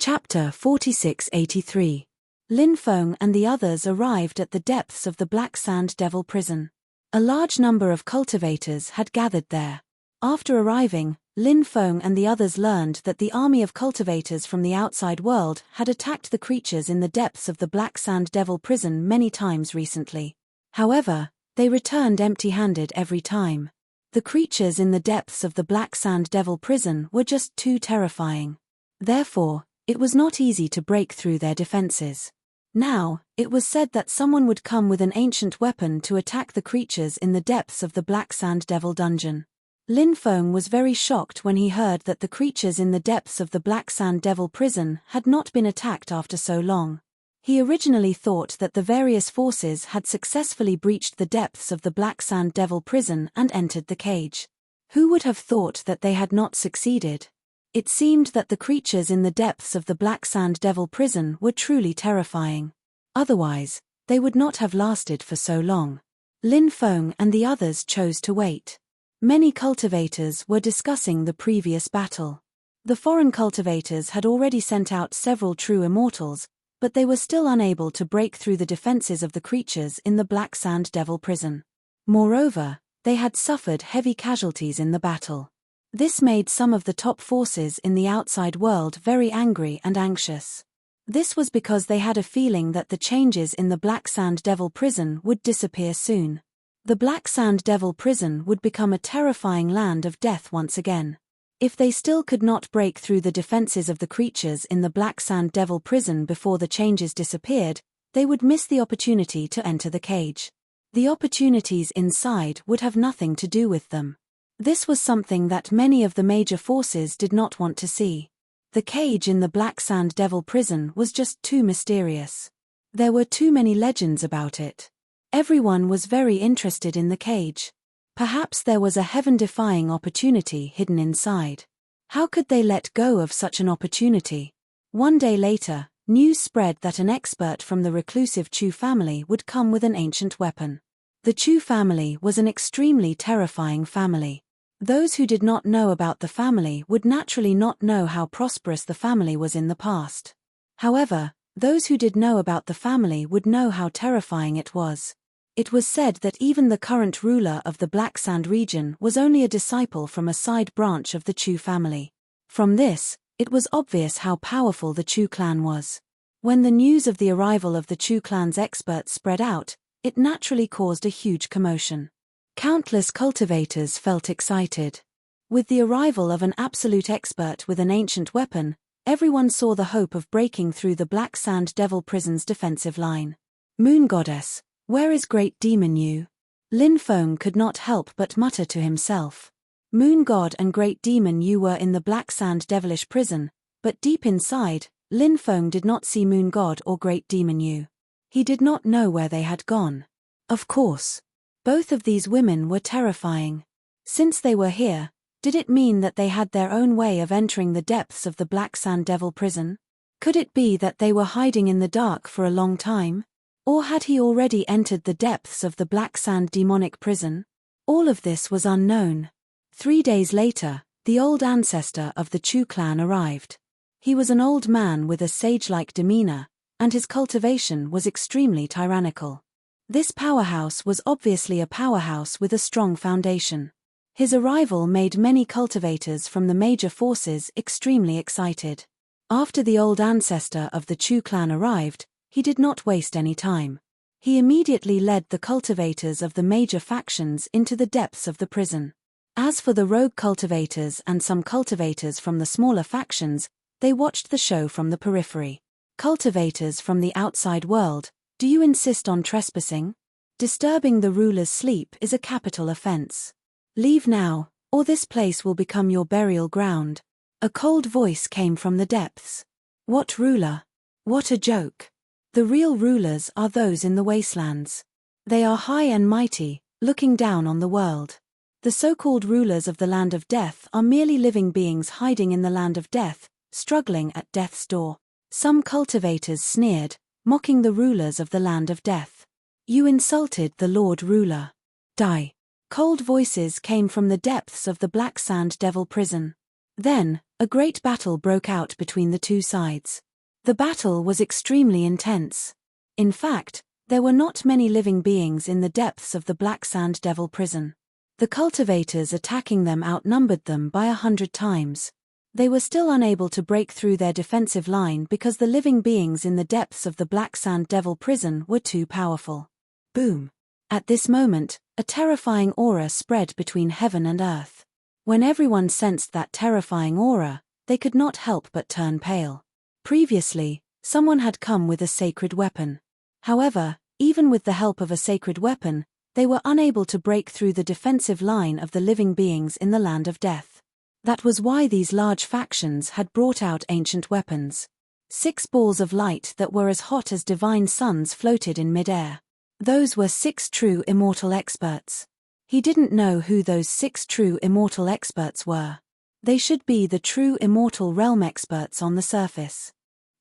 Chapter 4683. Lin Feng and the others arrived at the depths of the Black Sand Devil prison. A large number of cultivators had gathered there. After arriving, Lin Feng and the others learned that the army of cultivators from the outside world had attacked the creatures in the depths of the Black Sand Devil prison many times recently. However, they returned empty-handed every time. The creatures in the depths of the Black Sand Devil prison were just too terrifying. Therefore, it was not easy to break through their defenses. Now, it was said that someone would come with an ancient weapon to attack the creatures in the depths of the Black Sand Devil dungeon. Lin Feng was very shocked when he heard that the creatures in the depths of the Black Sand Devil prison had not been attacked after so long. He originally thought that the various forces had successfully breached the depths of the Black Sand Devil prison and entered the cage. Who would have thought that they had not succeeded? It seemed that the creatures in the depths of the Black Sand Devil prison were truly terrifying. Otherwise, they would not have lasted for so long. Lin Feng and the others chose to wait. Many cultivators were discussing the previous battle. The foreign cultivators had already sent out several true immortals, but they were still unable to break through the defenses of the creatures in the Black Sand Devil prison. Moreover, they had suffered heavy casualties in the battle. This made some of the top forces in the outside world very angry and anxious. This was because they had a feeling that the changes in the Black Sand Devil prison would disappear soon. The Black Sand Devil prison would become a terrifying land of death once again. If they still could not break through the defenses of the creatures in the Black Sand Devil prison before the changes disappeared, they would miss the opportunity to enter the cage. The opportunities inside would have nothing to do with them. This was something that many of the major forces did not want to see. The cage in the Black Sand Devil prison was just too mysterious. There were too many legends about it. Everyone was very interested in the cage. Perhaps there was a heaven-defying opportunity hidden inside. How could they let go of such an opportunity? One day later, news spread that an expert from the reclusive Chu family would come with an ancient weapon. The Chu family was an extremely terrifying family. Those who did not know about the family would naturally not know how prosperous the family was in the past. However, those who did know about the family would know how terrifying it was. It was said that even the current ruler of the Black Sand region was only a disciple from a side branch of the Chu family. From this, it was obvious how powerful the Chu clan was. When the news of the arrival of the Chu clan's experts spread out, it naturally caused a huge commotion. Countless cultivators felt excited. With the arrival of an absolute expert with an ancient weapon, everyone saw the hope of breaking through the Black Sand Devil prison's defensive line. Moon Goddess, where is Great Demon Yu? Lin Feng could not help but mutter to himself. Moon God and Great Demon Yu were in the Black Sand Devilish prison, but deep inside, Lin Feng did not see Moon God or Great Demon Yu. He did not know where they had gone. Of course. Both of these women were terrifying. Since they were here, did it mean that they had their own way of entering the depths of the Black Sand Devil prison? Could it be that they were hiding in the dark for a long time? Or had he already entered the depths of the Black Sand demonic prison? All of this was unknown. 3 days later, the old ancestor of the Chu clan arrived. He was an old man with a sage-like demeanor, and his cultivation was extremely tyrannical. This powerhouse was obviously a powerhouse with a strong foundation. His arrival made many cultivators from the major forces extremely excited. After the old ancestor of the Chu clan arrived, he did not waste any time. He immediately led the cultivators of the major factions into the depths of the prison. As for the rogue cultivators and some cultivators from the smaller factions, they watched the show from the periphery. Cultivators from the outside world, do you insist on trespassing? Disturbing the ruler's sleep is a capital offense. Leave now, or this place will become your burial ground." A cold voice came from the depths. "What ruler? What a joke. The real rulers are those in the wastelands. They are high and mighty, looking down on the world. The so-called rulers of the land of death are merely living beings hiding in the land of death, struggling at death's door." Some cultivators sneered, mocking the rulers of the land of death. "You insulted the Lord Ruler. Die." Cold voices came from the depths of the Black Sand Devil prison. Then, a great battle broke out between the two sides. The battle was extremely intense. In fact, there were not many living beings in the depths of the Black Sand Devil prison. The cultivators attacking them outnumbered them by 100 times. They were still unable to break through their defensive line because the living beings in the depths of the Black Sand Devil prison were too powerful. Boom! At this moment, a terrifying aura spread between heaven and earth. When everyone sensed that terrifying aura, they could not help but turn pale. Previously, someone had come with a sacred weapon. However, even with the help of a sacred weapon, they were unable to break through the defensive line of the living beings in the land of death. That was why these large factions had brought out ancient weapons. 6 balls of light that were as hot as divine suns floated in mid-air. Those were 6 true immortal experts. He didn't know who those 6 true immortal experts were. They should be the true immortal realm experts on the surface.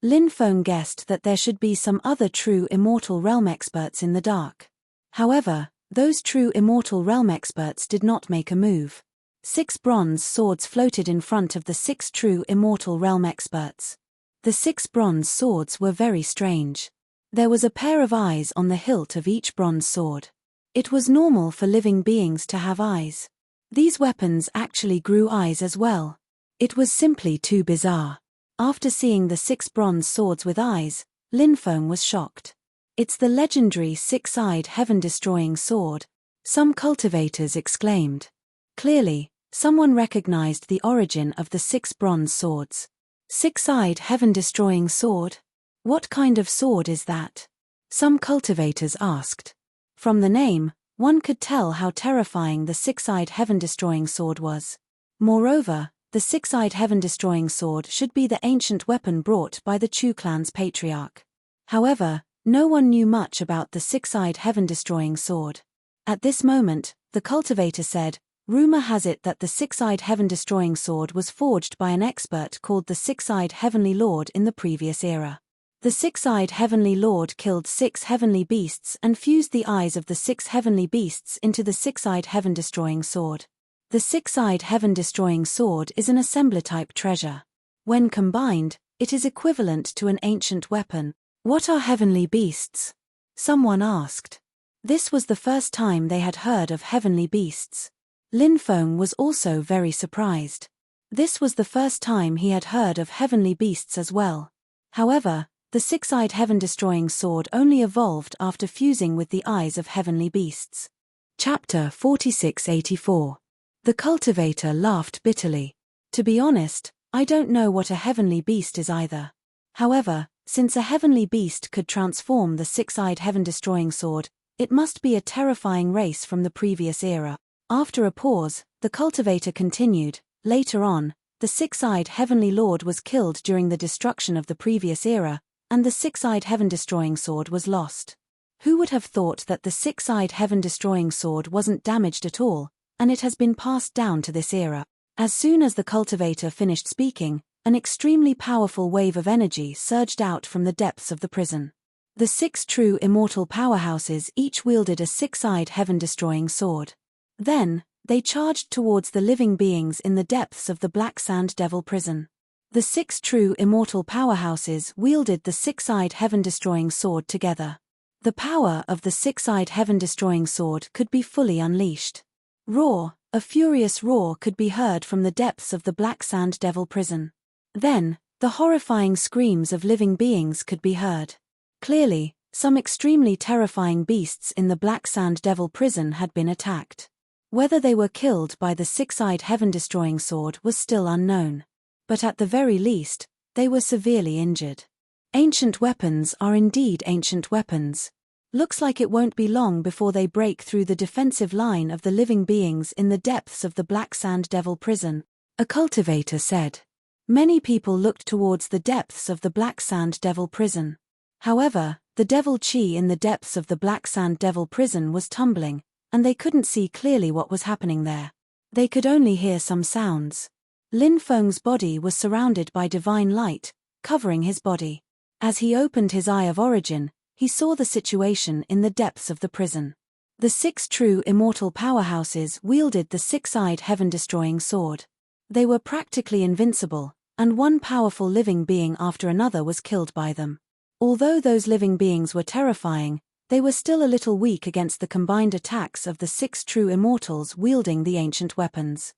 Lin Feng guessed that there should be some other true immortal realm experts in the dark. However, those true immortal realm experts did not make a move. 6 bronze swords floated in front of the 6 true immortal realm experts. The 6 bronze swords were very strange. There was a pair of eyes on the hilt of each bronze sword. It was normal for living beings to have eyes. These weapons actually grew eyes as well. It was simply too bizarre. After seeing the 6 bronze swords with eyes, Lin Feng was shocked. "It's the legendary 6-eyed heaven-destroying sword," some cultivators exclaimed. Clearly, someone recognized the origin of the 6 bronze swords. 6-eyed heaven-destroying sword? What kind of sword is that? Some cultivators asked. From the name, one could tell how terrifying the 6-eyed heaven-destroying sword was. Moreover, the 6-eyed heaven-destroying sword should be the ancient weapon brought by the Chu clan's patriarch. However, no one knew much about the 6-eyed heaven-destroying sword. At this moment, the cultivator said, "Rumor has it that the 6-eyed heaven-destroying sword was forged by an expert called the 6-eyed Heavenly Lord in the previous era. The 6-eyed Heavenly Lord killed 6 heavenly beasts and fused the eyes of the 6 heavenly beasts into the 6-eyed heaven-destroying sword. The 6-eyed heaven-destroying sword is an assembler-type treasure. When combined, it is equivalent to an ancient weapon." "What are heavenly beasts?" someone asked. This was the first time they had heard of heavenly beasts. Lin Feng was also very surprised. This was the first time he had heard of heavenly beasts as well. However, the 6-eyed heaven-destroying sword only evolved after fusing with the eyes of heavenly beasts. Chapter 4684. The cultivator laughed bitterly. "To be honest, I don't know what a heavenly beast is either. However, since a heavenly beast could transform the 6-eyed heaven-destroying sword, it must be a terrifying race from the previous era." After a pause, the cultivator continued, "Later on, the 6-eyed Heavenly Lord was killed during the destruction of the previous era, and the 6-eyed heaven-destroying sword was lost. Who would have thought that the 6-eyed heaven-destroying sword wasn't damaged at all, and it has been passed down to this era?" As soon as the cultivator finished speaking, an extremely powerful wave of energy surged out from the depths of the prison. The 6 true immortal powerhouses each wielded a 6-eyed heaven-destroying sword. Then, they charged towards the living beings in the depths of the Black Sand Devil prison. The 6 true immortal powerhouses wielded the 6-eyed heaven-destroying sword together. The power of the 6-eyed heaven-destroying sword could be fully unleashed. Roar, a furious roar could be heard from the depths of the Black Sand Devil prison. Then, the horrifying screams of living beings could be heard. Clearly, some extremely terrifying beasts in the Black Sand Devil prison had been attacked. Whether they were killed by the 6-eyed heaven-destroying sword was still unknown. But at the very least, they were severely injured. Ancient weapons are indeed ancient weapons. Looks like it won't be long before they break through the defensive line of the living beings in the depths of the Black Sand Devil prison, a cultivator said. Many people looked towards the depths of the Black Sand Devil prison. However, the devil chi in the depths of the Black Sand Devil prison was tumbling, and they couldn't see clearly what was happening there. They could only hear some sounds. Lin Feng's body was surrounded by divine light, covering his body. As he opened his eye of origin, he saw the situation in the depths of the prison. The 6 true immortal powerhouses wielded the 6-eyed heaven-destroying sword. They were practically invincible, and one powerful living being after another was killed by them. Although those living beings were terrifying, they were still a little weak against the combined attacks of the 6 true immortals wielding the ancient weapons.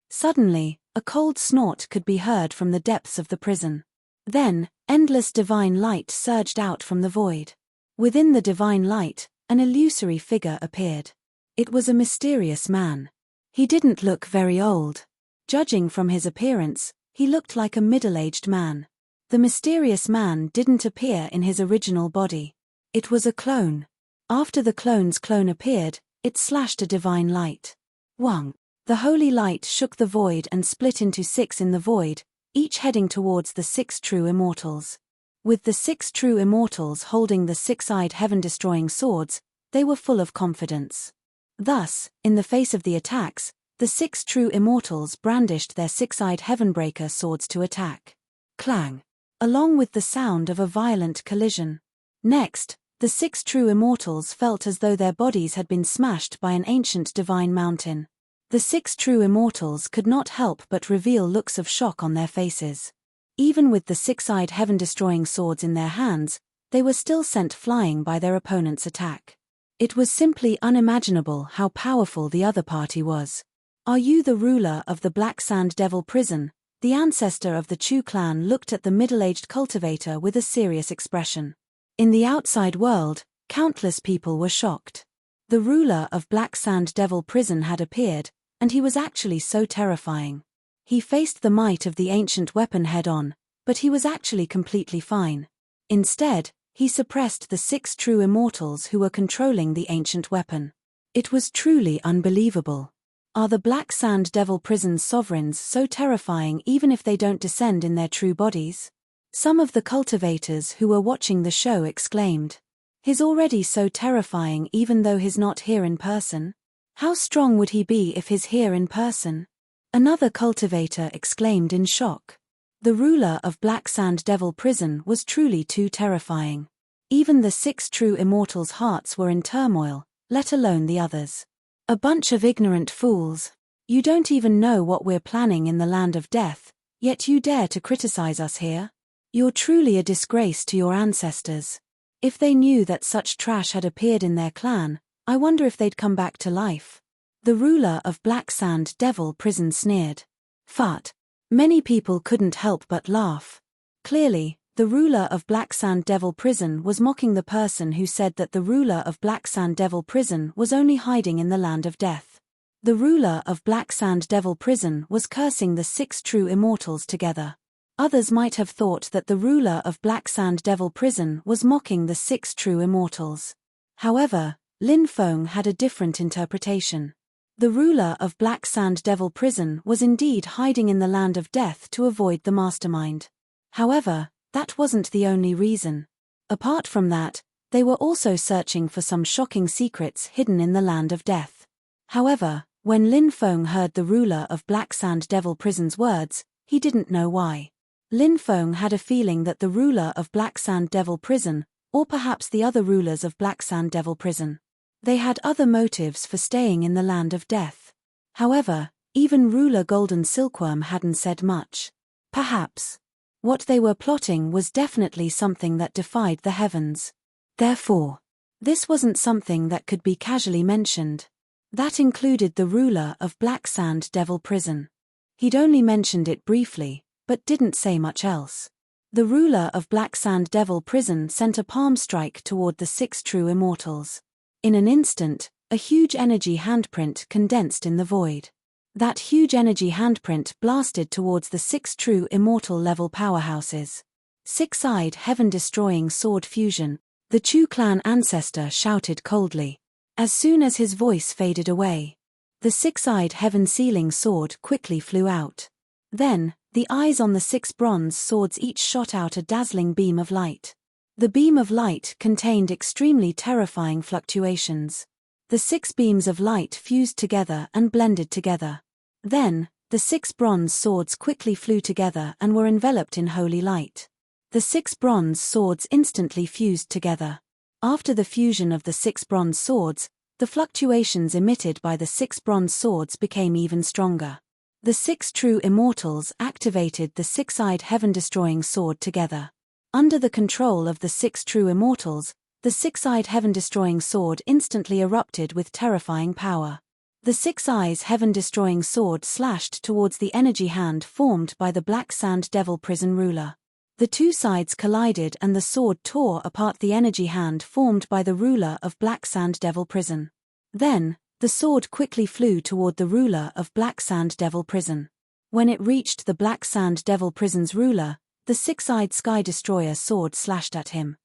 Suddenly, a cold snort could be heard from the depths of the prison. Then, endless divine light surged out from the void. Within the divine light, an illusory figure appeared. It was a mysterious man. He didn't look very old. Judging from his appearance, he looked like a middle-aged man. The mysterious man didn't appear in his original body. It was a clone. After the clone's clone appeared, it slashed a divine light. Wang. The holy light shook the void and split into 6 in the void, each heading towards the 6 true immortals. With the 6 true immortals holding the 6-eyed heaven-destroying swords, they were full of confidence. Thus, in the face of the attacks, the 6 true immortals brandished their 6-eyed heavenbreaker swords to attack. Clang! Along with the sound of a violent collision. Next, the 6 true immortals felt as though their bodies had been smashed by an ancient divine mountain. The 6 true immortals could not help but reveal looks of shock on their faces. Even with the 6-eyed heaven-destroying swords in their hands, they were still sent flying by their opponent's attack. It was simply unimaginable how powerful the other party was. Are you the ruler of the Black Sand Devil prison? The ancestor of the Chu clan looked at the middle-aged cultivator with a serious expression. In the outside world, countless people were shocked. The ruler of Black Sand Devil prison had appeared, and he was actually so terrifying. He faced the might of the ancient weapon head-on, but he was actually completely fine. Instead, he suppressed the 6 true immortals who were controlling the ancient weapon. It was truly unbelievable. Are the Black Sand Devil prison's sovereigns so terrifying even if they don't descend in their true bodies? Some of the cultivators who were watching the show exclaimed. He's already so terrifying even though he's not here in person. How strong would he be if he's here in person? Another cultivator exclaimed in shock. The ruler of Black Sand Devil prison was truly too terrifying. Even the 6 true immortals' hearts were in turmoil, let alone the others. A bunch of ignorant fools. You don't even know what we're planning in the land of death, yet you dare to criticize us here? You're truly a disgrace to your ancestors. If they knew that such trash had appeared in their clan, I wonder if they'd come back to life. The ruler of Black Sand Devil prison sneered. Fart. Many people couldn't help but laugh. Clearly, the ruler of Black Sand Devil prison was mocking the person who said that the ruler of Black Sand Devil prison was only hiding in the land of death. The ruler of Black Sand Devil prison was cursing the 6 true immortals together. Others might have thought that the ruler of Black Sand Devil prison was mocking the 6 true immortals. However, Lin Feng had a different interpretation. The ruler of Black Sand Devil prison was indeed hiding in the land of death to avoid the mastermind. However, that wasn't the only reason. Apart from that, they were also searching for some shocking secrets hidden in the land of death. However, when Lin Feng heard the ruler of Black Sand Devil prison's words, he didn't know why. Lin Feng had a feeling that the ruler of Black Sand Devil prison, or perhaps the other rulers of Black Sand Devil prison, they had other motives for staying in the land of death. However, even ruler Golden Silkworm hadn't said much. Perhaps what they were plotting was definitely something that defied the heavens. Therefore, this wasn't something that could be casually mentioned. That included the ruler of Black Sand Devil prison. He'd only mentioned it briefly, but didn't say much else. The ruler of Black Sand Devil prison sent a palm strike toward the 6 true immortals. In an instant, a huge energy handprint condensed in the void. That huge energy handprint blasted towards the 6 true immortal level powerhouses. 6-eyed heaven-destroying sword fusion. The Chu clan ancestor shouted coldly. As soon as his voice faded away, the six-eyed heaven-sealing sword quickly flew out. Then, the eyes on the 6 bronze swords each shot out a dazzling beam of light. The beam of light contained extremely terrifying fluctuations. The 6 beams of light fused together and blended together. Then, the 6 bronze swords quickly flew together and were enveloped in holy light. The 6 bronze swords instantly fused together. After the fusion of the 6 bronze swords, the fluctuations emitted by the 6 bronze swords became even stronger. The 6 true immortals activated the 6-eyed heaven-destroying sword together. Under the control of the 6 true immortals, the 6-eyed heaven-destroying sword instantly erupted with terrifying power. The 6 eyes heaven-destroying sword slashed towards the energy hand formed by the Black Sand Devil prison ruler. The 2 sides collided and the sword tore apart the energy hand formed by the ruler of Black Sand Devil prison. Then, the sword quickly flew toward the ruler of Black Sand Devil prison. When it reached the Black Sand Devil prison's ruler, the 6-eyed Sky Destroyer sword slashed at him.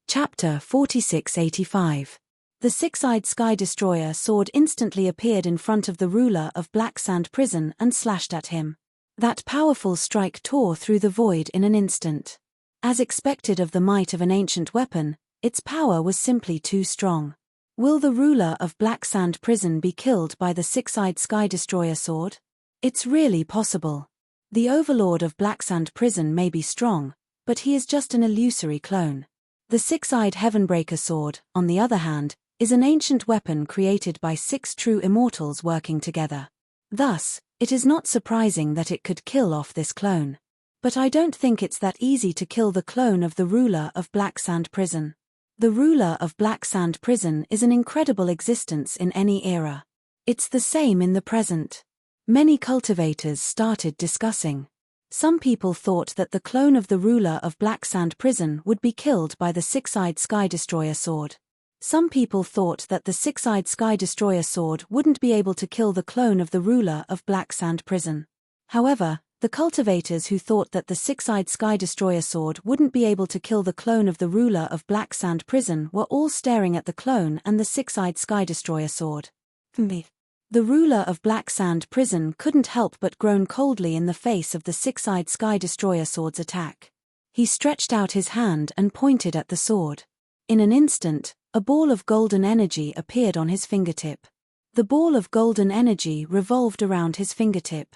Chapter 4685. The 6-eyed Sky Destroyer sword instantly appeared in front of the ruler of Black Sand prison and slashed at him. That powerful strike tore through the void in an instant. As expected of the might of an ancient weapon, its power was simply too strong. Will the ruler of Black Sand prison be killed by the 6-eyed Sky Destroyer sword? It's really possible. The overlord of Black Sand prison may be strong, but he is just an illusory clone. The 6-eyed Heavenbreaker sword, on the other hand, is an ancient weapon created by 6 true immortals working together. Thus, it is not surprising that it could kill off this clone. But I don't think it's that easy to kill the clone of the ruler of Black Sand prison. The ruler of Black Sand prison is an incredible existence in any era. It's the same in the present. Many cultivators started discussing. Some people thought that the clone of the ruler of Black Sand prison would be killed by the 6-eyed Sky Destroyer sword. Some people thought that the 6-eyed Sky Destroyer sword wouldn't be able to kill the clone of the ruler of Black Sand prison. However, the cultivators who thought that the 6-eyed Sky Destroyer sword wouldn't be able to kill the clone of the ruler of Black Sand prison were all staring at the clone and the 6-eyed Sky Destroyer sword. The ruler of Black Sand prison couldn't help but groan coldly in the face of the 6-eyed Sky Destroyer sword's attack. He stretched out his hand and pointed at the sword. In an instant, a ball of golden energy appeared on his fingertip. The ball of golden energy revolved around his fingertip.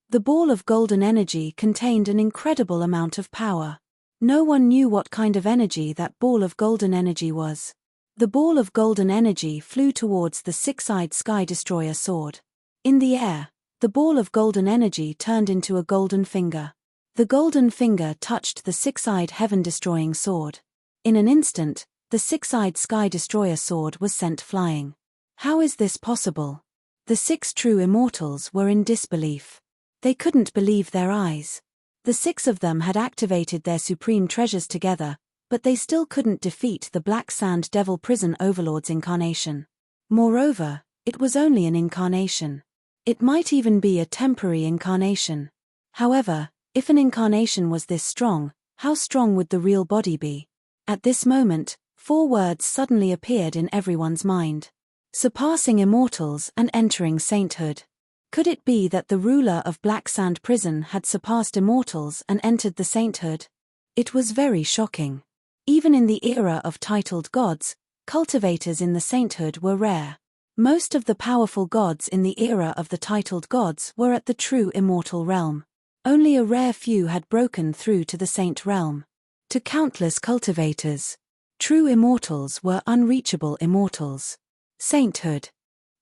The ball of golden energy contained an incredible amount of power. No one knew what kind of energy that ball of golden energy was. The ball of golden energy flew towards the 6-eyed Sky Destroyer sword. In the air, the ball of golden energy turned into a golden finger. The golden finger touched the 6-eyed heaven-destroying sword. In an instant, the 6-eyed Sky Destroyer sword was sent flying. How is this possible? The 6 true immortals were in disbelief. They couldn't believe their eyes. The 6 of them had activated their supreme treasures together, but they still couldn't defeat the Black Sand Devil prison overlord's incarnation. Moreover, it was only an incarnation. It might even be a temporary incarnation. However, if an incarnation was this strong, how strong would the real body be? At this moment, 4 words suddenly appeared in everyone's mind. Surpassing immortals and entering sainthood. Could it be that the ruler of Black Sand prison had surpassed immortals and entered the sainthood? It was very shocking. Even in the era of titled gods, cultivators in the sainthood were rare. Most of the powerful gods in the era of the titled gods were at the true immortal realm. Only a rare few had broken through to the saint realm. To countless cultivators, true immortals were unreachable immortals. Sainthood.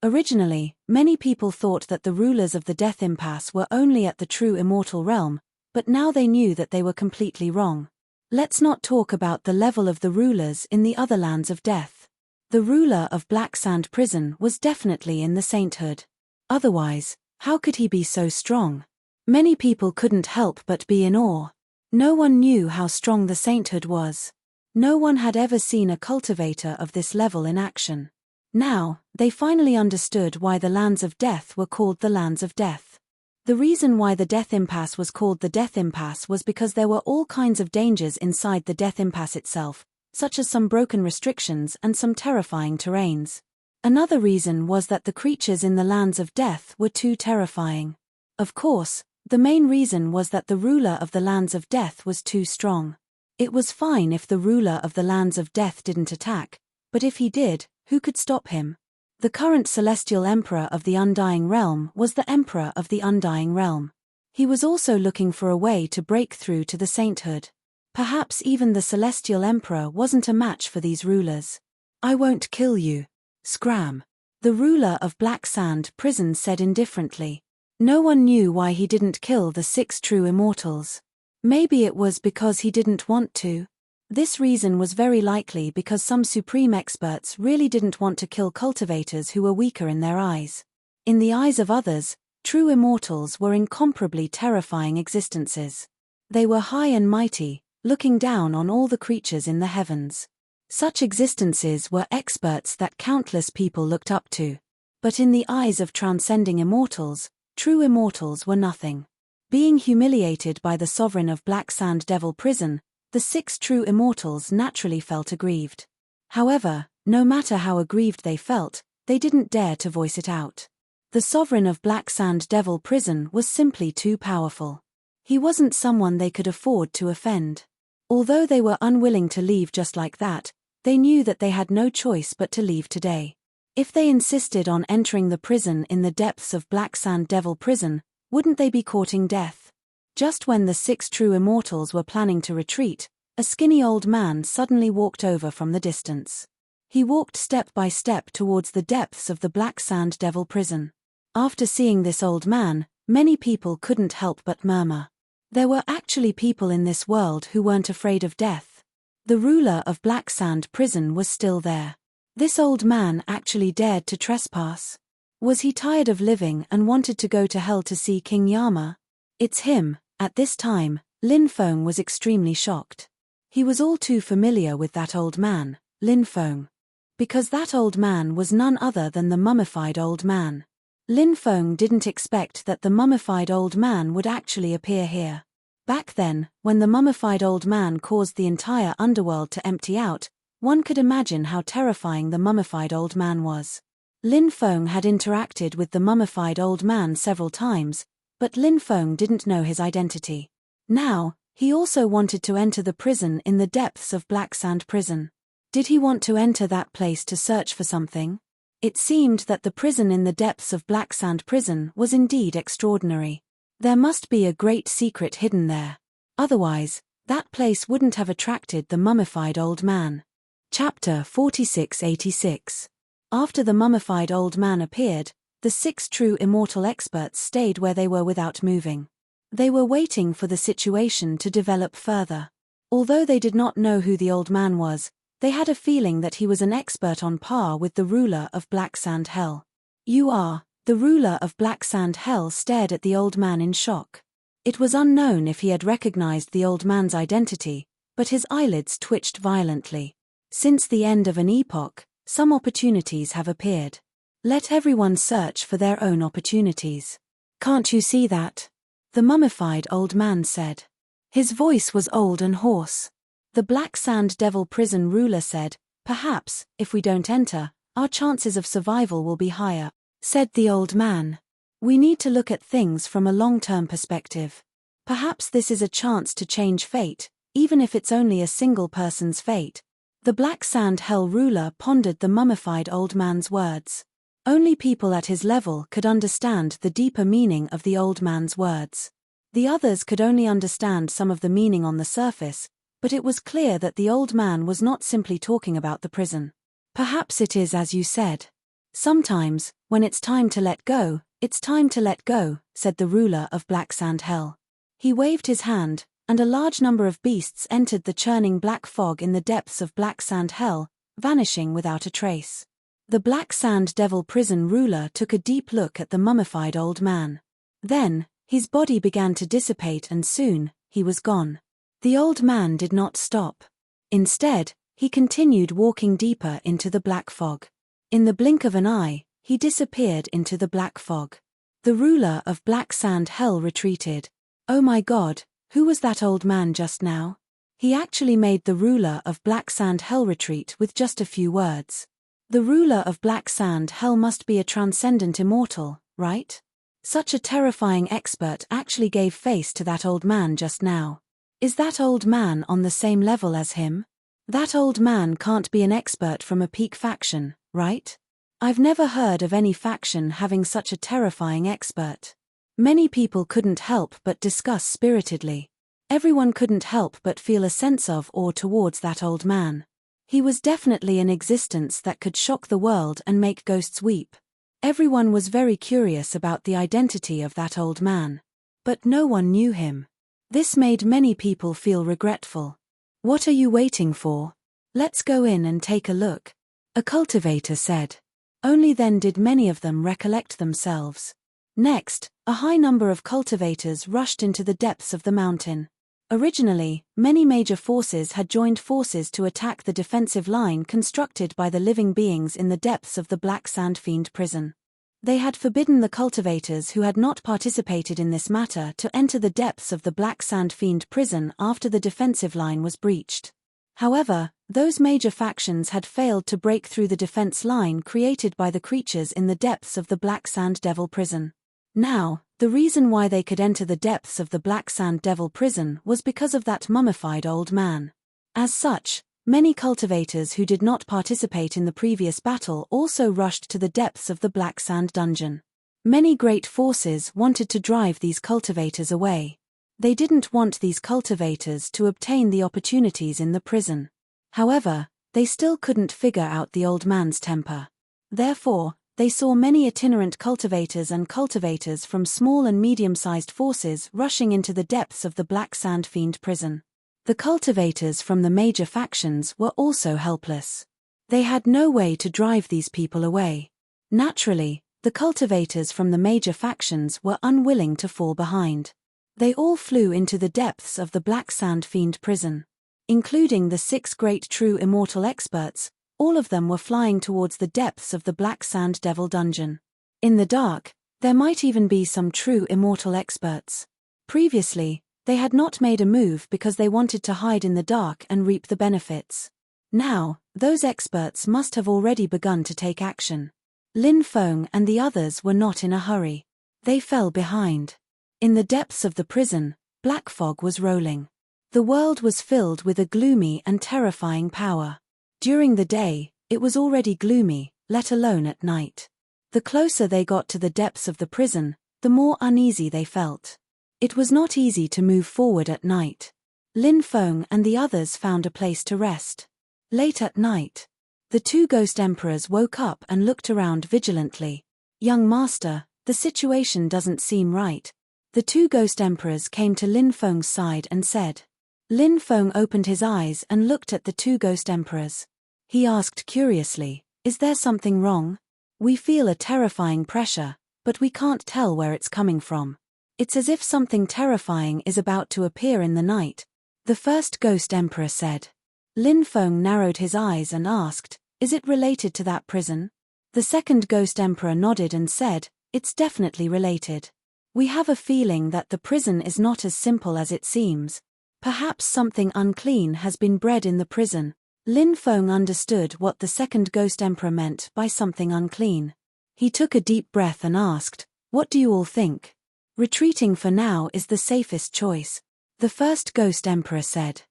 Originally, many people thought that the rulers of the Death Impasse were only at the true immortal realm, but now they knew that they were completely wrong. Let's not talk about the level of the rulers in the other lands of death. The ruler of Black Sand prison was definitely in the sainthood. Otherwise, how could he be so strong? Many people couldn't help but be in awe. No one knew how strong the sainthood was. No one had ever seen a cultivator of this level in action. Now, they finally understood why the lands of death were called the lands of death. The reason why the Death Impasse was called the Death Impasse was because there were all kinds of dangers inside the Death Impasse itself, such as some broken restrictions and some terrifying terrains. Another reason was that the creatures in the lands of death were too terrifying. Of course, the main reason was that the ruler of the lands of death was too strong. It was fine if the ruler of the lands of death didn't attack, but if he did, who could stop him? The current celestial emperor of the Undying Realm was the emperor of the Undying Realm. He was also looking for a way to break through to the sainthood. Perhaps even the celestial emperor wasn't a match for these rulers. "I won't kill you. Scram," the ruler of Black Sand Prison said indifferently. No one knew why he didn't kill the 6 true immortals. Maybe it was because he didn't want to. This reason was very likely because some supreme experts really didn't want to kill cultivators who were weaker in their eyes. In the eyes of others, true immortals were incomparably terrifying existences. They were high and mighty, looking down on all the creatures in the heavens. Such existences were experts that countless people looked up to. But in the eyes of transcending immortals, true immortals were nothing. Being humiliated by the sovereign of Black Sand Devil Prison, the 6 true immortals naturally felt aggrieved. However, no matter how aggrieved they felt, they didn't dare to voice it out. The sovereign of Black Sand Devil Prison was simply too powerful. He wasn't someone they could afford to offend. Although they were unwilling to leave just like that, they knew that they had no choice but to leave today. If they insisted on entering the prison in the depths of Black Sand Devil Prison, wouldn't they be courting death? Just when the 6 true immortals were planning to retreat, a skinny old man suddenly walked over from the distance. He walked step by step towards the depths of the Black Sand Devil Prison. After seeing this old man, many people couldn't help but murmur. There were actually people in this world who weren't afraid of death. The ruler of Black Sand Prison was still there. This old man actually dared to trespass. Was he tired of living and wanted to go to hell to see King Yama? It's him. At this time, Lin Feng was extremely shocked. He was all too familiar with that old man, Lin Feng. Because that old man was none other than the mummified old man. Lin Feng didn't expect that the mummified old man would actually appear here. Back then, when the mummified old man caused the entire underworld to empty out, one could imagine how terrifying the mummified old man was. Lin Feng had interacted with the mummified old man several times, but Lin Feng didn't know his identity. Now, he also wanted to enter the prison in the depths of Black Sand Prison. Did he want to enter that place to search for something? It seemed that the prison in the depths of Black Sand Prison was indeed extraordinary. There must be a great secret hidden there. Otherwise, that place wouldn't have attracted the mummified old man. Chapter 4686. After the mummified old man appeared, the 6 true immortal experts stayed where they were without moving. They were waiting for the situation to develop further. Although they did not know who the old man was, they had a feeling that he was an expert on par with the ruler of Black Sand Hell. "You are," the ruler of Black Sand Hell stared at the old man in shock. It was unknown if he had recognized the old man's identity, but his eyelids twitched violently. Since the end of an epoch, some opportunities have appeared. Let everyone search for their own opportunities. "Can't you see that?" the mummified old man said. His voice was old and hoarse. The Black Sand Devil Prison ruler said, "Perhaps, if we don't enter, our chances of survival will be higher," said the old man. "We need to look at things from a long-term perspective. Perhaps this is a chance to change fate, even if it's only a single person's fate." The Black Sand Hell ruler pondered the mummified old man's words. Only people at his level could understand the deeper meaning of the old man's words. The others could only understand some of the meaning on the surface, but it was clear that the old man was not simply talking about the prison. "Perhaps it is as you said. Sometimes, when it's time to let go, it's time to let go," said the ruler of Black Sand Hell. He waved his hand, and a large number of beasts entered the churning black fog in the depths of Black Sand Hell, vanishing without a trace. The Black Sand Devil Prison ruler took a deep look at the mummified old man. Then, his body began to dissipate and soon, he was gone. The old man did not stop. Instead, he continued walking deeper into the black fog. In the blink of an eye, he disappeared into the black fog. The ruler of Black Sand Hell retreated. "Oh my God, who was that old man just now?" He actually made the ruler of Black Sand Hell retreat with just a few words. The ruler of Black Sand Hell must be a transcendent immortal, right? Such a terrifying expert actually gave face to that old man just now. Is that old man on the same level as him? That old man can't be an expert from a peak faction, right? I've never heard of any faction having such a terrifying expert. Many people couldn't help but discuss spiritedly. Everyone couldn't help but feel a sense of awe towards that old man. He was definitely an existence that could shock the world and make ghosts weep. Everyone was very curious about the identity of that old man. But no one knew him. This made many people feel regretful. What are you waiting for? Let's go in and take a look, a cultivator said. Only then did many of them recollect themselves. Next, a high number of cultivators rushed into the depths of the mountain. Originally, many major forces had joined forces to attack the defensive line constructed by the living beings in the depths of the Black Sand Fiend prison. They had forbidden the cultivators who had not participated in this matter to enter the depths of the Black Sand Fiend prison after the defensive line was breached. However, those major factions had failed to break through the defense line created by the creatures in the depths of the Black Sand Devil prison. Now, the reason why they could enter the depths of the Black Sand Devil prison was because of that mummified old man. As such, many cultivators who did not participate in the previous battle also rushed to the depths of the Black Sand dungeon. Many great forces wanted to drive these cultivators away. They didn't want these cultivators to obtain the opportunities in the prison. However, they still couldn't figure out the old man's temper. Therefore, they saw many itinerant cultivators and cultivators from small and medium-sized forces rushing into the depths of the Black Sand Fiend prison. The cultivators from the major factions were also helpless. They had no way to drive these people away. Naturally, the cultivators from the major factions were unwilling to fall behind. They all flew into the depths of the Black Sand Fiend prison. Including the 6 great true immortal experts, all of them were flying towards the depths of the Black Sand Devil dungeon. In the dark, there might even be some true immortal experts. Previously, they had not made a move because they wanted to hide in the dark and reap the benefits. Now, those experts must have already begun to take action. Lin Feng and the others were not in a hurry. They fell behind. In the depths of the prison, black fog was rolling. The world was filled with a gloomy and terrifying power. During the day, it was already gloomy, let alone at night. The closer they got to the depths of the prison, the more uneasy they felt. It was not easy to move forward at night. Lin Feng and the others found a place to rest. Late at night, the 2 ghost emperors woke up and looked around vigilantly. Young master, the situation doesn't seem right. The 2 ghost emperors came to Lin Feng's side and said. Lin Feng opened his eyes and looked at the 2 ghost emperors. He asked curiously, "Is there something wrong? We feel a terrifying pressure, but we can't tell where it's coming from. It's as if something terrifying is about to appear in the night," the first ghost emperor said. Lin Feng narrowed his eyes and asked, "Is it related to that prison?" The second ghost emperor nodded and said, "It's definitely related. We have a feeling that the prison is not as simple as it seems. Perhaps something unclean has been bred in the prison." Lin Feng understood what the second ghost emperor meant by something unclean. He took a deep breath and asked, "What do you all think?" "Retreating for now is the safest choice," the first ghost emperor said.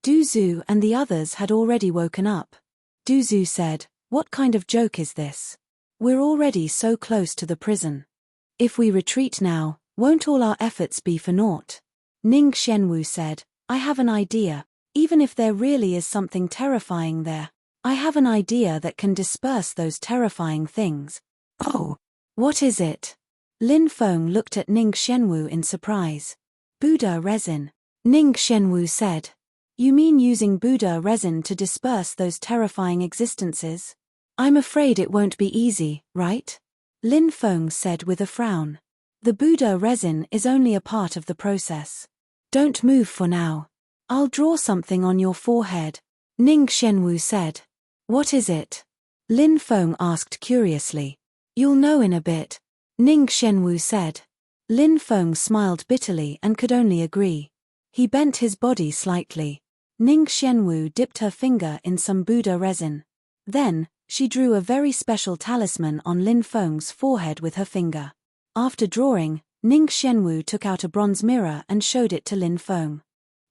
Du Zhu and the others had already woken up. Du Zhu said, "What kind of joke is this? We're already so close to the prison. If we retreat now, won't all our efforts be for naught?" Ning Xianwu said, "I have an idea. Even if there really is something terrifying there, I have an idea that can disperse those terrifying things." "Oh, what is it?" Lin Feng looked at Ning Xianwu in surprise. "Buddha resin," Ning Xianwu said. "You mean using Buddha resin to disperse those terrifying existences? I'm afraid it won't be easy, right?" Lin Feng said with a frown. "The Buddha resin is only a part of the process. Don't move for now. I'll draw something on your forehead," Ning Xianwu said. "What is it?" Lin Feng asked curiously. "You'll know in a bit," Ning Xianwu said. Lin Feng smiled bitterly and could only agree. He bent his body slightly. Ning Xianwu dipped her finger in some Buddha resin. Then, she drew a very special talisman on Lin Feng's forehead with her finger. After drawing, Ning Xianwu took out a bronze mirror and showed it to Lin Feng.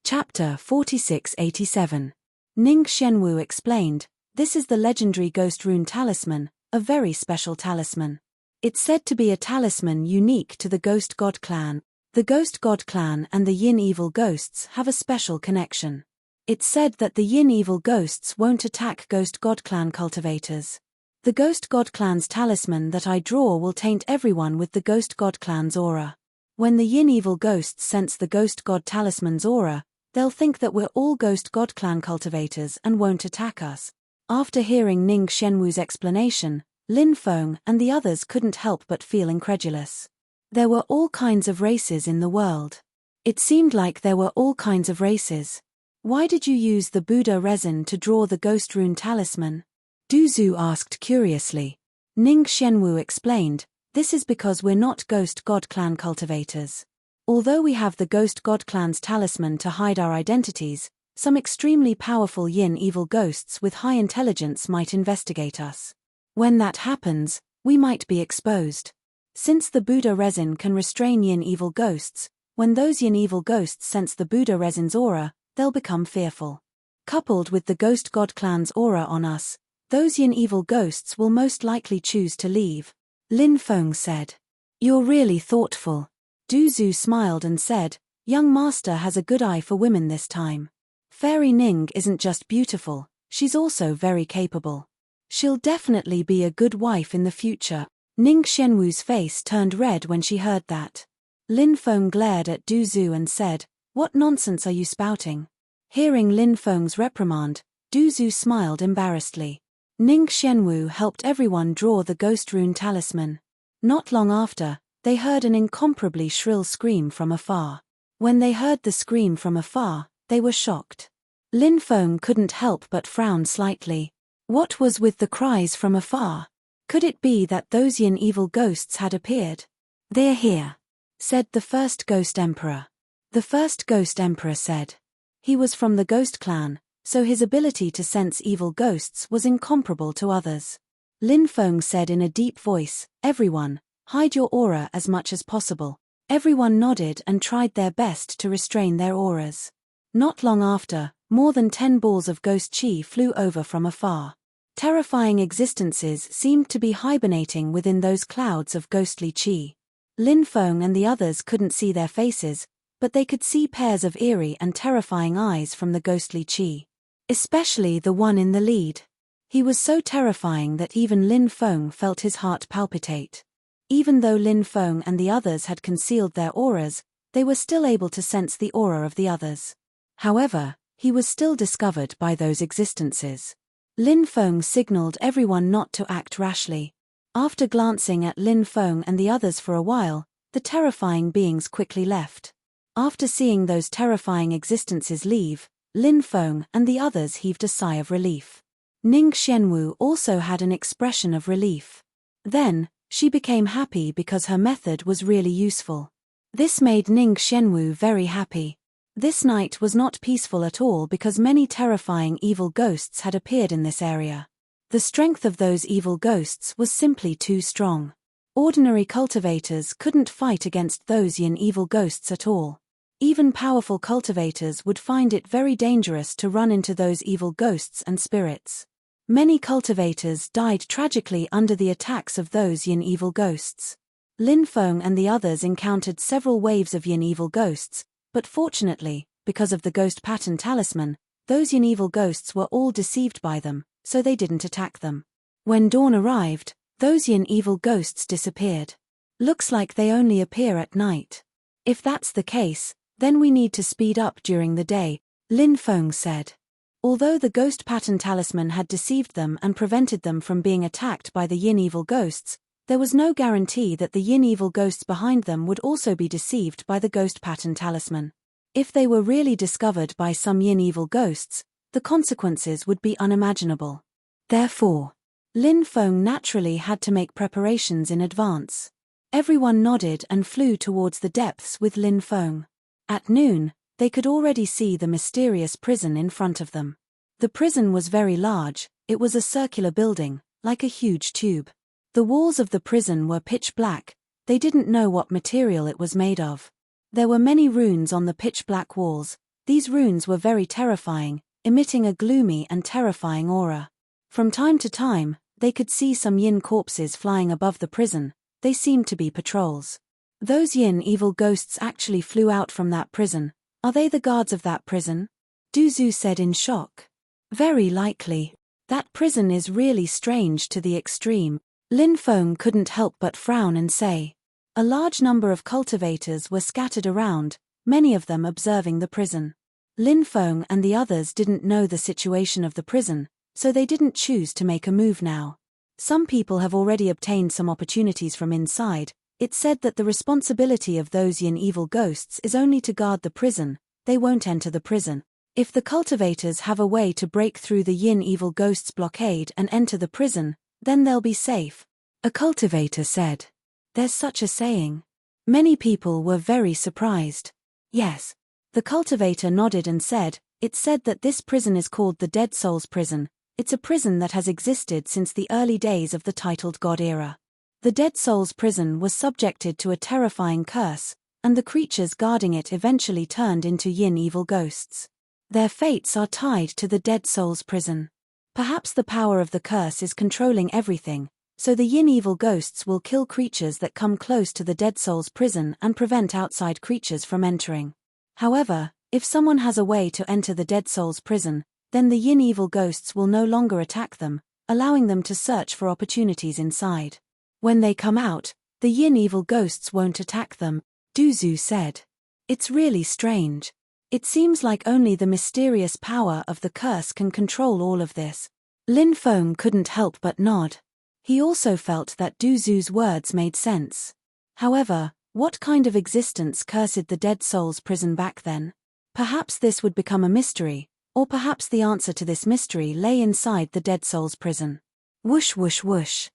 Chapter 4687. Ning Xianwu explained, "This is the legendary Ghost Rune Talisman, a very special talisman. It's said to be a talisman unique to the Ghost God Clan. The Ghost God Clan and the Yin Evil Ghosts have a special connection. It's said that the Yin Evil Ghosts won't attack Ghost God Clan cultivators. The Ghost God Clan's talisman that I draw will taint everyone with the Ghost God Clan's aura. When the Yin Evil Ghosts sense the Ghost God Talisman's aura, they'll think that we're all Ghost God Clan cultivators and won't attack us." After hearing Ning Xianwu's explanation, Lin Feng and the others couldn't help but feel incredulous. There were all kinds of races in the world. It seemed like there were all kinds of races. Why did you use the Buddha resin to draw the Ghost Rune Talisman? Du Zhu asked curiously. Ning Xianwu explained, "This is because we're not Ghost God Clan cultivators. Although we have the Ghost God Clan's talisman to hide our identities, some extremely powerful Yin Evil Ghosts with high intelligence might investigate us. When that happens, we might be exposed. Since the Buddha resin can restrain Yin Evil Ghosts, when those Yin Evil Ghosts sense the Buddha resin's aura, they'll become fearful. Coupled with the Ghost God Clan's aura on us, those Yin Evil Ghosts will most likely choose to leave," Lin Feng said. "You're really thoughtful." Du Zhu smiled and said, "Young master has a good eye for women this time. Fairy Ning isn't just beautiful, she's also very capable. She'll definitely be a good wife in the future." Ning Xianwu's face turned red when she heard that. Lin Feng glared at Du Zhu and said, "What nonsense are you spouting?" Hearing Lin Feng's reprimand, Du Zhu smiled embarrassedly. Ning Xianwu helped everyone draw the Ghost Rune Talisman. Not long after, they heard an incomparably shrill scream from afar. When they heard the scream from afar, they were shocked. Lin Feng couldn't help but frown slightly. What was with the cries from afar? Could it be that those Yin Evil Ghosts had appeared? "They're here," said the first Ghost Emperor. The first Ghost Emperor said. He was from the Ghost Clan, so his ability to sense evil ghosts was incomparable to others. Lin Feng said in a deep voice, "Everyone, hide your aura as much as possible." Everyone nodded and tried their best to restrain their auras. Not long after, more than 10 balls of ghost chi flew over from afar. Terrifying existences seemed to be hibernating within those clouds of ghostly chi. Lin Feng and the others couldn't see their faces, but they could see pairs of eerie and terrifying eyes from the ghostly chi. Especially the one in the lead. He was so terrifying that even Lin Feng felt his heart palpitate. Even though Lin Feng and the others had concealed their auras, they were still able to sense the aura of the others. However, he was still discovered by those existences. Lin Feng signaled everyone not to act rashly. After glancing at Lin Feng and the others for a while, the terrifying beings quickly left. After seeing those terrifying existences leave, Lin Feng and the others heaved a sigh of relief. Ning Xianwu also had an expression of relief. Then, she became happy because her method was really useful. This made Ning Xianwu very happy. This night was not peaceful at all because many terrifying evil ghosts had appeared in this area. The strength of those evil ghosts was simply too strong. Ordinary cultivators couldn't fight against those Yin Evil Ghosts at all. Even powerful cultivators would find it very dangerous to run into those evil ghosts and spirits. Many cultivators died tragically under the attacks of those Yin Evil Ghosts. Lin Feng and the others encountered several waves of Yin Evil Ghosts, but fortunately, because of the Ghost Pattern Talisman, those Yin Evil Ghosts were all deceived by them, so they didn't attack them. When dawn arrived, those Yin Evil Ghosts disappeared. Looks like they only appear at night. If that's the case, then we need to speed up during the day, Lin Feng said. Although the Ghost Pattern Talisman had deceived them and prevented them from being attacked by the Yin Evil Ghosts, there was no guarantee that the Yin Evil Ghosts behind them would also be deceived by the Ghost Pattern Talisman. If they were really discovered by some Yin Evil Ghosts, the consequences would be unimaginable. Therefore, Lin Feng naturally had to make preparations in advance. Everyone nodded and flew towards the depths with Lin Feng. At noon, They could already see the mysterious prison in front of them. The prison was very large. It was a circular building, like a huge tube. The walls of the prison were pitch black. They didn't know what material it was made of. There were many runes on the pitch black walls. These runes were very terrifying, emitting a gloomy and terrifying aura. From time to time, they could see some yin corpses flying above the prison. They seemed to be patrols. Those yin evil ghosts actually flew out from that prison. Are they the guards of that prison? Duzu said in shock. Very likely. That prison is really strange to the extreme. Lin Feng couldn't help but frown and say. A large number of cultivators were scattered around, many of them observing the prison. Lin Feng and the others didn't know the situation of the prison, so they didn't choose to make a move now. Some people have already obtained some opportunities from inside. It's said that the responsibility of those yin evil ghosts is only to guard the prison. They won't enter the prison. If the cultivators have a way to break through the yin evil ghosts' blockade and enter the prison, then they'll be safe. A cultivator said. There's such a saying. Many people were very surprised. Yes. The cultivator nodded and said, it's said that this prison is called the Dead Souls Prison. It's a prison that has existed since the early days of the titled God era. The Dead Souls Prison was subjected to a terrifying curse, and the creatures guarding it eventually turned into yin evil ghosts. Their fates are tied to the Dead Souls Prison. Perhaps the power of the curse is controlling everything, so the yin evil ghosts will kill creatures that come close to the Dead Souls Prison and prevent outside creatures from entering. However, if someone has a way to enter the Dead Souls Prison, then the yin evil ghosts will no longer attack them, allowing them to search for opportunities inside. When they come out, the yin evil ghosts won't attack them, Duzu said. It's really strange. It seems like only the mysterious power of the curse can control all of this. Lin Feng couldn't help but nod. He also felt that Duzu's words made sense. However, what kind of existence cursed the Dead Souls Prison back then? Perhaps this would become a mystery, or perhaps the answer to this mystery lay inside the Dead Souls Prison. Whoosh whoosh whoosh.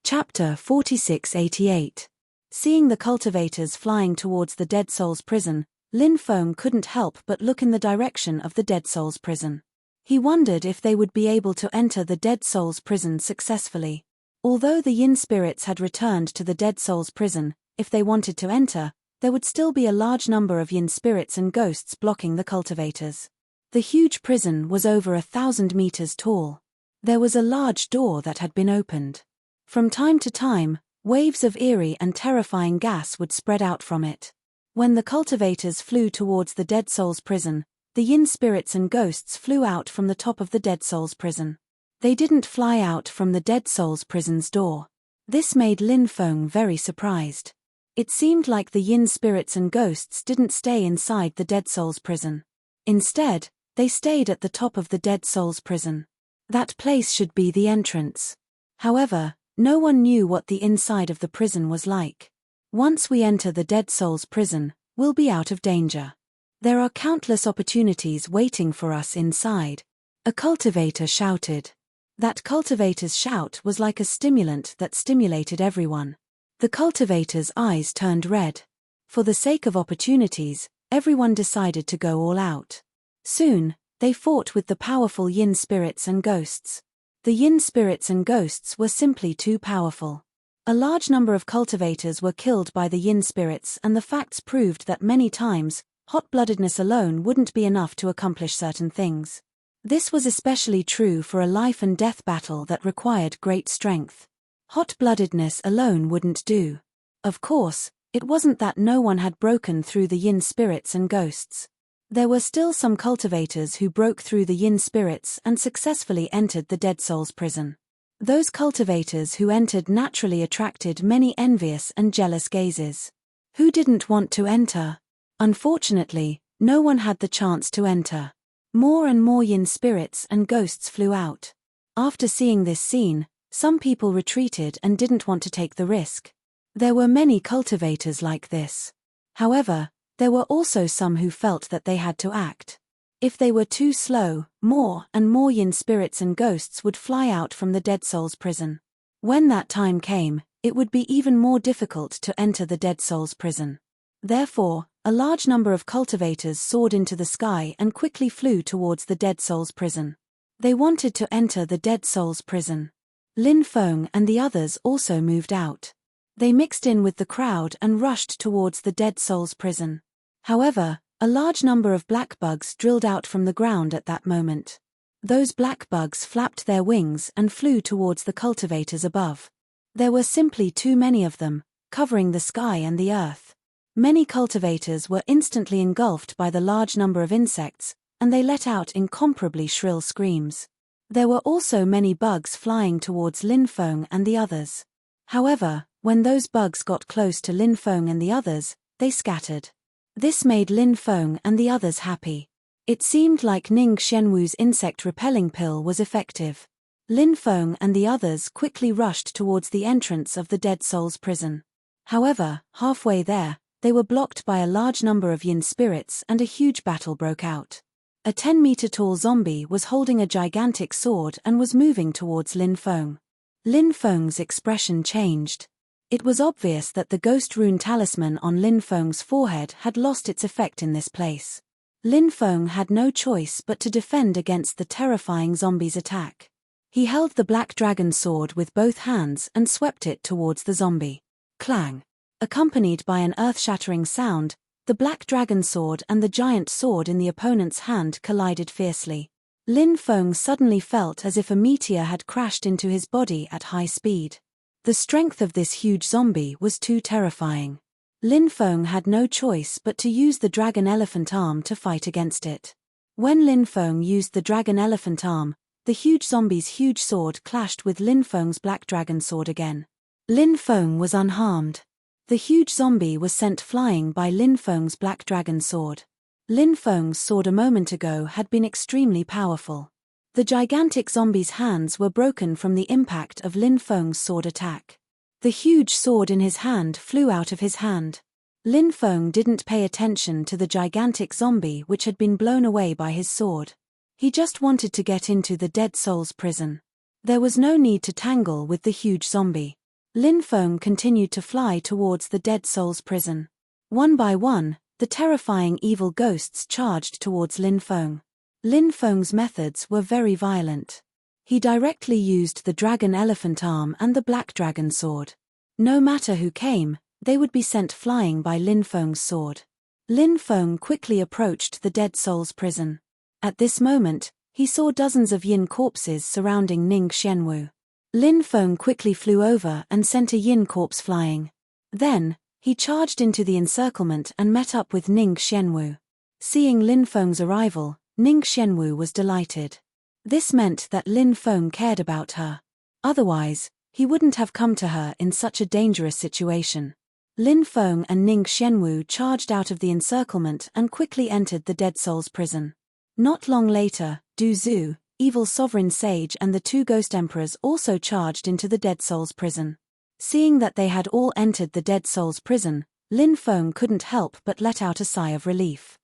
Chapter 4688. Seeing the cultivators flying towards the Dead Souls Prison, Lin Feng couldn't help but look in the direction of the Dead Souls Prison. He wondered if they would be able to enter the Dead Souls Prison successfully. Although the yin spirits had returned to the Dead Souls Prison, if they wanted to enter, there would still be a large number of yin spirits and ghosts blocking the cultivators. The huge prison was over 1,000 meters tall. There was a large door that had been opened. From time to time, waves of eerie and terrifying gas would spread out from it. When the cultivators flew towards the Dead Souls Prison, the yin spirits and ghosts flew out from the top of the Dead Souls Prison. They didn't fly out from the Dead Souls Prison's door. This made Lin Feng very surprised. It seemed like the yin spirits and ghosts didn't stay inside the Dead Souls Prison. Instead, they stayed at the top of the Dead Souls Prison. That place should be the entrance. However, no one knew what the inside of the prison was like. Once we enter the Dead Souls Prison, we'll be out of danger. There are countless opportunities waiting for us inside. A cultivator shouted. That cultivator's shout was like a stimulant that stimulated everyone. The cultivator's eyes turned red. For the sake of opportunities, everyone decided to go all out. Soon, they fought with the powerful yin spirits and ghosts. The yin spirits and ghosts were simply too powerful. A large number of cultivators were killed by the yin spirits, and the facts proved that many times, hot-bloodedness alone wouldn't be enough to accomplish certain things. This was especially true for a life-and-death battle that required great strength. Hot-bloodedness alone wouldn't do. Of course, it wasn't that no one had broken through the yin spirits and ghosts. There were still some cultivators who broke through the yin spirits and successfully entered the Dead Souls Prison. Those cultivators who entered naturally attracted many envious and jealous gazes. Who didn't want to enter? Unfortunately, no one had the chance to enter. More and more yin spirits and ghosts flew out. After seeing this scene, some people retreated and didn't want to take the risk. There were many cultivators like this. However, there were also some who felt that they had to act. If they were too slow, more and more yin spirits and ghosts would fly out from the Dead Souls Prison. When that time came, it would be even more difficult to enter the Dead Souls Prison. Therefore, a large number of cultivators soared into the sky and quickly flew towards the dead souls' prison. They wanted to enter the dead souls' prison. Lin Feng and the others also moved out. They mixed in with the crowd and rushed towards the dead souls' prison. However, a large number of black bugs drilled out from the ground at that moment. Those black bugs flapped their wings and flew towards the cultivators above. There were simply too many of them, covering the sky and the earth. Many cultivators were instantly engulfed by the large number of insects, and they let out incomparably shrill screams. There were also many bugs flying towards Lin Feng and the others. However, when those bugs got close to Lin Feng and the others, they scattered. This made Lin Feng and the others happy. It seemed like Ning Xianwu's insect-repelling pill was effective. Lin Feng and the others quickly rushed towards the entrance of the dead souls' prison. However, halfway there, they were blocked by a large number of yin spirits and a huge battle broke out. A 10-meter-tall zombie was holding a gigantic sword and was moving towards Lin Feng. Lin Feng's expression changed. It was obvious that the ghost rune talisman on Lin Feng's forehead had lost its effect in this place. Lin Feng had no choice but to defend against the terrifying zombie's attack. He held the black dragon sword with both hands and swept it towards the zombie. Clang! Accompanied by an earth-shattering sound, the black dragon sword and the giant sword in the opponent's hand collided fiercely. Lin Feng suddenly felt as if a meteor had crashed into his body at high speed. The strength of this huge zombie was too terrifying. Lin Feng had no choice but to use the dragon elephant arm to fight against it. When Lin Feng used the dragon elephant arm, the huge zombie's huge sword clashed with Lin Feng's black dragon sword again. Lin Feng was unharmed. The huge zombie was sent flying by Lin Feng's black dragon sword. Lin Feng's sword a moment ago had been extremely powerful. The gigantic zombie's hands were broken from the impact of Lin Feng's sword attack. The huge sword in his hand flew out of his hand. Lin Feng didn't pay attention to the gigantic zombie which had been blown away by his sword. He just wanted to get into the dead souls' prison. There was no need to tangle with the huge zombie. Lin Feng continued to fly towards the dead souls' prison. One by one, the terrifying evil ghosts charged towards Lin Feng. Lin Feng's methods were very violent. He directly used the dragon elephant arm and the black dragon sword. No matter who came, they would be sent flying by Lin Feng's sword. Lin Feng quickly approached the dead souls' prison. At this moment, he saw dozens of yin corpses surrounding Ning Xianwu. Lin Feng quickly flew over and sent a yin corpse flying. Then, he charged into the encirclement and met up with Ning Xianwu. Seeing Lin Feng's arrival, Ning Xianwu was delighted. This meant that Lin Feng cared about her. Otherwise, he wouldn't have come to her in such a dangerous situation. Lin Feng and Ning Xianwu charged out of the encirclement and quickly entered the dead souls' prison. Not long later, Du Zhu, evil sovereign sage, and the two ghost emperors also charged into the dead souls' prison. Seeing that they had all entered the dead souls' prison, Lin Feng couldn't help but let out a sigh of relief.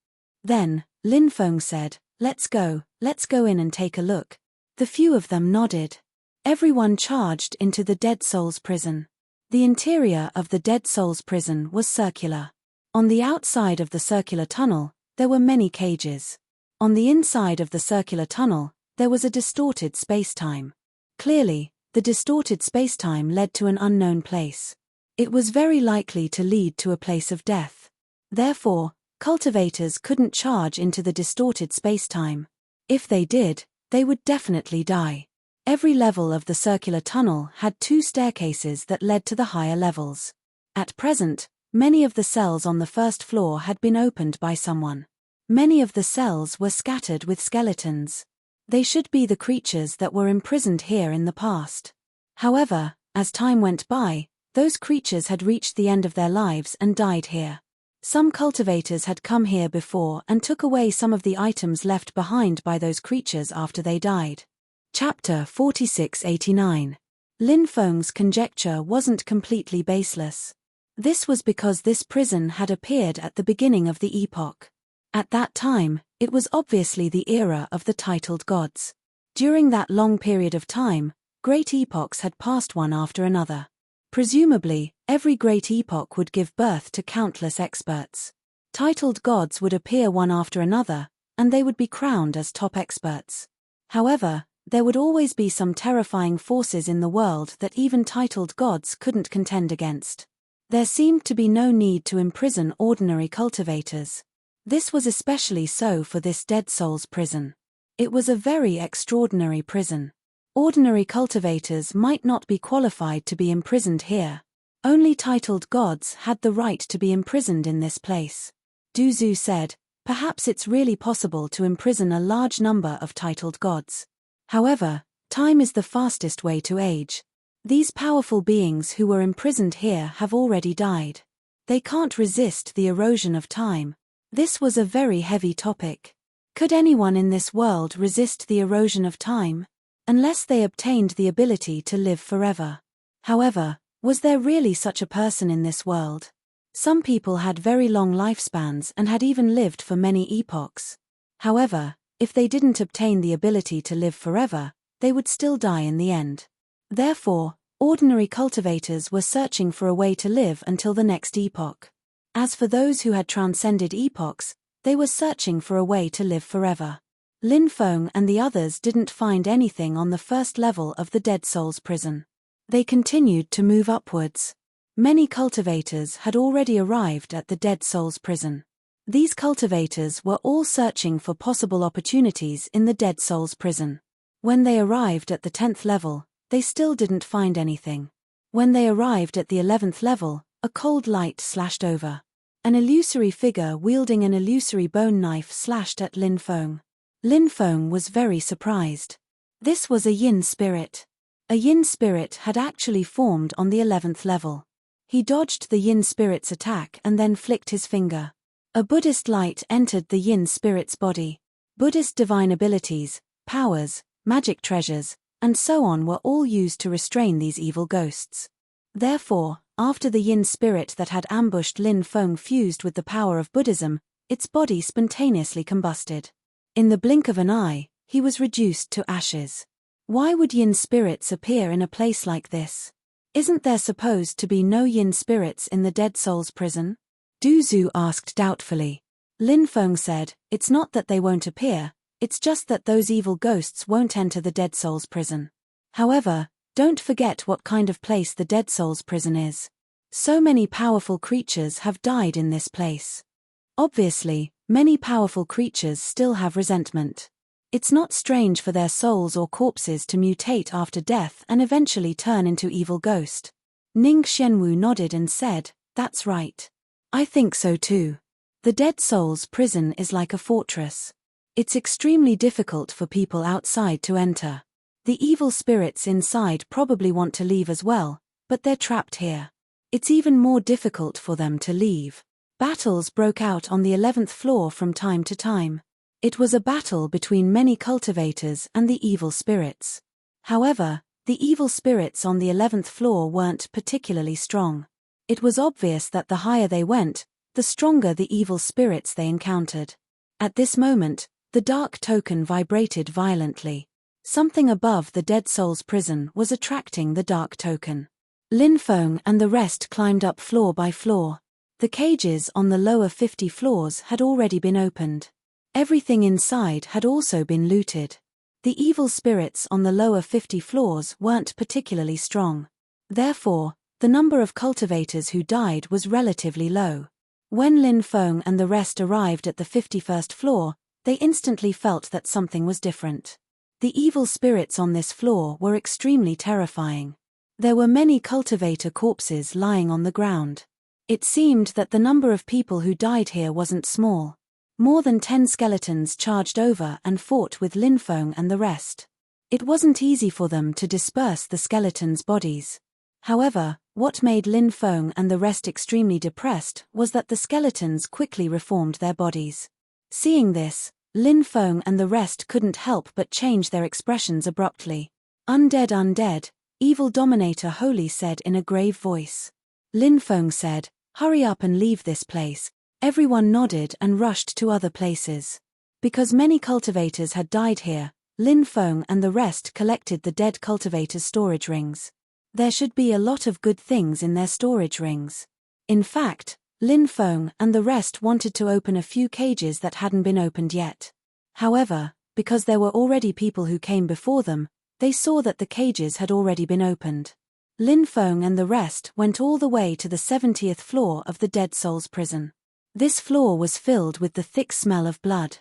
Then, Lin Feng said, let's go in and take a look." The few of them nodded. Everyone charged into the dead souls' prison. The interior of the dead souls' prison was circular. On the outside of the circular tunnel, there were many cages. On the inside of the circular tunnel, there was a distorted space-time. Clearly, the distorted space-time led to an unknown place. It was very likely to lead to a place of death. Therefore, cultivators couldn't charge into the distorted space-time. If they did, they would definitely die. Every level of the circular tunnel had 2 staircases that led to the higher levels. At present, many of the cells on the first floor had been opened by someone. Many of the cells were scattered with skeletons. They should be the creatures that were imprisoned here in the past. However, as time went by, those creatures had reached the end of their lives and died here. Some cultivators had come here before and took away some of the items left behind by those creatures after they died. Chapter 4689. Lin Feng's conjecture wasn't completely baseless. This was because this prison had appeared at the beginning of the epoch. At that time, it was obviously the era of the titled gods. During that long period of time, great epochs had passed one after another. Presumably, every great epoch would give birth to countless experts. Titled gods would appear one after another, and they would be crowned as top experts. However, there would always be some terrifying forces in the world that even titled gods couldn't contend against. There seemed to be no need to imprison ordinary cultivators. This was especially so for this Dead Souls prison. It was a very extraordinary prison. Ordinary cultivators might not be qualified to be imprisoned here. Only titled gods had the right to be imprisoned in this place. Duzu said, perhaps it's really possible to imprison a large number of titled gods. However, time is the fastest way to age. These powerful beings who were imprisoned here have already died. They can't resist the erosion of time. This was a very heavy topic. Could anyone in this world resist the erosion of time? Unless they obtained the ability to live forever. However, was there really such a person in this world? Some people had very long lifespans and had even lived for many epochs. However, if they didn't obtain the ability to live forever, they would still die in the end. Therefore, ordinary cultivators were searching for a way to live until the next epoch. As for those who had transcended epochs, they were searching for a way to live forever. Lin Feng and the others didn't find anything on the first level of the Dead Souls prison. They continued to move upwards. Many cultivators had already arrived at the Dead Souls prison. These cultivators were all searching for possible opportunities in the Dead Souls prison. When they arrived at the 10th level, they still didn't find anything. When they arrived at the 11th level, a cold light slashed over. An illusory figure wielding an illusory bone knife slashed at Lin Feng. Lin Feng was very surprised. This was a yin spirit. A yin spirit had actually formed on the 11th level. He dodged the yin spirit's attack and then flicked his finger. A Buddhist light entered the yin spirit's body. Buddhist divine abilities, powers, magic treasures, and so on were all used to restrain these evil ghosts. Therefore, after the yin spirit that had ambushed Lin Feng fused with the power of Buddhism, its body spontaneously combusted. In the blink of an eye, he was reduced to ashes. Why would yin spirits appear in a place like this? Isn't there supposed to be no yin spirits in the Dead Souls prison? Duzu asked doubtfully. Lin Feng said, it's not that they won't appear, it's just that those evil ghosts won't enter the Dead Souls prison. However, don't forget what kind of place the Dead Souls prison is. So many powerful creatures have died in this place. Obviously, many powerful creatures still have resentment. It's not strange for their souls or corpses to mutate after death and eventually turn into evil ghost. Ning Xianwu nodded and said, that's right. I think so too. The Dead Souls prison is like a fortress. It's extremely difficult for people outside to enter. The evil spirits inside probably want to leave as well, but they're trapped here. It's even more difficult for them to leave. Battles broke out on the 11th floor from time to time. It was a battle between many cultivators and the evil spirits. However, the evil spirits on the 11th floor weren't particularly strong. It was obvious that the higher they went, the stronger the evil spirits they encountered. At this moment, the dark token vibrated violently. Something above the Dead Souls prison was attracting the dark token. Lin Feng and the rest climbed up floor by floor. The cages on the lower 50 floors had already been opened. Everything inside had also been looted. The evil spirits on the lower 50 floors weren't particularly strong. Therefore, the number of cultivators who died was relatively low. When Lin Feng and the rest arrived at the 51st floor, they instantly felt that something was different. The evil spirits on this floor were extremely terrifying. There were many cultivator corpses lying on the ground. It seemed that the number of people who died here wasn't small. More than 10 skeletons charged over and fought with Lin Feng and the rest. It wasn't easy for them to disperse the skeletons' bodies. However, what made Lin Feng and the rest extremely depressed was that the skeletons quickly reformed their bodies. Seeing this, Lin Feng and the rest couldn't help but change their expressions abruptly. Undead, undead, evil dominator Holy said in a grave voice. Lin Feng said, hurry up and leave this place. Everyone nodded and rushed to other places. Because many cultivators had died here, Lin Feng and the rest collected the dead cultivators' storage rings. There should be a lot of good things in their storage rings. In fact, Lin Feng and the rest wanted to open a few cages that hadn't bin opened yet. However, because there were already people who came before them, they saw that the cages had already been opened. Lin Feng and the rest went all the way to the 70th floor of the Dead Souls prison. This floor was filled with the thick smell of blood.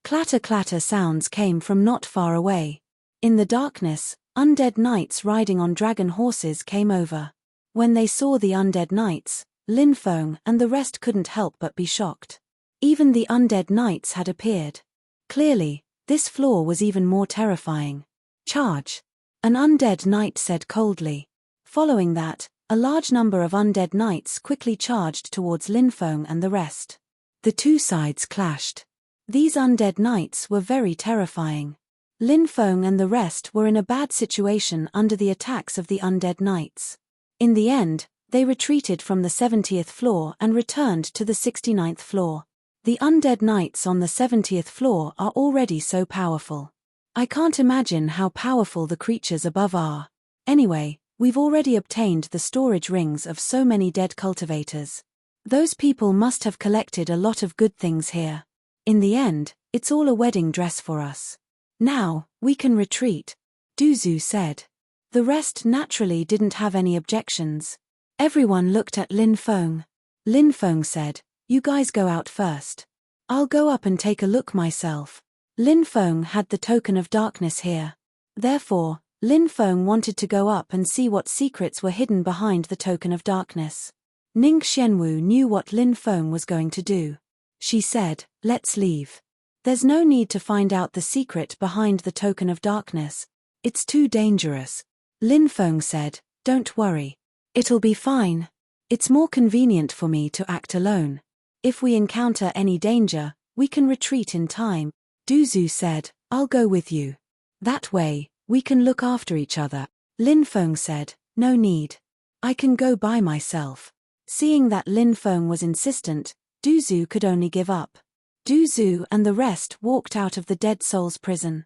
Clatter-clatter sounds came from not far away. In the darkness, undead knights riding on dragon horses came over. When they saw the undead knights, Lin Feng and the rest couldn't help but be shocked. Even the undead knights had appeared. Clearly, this floor was even more terrifying. Charge! An undead knight said coldly. Following that, a large number of undead knights quickly charged towards Lin Feng and the rest. The two sides clashed. These undead knights were very terrifying. Lin Feng and the rest were in a bad situation under the attacks of the undead knights. In the end, they retreated from the 70th floor and returned to the 69th floor. The undead knights on the 70th floor are already so powerful. I can't imagine how powerful the creatures above are. Anyway, we've already obtained the storage rings of so many dead cultivators. Those people must have collected a lot of good things here. In the end, it's all a wedding dress for us. Now, we can retreat, Duzu said. The rest naturally didn't have any objections. Everyone looked at Lin Feng. Lin Feng said, "You guys go out first. I'll go up and take a look myself." Lin Feng had the token of darkness here. Therefore, Lin Feng wanted to go up and see what secrets were hidden behind the token of darkness. Ning Xianwu knew what Lin Feng was going to do. She said, "Let's leave. There's no need to find out the secret behind the token of darkness. It's too dangerous." Lin Feng said, "Don't worry. It'll be fine. It's more convenient for me to act alone. If we encounter any danger, we can retreat in time." Duzu said, "I'll go with you. That way, we can look after each other." Lin Feng said, "No need. I can go by myself." Seeing that Lin Feng was insistent, Duzu could only give up. Duzu and the rest walked out of the Dead Souls prison.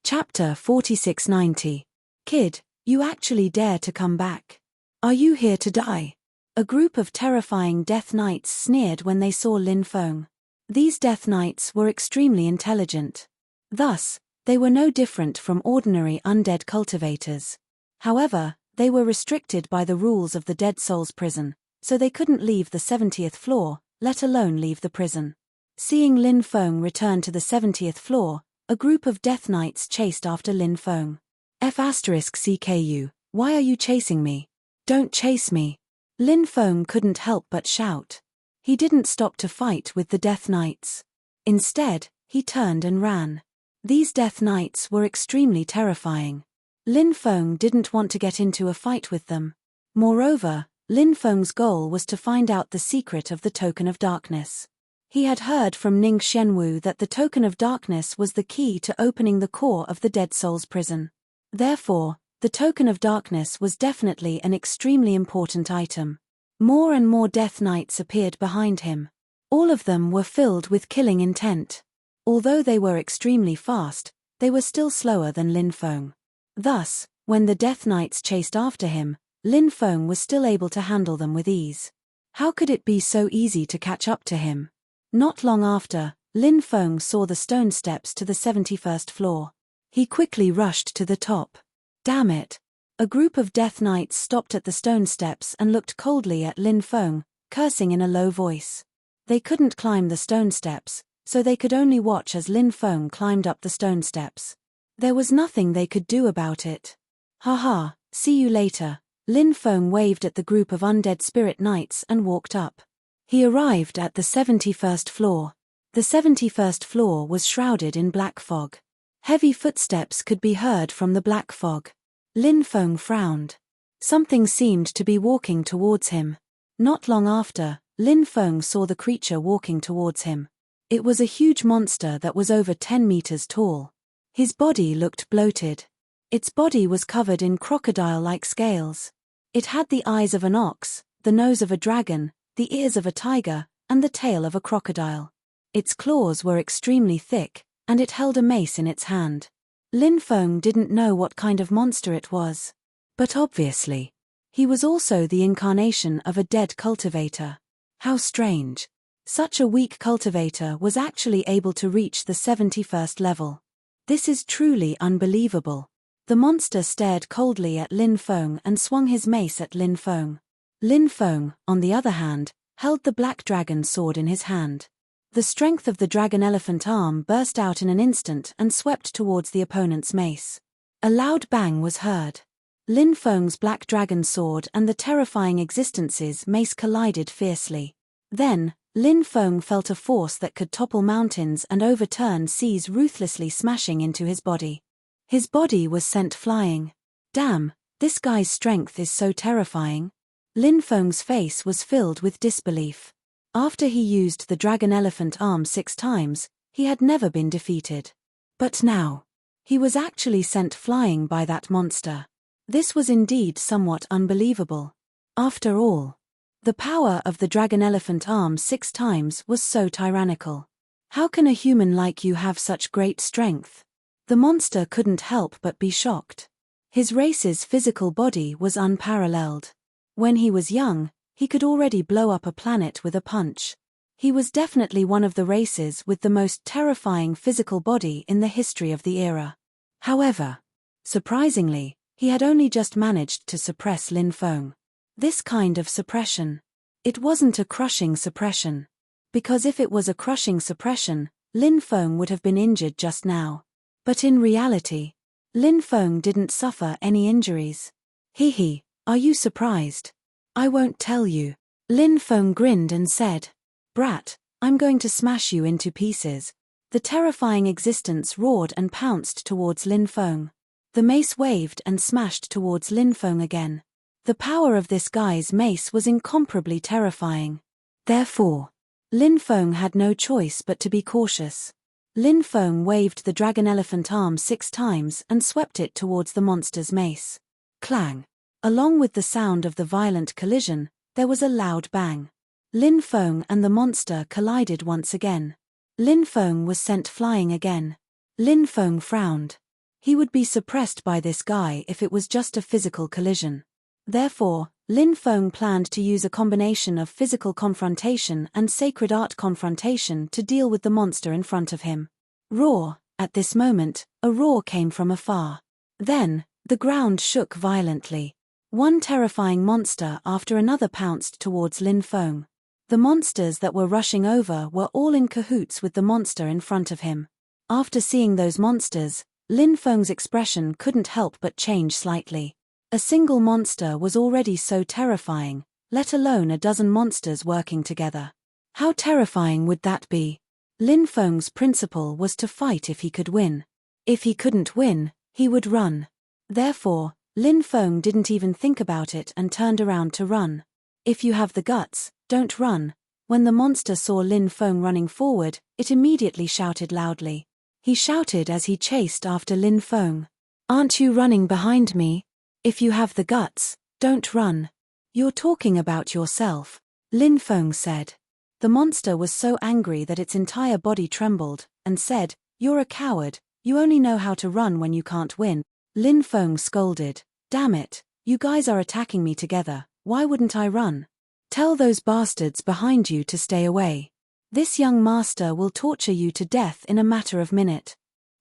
Chapter 4690. Kid, you actually dare to come back? Are you here to die? A group of terrifying Death Knights sneered when they saw Lin Feng. These Death Knights were extremely intelligent. Thus, they were no different from ordinary undead cultivators. However, they were restricted by the rules of the Dead Souls prison, so they couldn't leave the 70th floor, let alone leave the prison. Seeing Lin Feng return to the 70th floor, a group of Death Knights chased after Lin Feng. F***CKU, why are you chasing me? Don't chase me. Lin Feng couldn't help but shout. He didn't stop to fight with the Death Knights. Instead, he turned and ran. These Death Knights were extremely terrifying. Lin Feng didn't want to get into a fight with them. Moreover, Lin Feng's goal was to find out the secret of the Token of Darkness. He had heard from Ning Xianwu that the Token of Darkness was the key to opening the core of the Dead Souls prison. Therefore, the Token of Darkness was definitely an extremely important item. More and more Death Knights appeared behind him. All of them were filled with killing intent. Although they were extremely fast, they were still slower than Lin Feng. Thus, when the Death Knights chased after him, Lin Feng was still able to handle them with ease. How could it be so easy to catch up to him? Not long after, Lin Feng saw the stone steps to the 71st floor. He quickly rushed to the top. Damn it! A group of Death Knights stopped at the stone steps and looked coldly at Lin Feng, cursing in a low voice. They couldn't climb the stone steps, so they could only watch as Lin Feng climbed up the stone steps. There was nothing they could do about it. Haha, see you later. Lin Feng waved at the group of undead spirit knights and walked up. He arrived at the 71st floor. The 71st floor was shrouded in black fog. Heavy footsteps could be heard from the black fog. Lin Feng frowned. Something seemed to be walking towards him. Not long after, Lin Feng saw the creature walking towards him. It was a huge monster that was over 10 meters tall. His body looked bloated. Its body was covered in crocodile-like scales. It had the eyes of an ox, the nose of a dragon, the ears of a tiger, and the tail of a crocodile. Its claws were extremely thick, and it held a mace in its hand. Lin Feng didn't know what kind of monster it was. But obviously, He was also the incarnation of a dead cultivator. How strange. Such a weak cultivator was actually able to reach the 71st level. This is truly unbelievable. The monster stared coldly at Lin Feng and swung his mace at Lin Feng. Lin Feng, on the other hand, held the black dragon sword in his hand. The strength of the dragon elephant arm burst out in an instant and swept towards the opponent's mace. A loud bang was heard. Lin Feng's black dragon sword and the terrifying existence's mace collided fiercely. Then, Lin Feng felt a force that could topple mountains and overturn seas, ruthlessly smashing into his body. His body was sent flying. Damn, this guy's strength is so terrifying. Lin Feng's face was filled with disbelief. After he used the dragon elephant arm 6 times, he had never been defeated. But now, he was actually sent flying by that monster. This was indeed somewhat unbelievable. After all, the power of the dragon elephant arm 6 times was so tyrannical. How can a human like you have such great strength? The monster couldn't help but be shocked. His race's physical body was unparalleled. When he was young, he could already blow up a planet with a punch. He was definitely one of the races with the most terrifying physical body in the history of the era. However, surprisingly, he had only just managed to suppress Lin Feng. This kind of suppression. It wasn't a crushing suppression. Because if it was a crushing suppression, Lin Feng would have been injured just now. But in reality, Lin Feng didn't suffer any injuries. Hee, are you surprised? I won't tell you. Lin Feng grinned and said, "Brat, I'm going to smash you into pieces." The terrifying existence roared and pounced towards Lin Feng. The mace waved and smashed towards Lin Feng again. The power of this guy's mace was incomparably terrifying. Therefore, Lin Feng had no choice but to be cautious. Lin Feng waved the dragon elephant arm 6 times and swept it towards the monster's mace. Clang! Along with the sound of the violent collision, there was a loud bang. Lin Feng and the monster collided once again. Lin Feng was sent flying again. Lin Feng frowned. He would be suppressed by this guy if it was just a physical collision. Therefore, Lin Feng planned to use a combination of physical confrontation and sacred art confrontation to deal with the monster in front of him. Roar! At this moment, a roar came from afar. Then, the ground shook violently. One terrifying monster after another pounced towards Lin Feng. The monsters that were rushing over were all in cahoots with the monster in front of him. After seeing those monsters, Lin Feng's expression couldn't help but change slightly. A single monster was already so terrifying, let alone a dozen monsters working together. How terrifying would that be? Lin Feng's principle was to fight if he could win. If he couldn't win, he would run. Therefore, Lin Feng didn't even think about it and turned around to run. If you have the guts, don't run. When the monster saw Lin Feng running forward, it immediately shouted loudly. He shouted as he chased after Lin Feng. "Aren't you running behind me? If you have the guts, don't run." "You're talking about yourself," Lin Feng said. The monster was so angry that its entire body trembled, and said, "You're a coward, you only know how to run when you can't win." Lin Feng scolded, "Damn it, you guys are attacking me together, why wouldn't I run? Tell those bastards behind you to stay away. This young master will torture you to death in a matter of minute."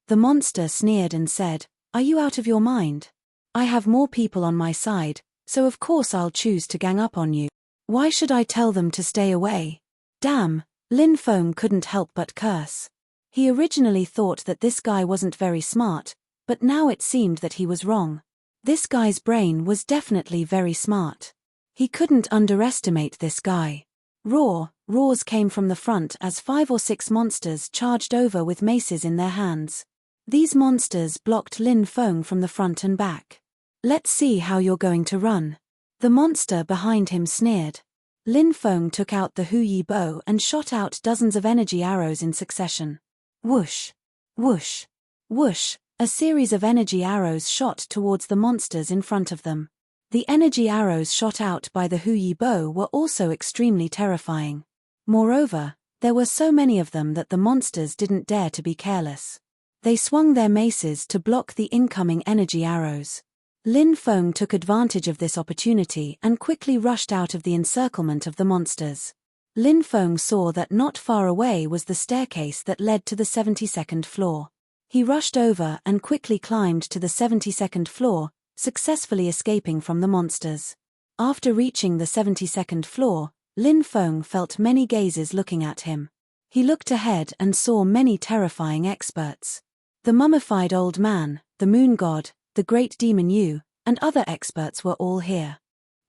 The monster sneered and said, "Are you out of your mind? I have more people on my side, so of course I'll choose to gang up on you. Why should I tell them to stay away?" Damn, Lin Feng couldn't help but curse. He originally thought that this guy wasn't very smart, but now it seemed that he was wrong. This guy's brain was definitely very smart. He couldn't underestimate this guy. Roars came from the front as 5 or 6 monsters charged over with maces in their hands. These monsters blocked Lin Feng from the front and back. "Let's see how you're going to run." The monster behind him sneered. Lin Feng took out the Huyi bow and shot out dozens of energy arrows in succession. Whoosh! Whoosh! Whoosh! A series of energy arrows shot towards the monsters in front of them. The energy arrows shot out by the Huyi bow were also extremely terrifying. Moreover, there were so many of them that the monsters didn't dare to be careless. They swung their maces to block the incoming energy arrows. Lin Feng took advantage of this opportunity and quickly rushed out of the encirclement of the monsters. Lin Feng saw that not far away was the staircase that led to the 72nd floor. He rushed over and quickly climbed to the 72nd floor, successfully escaping from the monsters. After reaching the 72nd floor, Lin Feng felt many gazes looking at him. He looked ahead and saw many terrifying experts. The mummified old man, the moon god, the great demon Yu, and other experts were all here.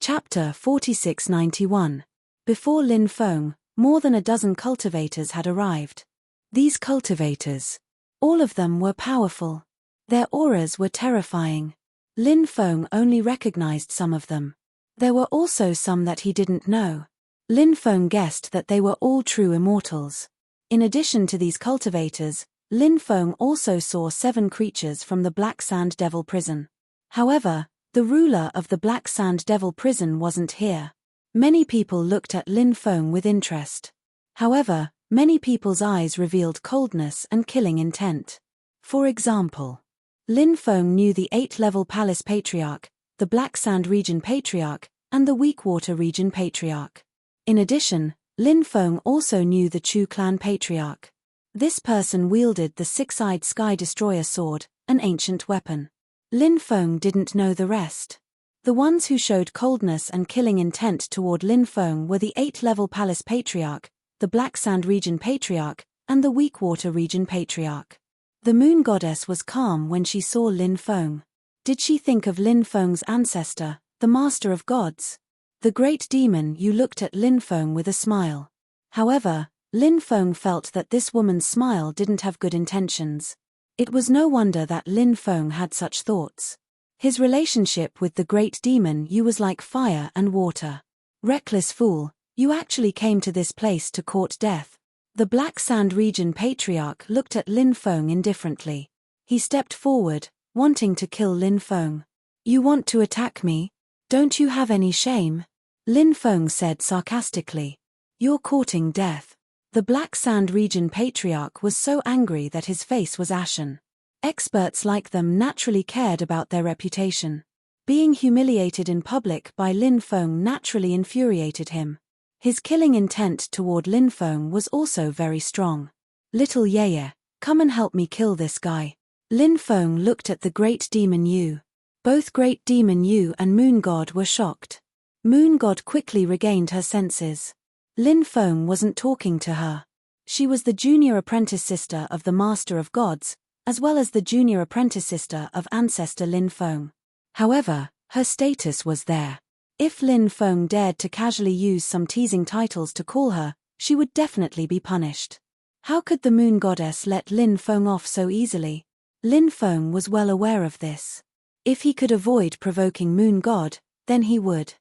Chapter 4691. Before Lin Feng, more than a dozen cultivators had arrived. These cultivators, all of them were powerful. Their auras were terrifying. Lin Feng only recognized some of them. There were also some that he didn't know. Lin Feng guessed that they were all true immortals. In addition to these cultivators, Lin Feng also saw 7 creatures from the Black Sand Devil prison. However, the ruler of the Black Sand Devil prison wasn't here. Many people looked at Lin Feng with interest. However, many people's eyes revealed coldness and killing intent. For example, Lin Feng knew the 8-level Palace Patriarch, the Black Sand Region Patriarch, and the Weakwater Region Patriarch. In addition, Lin Feng also knew the Chu Clan Patriarch. This person wielded the 6-eyed Sky Destroyer sword, an ancient weapon. Lin Feng didn't know the rest. The ones who showed coldness and killing intent toward Lin Feng were the 8-level Palace Patriarch, the Black Sand Region Patriarch, and the Weakwater Region Patriarch. The Moon Goddess was calm when she saw Lin Feng. Did she think of Lin Feng's ancestor, the Master of Gods? The great demon Yu looked at Lin Feng with a smile. However, Lin Feng felt that this woman's smile didn't have good intentions. It was no wonder that Lin Feng had such thoughts. His relationship with the great demon Yu was like fire and water. Reckless fool, you actually came to this place to court death. The Black Sand Region Patriarch looked at Lin Feng indifferently. He stepped forward, wanting to kill Lin Feng. You want to attack me? Don't you have any shame? Lin Feng said sarcastically. You're courting death. The Black Sand Region Patriarch was so angry that his face was ashen. Experts like them naturally cared about their reputation. Being humiliated in public by Lin Feng naturally infuriated him. His killing intent toward Lin Feng was also very strong. Little Yeye, come and help me kill this guy. Lin Feng looked at the great demon Yu. Both great demon Yu and Moon God were shocked. Moon God quickly regained her senses. Lin Feng wasn't talking to her. She was the junior apprentice sister of the Master of Gods, as well as the junior apprentice sister of ancestor Lin Feng. However, her status was there. If Lin Feng dared to casually use some teasing titles to call her, she would definitely be punished. How could the Moon Goddess let Lin Feng off so easily? Lin Feng was well aware of this. If he could avoid provoking Moon God, then he would.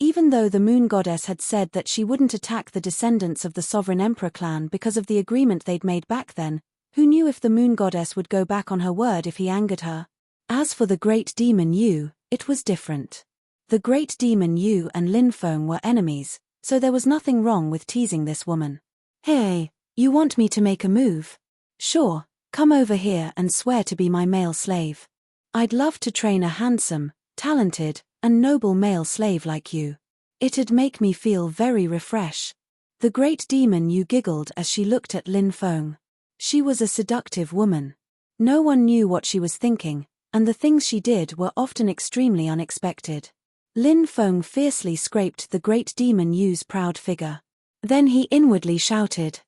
Even though the Moon Goddess had said that she wouldn't attack the descendants of the Sovereign Emperor clan because of the agreement they'd made back then, who knew if the Moon Goddess would go back on her word if he angered her? As for the great demon Yu, it was different. The great demon Yu and Lin Feng were enemies, so there was nothing wrong with teasing this woman. Hey, you want me to make a move? Sure, come over here and swear to be my male slave. I'd love to train a handsome, talented, and noble male slave like you. It'd make me feel very refresh. The great demon Yu giggled as she looked at Lin Feng. She was a seductive woman. No one knew what she was thinking, and the things she did were often extremely unexpected. Lin Feng fiercely scraped the great demon Yu's proud figure. Then he inwardly shouted,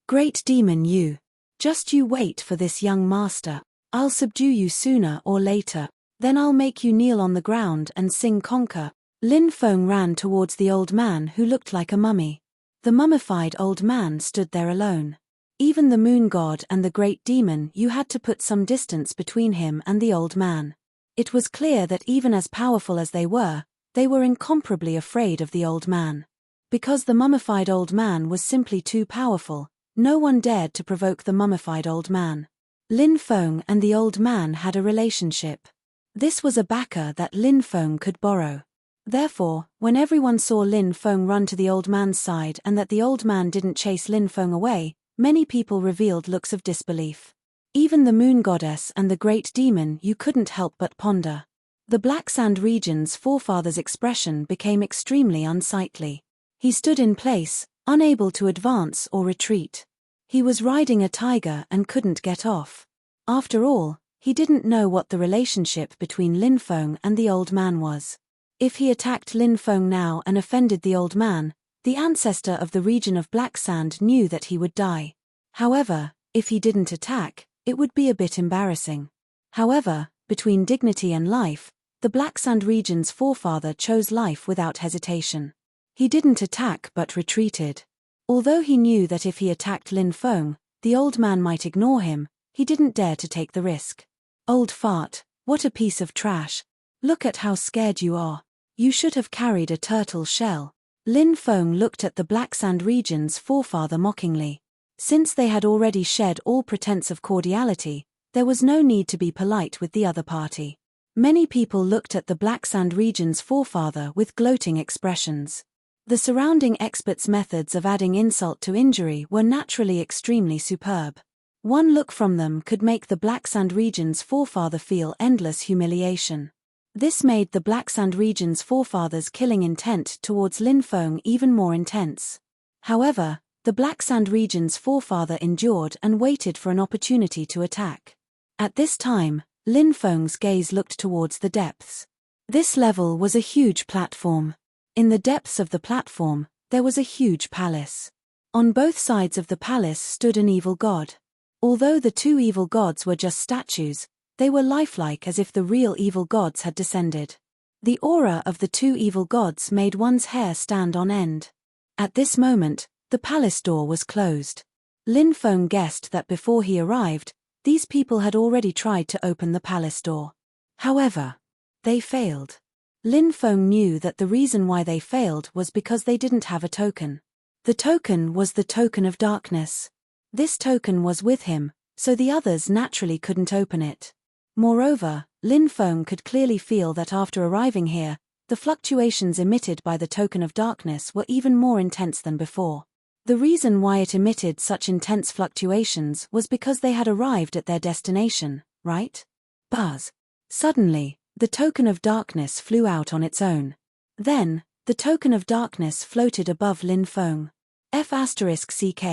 Great demon Yu, just you wait for this young master. I'll subdue you sooner or later. Then I'll make you kneel on the ground and sing conquer. Lin Feng ran towards the old man who looked like a mummy. The mummified old man stood there alone. Even the moon god and the great demon Yu had to put some distance between him and the old man. It was clear that even as powerful as they were incomparably afraid of the old man. Because the mummified old man was simply too powerful, no one dared to provoke the mummified old man. Lin Feng and the old man had a relationship. This was a backer that Lin Feng could borrow. Therefore, when everyone saw Lin Feng run to the old man's side and that the old man didn't chase Lin Feng away, many people revealed looks of disbelief. Even the moon goddess and the great demon Yu couldn't help but ponder. The Black Sand region's forefather's expression became extremely unsightly. He stood in place, unable to advance or retreat. He was riding a tiger and couldn't get off. After all, he didn't know what the relationship between Lin Feng and the old man was. If he attacked Lin Feng now and offended the old man, the ancestor of the region of Black Sand knew that he would die. However, if he didn't attack, it would be a bit embarrassing. However, between dignity and life, the Black Sand region's forefather chose life without hesitation. He didn't attack but retreated. Although he knew that if he attacked Lin Feng, the old man might ignore him, he didn't dare to take the risk. Old fart, what a piece of trash. Look at how scared you are. You should have carried a turtle shell. Lin Feng looked at the Black Sand region's forefather mockingly. Since they had already shed all pretense of cordiality, there was no need to be polite with the other party. Many people looked at the Black Sand region's forefather with gloating expressions. The surrounding experts' methods of adding insult to injury were naturally extremely superb. One look from them could make the Black Sand region's forefather feel endless humiliation. This made the Black Sand region's forefather's killing intent towards Lin Feng even more intense. However, the Black Sand region's forefather endured and waited for an opportunity to attack. At this time, Lin Feng's gaze looked towards the depths. This level was a huge platform. In the depths of the platform, there was a huge palace. On both sides of the palace stood an evil god. Although the two evil gods were just statues, they were lifelike as if the real evil gods had descended. The aura of the two evil gods made one's hair stand on end. At this moment, the palace door was closed. Lin Feng guessed that before he arrived, these people had already tried to open the palace door. However, they failed. Lin Feng knew that the reason why they failed was because they didn't have a token. The token was the token of darkness. This token was with him, so the others naturally couldn't open it. Moreover, Lin Feng could clearly feel that after arriving here, the fluctuations emitted by the token of darkness were even more intense than before. The reason why it emitted such intense fluctuations was because they had arrived at their destination, right? Buzz. Suddenly, the token of darkness flew out on its own. Then, the token of darkness floated above Lin Feng. F***ck.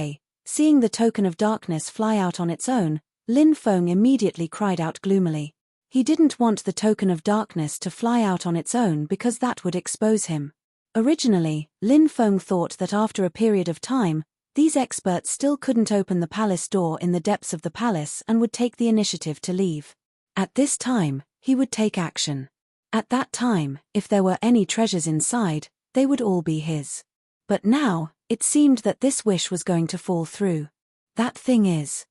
Seeing the token of darkness fly out on its own, Lin Feng immediately cried out gloomily. He didn't want the token of darkness to fly out on its own because that would expose him. Originally, Lin Feng thought that after a period of time, these experts still couldn't open the palace door in the depths of the palace and would take the initiative to leave. At this time, he would take action. At that time, if there were any treasures inside, they would all be his. But now, it seemed that this wish was going to fall through. That thing is.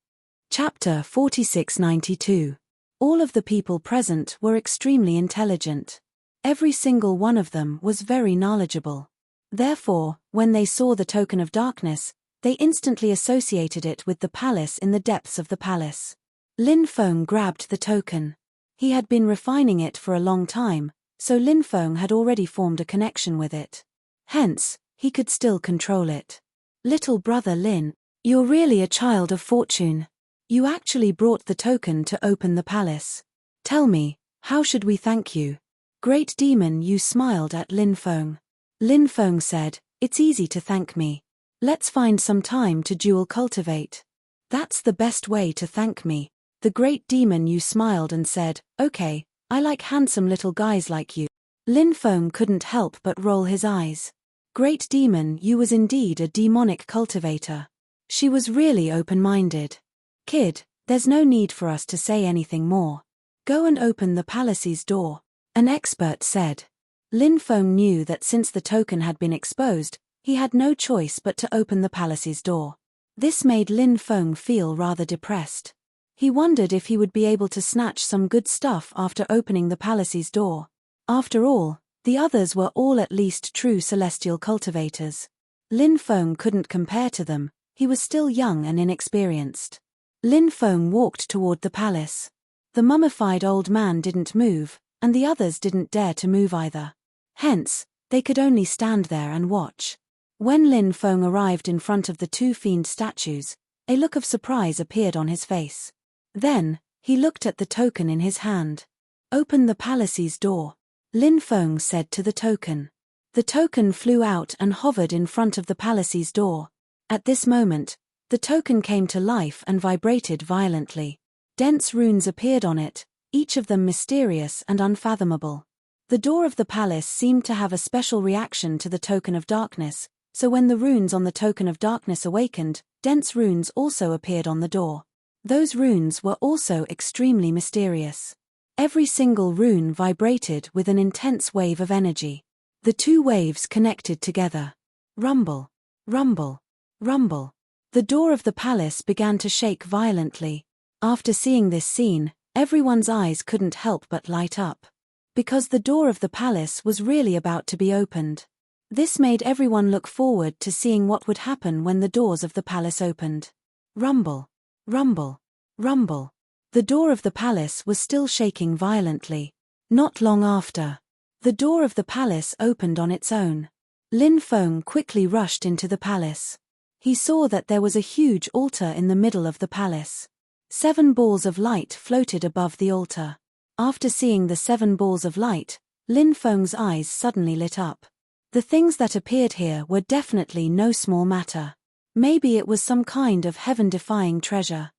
Chapter 4692. All of the people present were extremely intelligent. Every single one of them was very knowledgeable. Therefore, when they saw the token of darkness, they instantly associated it with the palace in the depths of the palace. Lin Feng grabbed the token. He had been refining it for a long time, so Lin Feng had already formed a connection with it. Hence, he could still control it. Little brother Lin, you're really a child of fortune. You actually brought the token to open the palace. Tell me, how should we thank you? Great Demon Yu smiled at Lin Feng. Lin Feng said, it's easy to thank me. Let's find some time to dual cultivate. That's the best way to thank me. The Great Demon Yu smiled and said, okay, I like handsome little guys like you. Lin Feng couldn't help but roll his eyes. Great Demon Yu was indeed a demonic cultivator. She was really open-minded. Kid, there's no need for us to say anything more. Go and open the palace's door. An expert said. Lin Feng knew that since the token had been exposed, he had no choice but to open the palace's door. This made Lin Feng feel rather depressed. He wondered if he would be able to snatch some good stuff after opening the palace's door. After all, the others were all at least true celestial cultivators. Lin Feng couldn't compare to them, he was still young and inexperienced. Lin Feng walked toward the palace. The mummified old man didn't move, and the others didn't dare to move either. Hence, they could only stand there and watch. When Lin Feng arrived in front of the two fiend statues, a look of surprise appeared on his face. Then, he looked at the token in his hand. "Open the palace's door," Lin Feng said to the token. The token flew out and hovered in front of the palace's door. At this moment, the token came to life and vibrated violently. Dense runes appeared on it, each of them mysterious and unfathomable. The door of the palace seemed to have a special reaction to the token of darkness, so when the runes on the token of darkness awakened, dense runes also appeared on the door. Those runes were also extremely mysterious. Every single rune vibrated with an intense wave of energy. The two waves connected together. Rumble, rumble, rumble. The door of the palace began to shake violently. After seeing this scene, everyone's eyes couldn't help but light up. Because the door of the palace was really about to be opened. This made everyone look forward to seeing what would happen when the doors of the palace opened. Rumble, rumble, rumble. The door of the palace was still shaking violently. Not long after, the door of the palace opened on its own. Lin Feng quickly rushed into the palace. He saw that there was a huge altar in the middle of the palace. 7 balls of light floated above the altar. After seeing the 7 balls of light, Lin Feng's eyes suddenly lit up. The things that appeared here were definitely no small matter. Maybe it was some kind of heaven-defying treasure.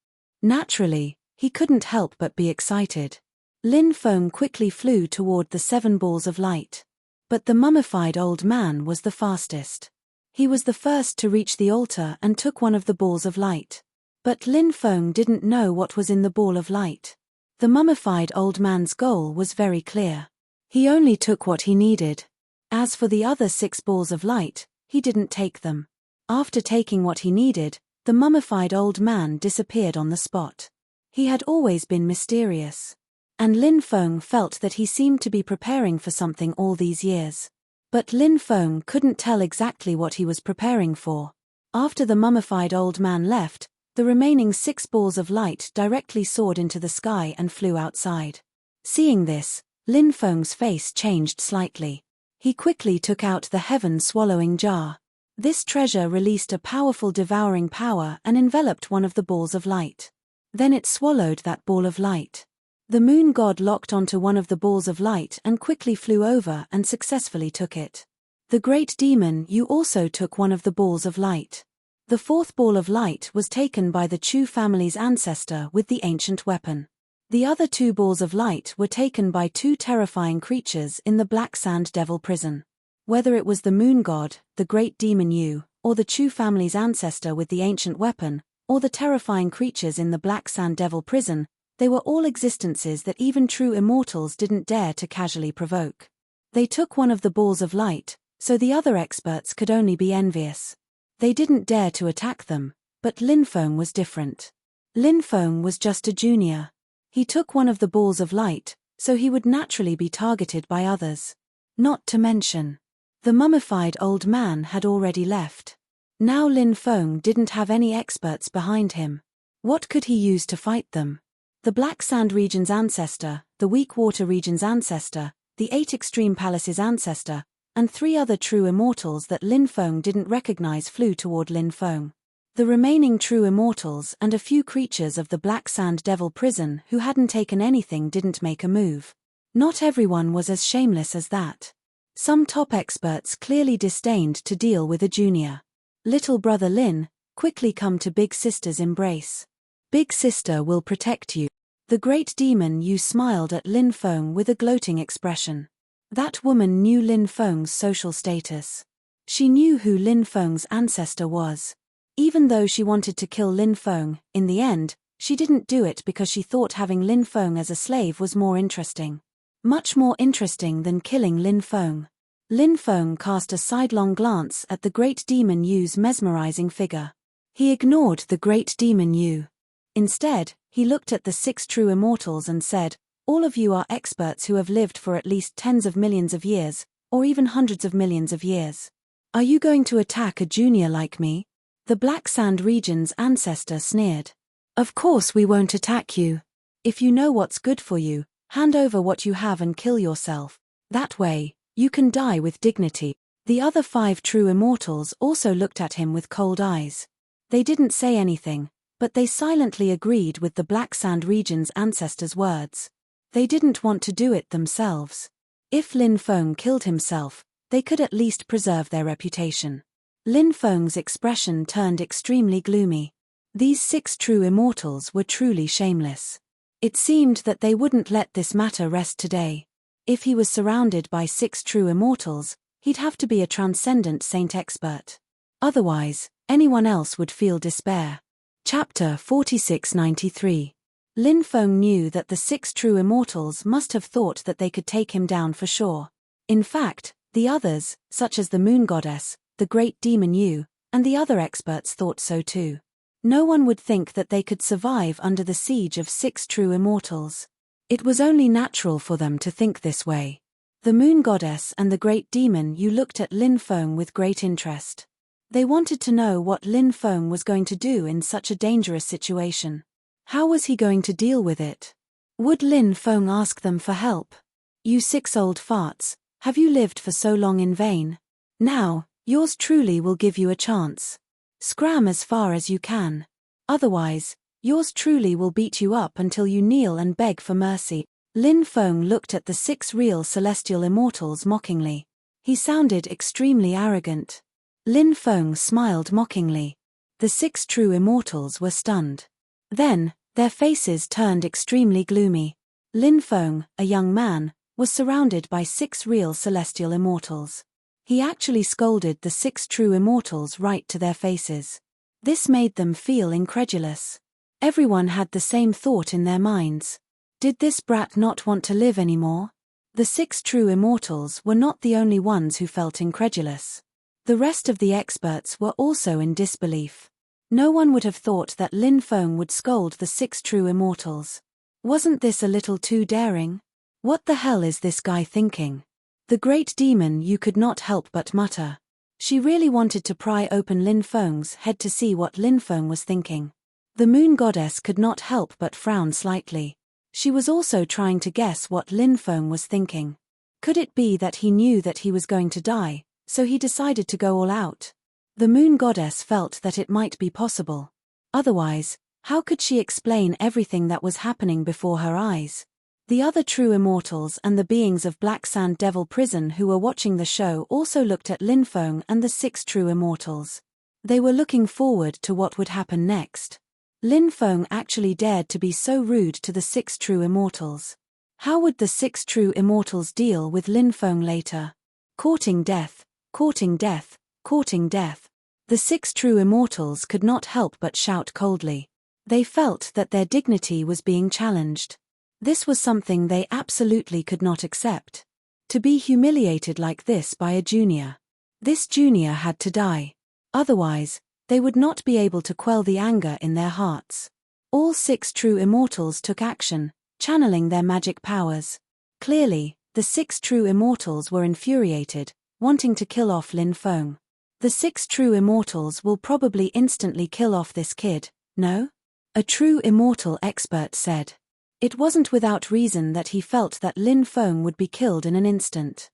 Naturally, he couldn't help but be excited. Lin Feng quickly flew toward the 7 balls of light. But the mummified old man was the fastest. He was the first to reach the altar and took one of the balls of light. But Lin Feng didn't know what was in the ball of light. The mummified old man's goal was very clear. He only took what he needed. As for the other 6 balls of light, he didn't take them. After taking what he needed, the mummified old man disappeared on the spot. He had always been mysterious. And Lin Feng felt that he seemed to be preparing for something all these years. But Lin Feng couldn't tell exactly what he was preparing for. After the mummified old man left, the remaining 6 balls of light directly soared into the sky and flew outside. Seeing this, Lin Feng's face changed slightly. He quickly took out the heaven-swallowing jar. This treasure released a powerful devouring power and enveloped one of the balls of light. Then it swallowed that ball of light. The moon god locked onto one of the balls of light and quickly flew over and successfully took it. The great demon Yu also took one of the balls of light. The 4th ball of light was taken by the Chu family's ancestor with the ancient weapon. The other 2 balls of light were taken by 2 terrifying creatures in the Black Sand Devil prison. Whether it was the moon god, the great demon Yu, or the Chu family's ancestor with the ancient weapon, or the terrifying creatures in the Black Sand Devil prison, they were all existences that even true immortals didn't dare to casually provoke. They took one of the balls of light, so the other experts could only be envious. They didn't dare to attack them, but Lin Feng was different. Lin Feng was just a junior. He took one of the balls of light, so he would naturally be targeted by others. Not to mention, the mummified old man had already left. Now Lin Feng didn't have any experts behind him. What could he use to fight them? The Black Sand region's ancestor, the Weak Water region's ancestor, the 8 Extreme Palace's ancestor, and 3 other true immortals that Lin Feng didn't recognize flew toward Lin Feng. The remaining true immortals and a few creatures of the Black Sand Devil prison who hadn't taken anything didn't make a move. Not everyone was as shameless as that. Some top experts clearly disdained to deal with a junior. Little brother Lin, quickly come to big sister's embrace. Big sister will protect you. The great demon Yu smiled at Lin Feng with a gloating expression. That woman knew Lin Feng's social status. She knew who Lin Feng's ancestor was. Even though she wanted to kill Lin Feng, in the end, she didn't do it because she thought having Lin Feng as a slave was more interesting. Much more interesting than killing Lin Feng. Lin Feng cast a sidelong glance at the great demon Yu's mesmerizing figure. He ignored the great demon Yu. Instead, he looked at the 6 true immortals and said, "All of you are experts who have lived for at least tens of millions of years, or even hundreds of millions of years. Are you going to attack a junior like me?" The Black Sand region's ancestor sneered. "Of course we won't attack you. If you know what's good for you, hand over what you have and kill yourself. That way, you can die with dignity." The other 5 true immortals also looked at him with cold eyes. They didn't say anything, but they silently agreed with the Black Sand region's ancestor's words. They didn't want to do it themselves. If Lin Feng killed himself, they could at least preserve their reputation. Lin Feng's expression turned extremely gloomy. These 6 true immortals were truly shameless. It seemed that they wouldn't let this matter rest today. If he was surrounded by 6 true immortals, he'd have to be a transcendent saint expert. Otherwise, anyone else would feel despair. Chapter 4693. Lin Feng knew that the 6 true immortals must have thought that they could take him down for sure. In fact, the others, such as the moon goddess, the great demon Yu, and the other experts thought so too. No one would think that they could survive under the siege of 6 true immortals. It was only natural for them to think this way. The moon goddess and the great demon Yu looked at Lin Feng with great interest. They wanted to know what Lin Feng was going to do in such a dangerous situation. How was he going to deal with it? Would Lin Feng ask them for help? You 6 old farts, have you lived for so long in vain? Now, yours truly will give you a chance. Scram as far as you can. Otherwise, yours truly will beat you up until you kneel and beg for mercy. Lin Feng looked at the 6 real celestial immortals mockingly. He sounded extremely arrogant. Lin Feng smiled mockingly. The 6 true immortals were stunned. Then, their faces turned extremely gloomy. Lin Feng, a young man, was surrounded by 6 real celestial immortals. He actually scolded the 6 true immortals right to their faces. This made them feel incredulous. Everyone had the same thought in their minds. Did this brat not want to live anymore? The 6 true immortals were not the only ones who felt incredulous. The rest of the experts were also in disbelief. No one would have thought that Lin Feng would scold the 6 true immortals. Wasn't this a little too daring? What the hell is this guy thinking? The great demon Yu could not help but mutter. She really wanted to pry open Lin Feng's head to see what Lin Feng was thinking. The moon goddess could not help but frown slightly. She was also trying to guess what Lin Feng was thinking. Could it be that he knew that he was going to die, so he decided to go all out? The moon goddess felt that it might be possible. Otherwise, how could she explain everything that was happening before her eyes? The other true immortals and the beings of Black Sand Devil Prison who were watching the show also looked at Lin Feng and the 6 true immortals. They were looking forward to what would happen next. Lin Feng actually dared to be so rude to the 6 true immortals. How would the 6 true immortals deal with Lin Feng later? Courting death, courting death, courting death. The 6 true immortals could not help but shout coldly. They felt that their dignity was being challenged. This was something they absolutely could not accept. To be humiliated like this by a junior. This junior had to die. Otherwise, they would not be able to quell the anger in their hearts. All 6 true immortals took action, channeling their magic powers. Clearly, the 6 true immortals were infuriated, wanting to kill off Lin Feng. The 6 true immortals will probably instantly kill off this kid, no? A true immortal expert said. It wasn't without reason that he felt that Lin Feng would be killed in an instant.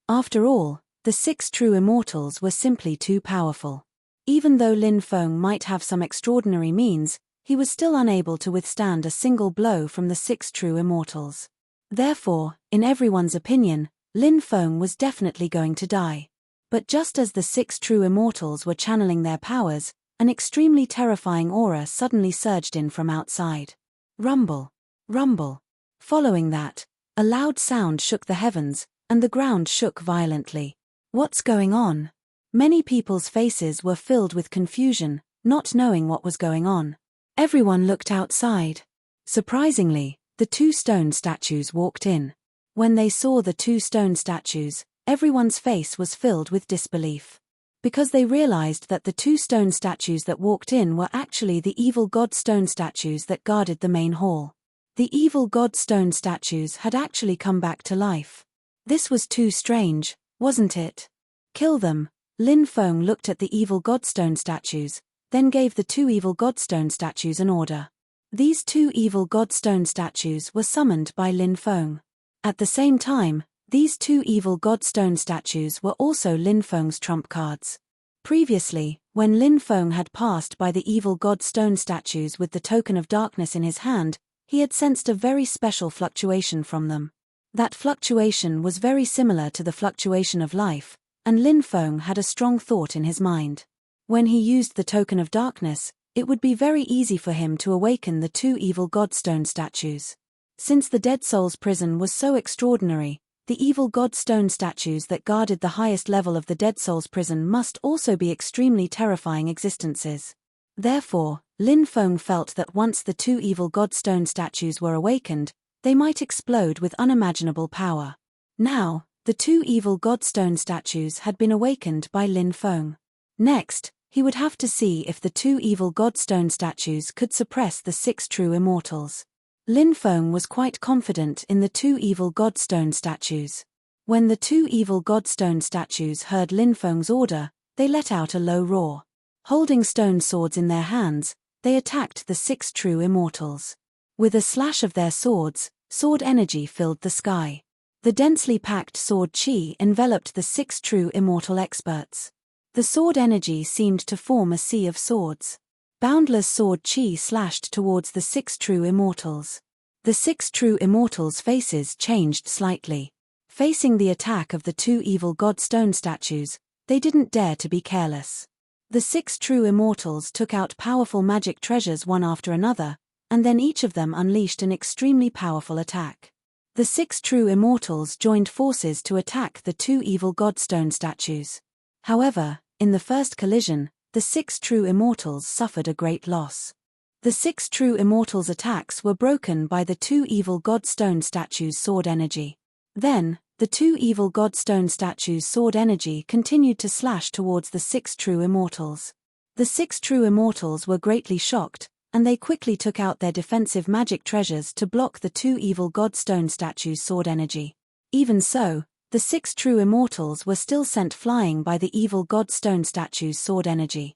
After all, the 6 true immortals were simply too powerful. Even though Lin Feng might have some extraordinary means, he was still unable to withstand a single blow from the 6 true immortals. Therefore, in everyone's opinion, Lin Feng was definitely going to die. But just as the 6 true immortals were channeling their powers, an extremely terrifying aura suddenly surged in from outside. Rumble. Rumble. Following that, a loud sound shook the heavens, and the ground shook violently. What's going on? Many people's faces were filled with confusion, not knowing what was going on. Everyone looked outside. Surprisingly, the 2 stone statues walked in. When they saw the 2 stone statues, everyone's face was filled with disbelief. Because they realized that the 2 stone statues that walked in were actually the evil god stone statues that guarded the main hall. The evil god stone statues had actually come back to life. This was too strange, wasn't it? Kill them. Lin Feng looked at the evil godstone statues, then gave the 2 evil godstone statues an order. These 2 evil godstone statues were summoned by Lin Feng. At the same time, these 2 evil godstone statues were also Lin Feng's trump cards. Previously, when Lin Feng had passed by the evil godstone statues with the token of darkness in his hand, he had sensed a very special fluctuation from them. That fluctuation was very similar to the fluctuation of life, and Lin Feng had a strong thought in his mind. When he used the token of darkness, it would be very easy for him to awaken the two evil godstone statues. Since the Dead Soul's prison was so extraordinary, the evil godstone statues that guarded the highest level of the Dead Soul's prison must also be extremely terrifying existences. Therefore, Lin Feng felt that once the two evil godstone statues were awakened, they might explode with unimaginable power. Now, the two evil godstone statues had been awakened by Lin Feng. Next, he would have to see if the two evil godstone statues could suppress the 6 true immortals. Lin Feng was quite confident in the two evil godstone statues. When the two evil godstone statues heard Lin Feng's order, they let out a low roar. Holding stone swords in their hands, they attacked the 6 true immortals. With a slash of their swords, sword energy filled the sky. The densely packed sword chi enveloped the 6 true immortal experts. The sword energy seemed to form a sea of swords. Boundless sword chi slashed towards the 6 true immortals. The 6 true immortals' faces changed slightly. Facing the attack of the two evil godstone statues, they didn't dare to be careless. The 6 true immortals took out powerful magic treasures one after another, and then each of them unleashed an extremely powerful attack. The 6 true immortals joined forces to attack the two evil godstone statues. However, in the first collision, the 6 true immortals suffered a great loss. The 6 true immortals' attacks were broken by the two evil godstone statues' sword energy. Then, the two evil godstone statues' sword energy continued to slash towards the 6 true immortals. The 6 true immortals were greatly shocked, and they quickly took out their defensive magic treasures to block the two evil godstone statues' sword energy. Even so, the 6 true immortals were still sent flying by the evil godstone statues' sword energy.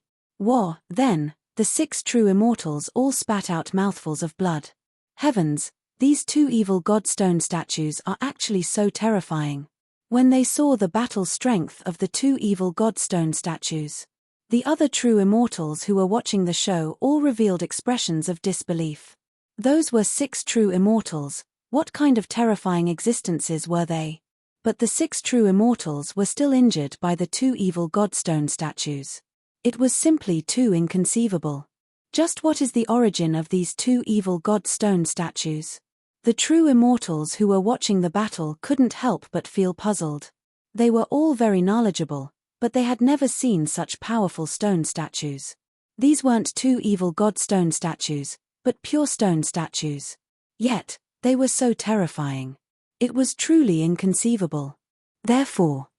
Then, the 6 true immortals all spat out mouthfuls of blood. Heavens! These two evil godstone statues are actually so terrifying. When they saw the battle strength of the two evil godstone statues, the other true immortals who were watching the show all revealed expressions of disbelief. Those were 6 true immortals. What kind of terrifying existences were they? But the 6 true immortals were still injured by the two evil godstone statues. It was simply too inconceivable. Just what is the origin of these two evil godstone statues? The true immortals who were watching the battle couldn't help but feel puzzled. They were all very knowledgeable, but they had never seen such powerful stone statues. These weren't two evil godstone statues, but pure stone statues. Yet, they were so terrifying. It was truly inconceivable. Therefore,